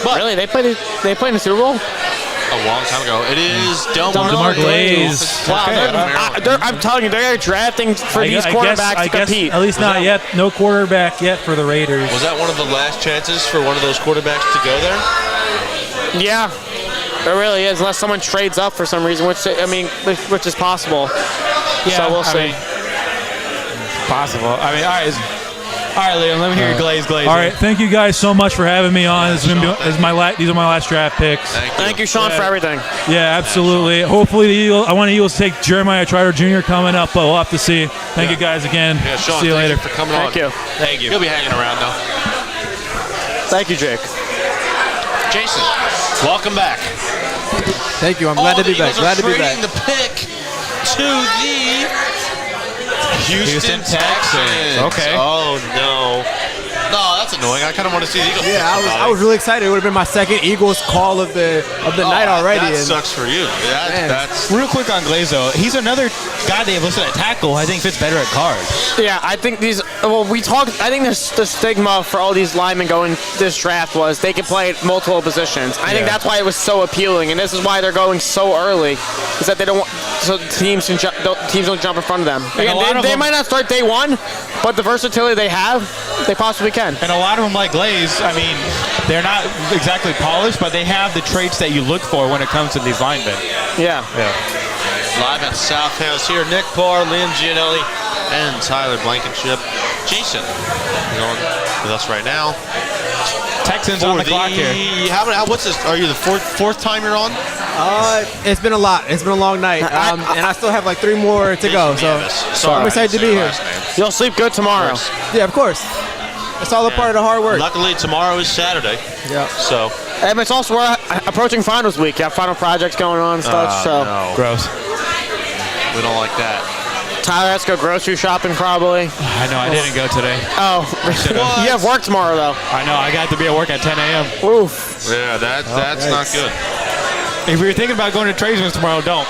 But really, they played in the Super Bowl? A long time ago. It is DeMar Glaze. Wow, I'm telling you, they're drafting for these quarterbacks to compete. At least not yet. No quarterback yet for the Raiders. Was that one of the last chances for one of those quarterbacks to go there? Yeah, it really is, unless someone trades up for some reason, which is possible. Yeah, so we'll see. Possible. I mean, all right. All right, Liam, let me hear your glaze. All right, thank you guys so much for having me on. These are my last draft picks. Thank you, Sean, for everything. Yeah, absolutely. Hopefully, I want the Eagles to take Jeremiah Trotter Jr. coming up, but we'll have to see. Thank you guys again. Yeah, Sean, see you later. for coming on. Thank you. He'll be hanging around though. Thank you, Jake. Jason, welcome back. Thank you. I'm glad to be back. Glad to be back. Trading the pick to the Houston Texans. Okay. Oh no. No, that's annoying. I kind of want to see the Eagles. Yeah, I was really excited. It would have been my second Eagles call of the night already. That and sucks for you. That's Real quick on Glaze, though. He's another guy they've listed at tackle. I think fits better at guard. Yeah, I think I think the stigma for all these linemen going this draft was they could play at multiple positions. I think that's why it was so appealing, and this is why they're going so early, is that they don't want, so teams don't jump in front of them. Again, they might not start day one, but the versatility they have, they possibly can. And a lot of them, like Glaze, I mean, they're not exactly polished, but they have the traits that you look for when it comes to these linemen. Yeah. live at South House here. Nick Parr, Liam Gianelli, and Tyler Blankenship. Jason is on with us right now. Texans on the clock here. What's this? Are you the fourth time you're on? It's been a lot. It's been a long night, and I still have like 3 more to go. So I'm excited to be here. You'll sleep good tomorrow. Yeah, of course. It's all a part of the hard work. Luckily, tomorrow is Saturday. Yeah. So. And it's also approaching finals week. You have final projects going on and stuff. No. Gross. We don't like that. Tyler has to go grocery shopping probably. I know, I didn't go today. Oh, you have work tomorrow though. I know, I got to be at work at 10 a.m. Oof. Yeah, that's not good. If you're thinking about going to Tradesman's tomorrow, don't.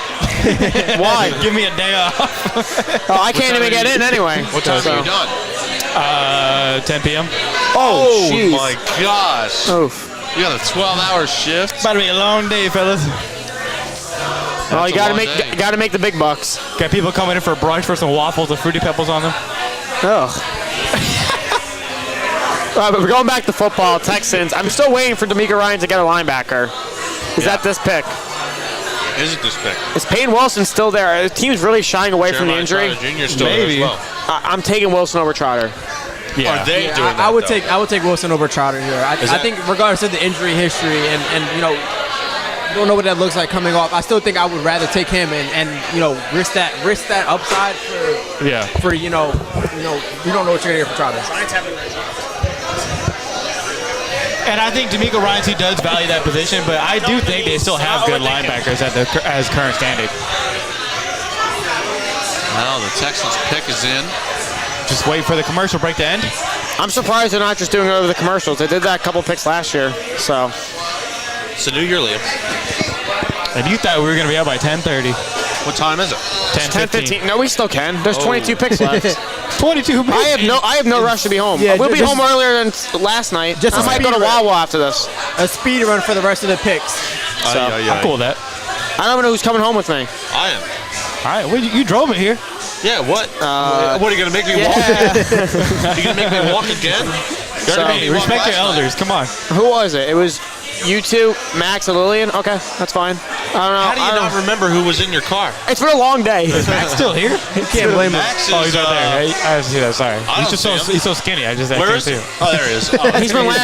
Why? Give me a day off. I can't even get in anyway. What time are you done? 10 p.m. Oh, jeez. My gosh. Oof. You got a 12-hour shift. It's about to be a long day, fellas. Well, you gotta make the big bucks. Got people coming in for brunch for some waffles with Fruity Pebbles on them. Ugh. All right, but we're going back to football. Texans. I'm still waiting for D'Amico Ryan to get a linebacker. Is that this pick? Is it this pick? Is Peyton Wilson still there? The team's really shying away from the injury. Jr. still there as well. I'm taking Wilson over Trotter. Yeah. Are they doing that? I would take Wilson over Trotter here. I think regardless of the injury history and you know, don't know what that looks like coming off. I still think I would rather take him and you know risk that upside for you know we don't know what you're gonna get from Trotter. And I think D'Amico Ryan, he does value that position, but I do think they still have good linebackers as current standing. Well, the Texans pick is in. Just wait for the commercial break to end. I'm surprised they're not just doing it over the commercials. They did that a couple picks last year, so. It's a new year, Liam. And you thought we were going to be out by 10:30. What time is it? 10:15. No, we still can. There's 22 picks left. 22 picks. I have no rush to be home. Yeah, we'll be just- home earlier than last night. Just I a might go to speed run. Wawa after this. A speed run for the rest of the picks. I'm cool with that. I don't even know who's coming home with me. I am. All right, well, you drove it here. Yeah, what? What are you going to make me walk? You going to make me walk again? Respect your elders. Come on. Who was it? It was you two, Max and Lillian? Okay, that's fine. I don't know. How do you not remember who was in your car? It's been a long day. Is Max still here? You can't blame him. Max is, Oh, he's right there. I have to see that. Sorry. I He's don't just see him. he's so skinny. I Where can't is see he? him. Oh, there he is. Oh,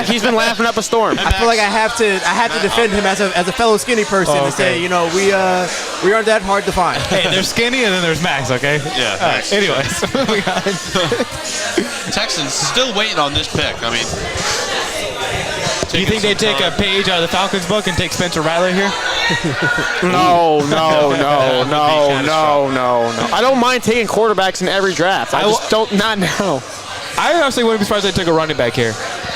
He's been laughing up a storm. I feel like I have to defend him as a fellow skinny person and say, you know, we aren't that hard to find. Hey, there's skinny and then there's Max, okay? Yeah, All right, Max. anyways. Texans still waiting on this pick. I mean, Do you think they take a page out of the Falcons book and take Spencer Rattler here? No. I don't mind taking quarterbacks in every draft. I just don't not now. I honestly wouldn't be surprised if they took a running back here.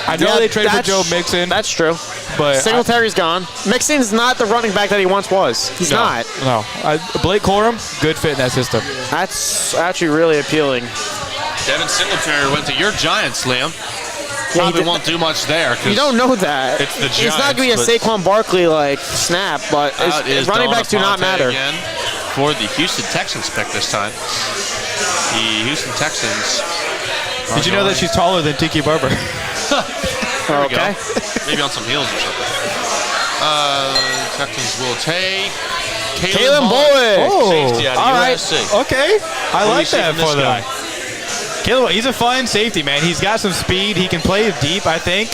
I know they traded for Joe Mixon. That's true. But Singletary's gone. Mixon's not the running back that he once was. He's not. No. Blake Corum, good fit in that system. That's actually really appealing. Devin Singletary went to your Giants, Liam. Yeah, Probably won't do much there. You don't know that. It's the It's not going to be a Giants, Saquon Barkley like snap, but running backs do not matter. Again for the Houston Texans pick this time. The Houston Texans. Did you know that she's taller than Tiki Barber? There we go. Maybe on some heels or something. Texans will take Kalen Boyd. Safety out of all right. USC. Okay. I What do like you see that from this for them. guy? He's a fun safety, man. He's got some speed. He can play deep, I think.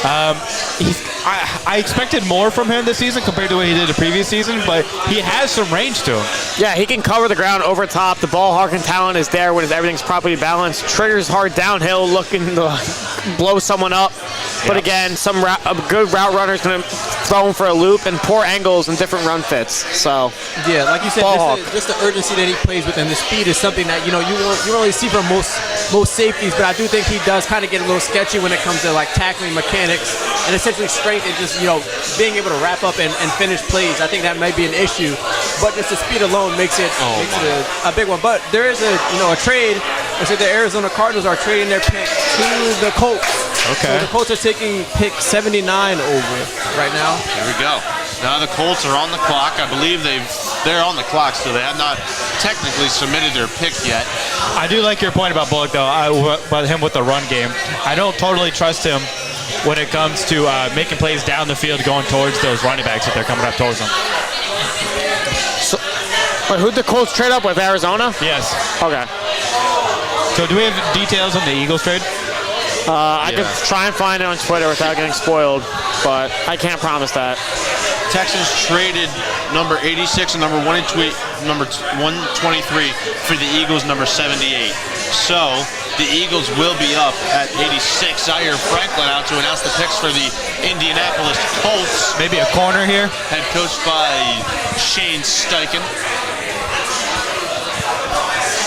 I expected more from him this season compared to what he did the previous season, but he has some range to him. Yeah, he can cover the ground over top. The ball hawking talent is there when everything's properly balanced. Triggers hard downhill, looking to blow someone up. But again, a good route runner is going to throw him for a loop, and poor angles and different run fits. So yeah, like you said, ball just the urgency that he plays with and the speed is something that you won't really see from most safeties. But I do think he does kind of get a little sketchy when it comes to like tackling mechanics and essentially strength and just being able to wrap up and finish plays. I think that might be an issue, but just the speed alone makes it a big one. But there is a trade. I said the Arizona Cardinals are trading their pick to the Colts. Okay. So the Colts are taking pick 79 over right now. Here we go. Now the Colts are on the clock. I believe they're on the clock, so they have not technically submitted their pick yet. I do like your point about Bullock, though, about him with the run game. I don't totally trust him when it comes to making plays down the field going towards those running backs if they're coming up towards them. Wait, who'd the Colts trade up with? Arizona? Yes. Okay. So do we have details on the Eagles trade? I could try and find it on Twitter without getting spoiled, but I can't promise that. Texans traded number 86 and number 123 for the Eagles number 78. So the Eagles will be up at 86. Zaire Franklin out to announce the picks for the Indianapolis Colts. Maybe a corner here. Head coached by Shane Steichen.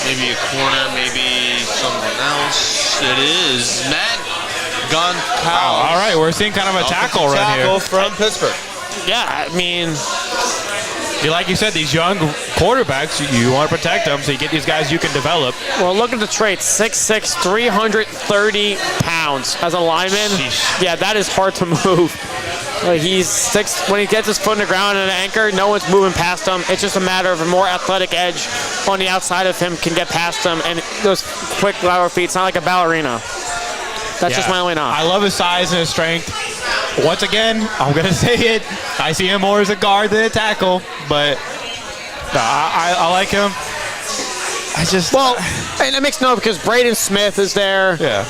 Maybe a corner, maybe someone else. It is Matt Goncalves. All right, we're seeing kind of a tackle run here. Tackle from Pittsburgh. Yeah, I mean, like you said, these young quarterbacks, you want to protect them, so you get these guys you can develop. well, look at the trait. 6'6", 330 pounds as a lineman. Sheesh. Yeah, that is hard to move. He's 6. When he gets his foot in the ground and an anchor, no one's moving past him. It's just a matter of a more athletic edge on the outside of him can get past him, and those quick lateral feet. It's not like a ballerina. That's just my only knock. I love his size and his strength. Once again, I'm going to say it. I see him more as a guard than a tackle, but no, I like him. And it makes no because Braden Smith is there. Yeah.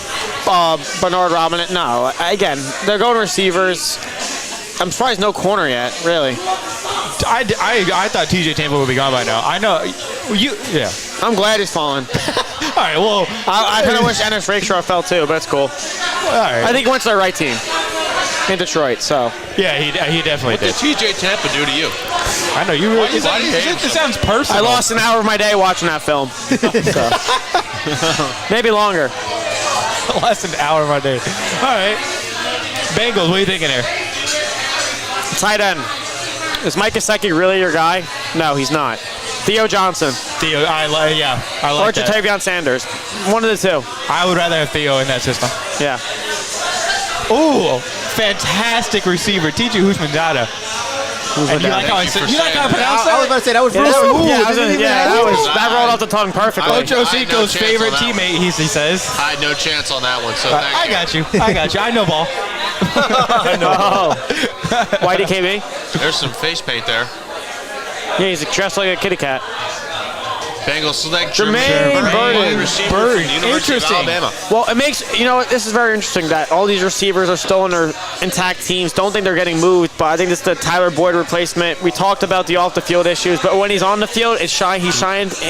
Bernard Robinson. No, again, they're going receivers. I'm surprised no corner yet, really. I thought TJ Tampa would be gone by now. I know. Yeah. I'm glad he's fallen. All right, well. I kind of wish Ennis Rakestraw fell too, but it's cool. All right. I think he went to the right team in Detroit, so. Yeah, he definitely did. What did TJ Tampa do to you? I know. It sounds personal. I lost an hour of my day watching that film. So. Maybe longer. Less than an hour of my day. All right. Bengals, what are you thinking here? Tight end. Is Mike Gesicki really your guy? No, he's not. Theo Johnson. Theo, I like or that. Jatavion Sanders. One of the two. I would rather have Theo in that system. Yeah. Ooh, fantastic receiver, T.J. Houshmandzadeh. You like how I pronounce that? I was about to say that was real smooth. That rolled off the tongue perfectly. Ocho Cinco's favorite teammate, he says. I had no chance on that one, so thank you. I got you. I know ball. Whitey KB? There's some face paint there. Yeah, he's dressed like a kitty cat. Bengals select Jermaine Burton. receiver from the University of Alabama. Well, it makes, this is very interesting that all these receivers are still in their intact teams. Don't think they're getting moved, but I think this is the Tyler Boyd replacement. We talked about the off-the-field issues, but when he's on the field, he shines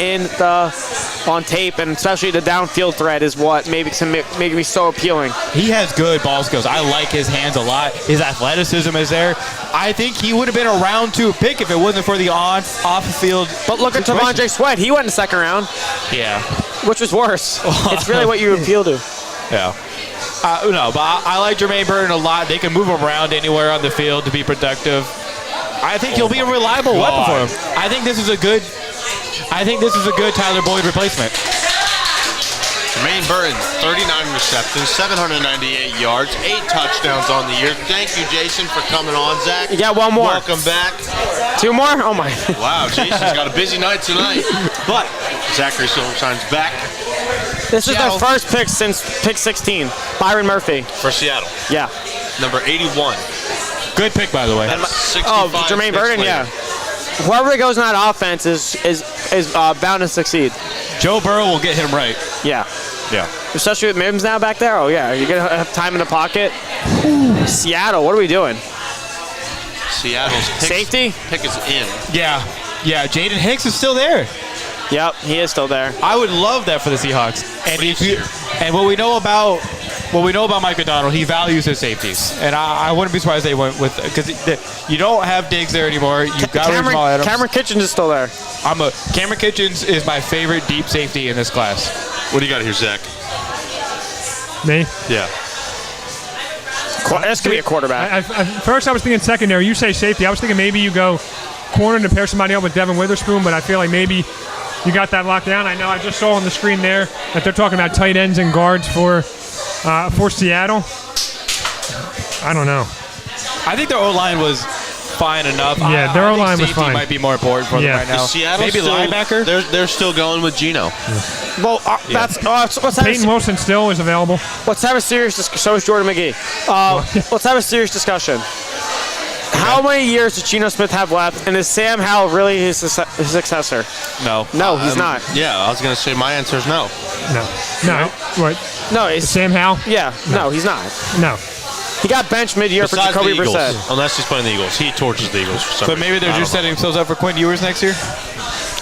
on tape, and especially the downfield threat is what makes me so appealing. He has good ball skills. I like his hands a lot. His athleticism is there. I think he would have been a round 2 pick if it wasn't for the off-field. But look at T'Vondre Sweat. He went in the second round. Yeah. Which was worse. It's really what you appeal to. Yeah. No, but I like Jermaine Burton a lot. They can move him around anywhere on the field to be productive. I think he'll be a reliable weapon for him. I think this is a good Tyler Boyd replacement. Jermaine Burton, 39 receptions, 798 yards, 8 touchdowns on the year. Thank you, Jason, for coming on, Zach. You got one more. Welcome back. 2 more? Oh, my. Wow, Jason's got a busy night tonight. But Zachary Silvershine's back. This is their first pick since pick 16. Byron Murphy. For Seattle. Yeah. Number 81. Good pick, by the way. Jermaine Burton, yeah. Whoever goes in that offense is bound to succeed. Joe Burrow will get him right. Yeah. Yeah. Especially with Mims now back there. Oh, yeah. You're going to have time in the pocket. Seattle, what are we doing? Seattle's Safety? pick is in. Yeah. Yeah, Jaden Hicks is still there. Yep, he is still there. I would love that for the Seahawks. And what we know about Mike Macdonald, he values his safeties, and I wouldn't be surprised they went with because you don't have Diggs there anymore. You got Jamal Adams. Cameron Kitchens is still there. Cameron Kitchens is my favorite deep safety in this class. What do you got here, Zach? Me? Yeah. This could be a quarterback. First, I was thinking secondary. You say safety. I was thinking maybe you go corner to pair somebody up with Devin Witherspoon, but I feel like maybe you got that locked down. I know I just saw on the screen there that they're talking about tight ends and guards for Seattle. I don't know. I think their O-line was fine enough. Yeah, their O-line was safety fine. Might be more important for them right now. Seattle Maybe still, linebacker. They're still going with Geno. Well, let's Peyton Wilson still is available. Let's have a serious discussion. So is Jordan McGee. Let's have a serious discussion. How many years does Geno Smith have left, and is Sam Howell really his successor? No. No, he's not. Yeah, I was going to say my answer is no. No. What? No, it's Sam Howell? Yeah, no, he's not. No. He got benched mid-year for Besides Jacoby the Eagles, Brissett. unless he's playing the Eagles. He torches the Eagles for some But reason. maybe they're just setting themselves up for Quinn Ewers next year.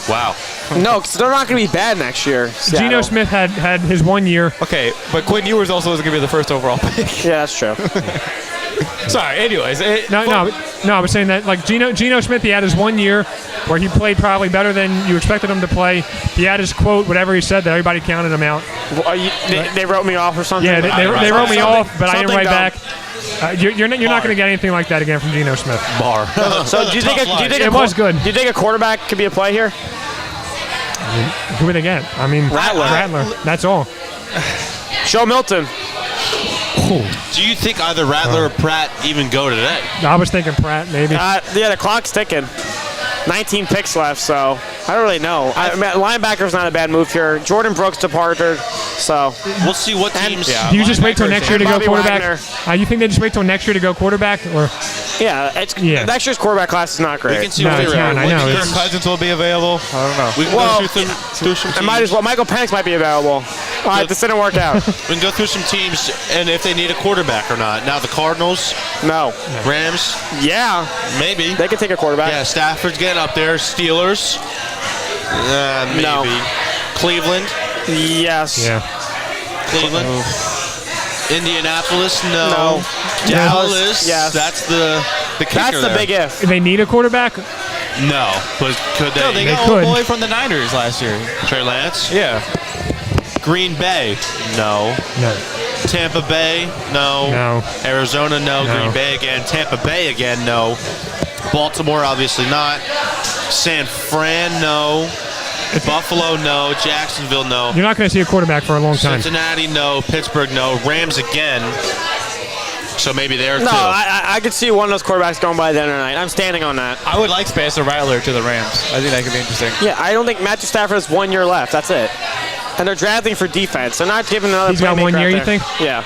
Wow. No, because they're not going to be bad next year. Seattle. Geno Smith had his 1 year. Okay, but Quinn Ewers also isn't going to be the first overall pick. Yeah, that's true. Sorry. Anyways, No, I was saying that like Geno Smith, he had his 1 year where he played probably better than you expected him to play. He had his quote, whatever he said, that everybody counted him out. They wrote me off or something? Yeah, they wrote me off, but I didn't write dumb. back. You're not going to get anything like that again from Geno Smith. Bar. So do you think It was good. Do you think a quarterback could be a play here? Who would they get? I mean, Rattler. That's all. Joe Milton. Do you think either Rattler or Pratt even go today? I was thinking Pratt, maybe. Yeah, the clock's ticking. 19 picks left, so I don't really know. Linebacker's not a bad move here. Jordan Brooks departed, so We'll see what teams. Do you just wait till next year to go Bobby quarterback? Wagner. You think they just wait till next year to go quarterback, or yeah, next year's quarterback class is not We great. can see No, what it's they not. I know. Kirk Cousins will be available. I don't know. We can Well, go through some It teams. might as well. Michael Penix might be available. All right, this didn't work out. We can go through some teams and if they need a quarterback or not. Now the Cardinals, No. Rams, Yeah, maybe. they could take a quarterback. Yeah, Stafford's getting up there. Steelers, maybe. No. Cleveland, Yes. yeah? Cleveland. Indianapolis, no. No. Dallas, Yes. that's the kicker That's the there. big if. They need a quarterback. No, but could they? No, they They got could. old boy from the Niners last year. Trey Lance, Yeah. Green Bay, no. No. Tampa Bay, no. No. Arizona, no. No. Green Bay again. Tampa Bay again, no. Baltimore, obviously not. San Fran, no. Buffalo, no. Jacksonville, no. You're not going to see a quarterback for a long time. Cincinnati, no. Pittsburgh, no. Rams again. So maybe there too. No, I could see one of those quarterbacks going by the end of the night. I'm standing on that. I would like Spencer Rattler to the Rams. I think that could be interesting. Yeah, I don't think Matthew Stafford has 1 year left. That's it. And they're drafting for defense. They're not giving another. He's got playmaker 1 year, out you there. think? Yeah.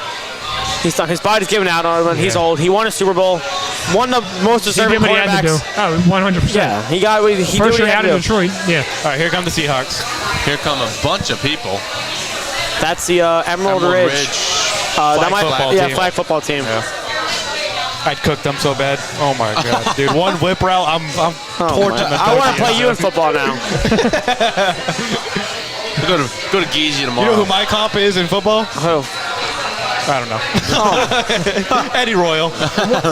He's done. His body's given out on him. He's Yeah. old. He won a Super Bowl. One of the most He deserving did what he had to do. quarterbacks. Oh, 100%. Yeah, he got. He did First what he year had out to of do. Detroit. Yeah. All right, here come the Seahawks. Here come a bunch of people. That's the Emerald Ridge. That might, football yeah, team. flag football team. I'd cook them so bad. Oh my god, dude! One whip route, I'm Oh torching the I want to turkey. play you in football now. Go to Geezy You tomorrow. know who my comp is in football? Oh. I don't know. Eddie Royal.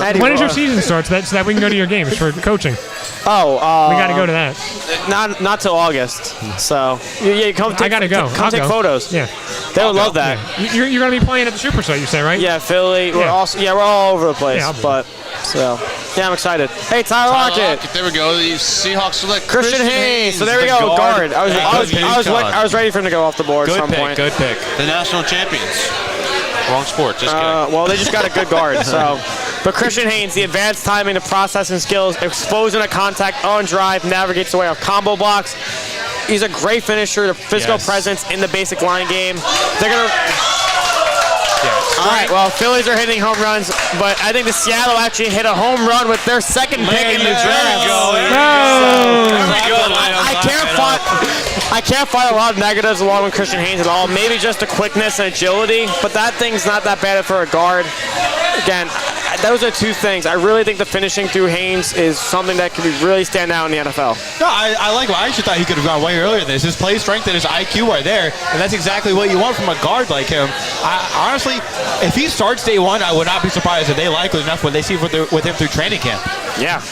Eddie When does your Roy. season start so that we can go to your games for coaching? Oh, We got to go to that. not till August. So you come. I got to go. Come I'll take go. photos. Yeah. They would love that. You're going to be playing at the Super Site, you say, right? Yeah, Philly. We're Yeah. we're all over the place. Yeah, I'll be but so yeah, I'm excited. Hey, Tyler Lockett. There we go. The Seahawks select Christian Haynes. So there we the go. Guard. I was was ready for him to go off the board at Good some pick. point. Good pick. the national champions. Wrong sport. Just kidding. Well, they just got a good guard. So, but Christian Haynes, the advanced timing, the processing skills, explosion of contact on drive, navigates the way of combo blocks. He's a great finisher. The physical Yes. presence in the basic line game. They're gonna. All right. Well, Phillies are hitting home runs, but I think the Seattle actually hit a home run with their second pick in the draft. No! I can't find. I can't find a lot of negatives along with Christian Haynes at all. Maybe just the quickness and agility, but that thing's not that bad for a guard. Again, those are two things. I really think the finishing through Haynes is something that could really stand out in the NFL. No, I like. I actually thought he could have gone way earlier than this. His play strength and his IQ are there, and that's exactly what you want from a guard like him. Honestly, if he starts day one, I would not be surprised if they like it enough when they see with him through training camp. Yeah.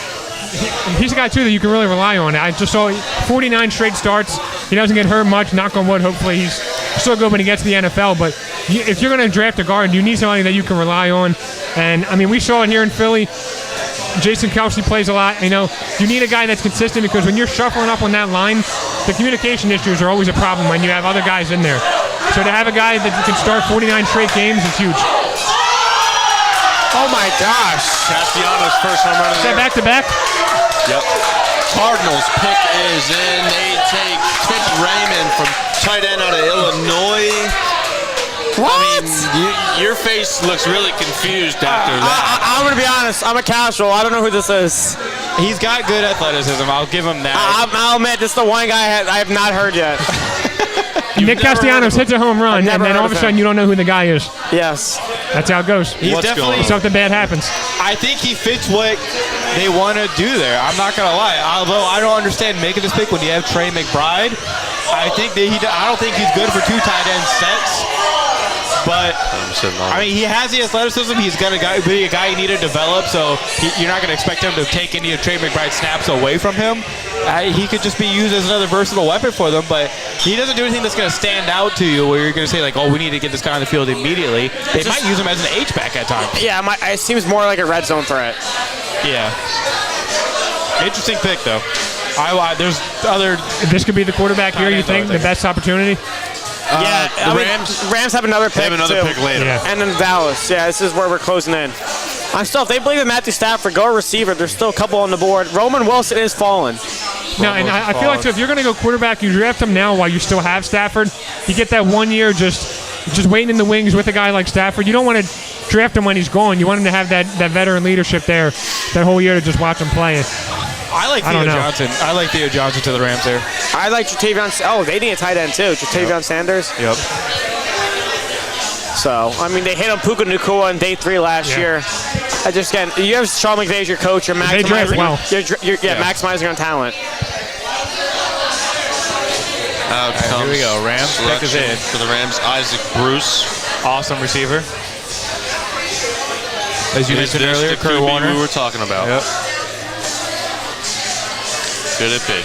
He's a guy, too, that you can really rely on. I just saw 49 straight starts. He doesn't get hurt much. Knock on wood. Hopefully he's still good when he gets to the NFL. But if you're going to draft a guard, you need somebody that you can rely on. And, I mean, we saw it here in Philly. Jason Kelsey plays a lot. You need a guy that's consistent because when you're shuffling up on that line, the communication issues are always a problem when you have other guys in there. So to have a guy that can start 49 straight games is huge. Oh, my gosh. Castellanos first home run of the Is that year. back-to-back? Yep. Cardinals pick is in. They take Trent Raymond from tight end out of Illinois. What? I mean, your face looks really confused after that. I'm going to be honest. I'm a casual. I don't know who this is. He's got good athleticism. I'll give him that. I'll admit, this is the one guy I have not heard yet. Nick Castellanos hits a home run, I've and never then heard all of a of sudden him. you don't know who the guy is. Yes. That's how it goes. He's What's definitely going on? Something bad happens. I think he fits what they want to do there. I'm not gonna lie. Although I don't understand making this pick when you have Trey McBride. I don't think he's good for two tight end sets. But I mean, he has the athleticism. He's gonna be a guy you need to develop. So you're not gonna expect him to take any of Trey McBride's snaps away from him. He could just be used as another versatile weapon for them. But he doesn't do anything that's gonna stand out to you, where you're gonna say like, "Oh, we need to get this guy on the field immediately." They might use him as an H-back at times. Yeah, it seems more like a red zone threat. Yeah. Interesting pick though. There's other. This could be the quarterback here, you think? The best opportunity? The Rams. Rams have another pick. They have another too. pick later. Yeah. And then Dallas. Yeah, this is where we're closing in. If they believe in Matthew Stafford, go receiver. There's still a couple on the board. Roman Wilson is fallen. No, and I feel like, so if you're going to go quarterback, you draft him now while you still have Stafford. You get that 1 year just waiting in the wings with a guy like Stafford. You don't want to draft him when he's gone. You want him to have that veteran leadership there that whole year to just watch him play. I like I Theo don't know. Johnson. I like Theo Johnson to the Rams there. I like Jatavion. Oh, they need a tight end too. Jatavion Sanders. Yep. So, I mean, they hit on Puka Nacua on day 3 last year. I just, again, you have Sean McVay as your coach. You're They draft maximizing. well. You're maximizing on talent. Out comes here we go. Rams pick is selection in. for the Rams. Isaac Bruce. Awesome receiver. As you Is mentioned this earlier, the Kurt QB Warner. we were talking about? Yep. Could it be?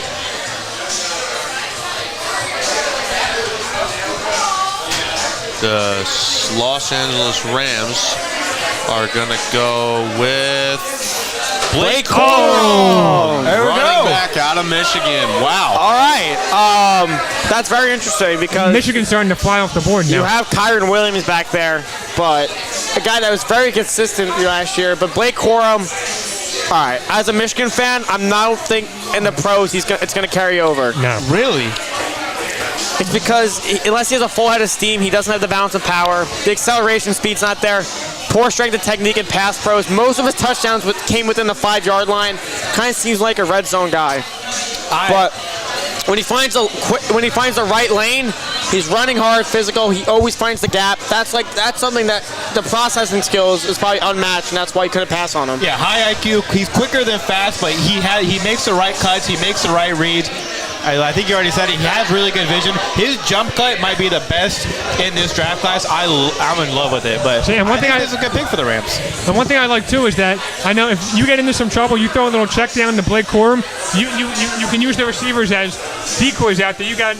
The Los Angeles Rams are going to go with Blake Corum. There we running go. back out of Michigan. Wow. All right. That's very interesting because Michigan's starting to fly off the board you now. have Kyron Williams back there, but a guy that was very consistent last year. But Blake Corum, all right, as a Michigan fan, I'm not think in the pros it's going to carry over. No. Really? It's because unless he has a full head of steam, he doesn't have the balance of power. The acceleration speed's not there. Poor strength and technique in pass pros. Most of his touchdowns came within the 5-yard line. Kind of seems like a red zone guy. But when he finds the right lane, he's running hard, physical. He always finds the gap. That's something that the processing skills is probably unmatched, and that's why you couldn't pass on him. Yeah, high IQ. He's quicker than fast, but he makes the right cuts. He makes the right reads. I think you already said it. He has really good vision. His jump cut might be the best in this draft class. I'm in love with it. But And one thing I think this is a good pick for the Rams. And one thing I like too is that I know if you get into some trouble, you throw a little check down to Blake Corum. You can use the receivers as decoys out there. You got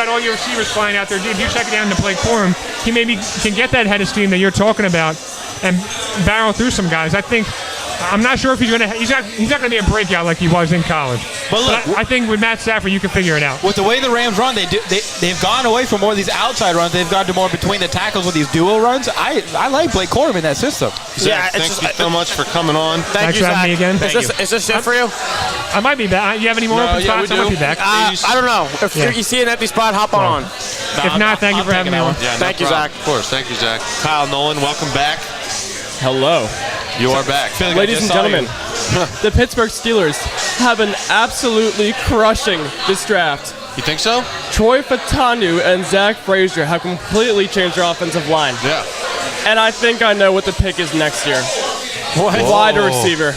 all your receivers flying out there. If you check it down to Blake Corum, he maybe can get that head of steam that you're talking about and barrel through some guys. I'm not sure if he's not gonna be a breakout like he was in college. But look, I think with Matt Stafford, you can figure it out. with the way the Rams run, they've gone away from more of these outside runs. They've gone to more between the tackles with these dual runs. I like Blake Corum in that system. Zach, it's thank you so much for coming on. Thank Thanks you, for having Zach. me again. Is this it for you? I might be back. You have any more No, open yeah, we spots? I might do. be back. I don't know. If Yeah. you see an empty spot, hop on. If not, thank you I'm for having me taking on. that Yeah, no Thank you, problem. Zach. Of course. Thank you, Zach. Kyle Nolan, welcome back. Hello. You are back. Feeling like I Ladies and just saw gentlemen, the Pittsburgh Steelers have been absolutely crushing this draft. You think so? Troy Fautanu and Zach Frazier have completely changed their offensive line. Yeah. And I think I know what the pick is next year. Wide receiver.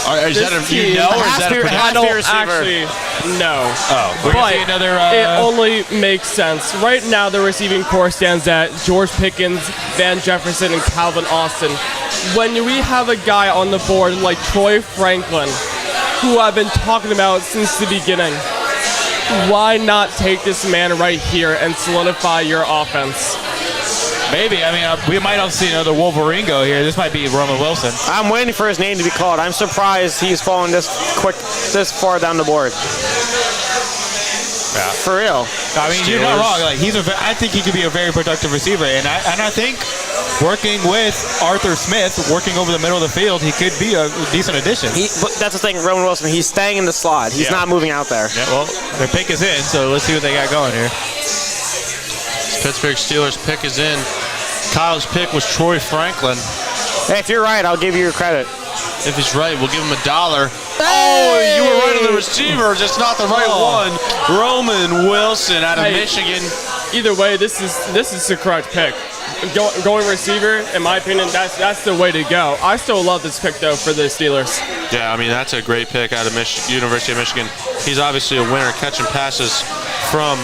Is that a you know, or is that a prediction? I don't actually know. We're gonna see But another. it only makes sense. Right now, the receiving core stands at George Pickens, Van Jefferson, and Calvin Austin. When we have a guy on the board like Troy Franklin, who I've been talking about since the beginning, why not take this man right here and solidify your offense? Maybe. I mean, we might also see another Wolverine go here. This might be Roman Wilson. I'm waiting for his name to be called. I'm surprised he's fallen this far down the board. Yeah. For real. I mean, you're not wrong. Like I think he could be a very productive receiver, and I think working with Arthur Smith, working over the middle of the field, he could be a decent addition. But that's the thing, Roman Wilson. He's staying in the slot. He's not moving out there. Yeah, well, their pick is in, so let's see what they got going here. Pittsburgh Steelers pick is in. Kyle's pick was Troy Franklin. Hey, if you're right, I'll give you your credit. If he's right, we'll give him $1. Oh, you were right on the receiver, just not the right one. Roman Wilson out of Michigan. Either way, this is the correct pick. Going receiver, in my opinion, that's the way to go. I still love this pick though for the Steelers. Yeah, I mean that's a great pick out of University of Michigan. He's obviously a winner catching passes from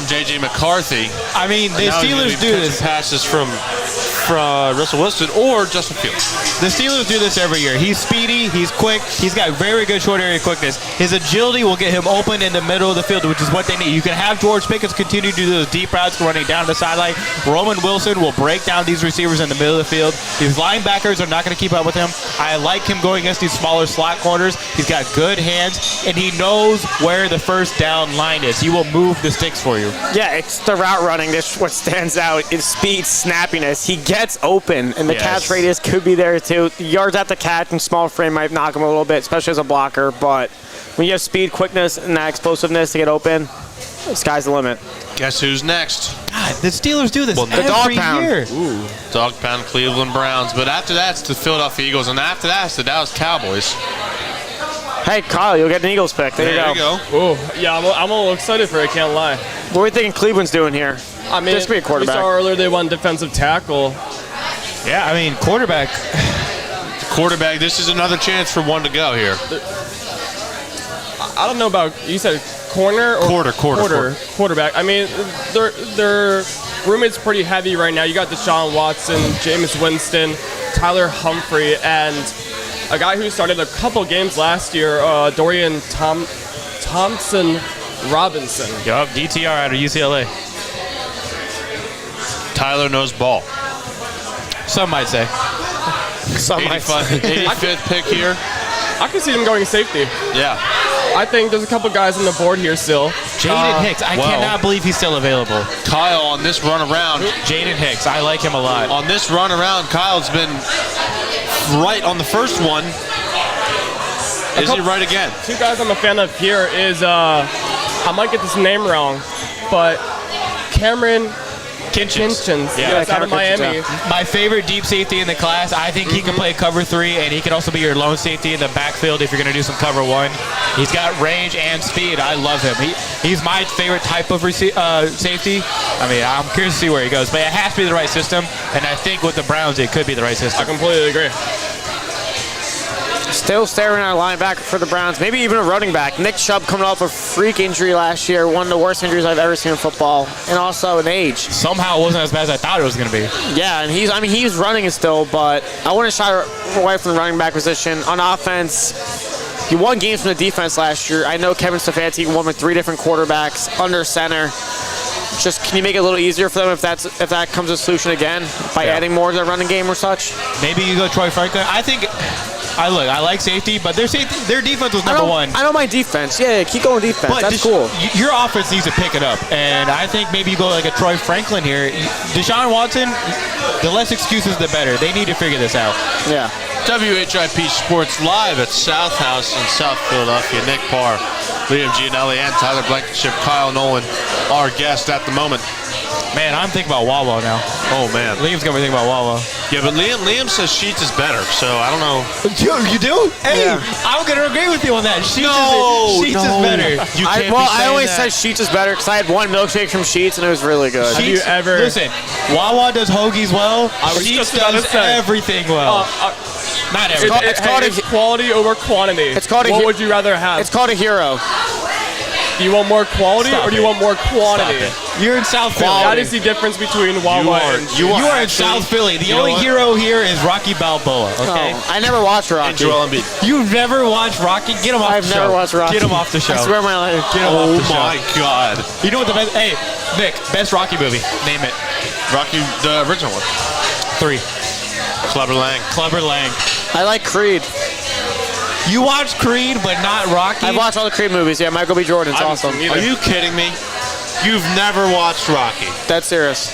J.J. McCarthy. I mean, the Steelers do this. Passes from Russell Wilson or Justin Fields. The Steelers do this every year. He's speedy, he's quick, he's got very good short area quickness. His agility will get him open in the middle of the field, which is what they need. You can have George Pickens continue to do those deep routes running down the sideline. Roman Wilson will break down these receivers in the middle of the field. These linebackers are not going to keep up with him. I like him going against these smaller slot corners. He's got good hands, and he knows where the first down line is. He will move the sticks for you. Yeah, it's the route running. That's what stands out is speed, snappiness. He gets open, and the catch radius could be there too. Yards at the catch and small frame might knock him a little bit, especially as a blocker. But when you have speed, quickness, and that explosiveness to get open, the sky's the limit. Guess who's next? God, the Steelers do this the dog pound. year. Ooh, dog pound Cleveland Browns. But after that's the Philadelphia Eagles, and after that's the Dallas Cowboys. Hey, Kyle, you'll get an Eagles pick. There you go. Oh, yeah, I'm a little excited for it, I can't lie. What are you thinking Cleveland's doing here? I mean, Just be a quarterback. We saw earlier they won defensive tackle. Yeah, I mean, quarterback. Quarterback, this is another chance for one to go here. I don't know about, you said corner or quarterback. I mean, their roommate's pretty heavy right now. You got Deshaun Watson, Jameis Winston, Tyler Humphrey, and a guy who started a couple games last year, Dorian Thompson Robinson. Yup, DTR out of UCLA. Tyler knows ball. Some might say. 85th pick here. I can see them going safety. Yeah. I think there's a couple guys on the board here still. Jaden Hicks. I cannot believe he's still available. Kyle on this run around. Jaden Hicks. I like him a lot. On this run around, Kyle's been right on the first one. Is he right again? Two guys I'm a fan of here is, I might get this name wrong, but Cameron Kinchins. Yeah, out of Miami. My favorite deep safety in the class. I think he can play cover 3, and he can also be your lone safety in the backfield if you're going to do some cover 1. He's got range and speed. I love him. He's my favorite type of safety. I mean, I'm curious to see where he goes, but it has to be the right system, and I think with the Browns, it could be the right system. I completely agree. Still staring at a linebacker for the Browns, maybe even a running back. Nick Chubb coming off a freak injury last year, one of the worst injuries I've ever seen in football, and also an age. Somehow it wasn't as bad as I thought it was going to be. Yeah, and he's running it still, but I wouldn't shy away from the running back position. On offense, he won games from the defense last year. I know Kevin Stefanski won with 3 different quarterbacks under center. Just can you make it a little easier for them if that comes a solution again by adding more to their running game or such? Maybe you go Troy Franklin. I like safety, but their defense was number 1. I know my defense. Yeah, keep going defense. But that's cool. Your offense needs to pick it up, and I think maybe you go like a Troy Franklin here. Deshaun Watson, the less excuses, the better. They need to figure this out. Yeah. WHIP Sports live at South House in South Philadelphia. Nick Parr, Liam Gianelli, and Tyler Blankenship. Kyle Nolan, our guest at the moment. Man, I'm thinking about Wawa now. Oh man. Liam's gonna be thinking about Wawa. Yeah, but Liam says Sheets is better, so I don't know. You do? Hey, I'm gonna agree with you on that. Sheets is better. You can't I always said Sheets is better because I had one milkshake from Sheets and it was really good. Have you ever? Listen, Wawa does hoagies well. Sheets does everything well. Not everything. It's called it's quality over quantity. It's called what would you rather have? It's called a hero. Do you want more quality or do you want more quantity? You're in South Philly. That is the difference between Wawa and You are in South Philly. The only hero here is Rocky Balboa. Okay. Oh, I never watched Rocky. And Joel Embiid. You've never watched Rocky? Get him off the show. I've never watched Rocky. Get him off the show. I swear my life. Get him off the show. Oh my God. You know what the best? Hey, Nick, best Rocky movie. Name it. Rocky, the original one. 3. Clubber Lang. Clubber Lang. I like Creed. You watched Creed, but not Rocky? I've watched all the Creed movies. Yeah, Michael B. Jordan's awesome. Are you kidding me? You've never watched Rocky. That's serious.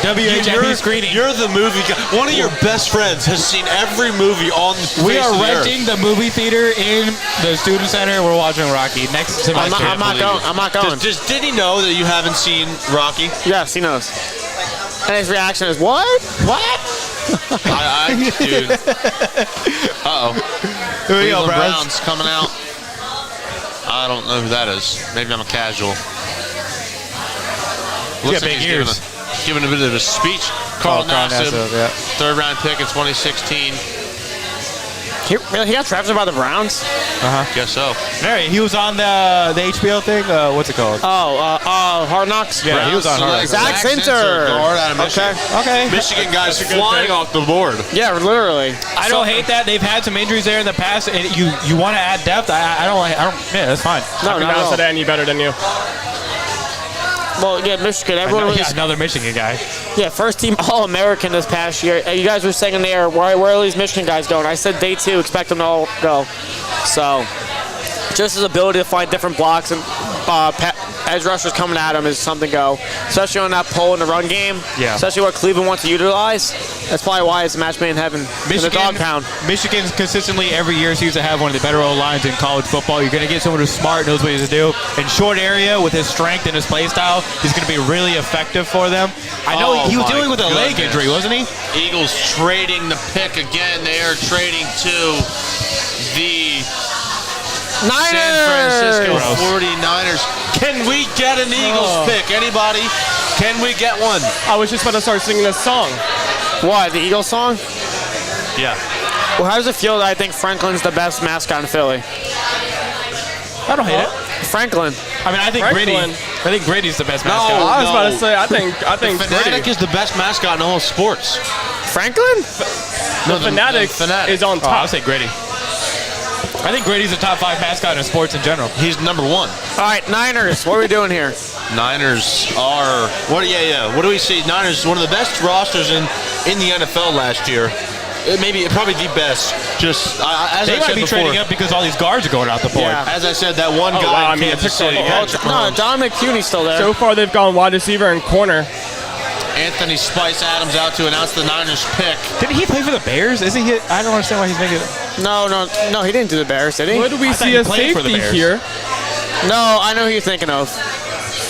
WHIP screening. You're the movie guy. One of your best friends has seen every movie on the We face are of the renting earth. the movie theater in the student center. We're watching Rocky next semester. I'm not going. Did he know that you haven't seen Rocky? Yes, he knows. And his reaction is, what? What? Dude. Uh-oh. Here we go, Cleveland Browns. Browns coming out. I don't know who that is. Maybe I'm a casual. Looks like big he's ears. giving a bit of a speech. Carl Nassib, yeah. third round pick in 2016. He got drafted by the Browns? Guess so. Mary, he was on the HBO thing. What's it called? Hard Knocks? Yeah, he was on Hard Knocks. Zach Zinter. Guard out of Michigan. Okay. Michigan guys flying off the board. Yeah, literally. I don't hate that. They've had some injuries there in the past, and you want to add depth. I don't. Yeah, that's fine. No, I said any better than you. Well, yeah, Michigan. Everyone was another Michigan guy. Yeah, first team All-American this past year. You guys were saying there, where are these Michigan guys going? I said day 2, expect them to all go. So, just his ability to find different blocks and edge rushers coming at him is something to go. Especially on that pull in the run game. Yeah. Especially what Cleveland wants to utilize. That's probably why it's a match made in heaven. In the dog pound. Michigan consistently every year seems to have one of the better O-lines in college football. You're going to get someone who's smart, knows what he's to do. In short area, with his strength and his play style, he's going to be really effective for them. I know he was dealing with a leg injury, wasn't he? Eagles trading the pick again. They are trading to the Niners! San Francisco 49ers. Can we get an Eagles pick? Anybody? Can we get one? I was just about to start singing this song. What, the Eagles song? Yeah. Well, how does it feel that I think Franklin's the best mascot in Philly? I don't hate it. Franklin. I mean, I think Grady's the best mascot. I was about to say, I think Fanatic is the best mascot in all sports. Franklin? The Fanatic is on top. I'll say Grady. I think Grady's the top 5 mascot in sports in general. He's number 1. All right, Niners. What are we doing here? Niners are what do we see? Niners one of the best rosters in the NFL last year. Probably the best. Just as they I might said be before, trading up because all these guards are going out the board. Yeah. As I said, that one guy wow, I in mean, Kansas it's City. No, Dominic Cuny's still there. So far, they've gone wide receiver and corner. Anthony Spice Adams out to announce the Niners pick. Didn't he play for the Bears? Isn't he? I don't understand why he's making it. No, he didn't do the Bears, did he? What do we see as safety here? No, I know who you're thinking of.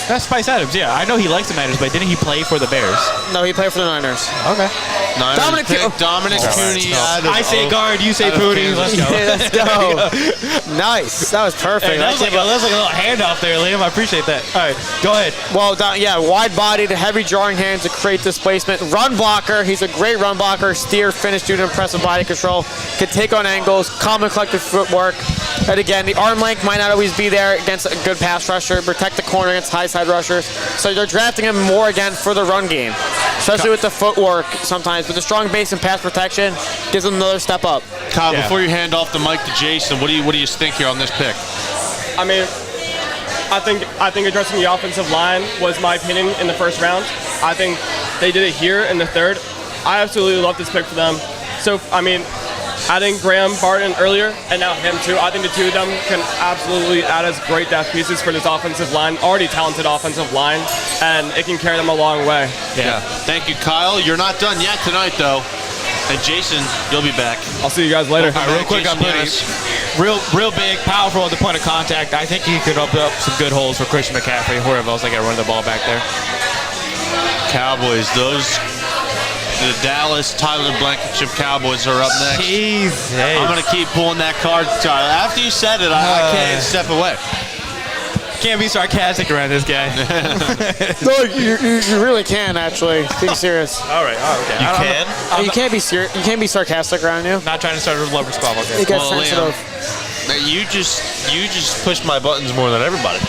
That's Spice Adams, yeah. I know he likes the Niners, but didn't he play for the Bears? No, he played for the Niners. Okay. Niners Dominic pick Cu- Dominic Cooney. I say guard, you say Pooty. Let's go. Yeah, let's go. Nice. That was perfect. Hey, that was like a little handoff there, Liam. I appreciate that. All right, go ahead. Well, wide-bodied, heavy drawing hands to create displacement. Run blocker. He's a great run blocker. Steer, finish due to impressive body control. Can take on angles. Calm and collected footwork. And again, the arm length might not always be there against a good pass rusher. Protect the corner against high side rushers. So they're drafting him more again for the run game, especially with the footwork sometimes. But the strong base and pass protection gives them another step up. Kyle, before you hand off the mic to Jason, what do you think here on this pick? I mean, I think addressing the offensive line was my opinion in the first round. I think they did it here in the third. I absolutely love this pick for them. So, I mean, adding Graham Barton earlier and now him too, I think the two of them can absolutely add as great depth pieces for this offensive line, already talented offensive line, and it can carry them a long way. Yeah. Thank you, Kyle. You're not done yet tonight, though. And Jason, you'll be back. I'll see you guys later. All right, real quick on Pooty. Real big, powerful at the point of contact. I think he could open up some good holes for Christian McCaffrey, whoever else they got to run the ball back there. Cowboys, the Dallas Tyler Blankenship Cowboys are up next. Jesus. I'm going to keep pulling that card. Tyler. After you said it, I can't step away. Can't be sarcastic around this guy. No, you really can actually. Being serious. All right. Okay. You can? You can't be serious. You can't be sarcastic around you. Not trying to start a lover squabble. Okay. It gets Well, sensitive. Liam, now you just push my buttons more than everybody.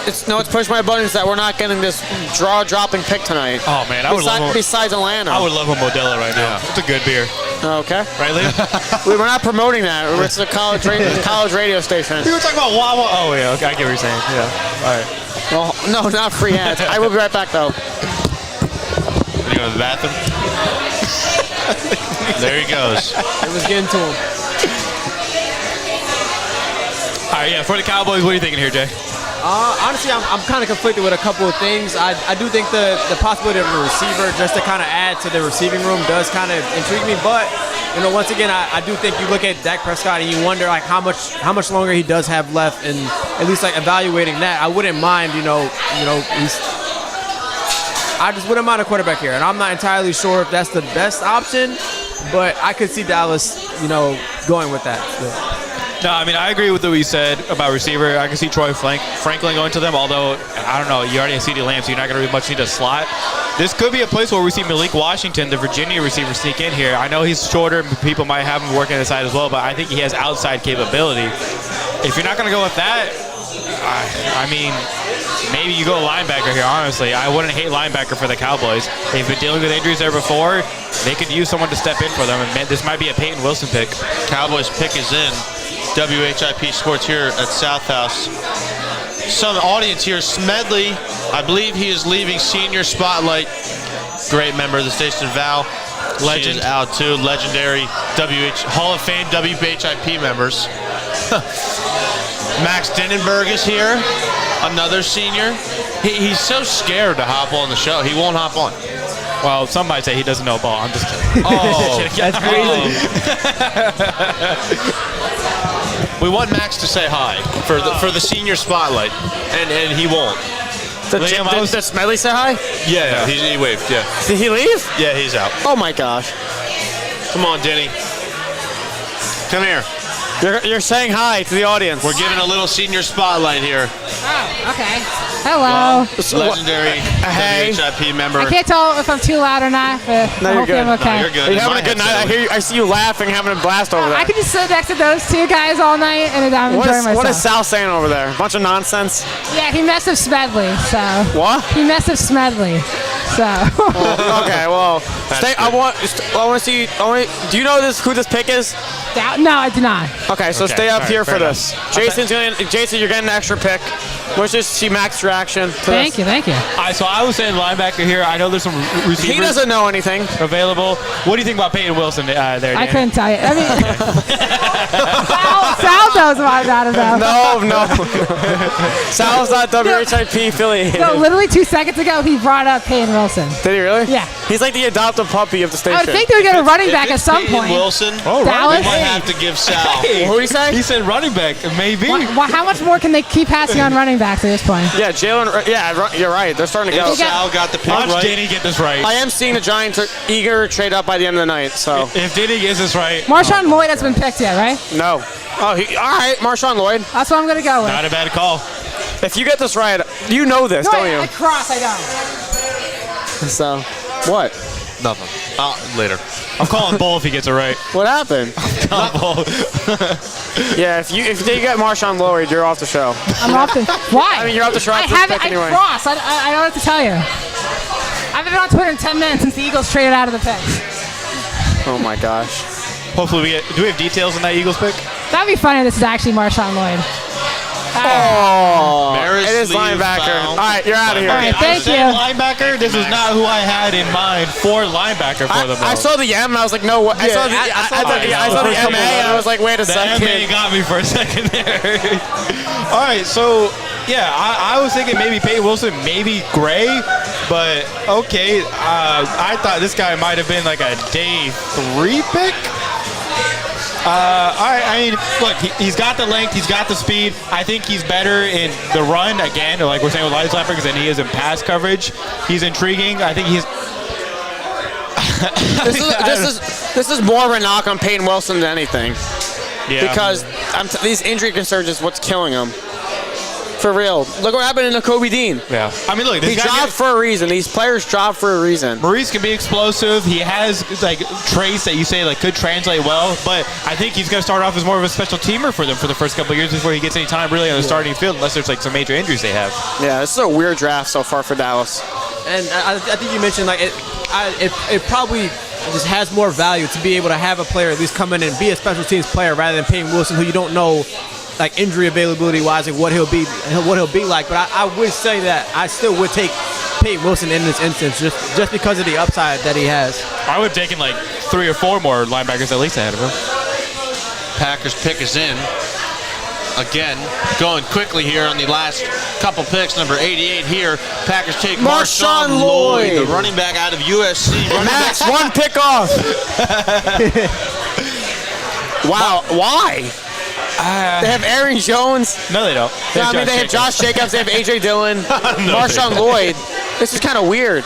It's push my buttons that we're not getting this dropping pick tonight. Oh man, I would love. Besides Atlanta. I would love a Modelo right now. It's a good beer, Okay. right, Liam? We're not promoting that. It's a college radio station. We were talking about Wawa. Oh yeah, okay, I get what you're saying. Yeah. All right. Well, no, not free ads. I will be right back though. Are you going to the bathroom? There he goes. It was getting to him. All right. Yeah. For the Cowboys, what are you thinking here, Jay? Honestly, I'm kind of conflicted with a couple of things. I do think the possibility of a receiver just to kind of add to the receiving room does kind of intrigue me. But once again, I do think you look at Dak Prescott and you wonder like how much longer he does have left, and at least like evaluating that, I wouldn't mind. I just wouldn't mind a quarterback here, and I'm not entirely sure if that's the best option, but I could see Dallas, going with that. No, I mean, I agree with what you said about receiver. I can see Troy Franklin going to them, although, I don't know, you already have CeeDee Lamb, so you're not going to really much need a slot. This could be a place where we see Malik Washington, the Virginia receiver, sneak in here. I know he's shorter, people might have him working inside as well, but I think he has outside capability. If you're not going to go with that, I mean, maybe you go linebacker here, honestly. I wouldn't hate linebacker for the Cowboys. They've been dealing with injuries there before. They could use someone to step in for them, and this might be a Peyton Wilson pick. Cowboys pick is in. WHIP Sports here at South House. Some audience here. Smedley, I believe he is leaving Senior Spotlight. Great member of the station, Val. Legend. She is out too. Legendary Hall of Fame WHIP members. Max Dinnenberg is here. Another senior. He's so scared to hop on the show. He won't hop on. Well, some might say he doesn't know ball. I'm just kidding. Oh, that's crazy. We want Max to say hi for the Senior Spotlight, and he won't. Did Smedley say hi? Yeah, he waved. Yeah. Did he leave? Yeah, he's out. Oh my gosh. Come on, Denny. Come here. You're saying hi to the audience. We're giving a little Senior Spotlight here. Oh, okay. Hello. Legendary WHIP member. I can't tell if I'm too loud or not, but No, I you're hope good. I'm okay. No, you're good. Are you having a good night? I see you laughing, having a blast over there. I could just sit next to those two guys all night, and I'm enjoying myself. What is Sal saying over there? A bunch of nonsense? Yeah, he messed up Smedley, so. What? He messed up Smedley, so. Okay, well, I want to see. Do you know who this pick is? No, I do not. Okay, so stay up here for this. Jason, you're getting an extra pick. Let's just see Max's reaction. Thank you. All right, so I was saying linebacker here. I know there's some receivers. He doesn't know anything. Available. What do you think about Peyton Wilson there, I Dan? couldn't tell you. I mean, Sal knows about that about. No. Sal's not WHIP affiliated. No, literally 2 seconds ago, he brought up Peyton Wilson. Did he really? Yeah. He's like the adopted puppy of the station. I would think they would get a running back at some Peyton point. Wilson. Dallas. We might have to give Sal. What did he say? He said running back, maybe. How much more can they keep passing on running backs at this point? Yeah, Jalen. Yeah, you're right. They're starting to go. If Sal got the pick Watch right. Danny get this right. I am seeing the Giants are eager to trade up by the end of the night. So If Danny gets this right, Marshawn Lloyd has been picked yet, right? no. Oh, all right, Marshawn Lloyd. That's what I'm going to go with. not a bad call. If you get this right, you know this, No, don't I you? cross, I don't. So, what? Nothing. Later. I'm calling bull if he gets it right. What happened? Yeah, if they get Marshawn Lloyd, you're off the show. I'm off the. Why? I mean, you're off the show. I after haven't. this pick anyway. I cross. I don't know what to tell you. I've been on Twitter in 10 minutes since the Eagles traded out of the picks. Oh my gosh. Hopefully do we have details on that Eagles pick? That'd be funny if this is actually Marshawn Lloyd. Oh, Maris it is Lee linebacker. found. All right, you're out of here. All right, thank you. Linebacker. This is not who I had in mind for linebacker for the I saw the M and I was like, no. What? I saw the MA and I was like, wait a The second. MA got me for a second there. All right, so yeah, I was thinking maybe Peyton Wilson, maybe Gray, but okay. I thought this guy might have been like a day 3 pick. I mean, look, he's got the length, he's got the speed. I think he's better in the run, again, like we're saying with Elias Lamberg, than he is in pass coverage. He's intriguing. I think he's... This is more of a knock on Peyton Wilson than anything. Yeah. Because these injury concerns is what's killing him. For real. Look what happened to Kobe Dean. Yeah. I mean, look, He dropped for a reason. These players drop for a reason. Maurice can be explosive. He has like traits that you say like could translate well, but I think he's going to start off as more of a special teamer for them for the first couple of years before he gets any time really on the starting field, unless there's like some major injuries they have. Yeah, this is a weird draft so far for Dallas. And I think you mentioned like it probably just has more value to be able to have a player at least come in and be a special teams player rather than Peyton Wilson, who you don't know like injury availability wise and what he'll be like. But I would say that I still would take Peyton Wilson in this instance just because of the upside that he has. I would have taken like 3 or 4 more linebackers at least ahead of him. Packers pick is in. Again, going quickly here on the last couple picks. Number 88 here. Packers take Marshawn Lloyd, Lloyd, the running back out of USC. Max, one pick off. Wow, why? They have Aaron Jones. No, they don't. They have Josh Jacobs. They have A.J. Dillon. Marshawn Lloyd. This is kind of weird.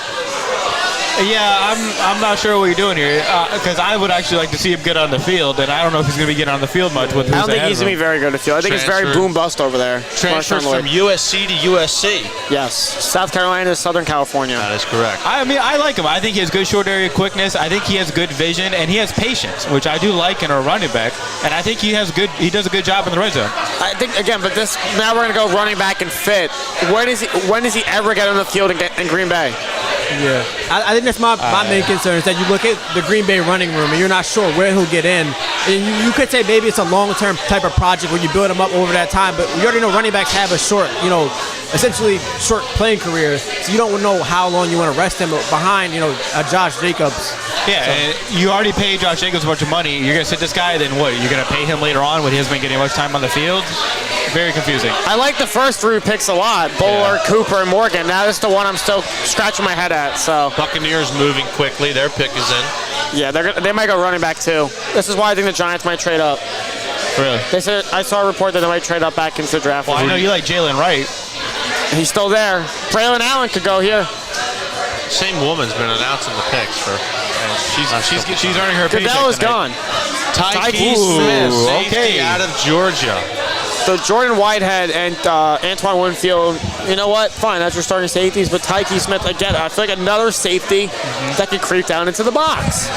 Yeah, I'm not sure what you're doing here because I would actually like to see him get on the field, and I don't know if he's going to be getting on the field much with who's I don't think ahead he's of going to him. be very good at the field. I think it's very boom bust over there. Transfers from USC to USC. Yes, South Carolina to Southern California. That is correct. I mean, I like him. I think he has good short area quickness. I think he has good vision, and he has patience, which I do like in a running back. And I think he does a good job in the red zone. I think again, but now we're going to go running back and fit. When does he ever get on the field in Green Bay? Yeah, I think that's my main concern is that you look at the Green Bay running room and you're not sure where he'll get in. And you could say maybe it's a long-term type of project where you build him up over that time, but you already know running backs have a short, essentially short playing career, so you don't know how long you want to rest him behind, Josh Jacobs. Yeah, and you already paid Josh Jacobs a bunch of money. You're going to sit this guy, then what? You're going to pay him later on when he hasn't been getting much time on the field? Very confusing. I like the first 3 picks a lot. Bowler, Cooper, and Morgan. Now this is the one I'm still scratching my head at. So Buccaneers moving quickly. Their pick is in. Yeah, they might go running back too. This is why I think the Giants might trade up. Really? They said I saw a report that they might trade up back into the draft. Well, I know you like Jalen Wright. He's still there. Braylon Allen could go here. Same woman's been announcing the picks for. She's earning her paycheck Goodell is tonight. gone. Tyke Smith, safety out of Georgia. So Jordan Whitehead and Antoine Winfield, you know what? Fine, that's your starting safeties. But Tyke Smith, again, I feel like another safety that could creep down into the box.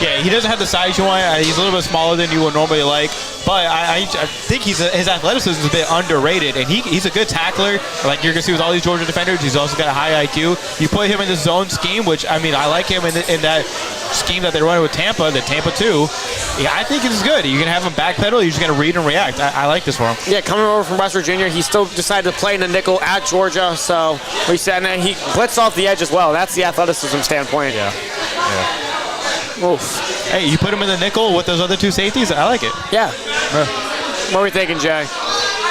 Yeah, he doesn't have the size you want. He's a little bit smaller than you would normally like. But I think his athleticism is a bit underrated, and he's a good tackler. Like you're going to see with all these Georgia defenders, he's also got a high IQ. You put him in the zone scheme, which, I mean, I like him in that scheme that they're running with Tampa, the Tampa 2. Yeah, I think it's good. You can have him backpedal. You're just going to read and react. I like this for him. Yeah, coming over from West Virginia, he still decided to play in the nickel at Georgia. So we said, and he blitzed off the edge as well. That's the athleticism standpoint. Yeah. Oof. Hey, you put him in the nickel with those other 2 safeties? I like it. Yeah. What are we thinking, Jay?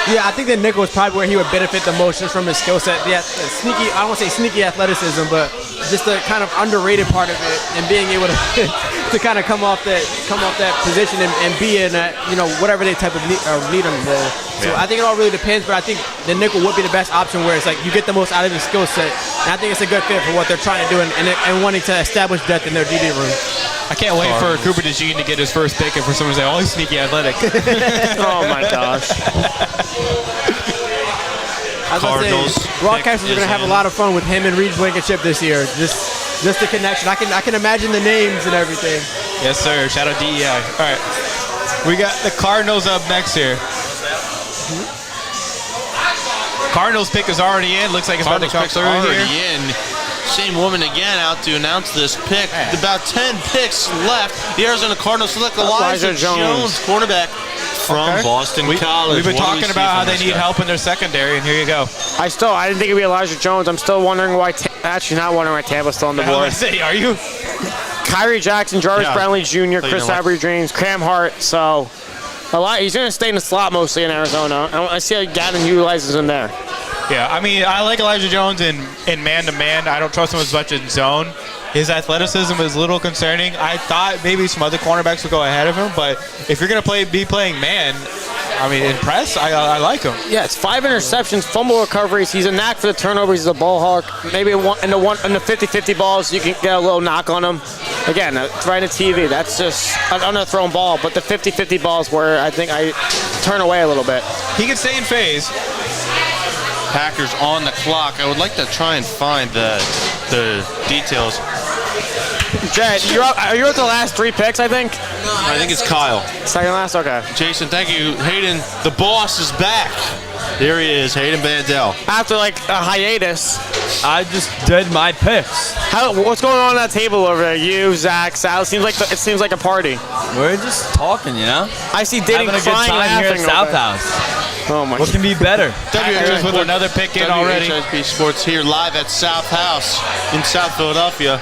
Yeah, I think that nickel is probably where he would benefit the most just from his skill set. Yeah, sneaky, I don't want to say sneaky athleticism, but just the kind of underrated part of it and being able to to kind of come off that position and be in that, whatever they type of need him role. So I think it all really depends, but I think the nickel would be the best option where it's like you get the most out of the skill set. And I think it's a good fit for what they're trying to do and wanting to establish depth in their DB room. I can't wait for Cooper DeJean to get his first pick and for someone to say, oh, he's sneaky athletic. Oh, my gosh. I was going to say, broadcasters are going to have a lot of fun with him and Reed Blankenship this year. Just the connection. I can imagine the names and everything. Yes, sir. Shout out DEI. All right. We got the Cardinals up next here. Cardinals pick is already in. Looks like it's about to come through already here. in. Same woman again out to announce this pick. About 10 picks left. The Arizona Cardinals select Elijah Jones, cornerback from Boston College. We've been talking about how they need help in their secondary, and here you go. I didn't think it'd be Elijah Jones. I'm still wondering why. Actually, not wondering why Tampa's still on the board. Are you? Kyrie Jackson, Jarvis Brownlee Jr., Chris Fabry Dreams, Cam Hart. So he's going to stay in the slot mostly in Arizona. I see how Gavin utilizes him there. Yeah, I mean, I like Elijah Jones in man-to-man. I don't trust him as much in zone. His athleticism is a little concerning. I thought maybe some other cornerbacks would go ahead of him, but if you're going to be playing man, I mean, in press, I like him. Yeah, it's 5 interceptions, fumble recoveries. He's a knack for the turnovers. He's a ball hawk. Maybe in the 50-50 balls, you can get a little knock on him. Again, it's right on TV. That's just an underthrown ball, but the 50-50 balls where I think I turn away a little bit. He can stay in phase. Packers on the clock. I would like to try and find the details. Jed, are you at the last 3 picks, I think? I think it's Kyle. Second last? Okay. Jason, thank you. Hayden, the boss is back. There he is, Hayden Bandel. After like a hiatus. I just did my picks. What's going on that table over there? You, Zach, Sal. It seems like a party. We're just talking, you know? I see Diddy having a good crying, time here at laughing South over there. House. Oh my What can be better? Packers with another pick in already. WHIP Sports here live at South House in South Philadelphia.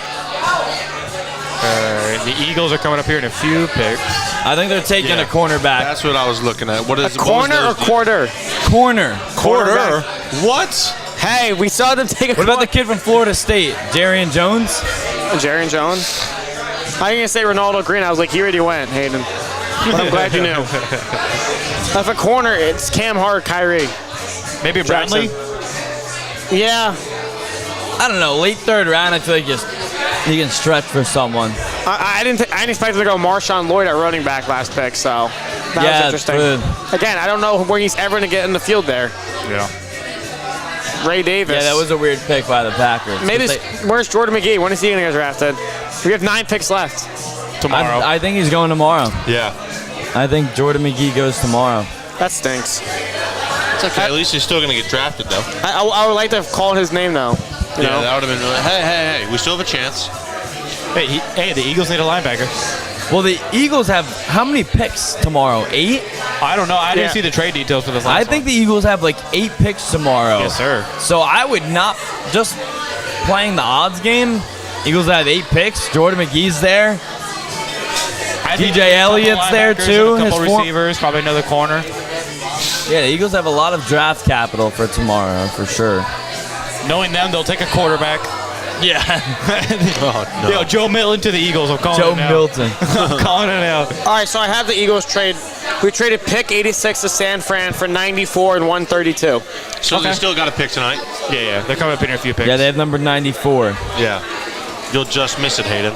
The Eagles are coming up here in a few picks. I think they're taking a cornerback. That's what I was looking at. What is A corner or quarter? Corner. Quarter? What? Hey, we saw them take a What about the kid from Florida State, Jarian Jones? Jarian Jones? I was going to say Ronaldo Green. I was like, he already went, Hayden. But I'm glad you knew. If a corner, it's Cam Hart, Kyrie. Maybe Bradley? Yeah. I don't know. Late third round, I feel like you can stretch for someone. I didn't expect him to go Marshawn Lloyd at running back last pick, so that was interesting. Again, I don't know where he's ever going to get in the field there. Yeah. Ray Davis. Yeah, that was a weird pick by the Packers. Maybe where's Jordan McGee? When is he going to get drafted? We have 9 picks left. Tomorrow. I think he's going tomorrow. Yeah. I think Jordan McGee goes tomorrow. That stinks. It's okay. At least he's still going to get drafted, though. I would like to have called his name, though. You know? That would have been. Hey, we still have a chance. Hey, the Eagles need a linebacker. Well, the Eagles have how many picks tomorrow? 8? I don't know. I didn't see the trade details for this last I think the Eagles have like 8 picks tomorrow. Yes, sir. So I would not just playing the odds game. Eagles have 8 picks. Jordan McGee's there. DJ Elliott's there too. A couple receivers, probably another corner. Yeah, the Eagles have a lot of draft capital for tomorrow, for sure. Knowing them, they'll take a quarterback. Yeah. Oh, no. Yo, Joe Milton to the Eagles. I'm calling Joe it now. Milton. I'm calling it out. All right, so I have the Eagles trade. We traded pick 86 to San Fran for 94 and 132. So they still got a pick tonight? Yeah. They're coming up in a few picks. Yeah, they have number 94. Yeah. You'll just miss it, Hayden.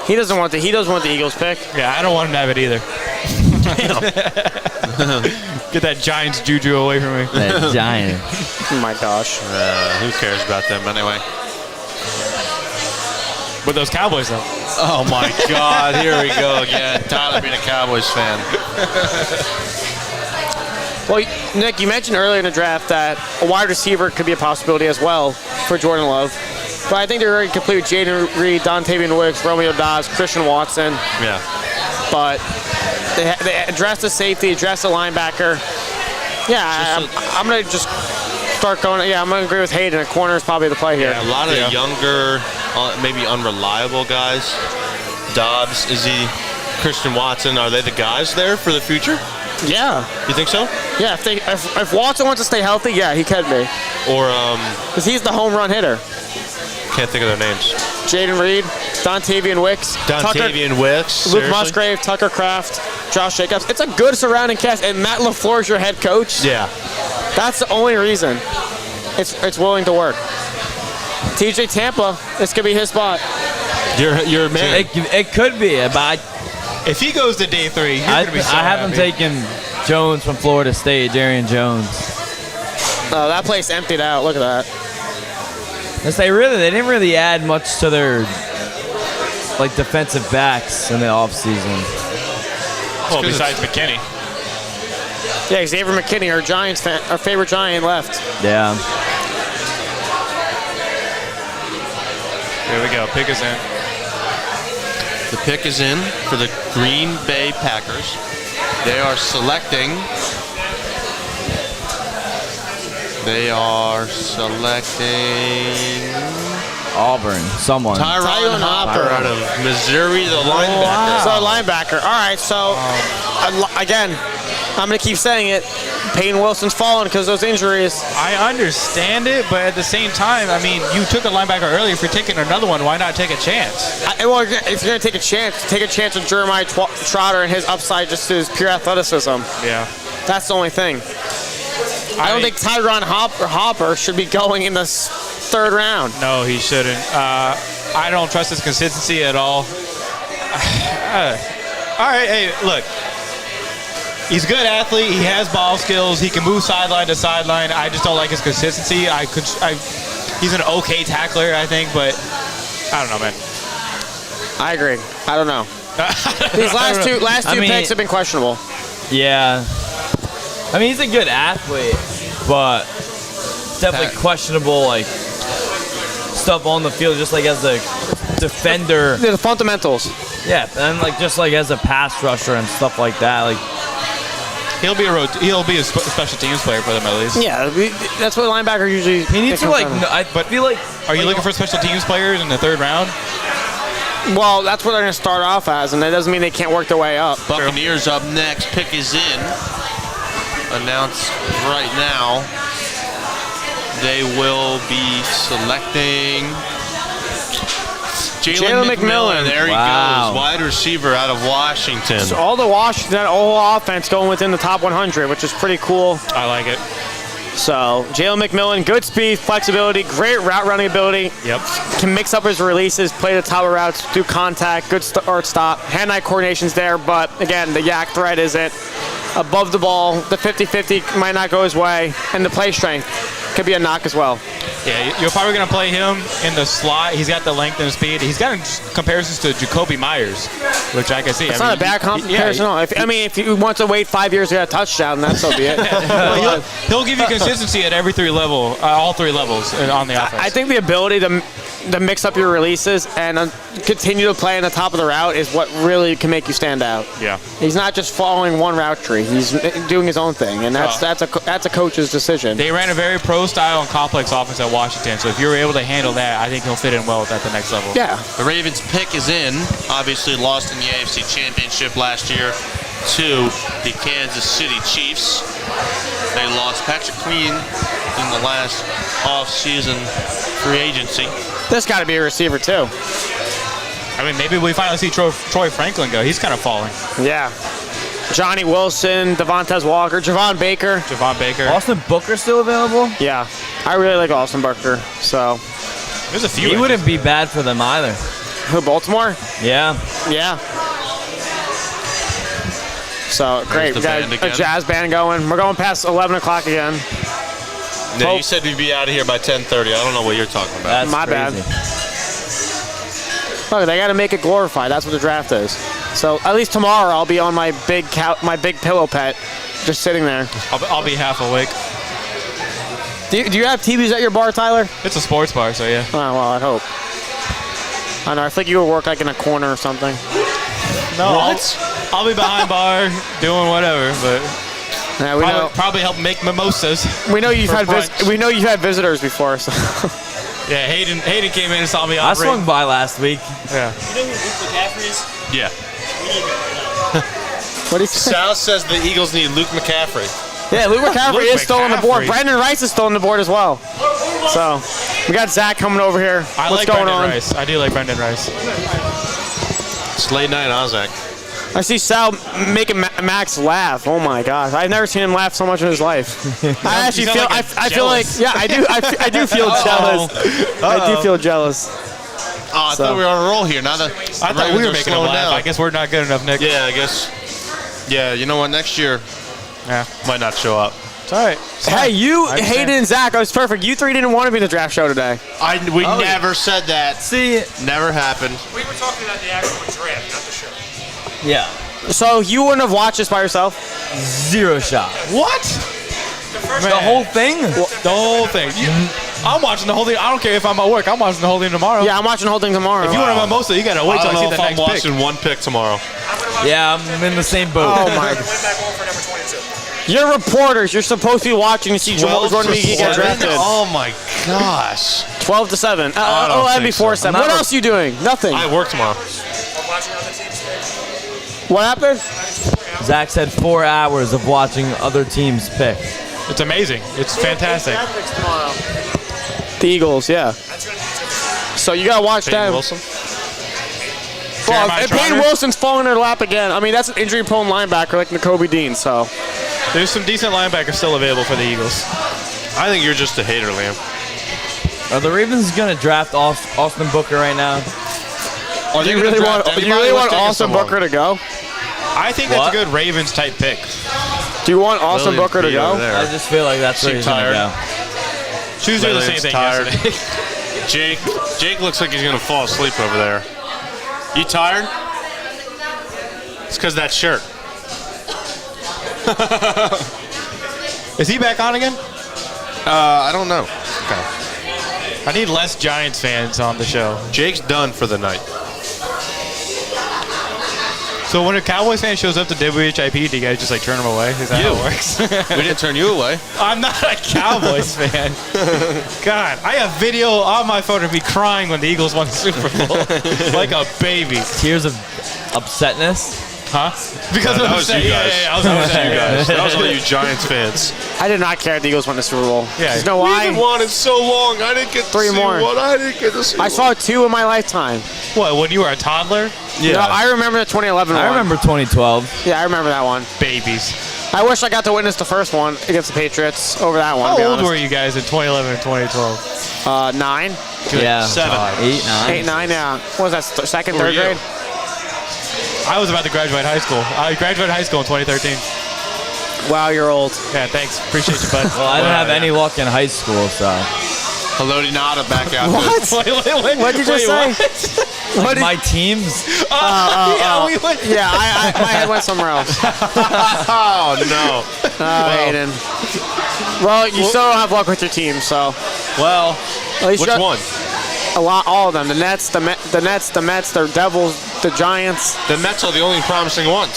He doesn't want the Eagles pick. Yeah, I don't want him to have it either. Get that Giants juju away from me. That Giant. Oh my gosh. Who cares about them anyway? With those Cowboys, though. Oh, my God. Here we go again. Tyler being a Cowboys fan. Well, Nick, you mentioned earlier in the draft that a wide receiver could be a possibility as well for Jordan Love. But I think they're already complete with Jaden Reed, Dontavian Wicks, Romeo Dobbs, Christian Watson. Yeah. But they addressed the safety, addressed the linebacker. Yeah, I'm going to just start going. Yeah, I'm going to agree with Hayden. A corner is probably the play here. Yeah, a lot of younger, maybe unreliable guys. Dobbs, Izzy, Christian Watson. Are they the guys there for the future? Yeah. You think so? Yeah, if Watson wants to stay healthy, yeah, he can be. Or, because he's the home run hitter. Can't think of their names. Jaden Reed, Dontavian Wicks, Dontavian Wicks, Luke seriously? Musgrave, Tucker Kraft, Josh Jacobs. It's a good surrounding cast, and Matt LaFleur is your head coach. Yeah. That's the only reason it's willing to work. TJ Tampa, this could be his spot. You're man. It could be, but if he goes to day 3, you're I going to be so haven't happy. taken Jones from Florida State, Jarian Jones. Oh, that place emptied out. Look at that. They didn't really add much to their like defensive backs in the offseason. Well, besides McKinney. Yeah, Xavier McKinney, our Giants fan, our favorite Giant, left. Yeah. Here we go. Pick is in. The pick is in for the Green Bay Packers. They are selecting. Auburn, someone. Tyron Hopper out of Missouri, the linebacker. So linebacker. All right, so again, I'm going to keep saying it. Peyton Wilson's fallen because of those injuries. I understand it, but at the same time, I mean, you took a linebacker earlier. If you're taking another one, why not take a chance? Well, if you're going to take a chance on Jeremiah Trotter and his upside just to his pure athleticism. Yeah. That's the only thing. I don't think Tyron Hopper should be going in the third round. No, he shouldn't. I don't trust his consistency at all. All right, hey, look. He's a good athlete. He has ball skills. He can move sideline to sideline. I just don't like his consistency. He's an okay tackler, I think, but I don't know, man. I agree. I don't know. These last two picks have been questionable. Yeah. I mean, he's a good athlete, but definitely questionable, like, stuff on the field, just like as a defender. The fundamentals. Yeah, and like just like as a pass rusher and stuff like that. Like, he'll be a special teams player for them at least. Yeah, that's what linebacker usually. He needs to I feel like. Are you looking for special teams players in the third round? Well, that's what they're going to start off as, and that doesn't mean they can't work their way up. Buccaneers up next. Pick is in. Announced right now. They will be selecting Jalen McMillan. There he goes. Wide receiver out of Washington. So all the Washington, whole offense going within the top 100, which is pretty cool. I like it. So Jalen McMillan, good speed, flexibility, great route running ability. Yep. Can mix up his releases, play the top of routes, do contact, good start stop. Hand-eye coordination's there, but again, the yak threat isn't. Above the ball, the 50-50 might not go his way, and the play strength could be a knock as well. Yeah, you're probably going to play him in the slot. He's got the length and speed. He's got comparisons to Jacoby Myers, which I can see. It's not a bad comparison. If you want to wait 5 years to get a touchdown, that's so be it. He'll give you consistency at every all three levels on the offense. I think the ability to mix up your releases and continue to play on the top of the route is what really can make you stand out. Yeah. He's not just following one route tree. He's doing his own thing, and that's a coach's decision. They ran a very pro-style and complex offense at Washington, so if you're able to handle that, I think he'll fit in well at the next level. Yeah. The Ravens' pick is in. Obviously lost in the AFC Championship last year to the Kansas City Chiefs. They lost Patrick Queen in the last off-season free agency. This got to be a receiver, too. I mean, maybe we finally see Troy Franklin go. He's kind of falling. Yeah. Johnny Wilson, Devontae Walker, Javon Baker. Austin Booker still available? Yeah. I really like Austin Booker, so. There's a few. He wouldn't be bad for them either. Who, Baltimore? Yeah. Yeah. So, great. We got a jazz band going. We're going past 11 o'clock again. No, you said we'd be out of here by 10:30. I don't know what you're talking about. That's My crazy. bad. Look, they got to make it glorified. That's what the draft is. So at least tomorrow I'll be on my big pillow pet, just sitting there. I'll be half awake. Do you have TVs at your bar, Tyler? It's a sports bar, so yeah. Oh, well, I hope. I know. I think you would work like in a corner or something. No, I'll be behind bar doing whatever, but yeah, probably help make mimosas. We know you've had visitors before, so. Yeah, Hayden came in and saw me I operate. swung by last week. Yeah. You know who Luke McCaffrey is? Yeah. We need him. What do you say? Sal says the Eagles need Luke McCaffrey. Yeah, Luke McCaffrey is still on the board. Brandon Rice is still on the board as well. So, we got Zach coming over here. What's going Brendan on? Rice. I do like Brendan Rice. It's late night, huh, Zach? I see Sal making Max laugh. Oh my gosh, I've never seen him laugh so much in his life. I actually feel, like I feel like, yeah, I do feel jealous. I do feel jealous. Oh, I thought we were on a roll here. Now that I thought we were making him laugh. I guess we're not good enough, Nick. Yeah, I guess. Yeah, you know what? Next year, might not show up. It's all right. Hey, Hayden and Zach, I was perfect. You three didn't want to be in the draft show today. We never said that. See, never happened. We were talking about the actual draft, not the show. yeah, So you wouldn't have watched this by yourself? zero shot. What? The whole thing? The whole thing. I'm watching the whole thing. I don't care if I'm at work. I'm watching the whole thing tomorrow. Yeah, I'm watching the whole thing tomorrow. If you want to mimosa, you gotta wait till I see the I'm next pick. watching one pick tomorrow. Yeah, I'm in the same boat. Oh my! You're reporters. You're supposed to be watching to see Jamal Jordan get drafted. Oh my gosh. 12 to 7. don't that'd think be 4 to 7. I'm not What else are you doing? Nothing. I work tomorrow. I'm watching other teams today. What happened? I'm Zach said 4 hours of watching other teams pick. It's amazing. It's fantastic. The Eagles, yeah. So you gotta watch Peyton them. Wilson. Well, Jeremiah if Peyton Trotter. Wilson's falling in their lap again, I mean, that's an injury-prone linebacker like N'Kobe Dean, so. There's some decent linebackers still available for the Eagles. I think you're just a hater, Liam. Are the Ravens going to draft Austin Booker right now? Are Do they you gonna really draft want, do you anybody? really What's want taking so Austin long? Booker to go? I think that's a good Ravens-type pick. Do you want Austin Lillian Booker to Pete over go? there. I just feel like that's where he's going to go. She was doing the same Lillian's thing tired. yesterday. Jake looks like he's gonna fall asleep over there. You tired? It's because that shirt. Is he back on again? I don't know. I need less Giants fans on the show. Jake's done for the night. So when a Cowboys fan shows up to WHIP, do you guys just like turn them away? Is that how it works? We didn't turn you away. I'm not a Cowboys fan. God, I have video on my phone of me crying when the Eagles won the Super Bowl. Like a baby. Tears of upsetness. Huh? Because that of was upset. you guys. Yeah, I was That was upset. you guys. That was all you Giants fans. I did not care if the Eagles won the Super Bowl. Yeah. You know We've why? been wanting so long. I didn't get to Three see more. one. I didn't get to see I one. saw 2 in my lifetime. What, when you were a toddler? Yeah. No, I remember the 2011 one. I remember 2012. Yeah, I remember that one. Babies. I wish I got to witness the first one against the Patriots over that one. to be How old honest. were you guys in 2011 and 2012? 9, Yeah. 7. 8, 9. 8, 9. Yeah. What was that? Second, Who were third you? grade? I was about to graduate high school. I graduated high school in 2013. Wow, you're old. Yeah, thanks. Appreciate you, bud. Well, I didn't have any luck in high school, so. Haloti Nada back out. What? What did you just say? What did- My teams. Yeah, we went. Yeah, my head went somewhere else. Oh no. Hayden. Well, you still don't have luck with your team, so Well, at least which you got one? a lot, all of them. The Nets, the Nets, the Mets, the Devils, the Giants. The Mets are the only promising ones.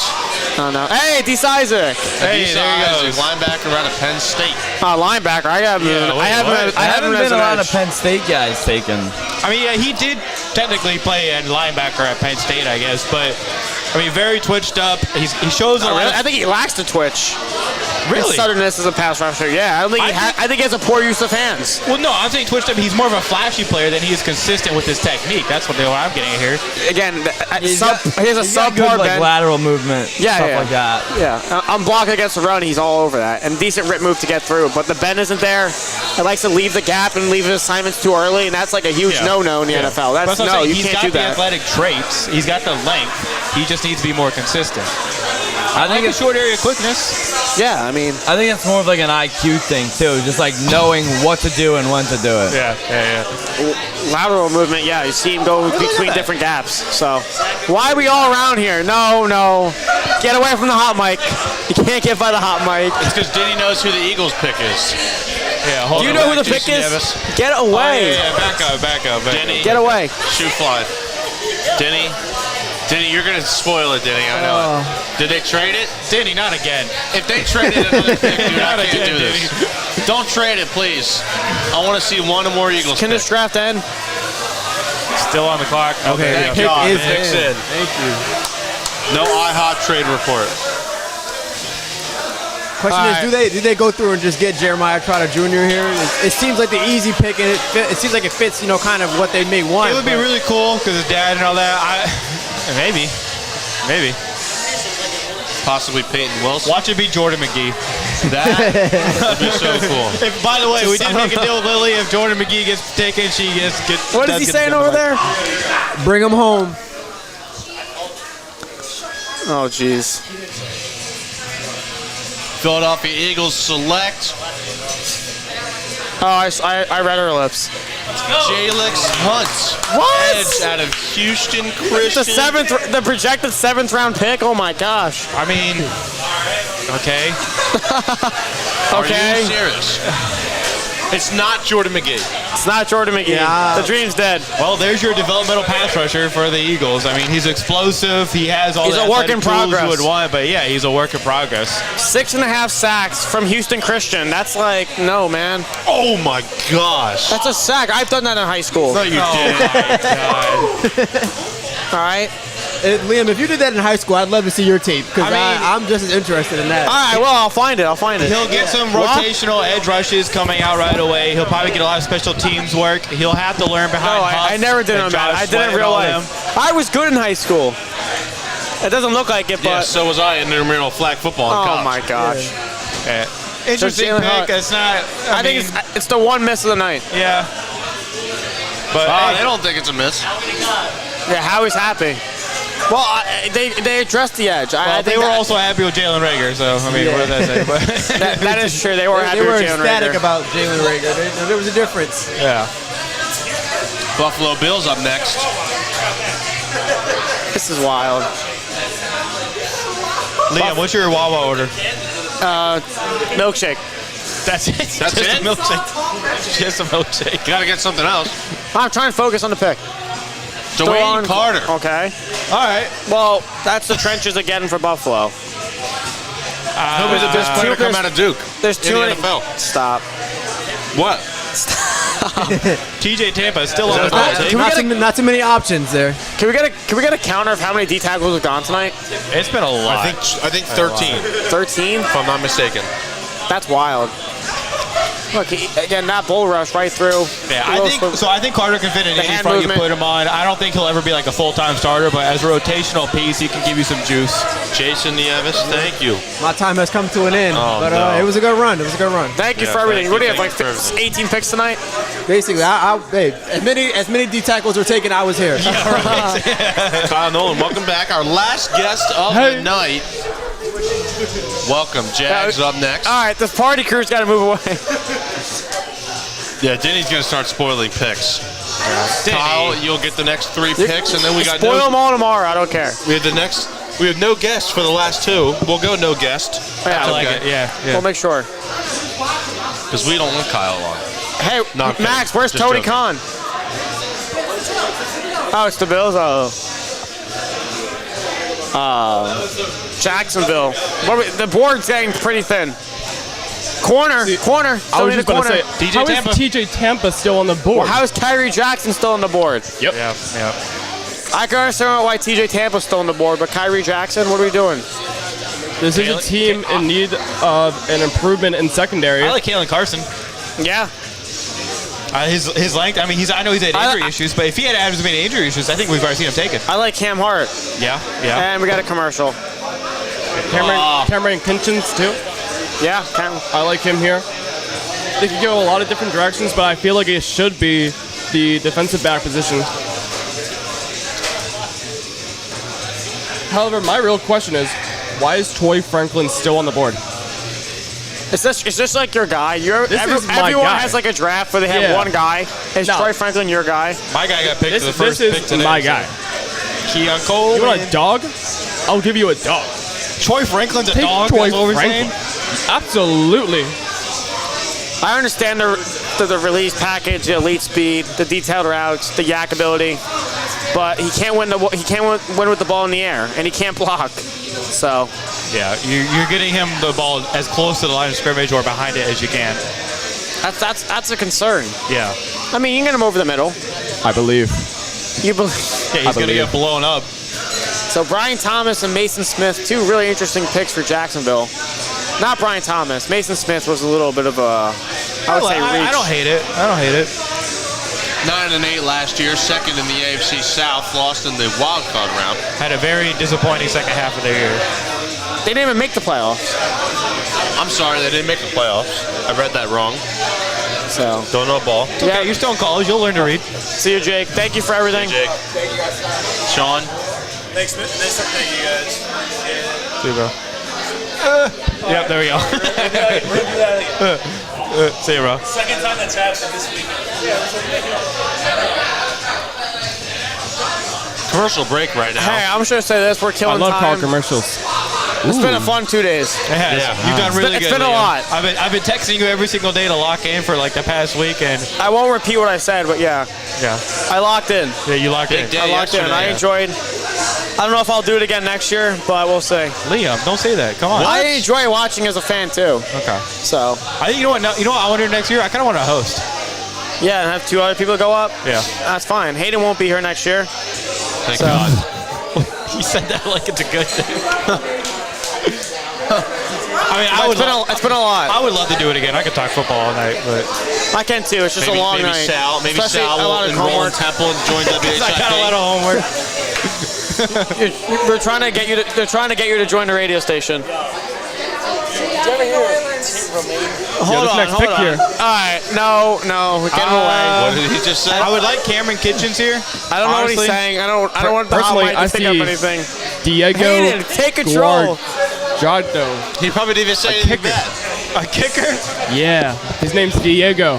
Oh no! Hey, D. Isaac, Hey, Adisa there he Isaac, goes. linebacker out of Penn State. linebacker. I have him. Yeah, wait, I have him. what? I have him Haven't as been an a lot of edge. Penn State guys taken. I mean, yeah, he did technically play at linebacker at Penn State, I guess, but I mean, very twitched up. He shows a lot. I think he lacks the twitch. Really? His Southernness as a pass rusher. Yeah, I don't think I think he has a poor use of hands. Well, no, I'm saying twitched up. He's more of a flashy player than he is consistent with his technique. That's what I'm getting at here. Again, He's he has a he's got subpar good, like, bend. lateral movement, Yeah, stuff yeah. like that. Yeah, I'm blocking against the run. He's all over that, and decent rip move to get through. But the bend isn't there. He likes to leave the gap and leave his assignments too early, and that's like a huge Yeah. no-no in the NFL. That's what I'm no, saying. you He's can't got do the that. athletic traits. He's got the length. He just needs to be more consistent. I think Like a it's short area quickness. Yeah, I mean, I think it's more of like an IQ thing too, just like knowing what to do and when to do it. Yeah. lateral movement. Yeah, you see him go between different gaps. So, why are we all around here? No, get away from the hot mic. You can't get by the hot mic. It's because Diddy knows who the Eagles pick is. Yeah, hold Do you on. know who the Jason pick is? Davis. Get Oh, away. yeah, back up. Denny. Get away. Shoe fly. Denny, you're gonna spoil it, Denny. I know it. Did they trade it? Denny, not again. If they traded another pick, dude, I can't do this. Don't trade it, please. I want to see one more Eagles Can pick. this draft end? Still on the clock. Okay, Thank pick God, is Nick's in. in. Thank you. No IHOP trade report. Question is, do they go through and just get Jeremiah Trotter Jr. here? It seems like the easy pick, and it seems like it fits, kind of what they may want. It would be really cool because his dad and all that. Maybe. Possibly Peyton Wilson. Watch it be Jordan McGee. That would be so cool. If, by the way, we did make a deal with Lily. If Jordan McGee gets taken, she gets. What is he saying over there? Bring him home. Oh, jeez. Philadelphia Eagles select Oh, I read her lips. Jalix Hunt. What? Edge out of Houston Christian. The projected 7th round pick. Oh my gosh. I mean, okay. Are Okay. you serious? It's not Jordan McGee. It's not Jordan McGee. Yeah. The dream's dead. Well, there's your developmental pass rusher for the Eagles. I mean, he's explosive. He has all He's the a work athletic in tools progress. you would want, but yeah, he's a work in progress. 6.5 sacks from Houston Christian. That's like, no, man. Oh my gosh. That's a sack. I've done that in high school. No, you didn't. All right. Liam, if you did that in high school, I'd love to see your tape because I'm just as interested in that. All right, well, I'll find it. He'll get some rotational edge rushes coming out right away. He'll probably get a lot of special teams work. He'll have to learn behind Huff I never did and on that. Josh I did it in Sweat real and all life. I was good in high school. It doesn't look like it, but. Yeah, so was I in intramural flag football in Oh, college. my gosh. Yeah. Interesting Jalen pick. Hurts. It's not. I think it's the one miss of the night. Yeah. But I don't think it's a miss. Yeah, Howie's happy. Well, they addressed the edge. Well, they were also happy with Jalen Rager, so I mean, what does that say? But that is true. They were happy They were with Jalen ecstatic Rager. about Jalen Rager. There was a difference. Yeah. Buffalo Bills up next. This is wild. Liam, what's your Wawa order? Milkshake. That's it. That's Just it? a milkshake. Just a milkshake. Gotta get something else. I'm trying to focus on the pick. Dwayne Carter. Okay. All right. Well, that's the trenches again for Buffalo. He'll be the best player to come out of Duke There's in too the many. NFL. Stop. What? TJ Tampa is still on the ball. Not too many options there. Can we get a counter of how many D tackles have gone tonight? It's been a lot. I think 13, 13? if I'm not mistaken. That's wild. Look, again, that bull rush right through. Yeah, I think Carter can fit in The any hand front you movement. put him on. I don't think he'll ever be like a full-time starter, but as a rotational piece, he can give you some juice. Jason Nieves, thank you. My time has come to an end, but no. it was a good run. Thank you Yeah, for everything. thank What do you you. have, like 18 picks tonight? Basically, hey, as many D tackles were taken, I was here. Kyle Nolan, welcome back. Our last guest of the night. Welcome. Jags up next. All right, this party crew's got to move away. Yeah, Denny's going to start spoiling picks. Kyle, you'll get the next 3 picks, and then we got Spoil them all tomorrow. I don't care. We have no guests for the last 2. We'll go no guest. Yeah, I like it. Yeah. We'll make sure. Because we don't want Kyle on. Hey, Not Max, kidding. where's Just Tony joking. Khan? Oh, it's the Bills. Jacksonville. The board's getting pretty thin. Corner. I Still was need a just going to corner. say, how is TJ Tampa still on the board? Well, how is Kyrie Jackson still on the board? Yep. Yeah. I can understand why TJ Tampa's still on the board, but Kyrie Jackson, what are we doing? This is a team in need of an improvement in secondary. I like Kalen Carson. Yeah. His length. I mean, I know he's had injury issues, but if he had as many injury issues, I think we've already seen him take it. I like Cam Hart. Yeah. And we got a commercial. Cameron Kinchins, too. Yeah, Cam. I like him here. They could go a lot of different directions, but I feel like it should be the defensive back position. However, my real question is, why is Troy Franklin still on the board? Is this like your guy? This is my everyone guy. has like a draft where they have Yeah. one guy. Is No. Troy Franklin your guy? My guy got picked This, for the first this pick is today. my guy. Keon Cole. You want a dog? I'll give you a dog. Troy Franklin's a Take dog. Troy That's what we're Franklin. saying. Absolutely. I understand the release package, the elite speed, the detailed routes, the yak ability, but he can't win with the ball in the air, and he can't block. So Yeah, you're getting him the ball as close to the line of scrimmage or behind it as you can. that's a concern. Yeah. I mean, you can get him over the middle. I believe. You believe? Yeah, he's going to get blown up. So Brian Thomas and Mason Smith, 2 really interesting picks for Jacksonville. Not Brian Thomas. Mason Smith was a little bit of a, I would say, reach. I don't hate it. 9-8 last year, second in the AFC South, lost in the wild card round. Had a very disappointing second half of their year. They didn't even make the playoffs. I'm sorry, they didn't make the playoffs. I read that wrong. So Don't know ball. Yeah, you're still in college. You'll learn to read. see you, Jake. Thank you for everything. Jake. Sean. Thanks, thank you guys. See you, bro. Yep, there we go. See you, bro. Second time that's happened this week. Commercial break right now. Hey, I'm just gonna say this: we're I killing love car time. commercials. It's been a fun 2 days. It has. Yeah. You've done really It's good. been a Liam. lot. I've been texting you every single day to lock in for like the past week, and I won't repeat what I said, but yeah, yeah, I locked in. you locked in. Big day I locked in. yesterday. I enjoyed. I don't know if I'll do it again next year, but we'll see. Liam, don't say that. Come on. I enjoy watching as a fan too. Okay. So I think you know what? You know what I want to do next year? I kind of want to host. yeah, and have 2 other people go up. Yeah. That's fine. Hayden won't be here next year. Thank God. He said that like it's a good thing. I mean, It's been a lot. I would love to do it again. I could talk football all night, but I can too. It's just Maybe, a long maybe night. Maybe Especially Sal a lot will of enroll in homework. Temple and join WHIP. I got a lot of homework. They're trying to get you to join the radio station. Hold on, next hold pick on. here. All right, no, get him away. What did he just say? I would like Cameron Kitchens here. I don't know what he's honestly. saying. I don't want the hot Personally, mic I to pick up see anything. Diego Hayden, take control. Guardo. He probably didn't even say anything bad. A kicker? Yeah, his name's Diego.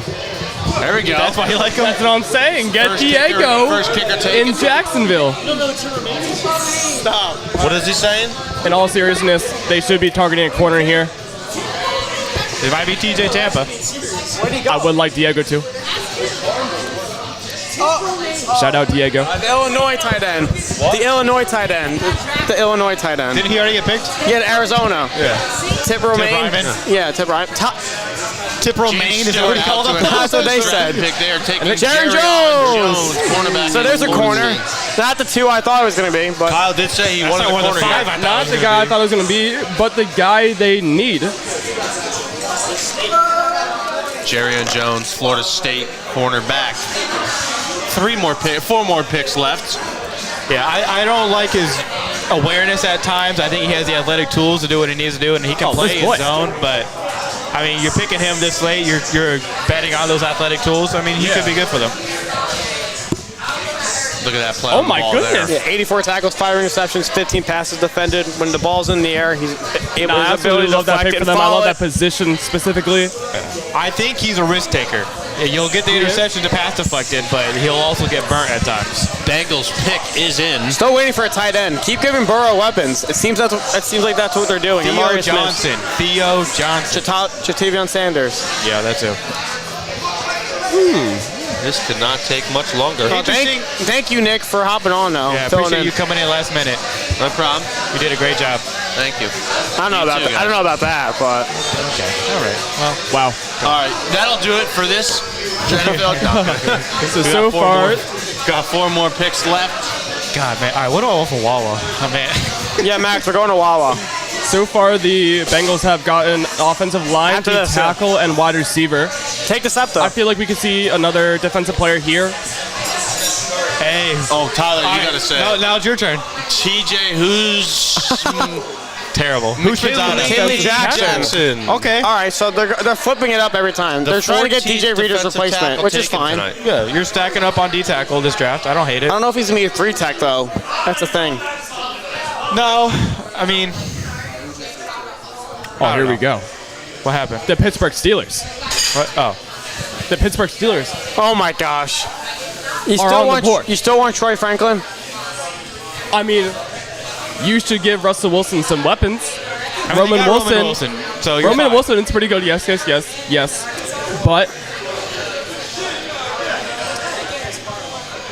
There we go. That's why you like him? That's what I'm saying. Get First Diego kicker taken. in Jacksonville. Stop. What is he saying? In all seriousness, they should be targeting a corner here. It might be TJ Tampa. I would like Diego too. Shout out Diego. The Illinois tight end. The Illinois tight end. The Illinois tight end. Didn't he already get picked? Yeah, Arizona. Yeah. Tip Romaine. Ryman. Yeah, Tip Romaine. Tip Romaine is what he called him. That's what they said. Pick there, taking Jaron Jones, cornerback. So there's a in corner. Louisiana. Not the 2 I thought it was going to be, but Kyle did say he wanted not the one of the corner. 5 I thought Not it was the gonna guy I be. thought it was going to be, but the guy they need. Jerry Jones, Florida State cornerback. 4 more picks left. Yeah, I don't like his awareness at times. I think he has the athletic tools to do what he needs to do, and he can play his zone. But I mean, you're picking him this late. You're betting on those athletic tools. I mean, he could be good for them. Look at that play. Oh on the my ball goodness. there. yeah, 84 tackles, 5 interceptions, 15 passes defended. When the ball's in the air, he's able I his ability absolutely to love that deflect pick for and them. I follow love it. that position specifically. I think he's a risk taker. Yeah, you'll get the interception to pass deflected, but he'll also get burnt at times. Bengals pick is in. Still waiting for a tight end. Keep giving Burrow weapons. It seems like that's what they're doing. Theo Amari Smith. Johnson. Theo Johnson. Jatavion Sanders. Yeah, that's him. This could not take much longer. Thank you, Nick, for hopping on though. Yeah, Filling appreciate in. you coming in last minute. No problem. You did a great job. Thank you. I don't know about that. I don't know about that, but Okay. All right. Well, Wow. All right, that'll do it for this NFL. So far, Got 4 more picks left. God, man. All right, what do I want for Wawa? Oh, man. yeah, Max, we're going to Wawa. so far the Bengals have gotten offensive line, After this, tackle, and wide receiver. Take this up though. I feel like we could see another defensive player here. Hey. Oh, Tyler, you got to say. Now it's your turn. TJ, who's Terrible. McKinley Jackson. Okay. All right, so they're flipping it up every time. They're trying to get DJ Reader's replacement, which is fine. Yeah, you're stacking up on D tackle this draft. I don't hate it. I don't know if he's gonna be a 3 tech though. That's the thing. No, I mean, Oh, here we go. what happened? The Pittsburgh Steelers. What? Oh, The Pittsburgh Steelers. Oh my gosh. You Are on the board. still want Troy Franklin? I mean, you should give Russell Wilson some weapons. I mean, they got Roman Wilson. So you're Roman fine. Wilson is pretty good. Yes. But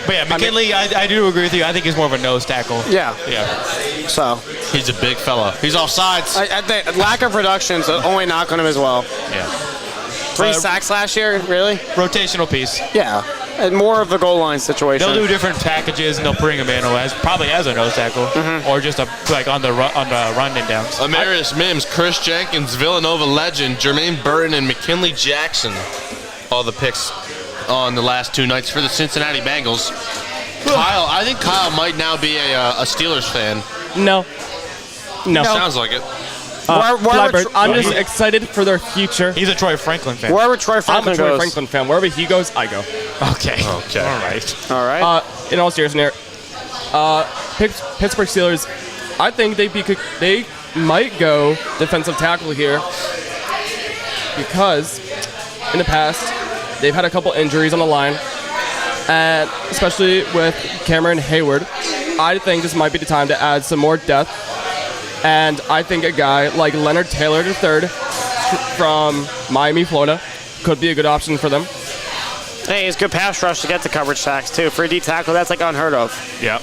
yeah, McKinley, I do agree with you. I think he's more of a nose tackle. Yeah. Yeah. So He's a big fella. He's offsides. I think lack of production's only knock on him as well. Yeah. 3 sacks last year, really? Rotational piece. Yeah. And more of the goal line situation. They'll do different packages and they'll bring him in probably as a nose tackle or just like on the run and downs. Amarius Mims, Chris Jenkins, Villanova legend, Jermaine Burton, and McKinley Jackson. All the picks on the last 2 nights for the Cincinnati Bengals. Kyle, I think Kyle might now be a Steelers fan. no. Sounds like it. Blackbird, I'm just excited for their future. He's a Troy Franklin fan. Wherever Troy I'm Franklin a Troy goes. Franklin fan. Wherever he goes, I go. Okay. All right. All right. In all seriousness, Pittsburgh Steelers, I think they might go defensive tackle here because in the past they've had a couple injuries on the line, and especially with Cameron Hayward, I think this might be the time to add some more depth. And I think a guy like Leonard Taylor III from Miami, Florida, could be a good option for them. Hey, it's good pass rush to get the coverage sacks too. For a D tackle, that's like unheard of. Yeah.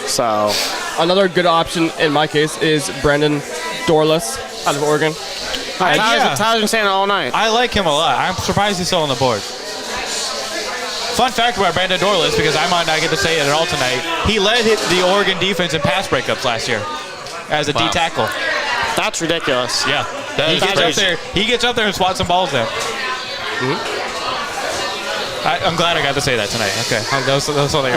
So Another good option in my case is Brandon Dorless out of Oregon. Tyler's been saying it all night. I like him a lot. I'm surprised he's still on the board. Fun fact about Brandon Doyle is, because I might not get to say it at all tonight, he led the Oregon defense in pass breakups last year as a D tackle. That's ridiculous. Yeah. He gets up there and swats some balls down. I'm glad I got to say that tonight. Okay. That was something.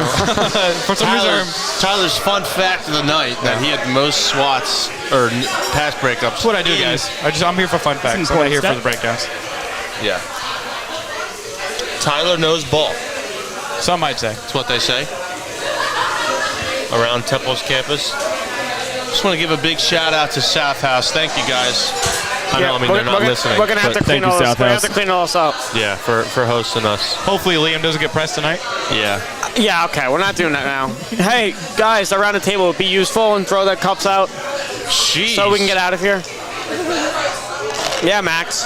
For some reason, Tyler's fun fact of the night that he had the most swats or pass breakups. that's what I do, guys. I'm here for fun facts. I'm not here for the breakdowns. Yeah. Tyler knows ball. Some might say. That's what they say. Around Temple's campus. Just want to give a big shout out to South House. Thank you guys. I mean, they're not listening. We're going to have to clean all this. We're going to have to clean all this up. Yeah, for hosting us. Hopefully Liam doesn't get pressed tonight. Yeah. Yeah, okay. We're not doing that now. Hey, guys, around the table, be useful and throw the cups out. Jeez. So we can get out of here. Yeah, Max.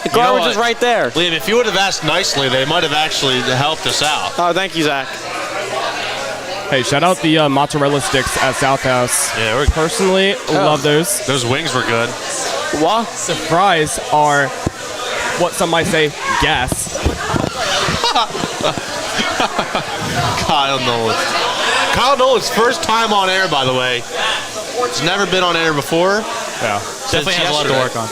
The garbage is right there. Liam, if you would have asked nicely, they might have actually helped us out. Oh, thank you, Zach. Hey, shout out the mozzarella sticks at South House. Yeah, we're personally love those. Those wings were good. What? The fries are what some might say gas. Kyle Nolan. Kyle Nolan's first time on air, by the way. He's never been on air before. Yeah. Definitely has a lot to work on.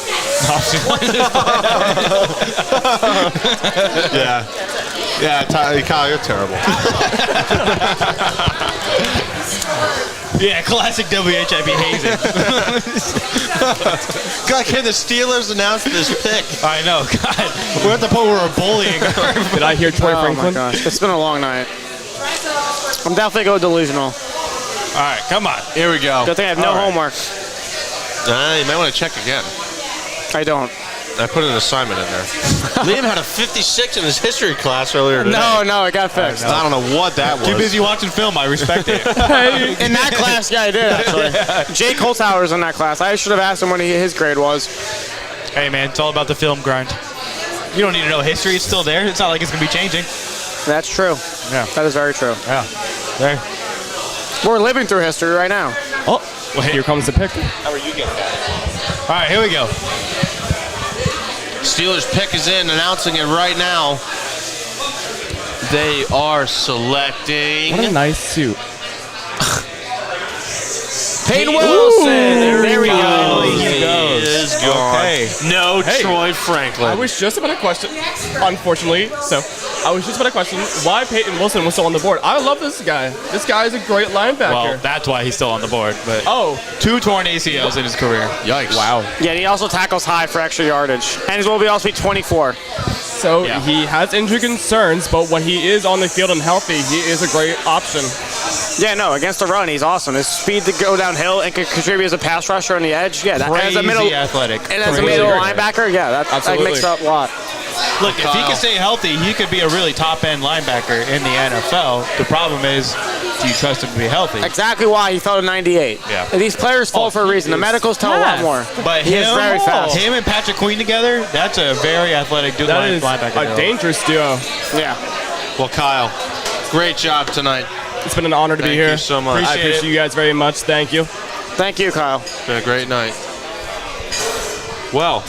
Yeah. Yeah, Kyle, you're terrible. Yeah, classic WHIP hazing. God, can the Steelers announce this pick? I know, God. We're at the point where we're bullying. Did I hear Troy Oh, Franklin? my gosh. It's been a long night. I'm definitely going delusional. All right, come on. Here we go. Good thing I have no homework. You might want to check again. I don't. I put an assignment in there. Liam had a 56 in his history class earlier today. No, it got fixed. I don't know what that was. Too busy watching film. I respect it. In that class, yeah, I did, actually. Jake Holzhauer was in that class. I should have asked him what his grade was. Hey, man, it's all about the film grind. You don't need to know history. It's still there. It's not like it's going to be changing. That's true. Yeah. That is very true. Yeah. There. We're living through history right now. Oh, well, here comes the pick. How are you getting that? All right, here we go. Steelers pick is in, announcing it right now. They are selecting. What a nice suit. Peyton Wilson. There we go. He He goes. is gone. Okay. No Hey, Troy Franklin. I was just about to question, unfortunately, I was just about to question why Peyton Wilson was still on the board. I love this guy. This guy is a great linebacker. Well, that's why he's still on the board. But Oh, 2 torn ACLs in his career. Yikes. wow. Yeah, and he also tackles high for extra yardage. And he will be also be 24. So Yeah. he has injury concerns, but when he is on the field and healthy, he is a great option. Yeah, no, against the run, he's awesome. His speed to go downhill and can contribute as a pass rusher on the edge. Yeah, that, as a middle athletic. and as a Crazy. middle linebacker, yeah, that Absolutely. makes up a lot. Look, if he can stay healthy, he could be a really top-end linebacker in the NFL. The problem is, do you trust him to be healthy? Exactly why he fell to 98. Yeah. And these players fall for a reason. The medicals tell a lot more. But He is very fast. him and Patrick Queen together, that's a very athletic dude That is linebacker. a dangerous duo. Yeah. Well, Kyle, great job tonight. It's been an honor to be Thank here. you so much. I Appreciate appreciate it. you guys very much. Thank you. Thank you, Kyle. It's been a great night. Well,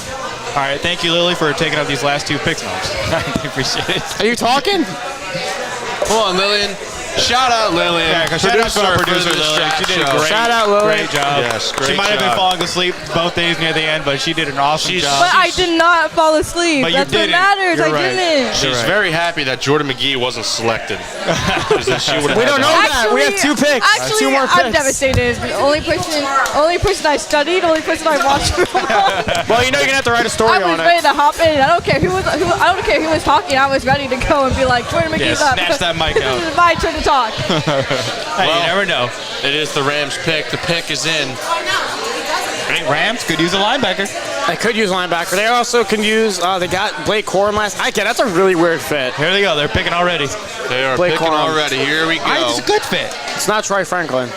all right, thank you, Lily, for taking up these last 2 picks. I appreciate it. Are you talking? Come on, Lillian. Shout out Lillian. Yeah, shout out to our producer, Lily. She did a great, Shout out, Lily. great job. Yes, great She might have been job. falling asleep both days near the end, but she did an awesome She's- job. But I did not fall asleep. But you That's what didn't. matters. You're I right. didn't. She's very happy that Jordan McGee wasn't selected. 'Cause then she would've We had don't to- know that. We have 2 picks. Actually, 2 more picks. I'm devastated. The only person I studied, only person I watched film on. Well, you know you're going to have to write a story I was on ready it. to hop in. I don't care who was talking. I was ready to go and be like, Jordan McGee's up. snatch that mic out. This is my turn to talk. Hey, you never know. It is the Rams pick. The pick is in. Hey, Rams could use a linebacker. They could use linebacker. They also can use, they got Blake Corum last. That's a really weird fit. Here they go. They're picking already. They are Blake picking Corum. already. Here we go. It's a good fit. It's not Troy Franklin.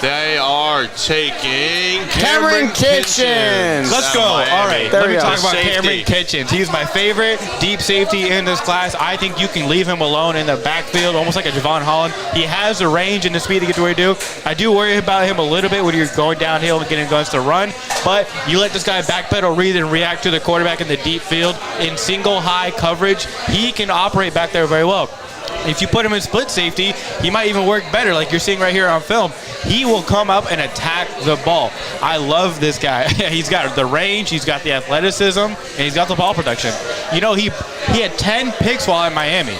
They are taking Cameron Kitchens. Let's go. Miami. All right. There Let we me go. talk about Safety. Cameron Kitchens. He's my favorite deep safety in this class. I think you can leave him alone in the backfield, almost like a Javon Holland. He has the range and the speed to get to where he do. I do worry about him a little bit when you're going downhill and getting guns to run, but you let this guy backpedal, read, and react to the quarterback in the deep field in single high coverage. He can operate back there very well. If you put him in split safety, he might even work better, like you're seeing right here on film. He will come up and attack the ball. I love this guy. He's got the range, he's got the athleticism, and he's got the ball production. You know, he had 10 picks while in Miami.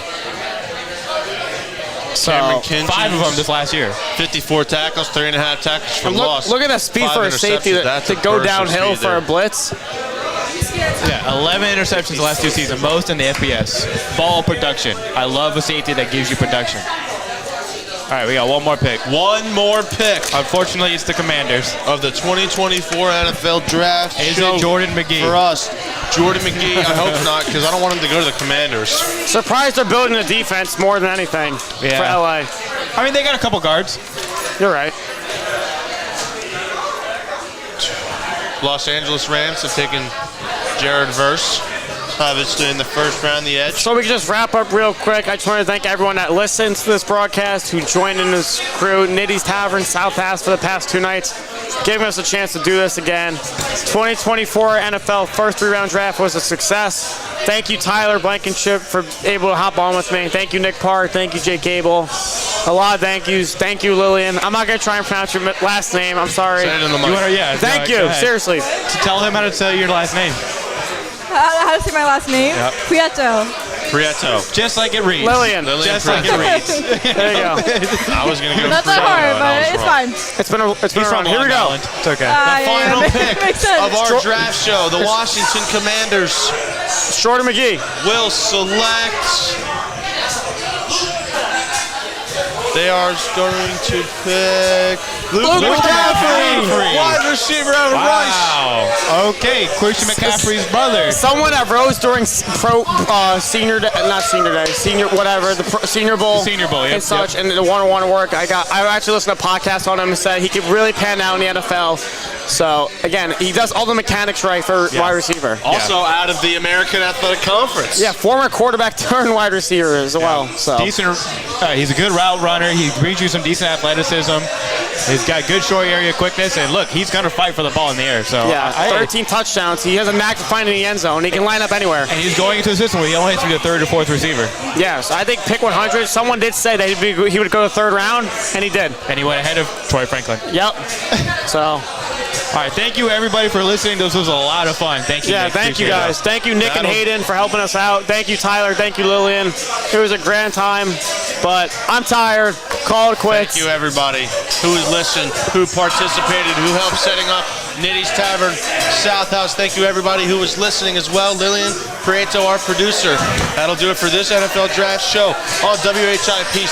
So, Cameron Kitchens, 5 of them this last year. 54 tackles, 3.5 tackles for And loss. look at that speed 5 for a safety interceptions. That's to a go burst of downhill speed for a there. blitz. Yeah, 11 interceptions the last 2 seasons, most in the FBS. Ball production. I love a safety that gives you production. All right, we got one more pick. One more pick Unfortunately, it's the Commanders. of the 2024 NFL Draft. Is show it Jordan McGee? for us? Jordan McGee. I hope not, because I don't want him to go to the Commanders. Surprised they're building the defense more than anything for LA. I mean, they got a couple guards. You're right. Los Angeles Rams have taken Jared Verse, obviously in the first round, the edge. So we can just wrap up real quick. I just want to thank everyone that listens to this broadcast, who joined in this crew, Nitty's Tavern, South House, for the past 2 nights, giving us a chance to do this again. 2024 NFL first 3-round draft was a success. Thank you, Tyler Blankenship, for able to hop on with me. Thank you, Nick Parr. Thank you, Jake Gable. A lot of thank yous. Thank you, Lillian. I'm not going to try and pronounce your last name. I'm sorry. Say it in the mic. You wanna, yeah, Thank go you. ahead. Seriously. Tell him how to say your last name. How to say my last name? Yep. Prieto. Prieto. Just like it reads. Lillian. Just like it reads. There you go. I was going to go Not Prieto, that hard, and I but was it's wrong. fine. It's been around. Here we go. It's okay. The final pick Makes sense. of our draft show, the Washington Commanders Jordan McGee. will select. They are going to pick Luke McCaffrey, wide receiver out of Rice. Wow. Okay, Christian McCaffrey's brother. Someone that rose during senior whatever, the Senior Bowl. Senior Bowl, yep, and such, and the one-on-one work. I actually listened to a podcast on him and said he could really pan out in the NFL. So again, he does all the mechanics right for wide receiver. Also out of the American Athletic Conference. Yeah, former quarterback turned wide receiver as well. So Decent. He's a good route runner. He brings you some decent athleticism. He's got good short area quickness, and look, he's going to fight for the ball in the air. So yeah, 13 touchdowns. He has a knack for finding the end zone. He can line up anywhere. And he's going into a system where he only has to be the 3rd or 4th receiver. Yes, I think pick 100. Someone did say that he would go to 3rd round, and he did. And he went ahead of Troy Franklin. Yep. So. All right, thank you everybody for listening. This was a lot of fun. Thank you. Yeah, Nick. thank you Appreciate guys. it. Thank you, Nick and Hayden, for helping us out. Thank you, Tyler. Thank you, Lillian. It was a grand time, but I'm tired. Call it quits. Thank you, everybody who listened, who participated, who helped setting up Nitty's Tavern, South House. Thank you, everybody who was listening as well. Lillian Prieto, our producer. That'll do it for this NFL Draft Show on WHIP